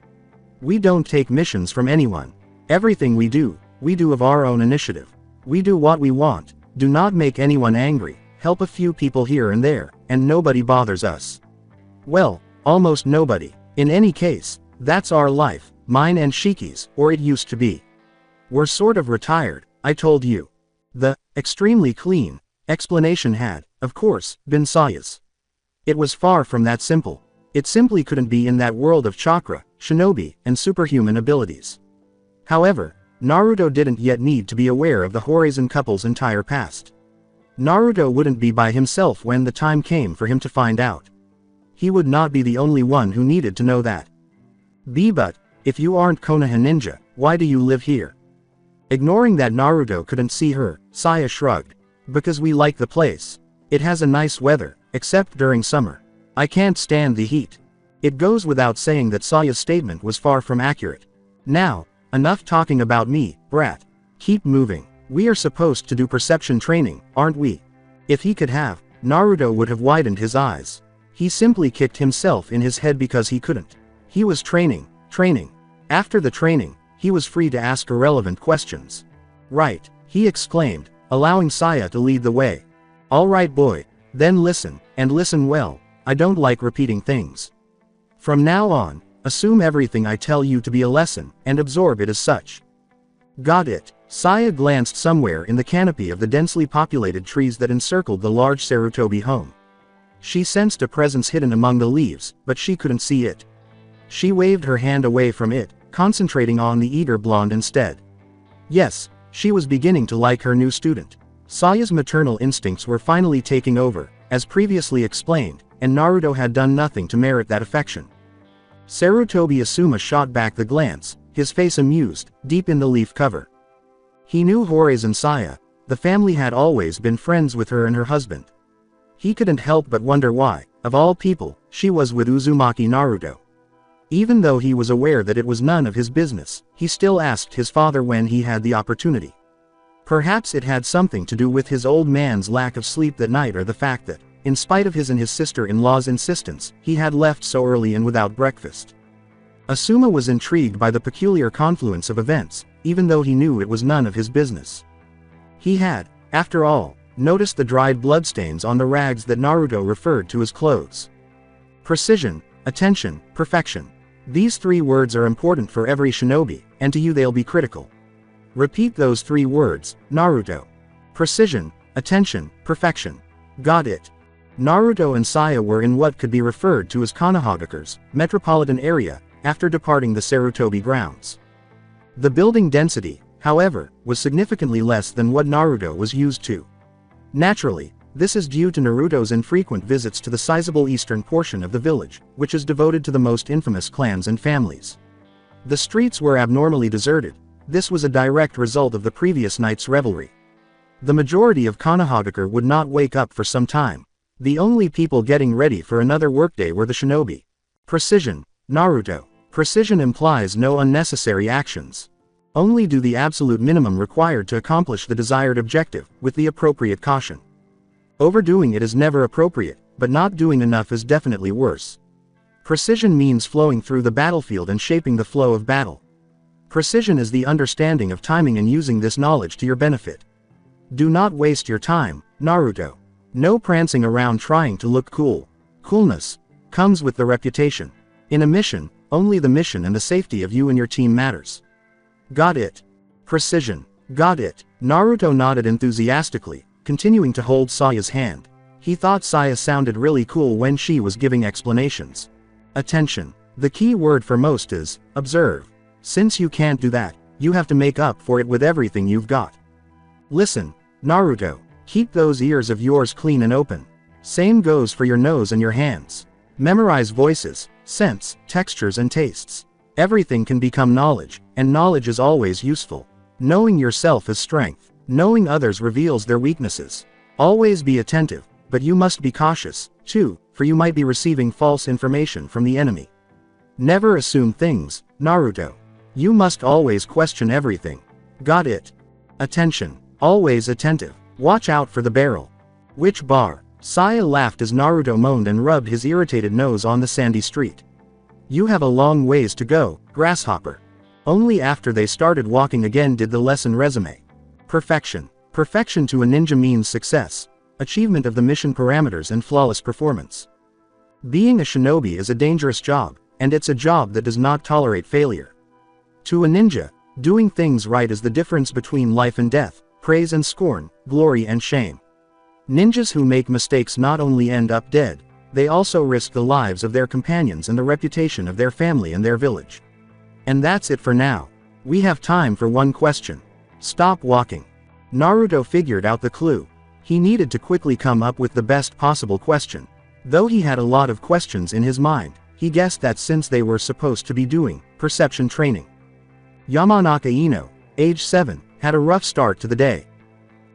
We don't take missions from anyone. Everything we do of our own initiative. We do what we want, do not make anyone angry, help a few people here and there, and nobody bothers us. Well, almost nobody. In any case, that's our life, mine and Shiki's, or it used to be. We're sort of retired, I told you. The extremely clean explanation had, of course, been Saya's. It was far from that simple. It simply couldn't be in that world of chakra, shinobi, and superhuman abilities. However, Naruto didn't yet need to be aware of the Horizon couple's entire past. Naruto wouldn't be by himself when the time came for him to find out. He would not be the only one who needed to know that. But, if you aren't Konoha ninja, why do you live here? Ignoring that Naruto couldn't see her, Saya shrugged. Because we like the place. It has a nice weather, except during summer. I can't stand the heat. It goes without saying that Saya's statement was far from accurate. Now, enough talking about me, brat. Keep moving. We are supposed to do perception training, aren't we? If he could have, Naruto would have widened his eyes. He simply kicked himself in his head because he couldn't. He was training. After the training, he was free to ask irrelevant questions. Right, he exclaimed, allowing Saya to lead the way. All right boy, then listen, and listen well. I don't like repeating things. From now on, assume everything I tell you to be a lesson, and absorb it as such. Got it. Saya glanced somewhere in the canopy of the densely populated trees that encircled the large Sarutobi home. She sensed a presence hidden among the leaves, but she couldn't see it. She waved her hand away from it, concentrating on the eager blonde instead. Yes, she was beginning to like her new student. Saya's maternal instincts were finally taking over, as previously explained, and Naruto had done nothing to merit that affection. Sarutobi Asuma shot back the glance, his face amused, deep in the leaf cover. He knew Horizon Saya. The family had always been friends with her and her husband. He couldn't help but wonder why, of all people, she was with Uzumaki Naruto. Even though he was aware that it was none of his business, he still asked his father when he had the opportunity. Perhaps it had something to do with his old man's lack of sleep that night, or the fact that, in spite of his and his sister-in-law's insistence, he had left so early and without breakfast. Asuma was intrigued by the peculiar confluence of events, even though he knew it was none of his business. He had, after all, noticed the dried bloodstains on the rags that Naruto referred to as clothes. Precision, attention, perfection. These three words are important for every shinobi, and to you they'll be critical. Repeat those three words, Naruto. Precision, attention, perfection. Got it. Naruto and Saya were in what could be referred to as Konohagakure's metropolitan area, after departing the Sarutobi grounds. The building density, however, was significantly less than what Naruto was used to. Naturally, this is due to Naruto's infrequent visits to the sizable eastern portion of the village, which is devoted to the most infamous clans and families. The streets were abnormally deserted. This was a direct result of the previous night's revelry. The majority of Konohagakure would not wake up for some time. The only people getting ready for another workday were the shinobi. Precision, Naruto. Precision implies no unnecessary actions. Only do the absolute minimum required to accomplish the desired objective, with the appropriate caution. Overdoing it is never appropriate, but not doing enough is definitely worse. Precision means flowing through the battlefield and shaping the flow of battle. Precision is the understanding of timing and using this knowledge to your benefit. Do not waste your time, Naruto. No prancing around trying to look cool. Coolness comes with the reputation. In a mission, only the mission and the safety of you and your team matters. Got it. Precision. Got it. Naruto nodded enthusiastically, continuing to hold Saya's hand. He thought Saya sounded really cool when she was giving explanations. Attention. The key word for most is, observe. Since you can't do that, you have to make up for it with everything you've got. Listen, Naruto. Keep those ears of yours clean and open. Same goes for your nose and your hands. Memorize voices, scents, textures and tastes. Everything can become knowledge, and knowledge is always useful. Knowing yourself is strength. Knowing others reveals their weaknesses. Always be attentive, but you must be cautious, too, for you might be receiving false information from the enemy. Never assume things, Naruto. You must always question everything. Got it. Attention. Always attentive. Watch out for the barrel. Which bar? Saya laughed as Naruto moaned and rubbed his irritated nose on the sandy street. You have a long ways to go, grasshopper. Only after they started walking again did the lesson resume. Perfection. Perfection to a ninja means success, achievement of the mission parameters and flawless performance. Being a shinobi is a dangerous job, and it's a job that does not tolerate failure. To a ninja, doing things right is the difference between life and death, praise and scorn, glory and shame. Ninjas who make mistakes not only end up dead, they also risk the lives of their companions and the reputation of their family and their village. And that's it for now. We have time for one question. Stop walking. Naruto figured out the clue. He needed to quickly come up with the best possible question. Though he had a lot of questions in his mind, he guessed that since they were supposed to be doing perception training. Yamanaka Ino, age 7, had a rough start to the day.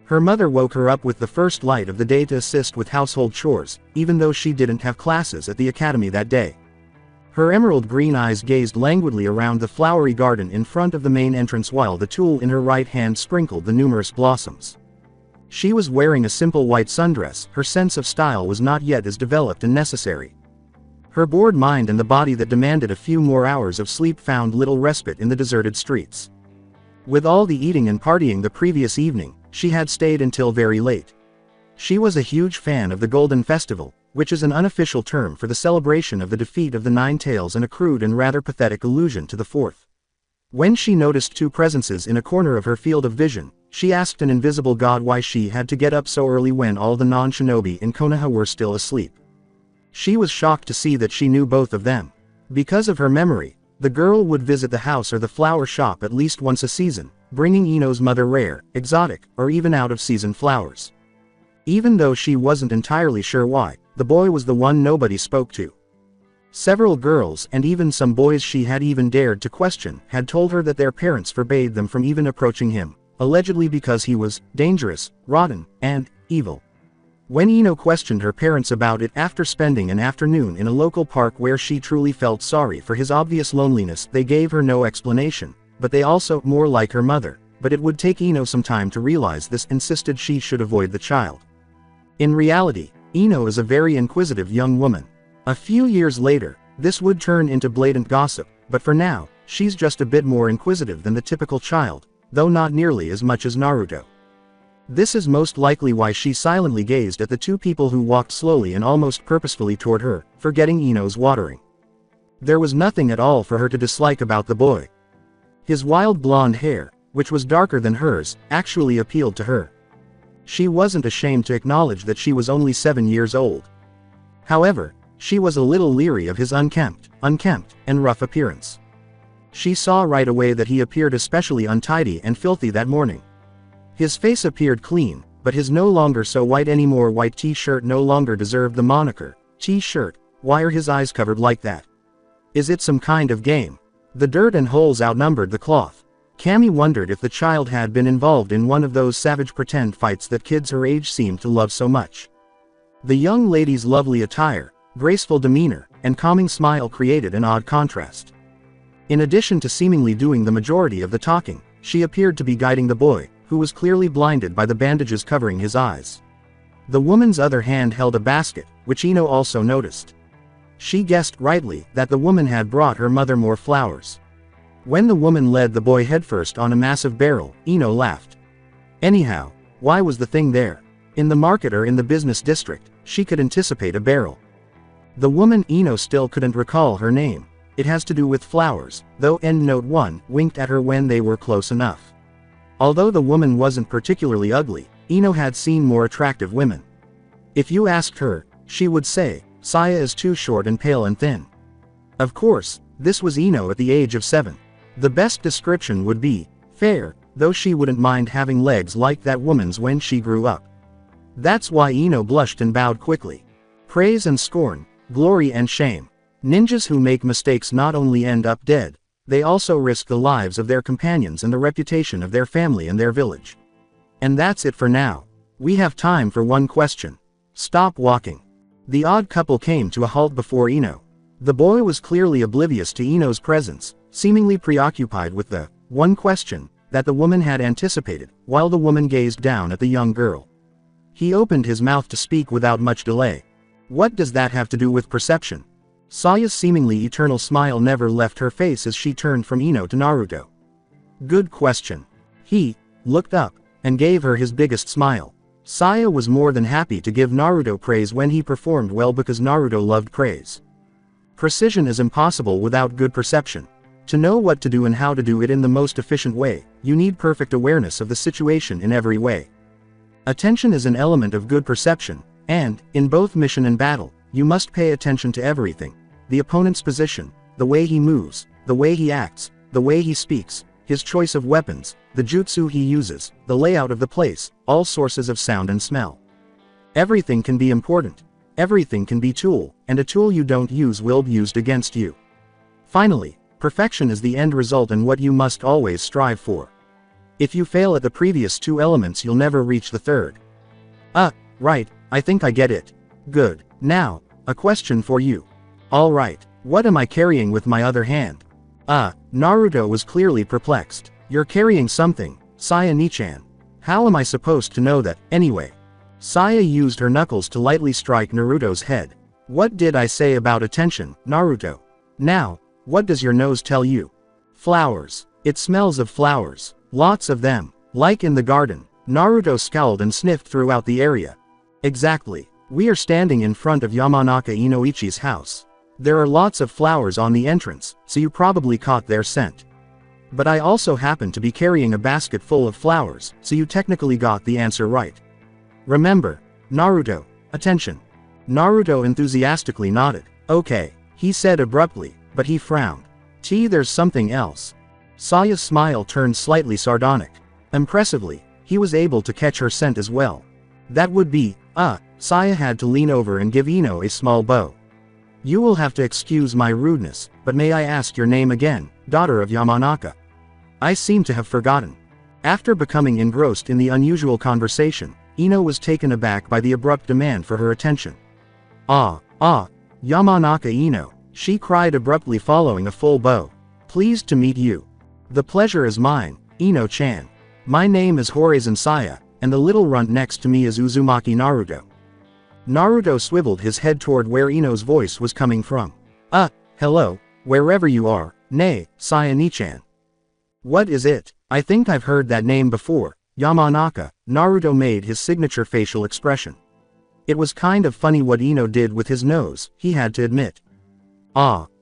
Her mother woke her up with the first light of the day to assist with household chores, even though she didn't have classes at the academy that day. Her emerald green eyes gazed languidly around the flowery garden in front of the main entrance while the tool in her right hand sprinkled the numerous blossoms. She was wearing a simple white sundress. Her sense of style was not yet as developed and necessary. Her bored mind and the body that demanded a few more hours of sleep found little respite in the deserted streets. With all the eating and partying the previous evening, she had stayed until very late. She was a huge fan of the Golden Festival, which is an unofficial term for the celebration of the defeat of the Nine Tails and a crude and rather pathetic allusion to the fourth. When she noticed two presences in a corner of her field of vision, she asked an invisible god why she had to get up so early when all the non-shinobi in Konoha were still asleep. She was shocked to see that she knew both of them. Because of her memory, the girl would visit the house or the flower shop at least once a season, bringing Ino's mother rare, exotic, or even out-of-season flowers. Even though she wasn't entirely sure why, the boy was the one nobody spoke to. Several girls and even some boys she had even dared to question had told her that their parents forbade them from even approaching him, allegedly because he was dangerous, rotten, and evil. When Ino questioned her parents about it after spending an afternoon in a local park where she truly felt sorry for his obvious loneliness, they gave her no explanation, but they also, more like her mother, but it would take Ino some time to realize this, insisted she should avoid the child. In reality, Ino is a very inquisitive young woman. A few years later, this would turn into blatant gossip, but for now, she's just a bit more inquisitive than the typical child, though not nearly as much as Naruto. This is most likely why she silently gazed at the two people who walked slowly and almost purposefully toward her, forgetting Ino's watering. There was nothing at all for her to dislike about the boy. His wild blonde hair, which was darker than hers, actually appealed to her. She wasn't ashamed to acknowledge that she was only 7 years old. However, she was a little leery of his unkempt, and rough appearance. She saw right away that he appeared especially untidy and filthy that morning. His face appeared clean, but his no longer so white anymore white t-shirt no longer deserved the moniker, t-shirt. Why are his eyes covered like that? Is it some kind of game? The dirt and holes outnumbered the cloth. Cammy wondered if the child had been involved in one of those savage pretend fights that kids her age seemed to love so much. The young lady's lovely attire, graceful demeanor, and calming smile created an odd contrast. In addition to seemingly doing the majority of the talking, she appeared to be guiding the boy, who was clearly blinded by the bandages covering his eyes. The woman's other hand held a basket, which Ino also noticed. She guessed rightly that the woman had brought her mother more flowers. When the woman led the boy headfirst on a massive barrel, Ino laughed. Anyhow, why was the thing there? In the market or in the business district, she could anticipate a barrel. The woman Ino still couldn't recall her name. It has to do with flowers, though Endnote 1 winked at her when they were close enough. Although the woman wasn't particularly ugly, Ino had seen more attractive women. If you asked her, she would say, Saya is too short and pale and thin. Of course, this was Ino at the age of 7. The best description would be, fair, though she wouldn't mind having legs like that woman's when she grew up. That's why Ino blushed and bowed quickly. Praise and scorn, glory and shame. Ninjas who make mistakes not only end up dead, they also risk the lives of their companions and the reputation of their family and their village. And that's it for now. We have time for one question. Stop walking. The odd couple came to a halt before Ino. The boy was clearly oblivious to Ino's presence, seemingly preoccupied with the one question that the woman had anticipated, while the woman gazed down at the young girl. He opened his mouth to speak without much delay. What does that have to do with perception? Saya's seemingly eternal smile never left her face as she turned from Ino to Naruto. Good question. He looked up and gave her his biggest smile. Saya was more than happy to give Naruto praise when he performed well because Naruto loved praise. Precision is impossible without good perception. To know what to do and how to do it in the most efficient way, you need perfect awareness of the situation in every way. Attention is an element of good perception, and, in both mission and battle, you must pay attention to everything. The opponent's position, the way he moves, the way he acts, the way he speaks, his choice of weapons, the jutsu he uses, the layout of the place, all sources of sound and smell. Everything can be important. Everything can be tool, and a tool you don't use will be used against you. Finally, perfection is the end result and what you must always strive for. If you fail at the previous two elements, you'll never reach the third. Right, I think I get it. Good. Now, a question for you. Alright, what am I carrying with my other hand? Naruto was clearly perplexed. You're carrying something, Saya Nichan. How am I supposed to know that, anyway? Saya used her knuckles to lightly strike Naruto's head. What did I say about attention, Naruto? Now, what does your nose tell you? Flowers. It smells of flowers. Lots of them. Like in the garden. Naruto scowled and sniffed throughout the area. Exactly. We are standing in front of Yamanaka Inoichi's house. There are lots of flowers on the entrance, so you probably caught their scent. But I also happen to be carrying a basket full of flowers, so you technically got the answer right. Remember, Naruto, attention. Naruto enthusiastically nodded. Okay, he said abruptly, but he frowned. There's something else. Saya's smile turned slightly sardonic. Impressively, he was able to catch her scent as well. That would be, Saya had to lean over and give Ino a small bow. You will have to excuse my rudeness, but may I ask your name again, daughter of Yamanaka? I seem to have forgotten. After becoming engrossed in the unusual conversation, Ino was taken aback by the abrupt demand for her attention. Yamanaka Ino, she cried abruptly following a full bow. Pleased to meet you. The pleasure is mine, Ino-chan. My name is Horizon Saya, and the little runt next to me is Uzumaki Naruto. Naruto swiveled his head toward where Ino's voice was coming from. Hello, wherever you are, nay, Saya Nichan. What is it? I think I've heard that name before, Yamanaka. Naruto made his signature facial expression. It was kind of funny what Ino did with his nose, he had to admit.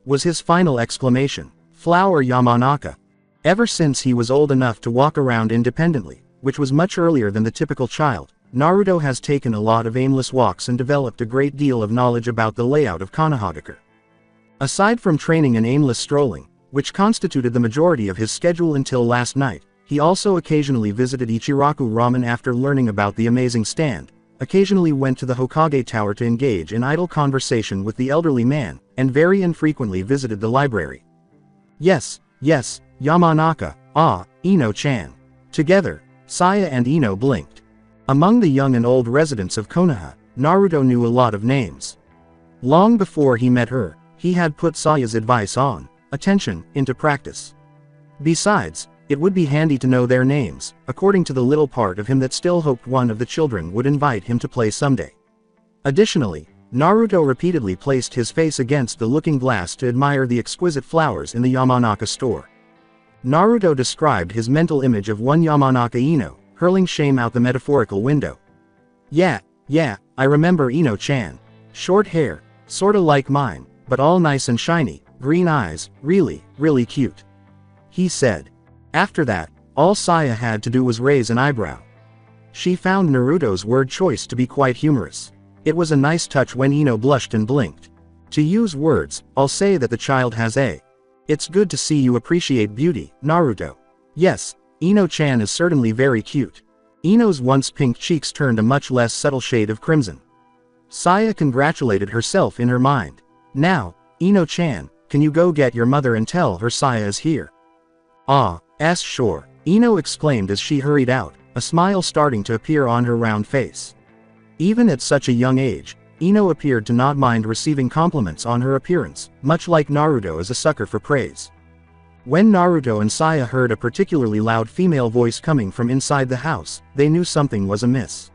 Was his final exclamation. Flower Yamanaka. Ever since he was old enough to walk around independently, which was much earlier than the typical child, Naruto has taken a lot of aimless walks and developed a great deal of knowledge about the layout of Konohagakure. Aside from training and aimless strolling, which constituted the majority of his schedule until last night, he also occasionally visited Ichiraku Ramen after learning about the amazing stand, occasionally went to the Hokage Tower to engage in idle conversation with the elderly man, and very infrequently visited the library. Yes, yes, Yamanaka, ah, Ino-chan. Together, Saya and Ino blinked. Among the young and old residents of Konoha, Naruto knew a lot of names. Long before he met her, he had put Saya's advice on attention into practice. Besides, it would be handy to know their names, according to the little part of him that still hoped one of the children would invite him to play someday. Additionally, Naruto repeatedly placed his face against the looking glass to admire the exquisite flowers in the Yamanaka store. Naruto described his mental image of one Yamanaka Ino, hurling shame out the metaphorical window. Yeah, I remember Ino-chan. Short hair, sorta like mine, but all nice and shiny, green eyes, really, really cute. He said. After that, all Saya had to do was raise an eyebrow. She found Naruto's word choice to be quite humorous. It was a nice touch when Ino blushed and blinked. To use words, I'll say that the child has a. It's good to see you appreciate beauty, Naruto. Yes, Ino-chan is certainly very cute. Ino's once pink cheeks turned a much less subtle shade of crimson. Saya congratulated herself in her mind. Now, Ino-chan, can you go get your mother and tell her Saya is here? Ah, sure, Ino exclaimed as she hurried out, a smile starting to appear on her round face. Even at such a young age, Ino appeared to not mind receiving compliments on her appearance, much like Naruto is a sucker for praise. When Naruto and Saya heard a particularly loud female voice coming from inside the house, they knew something was amiss.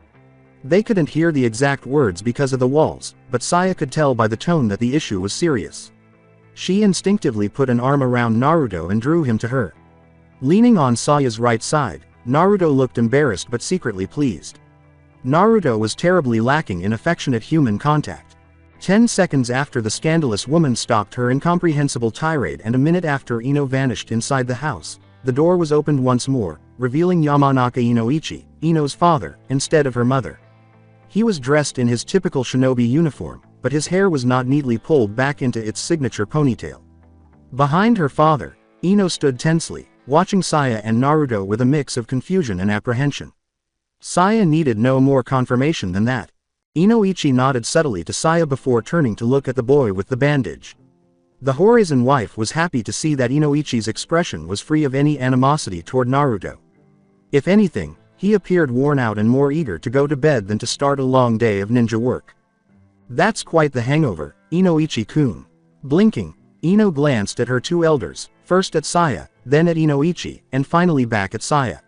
They couldn't hear the exact words because of the walls, but Saya could tell by the tone that the issue was serious. She instinctively put an arm around Naruto and drew him to her. Leaning on Saya's right side, Naruto looked embarrassed but secretly pleased. Naruto was terribly lacking in affectionate human contact. 10 seconds after the scandalous woman stopped her incomprehensible tirade and a minute after Ino vanished inside the house, the door was opened once more, revealing Yamanaka Inoichi, Ino's father, instead of her mother. He was dressed in his typical shinobi uniform, but his hair was not neatly pulled back into its signature ponytail. Behind her father, Ino stood tensely, watching Saya and Naruto with a mix of confusion and apprehension. Saya needed no more confirmation than that. Inoichi nodded subtly to Saya before turning to look at the boy with the bandage. The Horizon wife was happy to see that Inoichi's expression was free of any animosity toward Naruto. If anything, he appeared worn out and more eager to go to bed than to start a long day of ninja work. That's quite the hangover, Inoichi-kun. Blinking, Ino glanced at her two elders, first at Saya, then at Inoichi, and finally back at Saya.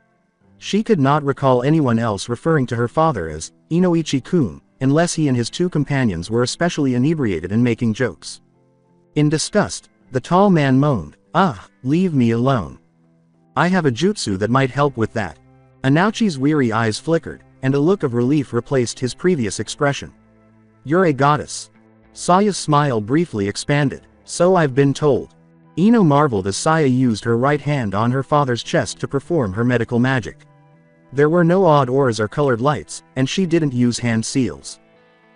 She could not recall anyone else referring to her father as Inoichi-kun, unless he and his two companions were especially inebriated and making jokes. In disgust, the tall man moaned, "Ah, leave me alone. I have a jutsu that might help with that." Anouchi's weary eyes flickered, and a look of relief replaced his previous expression. "You're a goddess." Saya's smile briefly expanded. "So I've been told." Ino marveled as Saya used her right hand on her father's chest to perform her medical magic. There were no odd auras or colored lights, and she didn't use hand seals.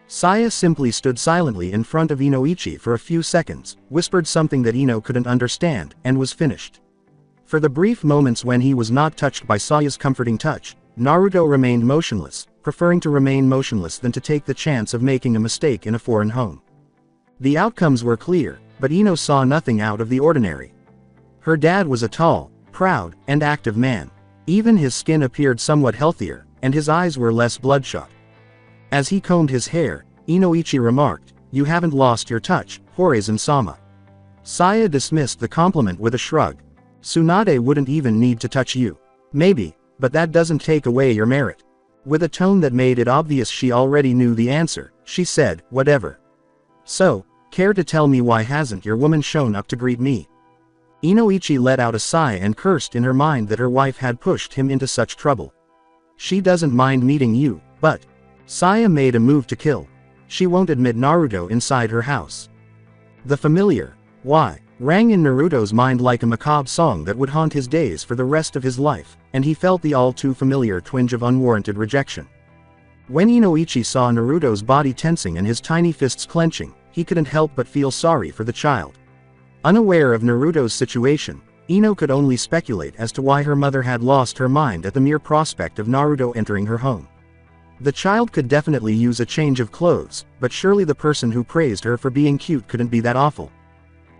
Saya simply stood silently in front of Inoichi for a few seconds, whispered something that Ino couldn't understand, and was finished. For the brief moments when he was not touched by Saya's comforting touch, Naruto remained motionless, preferring to remain motionless than to take the chance of making a mistake in a foreign home. The outcomes were clear, but Ino saw nothing out of the ordinary. Her dad was a tall, proud, and active man. Even his skin appeared somewhat healthier, and his eyes were less bloodshot. As he combed his hair, Inoichi remarked, "You haven't lost your touch, Horizon-sama." Saya dismissed the compliment with a shrug. "Tsunade wouldn't even need to touch you. Maybe, but that doesn't take away your merit." With a tone that made it obvious she already knew the answer, she said, "Whatever. So, care to tell me why hasn't your woman shown up to greet me?" Inoichi let out a sigh and cursed in her mind that her wife had pushed him into such trouble. "She doesn't mind meeting you, but..." Saya made a move to kill. She won't admit Naruto inside her house. The familiar, "why?" rang in Naruto's mind like a macabre song that would haunt his days for the rest of his life, and he felt the all-too-familiar twinge of unwarranted rejection. When Inoichi saw Naruto's body tensing and his tiny fists clenching, he couldn't help but feel sorry for the child. Unaware of Naruto's situation, Ino could only speculate as to why her mother had lost her mind at the mere prospect of Naruto entering her home. The child could definitely use a change of clothes, but surely the person who praised her for being cute couldn't be that awful.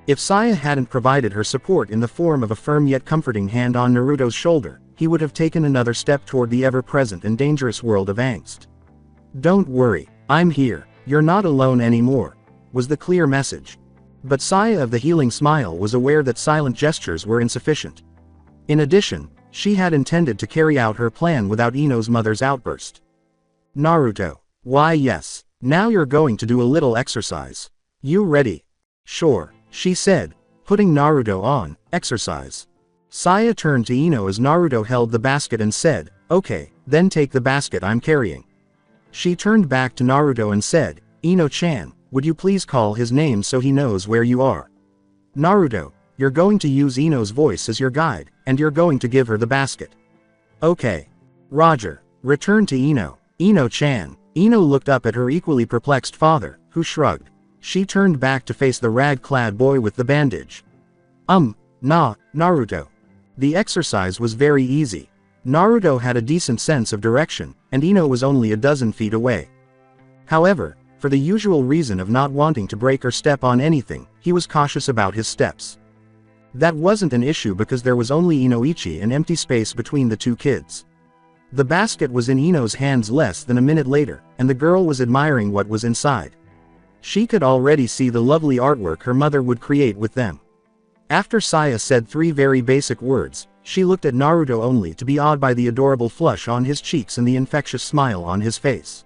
If Saya hadn't provided her support in the form of a firm yet comforting hand on Naruto's shoulder, he would have taken another step toward the ever-present and dangerous world of angst. "Don't worry, I'm here, you're not alone anymore," was the clear message. But Saya of the healing smile was aware that silent gestures were insufficient. In addition, she had intended to carry out her plan without Ino's mother's outburst. "Naruto. Why yes. Now you're going to do a little exercise. You ready?" "Sure," she said, putting Naruto on exercise. Saya turned to Ino as Naruto held the basket and said, "Okay, then take the basket I'm carrying." She turned back to Naruto and said, "Ino-chan, would you please call his name so he knows where you are?" "Naruto, you're going to use Ino's voice as your guide, and you're going to give her the basket." "Okay. Roger." Returned to Ino. "Ino-chan." Ino looked up at her equally perplexed father, who shrugged. She turned back to face the rag-clad boy with the bandage. Naruto. The exercise was very easy. Naruto had a decent sense of direction, and Ino was only a dozen feet away. However, for the usual reason of not wanting to break or step on anything, he was cautious about his steps. That wasn't an issue because there was only Inoichi and empty space between the two kids. The basket was in Ino's hands less than a minute later, and the girl was admiring what was inside. She could already see the lovely artwork her mother would create with them. After Saya said 3 very basic words, she looked at Naruto only to be awed by the adorable flush on his cheeks and the infectious smile on his face.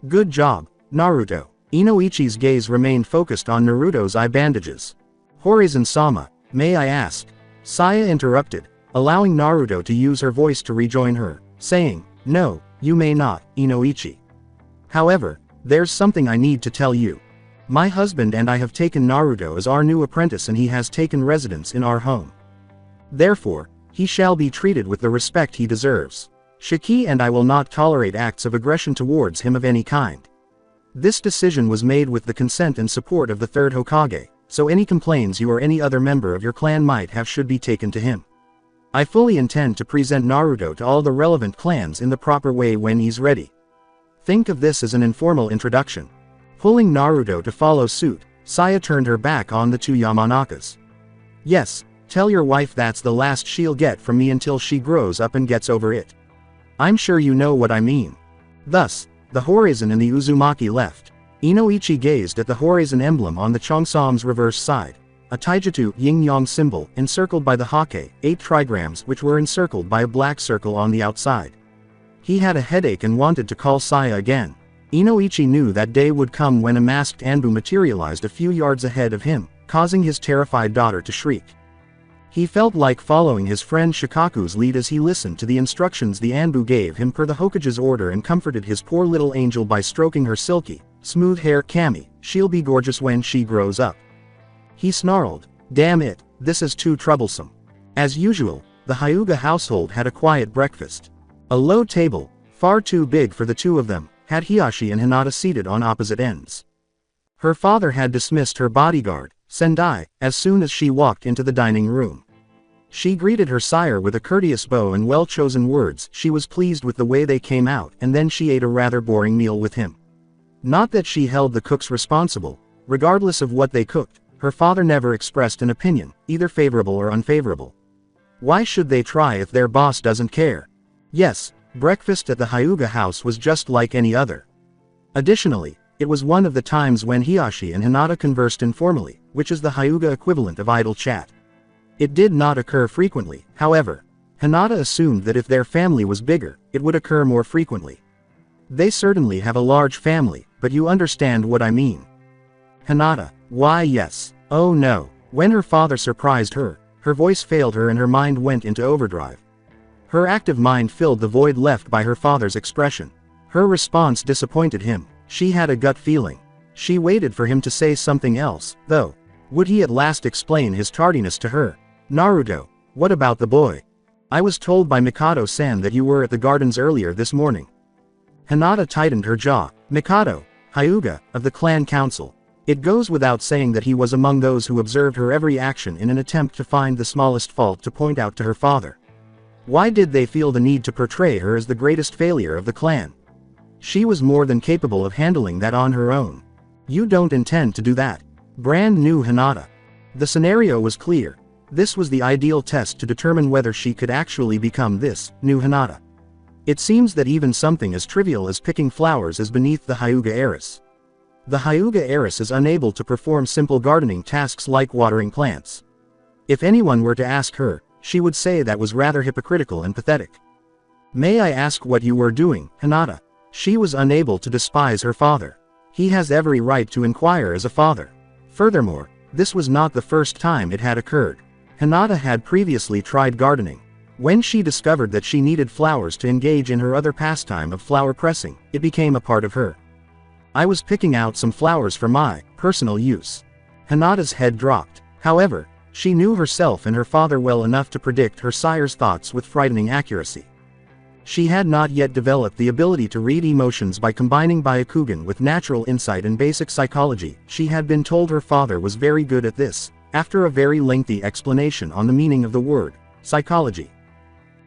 "Good job, Naruto." Inoichi's gaze remained focused on Naruto's eye bandages. "Horizon-sama, may I ask?" Saya interrupted, allowing Naruto to use her voice to rejoin her, saying, "No, you may not, Inoichi. However, there's something I need to tell you. My husband and I have taken Naruto as our new apprentice and he has taken residence in our home. Therefore, he shall be treated with the respect he deserves. Shiki and I will not tolerate acts of aggression towards him of any kind. This decision was made with the consent and support of the third Hokage, so any complaints you or any other member of your clan might have should be taken to him. I fully intend to present Naruto to all the relevant clans in the proper way when he's ready. Think of this as an informal introduction." Pulling Naruto to follow suit, Saya turned her back on the two Yamanakas. "Yes, tell your wife that's the last she'll get from me until she grows up and gets over it. I'm sure you know what I mean." Thus, the Horizon and the Uzumaki left. Inoichi gazed at the Horizon emblem on the Chongsam's reverse side, a taijutsu yin-yang symbol encircled by the Hake, 8 trigrams which were encircled by a black circle on the outside. He had a headache and wanted to call Saya again. Inoichi knew that day would come when a masked Anbu materialized a few yards ahead of him, causing his terrified daughter to shriek. He felt like following his friend Shikaku's lead as he listened to the instructions the Anbu gave him per the Hokage's order and comforted his poor little angel by stroking her silky, smooth hair. "Kami, she'll be gorgeous when she grows up." He snarled, "Damn it, this is too troublesome." As usual, the Hyuga household had a quiet breakfast. A low table, far too big for the two of them, had Hiashi and Hinata seated on opposite ends. Her father had dismissed her bodyguard, Sendai, as soon as she walked into the dining room. She greeted her sire with a courteous bow and well-chosen words. She was pleased with the way they came out, and then she ate a rather boring meal with him. Not that she held the cooks responsible. Regardless of what they cooked, her father never expressed an opinion, either favorable or unfavorable. Why should they try if their boss doesn't care? Yes, breakfast at the Hyuga house was just like any other. Additionally, it was one of the times when Hiashi and Hinata conversed informally, which is the Hyuga equivalent of idle chat. It did not occur frequently, however. Hinata assumed that if their family was bigger, it would occur more frequently. They certainly have a large family, but you understand what I mean. Hinata, why yes, oh no. When her father surprised her, her voice failed her and her mind went into overdrive. Her active mind filled the void left by her father's expression. Her response disappointed him. She had a gut feeling. She waited for him to say something else, though. Would he at last explain his tardiness to her? "Naruto, what about the boy? I was told by Mikado-san that you were at the gardens earlier this morning." Hinata tightened her jaw. Mikado, Hyuga, of the clan council. It goes without saying that he was among those who observed her every action in an attempt to find the smallest fault to point out to her father. Why did they feel the need to portray her as the greatest failure of the clan? She was more than capable of handling that on her own. You don't intend to do that. Brand new Hinata. The scenario was clear. This was the ideal test to determine whether she could actually become this new Hinata. It seems that even something as trivial as picking flowers is beneath the Hyuga heiress. The Hyuga heiress is unable to perform simple gardening tasks like watering plants. If anyone were to ask her, she would say that was rather hypocritical and pathetic. May I ask what you were doing, Hinata? She was unable to despise her father. He has every right to inquire as a father. Furthermore, this was not the first time it had occurred. Hinata had previously tried gardening. When she discovered that she needed flowers to engage in her other pastime of flower pressing, it became a part of her. I was picking out some flowers for my personal use. Hinata's head dropped. However, she knew herself and her father well enough to predict her sire's thoughts with frightening accuracy. She had not yet developed the ability to read emotions by combining Byakugan with natural insight and basic psychology. She had been told her father was very good at this, after a very lengthy explanation on the meaning of the word psychology.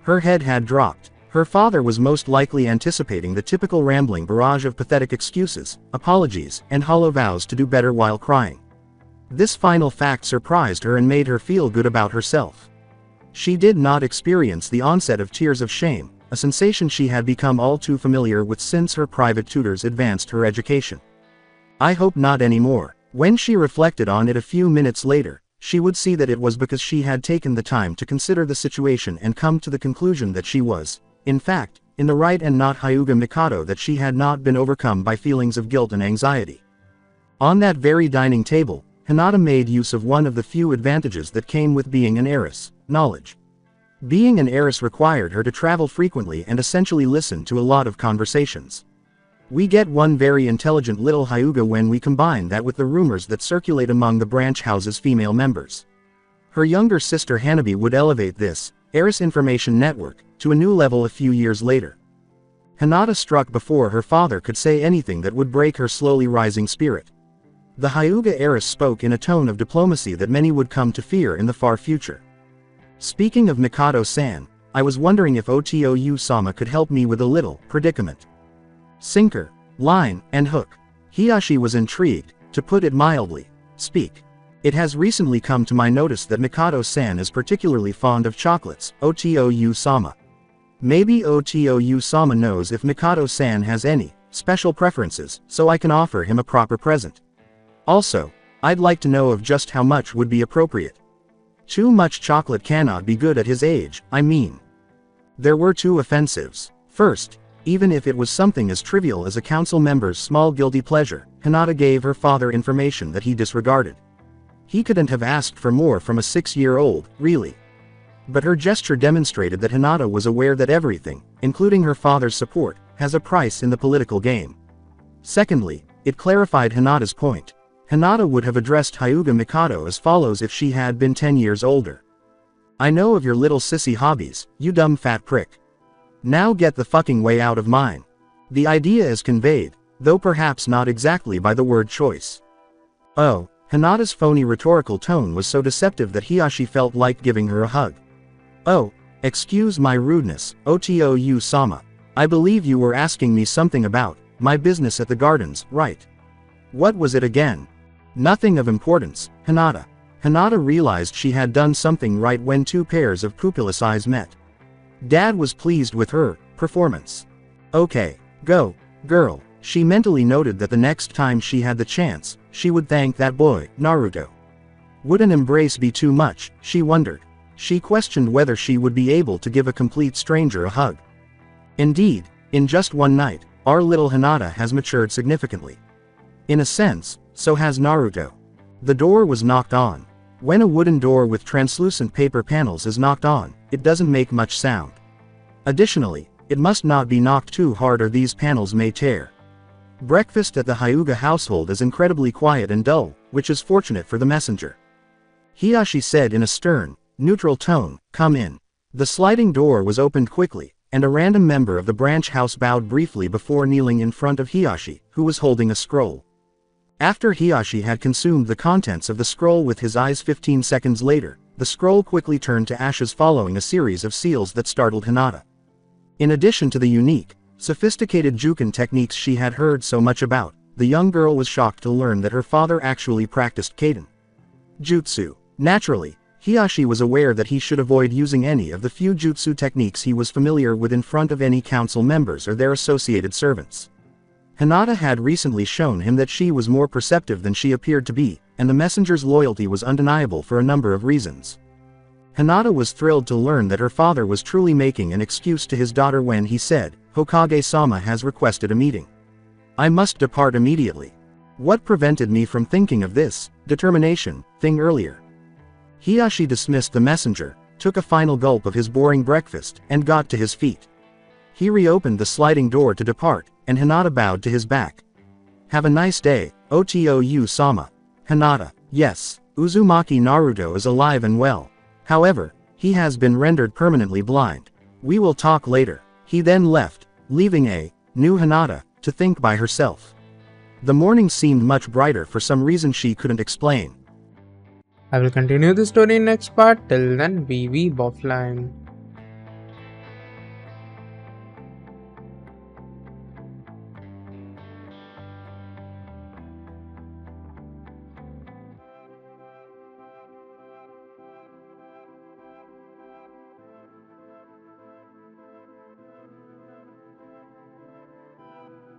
Her head had dropped. Her father was most likely anticipating the typical rambling barrage of pathetic excuses, apologies, and hollow vows to do better while crying. This final fact surprised her and made her feel good about herself. She did not experience the onset of tears of shame, a sensation she had become all too familiar with since her private tutors advanced her education. I hope not anymore. When she reflected on it a few minutes later, she would see that it was because she had taken the time to consider the situation and come to the conclusion that she was, in fact, in the right and not Hyuga Mikado, that she had not been overcome by feelings of guilt and anxiety. On that very dining table, Hinata made use of one of the few advantages that came with being an heiress: knowledge. Being an heiress required her to travel frequently and essentially listen to a lot of conversations. We get one very intelligent little Hyuga when we combine that with the rumors that circulate among the branch house's female members. Her younger sister Hanabi would elevate this heiress information network to a new level a few years later. Hinata struck before her father could say anything that would break her slowly rising spirit. The Hyuga heiress spoke in a tone of diplomacy that many would come to fear in the far future. Speaking of Mikado-san, I was wondering if Otou-sama could help me with a little predicament. Sinker, line, and hook. Hiashi was intrigued, to put it mildly. Speak. It has recently come to my notice that Mikado-san is particularly fond of chocolates, Otou-sama. Maybe Otou-sama knows if Mikado-san has any special preferences, so I can offer him a proper present. Also, I'd like to know of just how much would be appropriate. Too much chocolate cannot be good at his age, I mean. There were two offensives. First, even if it was something as trivial as a council member's small guilty pleasure, Hinata gave her father information that he disregarded. He couldn't have asked for more from a 6-year-old, really. But her gesture demonstrated that Hinata was aware that everything, including her father's support, has a price in the political game. Secondly, it clarified Hinata's point. Hinata would have addressed Hyuga Mikado as follows if she had been 10 years older. I know of your little sissy hobbies, you dumb fat prick. Now get the fucking way out of mine. The idea is conveyed, though perhaps not exactly by the word choice. Oh, Hinata's phony rhetorical tone was so deceptive that Hiashi felt like giving her a hug. Oh, excuse my rudeness, Otou-sama. I believe you were asking me something about my business at the gardens, right? What was it again? Nothing of importance, Hinata. Hinata realized she had done something right when two pairs of pupilless eyes met. Dad was pleased with her performance. Okay, go, girl. She mentally noted that the next time she had the chance, she would thank that boy, Naruto. Would an embrace be too much, she wondered. She questioned whether she would be able to give a complete stranger a hug. Indeed, in just one night, our little Hinata has matured significantly. In a sense, so has Naruto. The door was knocked on. When a wooden door with translucent paper panels is knocked on, it doesn't make much sound. Additionally, it must not be knocked too hard or these panels may tear. Breakfast at the Hyuga household is incredibly quiet and dull, which is fortunate for the messenger. Hiashi said in a stern, neutral tone, "Come in." The sliding door was opened quickly, and a random member of the branch house bowed briefly before kneeling in front of Hiashi, who was holding a scroll. After Hiashi had consumed the contents of the scroll with his eyes 15 seconds later, the scroll quickly turned to ashes following a series of seals that startled Hinata. In addition to the unique, sophisticated Juken techniques she had heard so much about, the young girl was shocked to learn that her father actually practiced Kaden. Jutsu. Naturally, Hiashi was aware that he should avoid using any of the few jutsu techniques he was familiar with in front of any council members or their associated servants. Hinata had recently shown him that she was more perceptive than she appeared to be, and the messenger's loyalty was undeniable for a number of reasons. Hinata was thrilled to learn that her father was truly making an excuse to his daughter when he said, "Hokage-sama has requested a meeting. I must depart immediately. What prevented me from thinking of this determination thing earlier?" Hiashi dismissed the messenger, took a final gulp of his boring breakfast, and got to his feet. He reopened the sliding door to depart, and Hinata bowed to his back. "Have a nice day, Otou-sama." Hinata. "Yes, Uzumaki Naruto is alive and well. However, he has been rendered permanently blind. We will talk later." He then left, leaving a new Hinata to think by herself. The morning seemed much brighter for some reason she couldn't explain. I will continue the story in next part. Till then, be Weeb offline.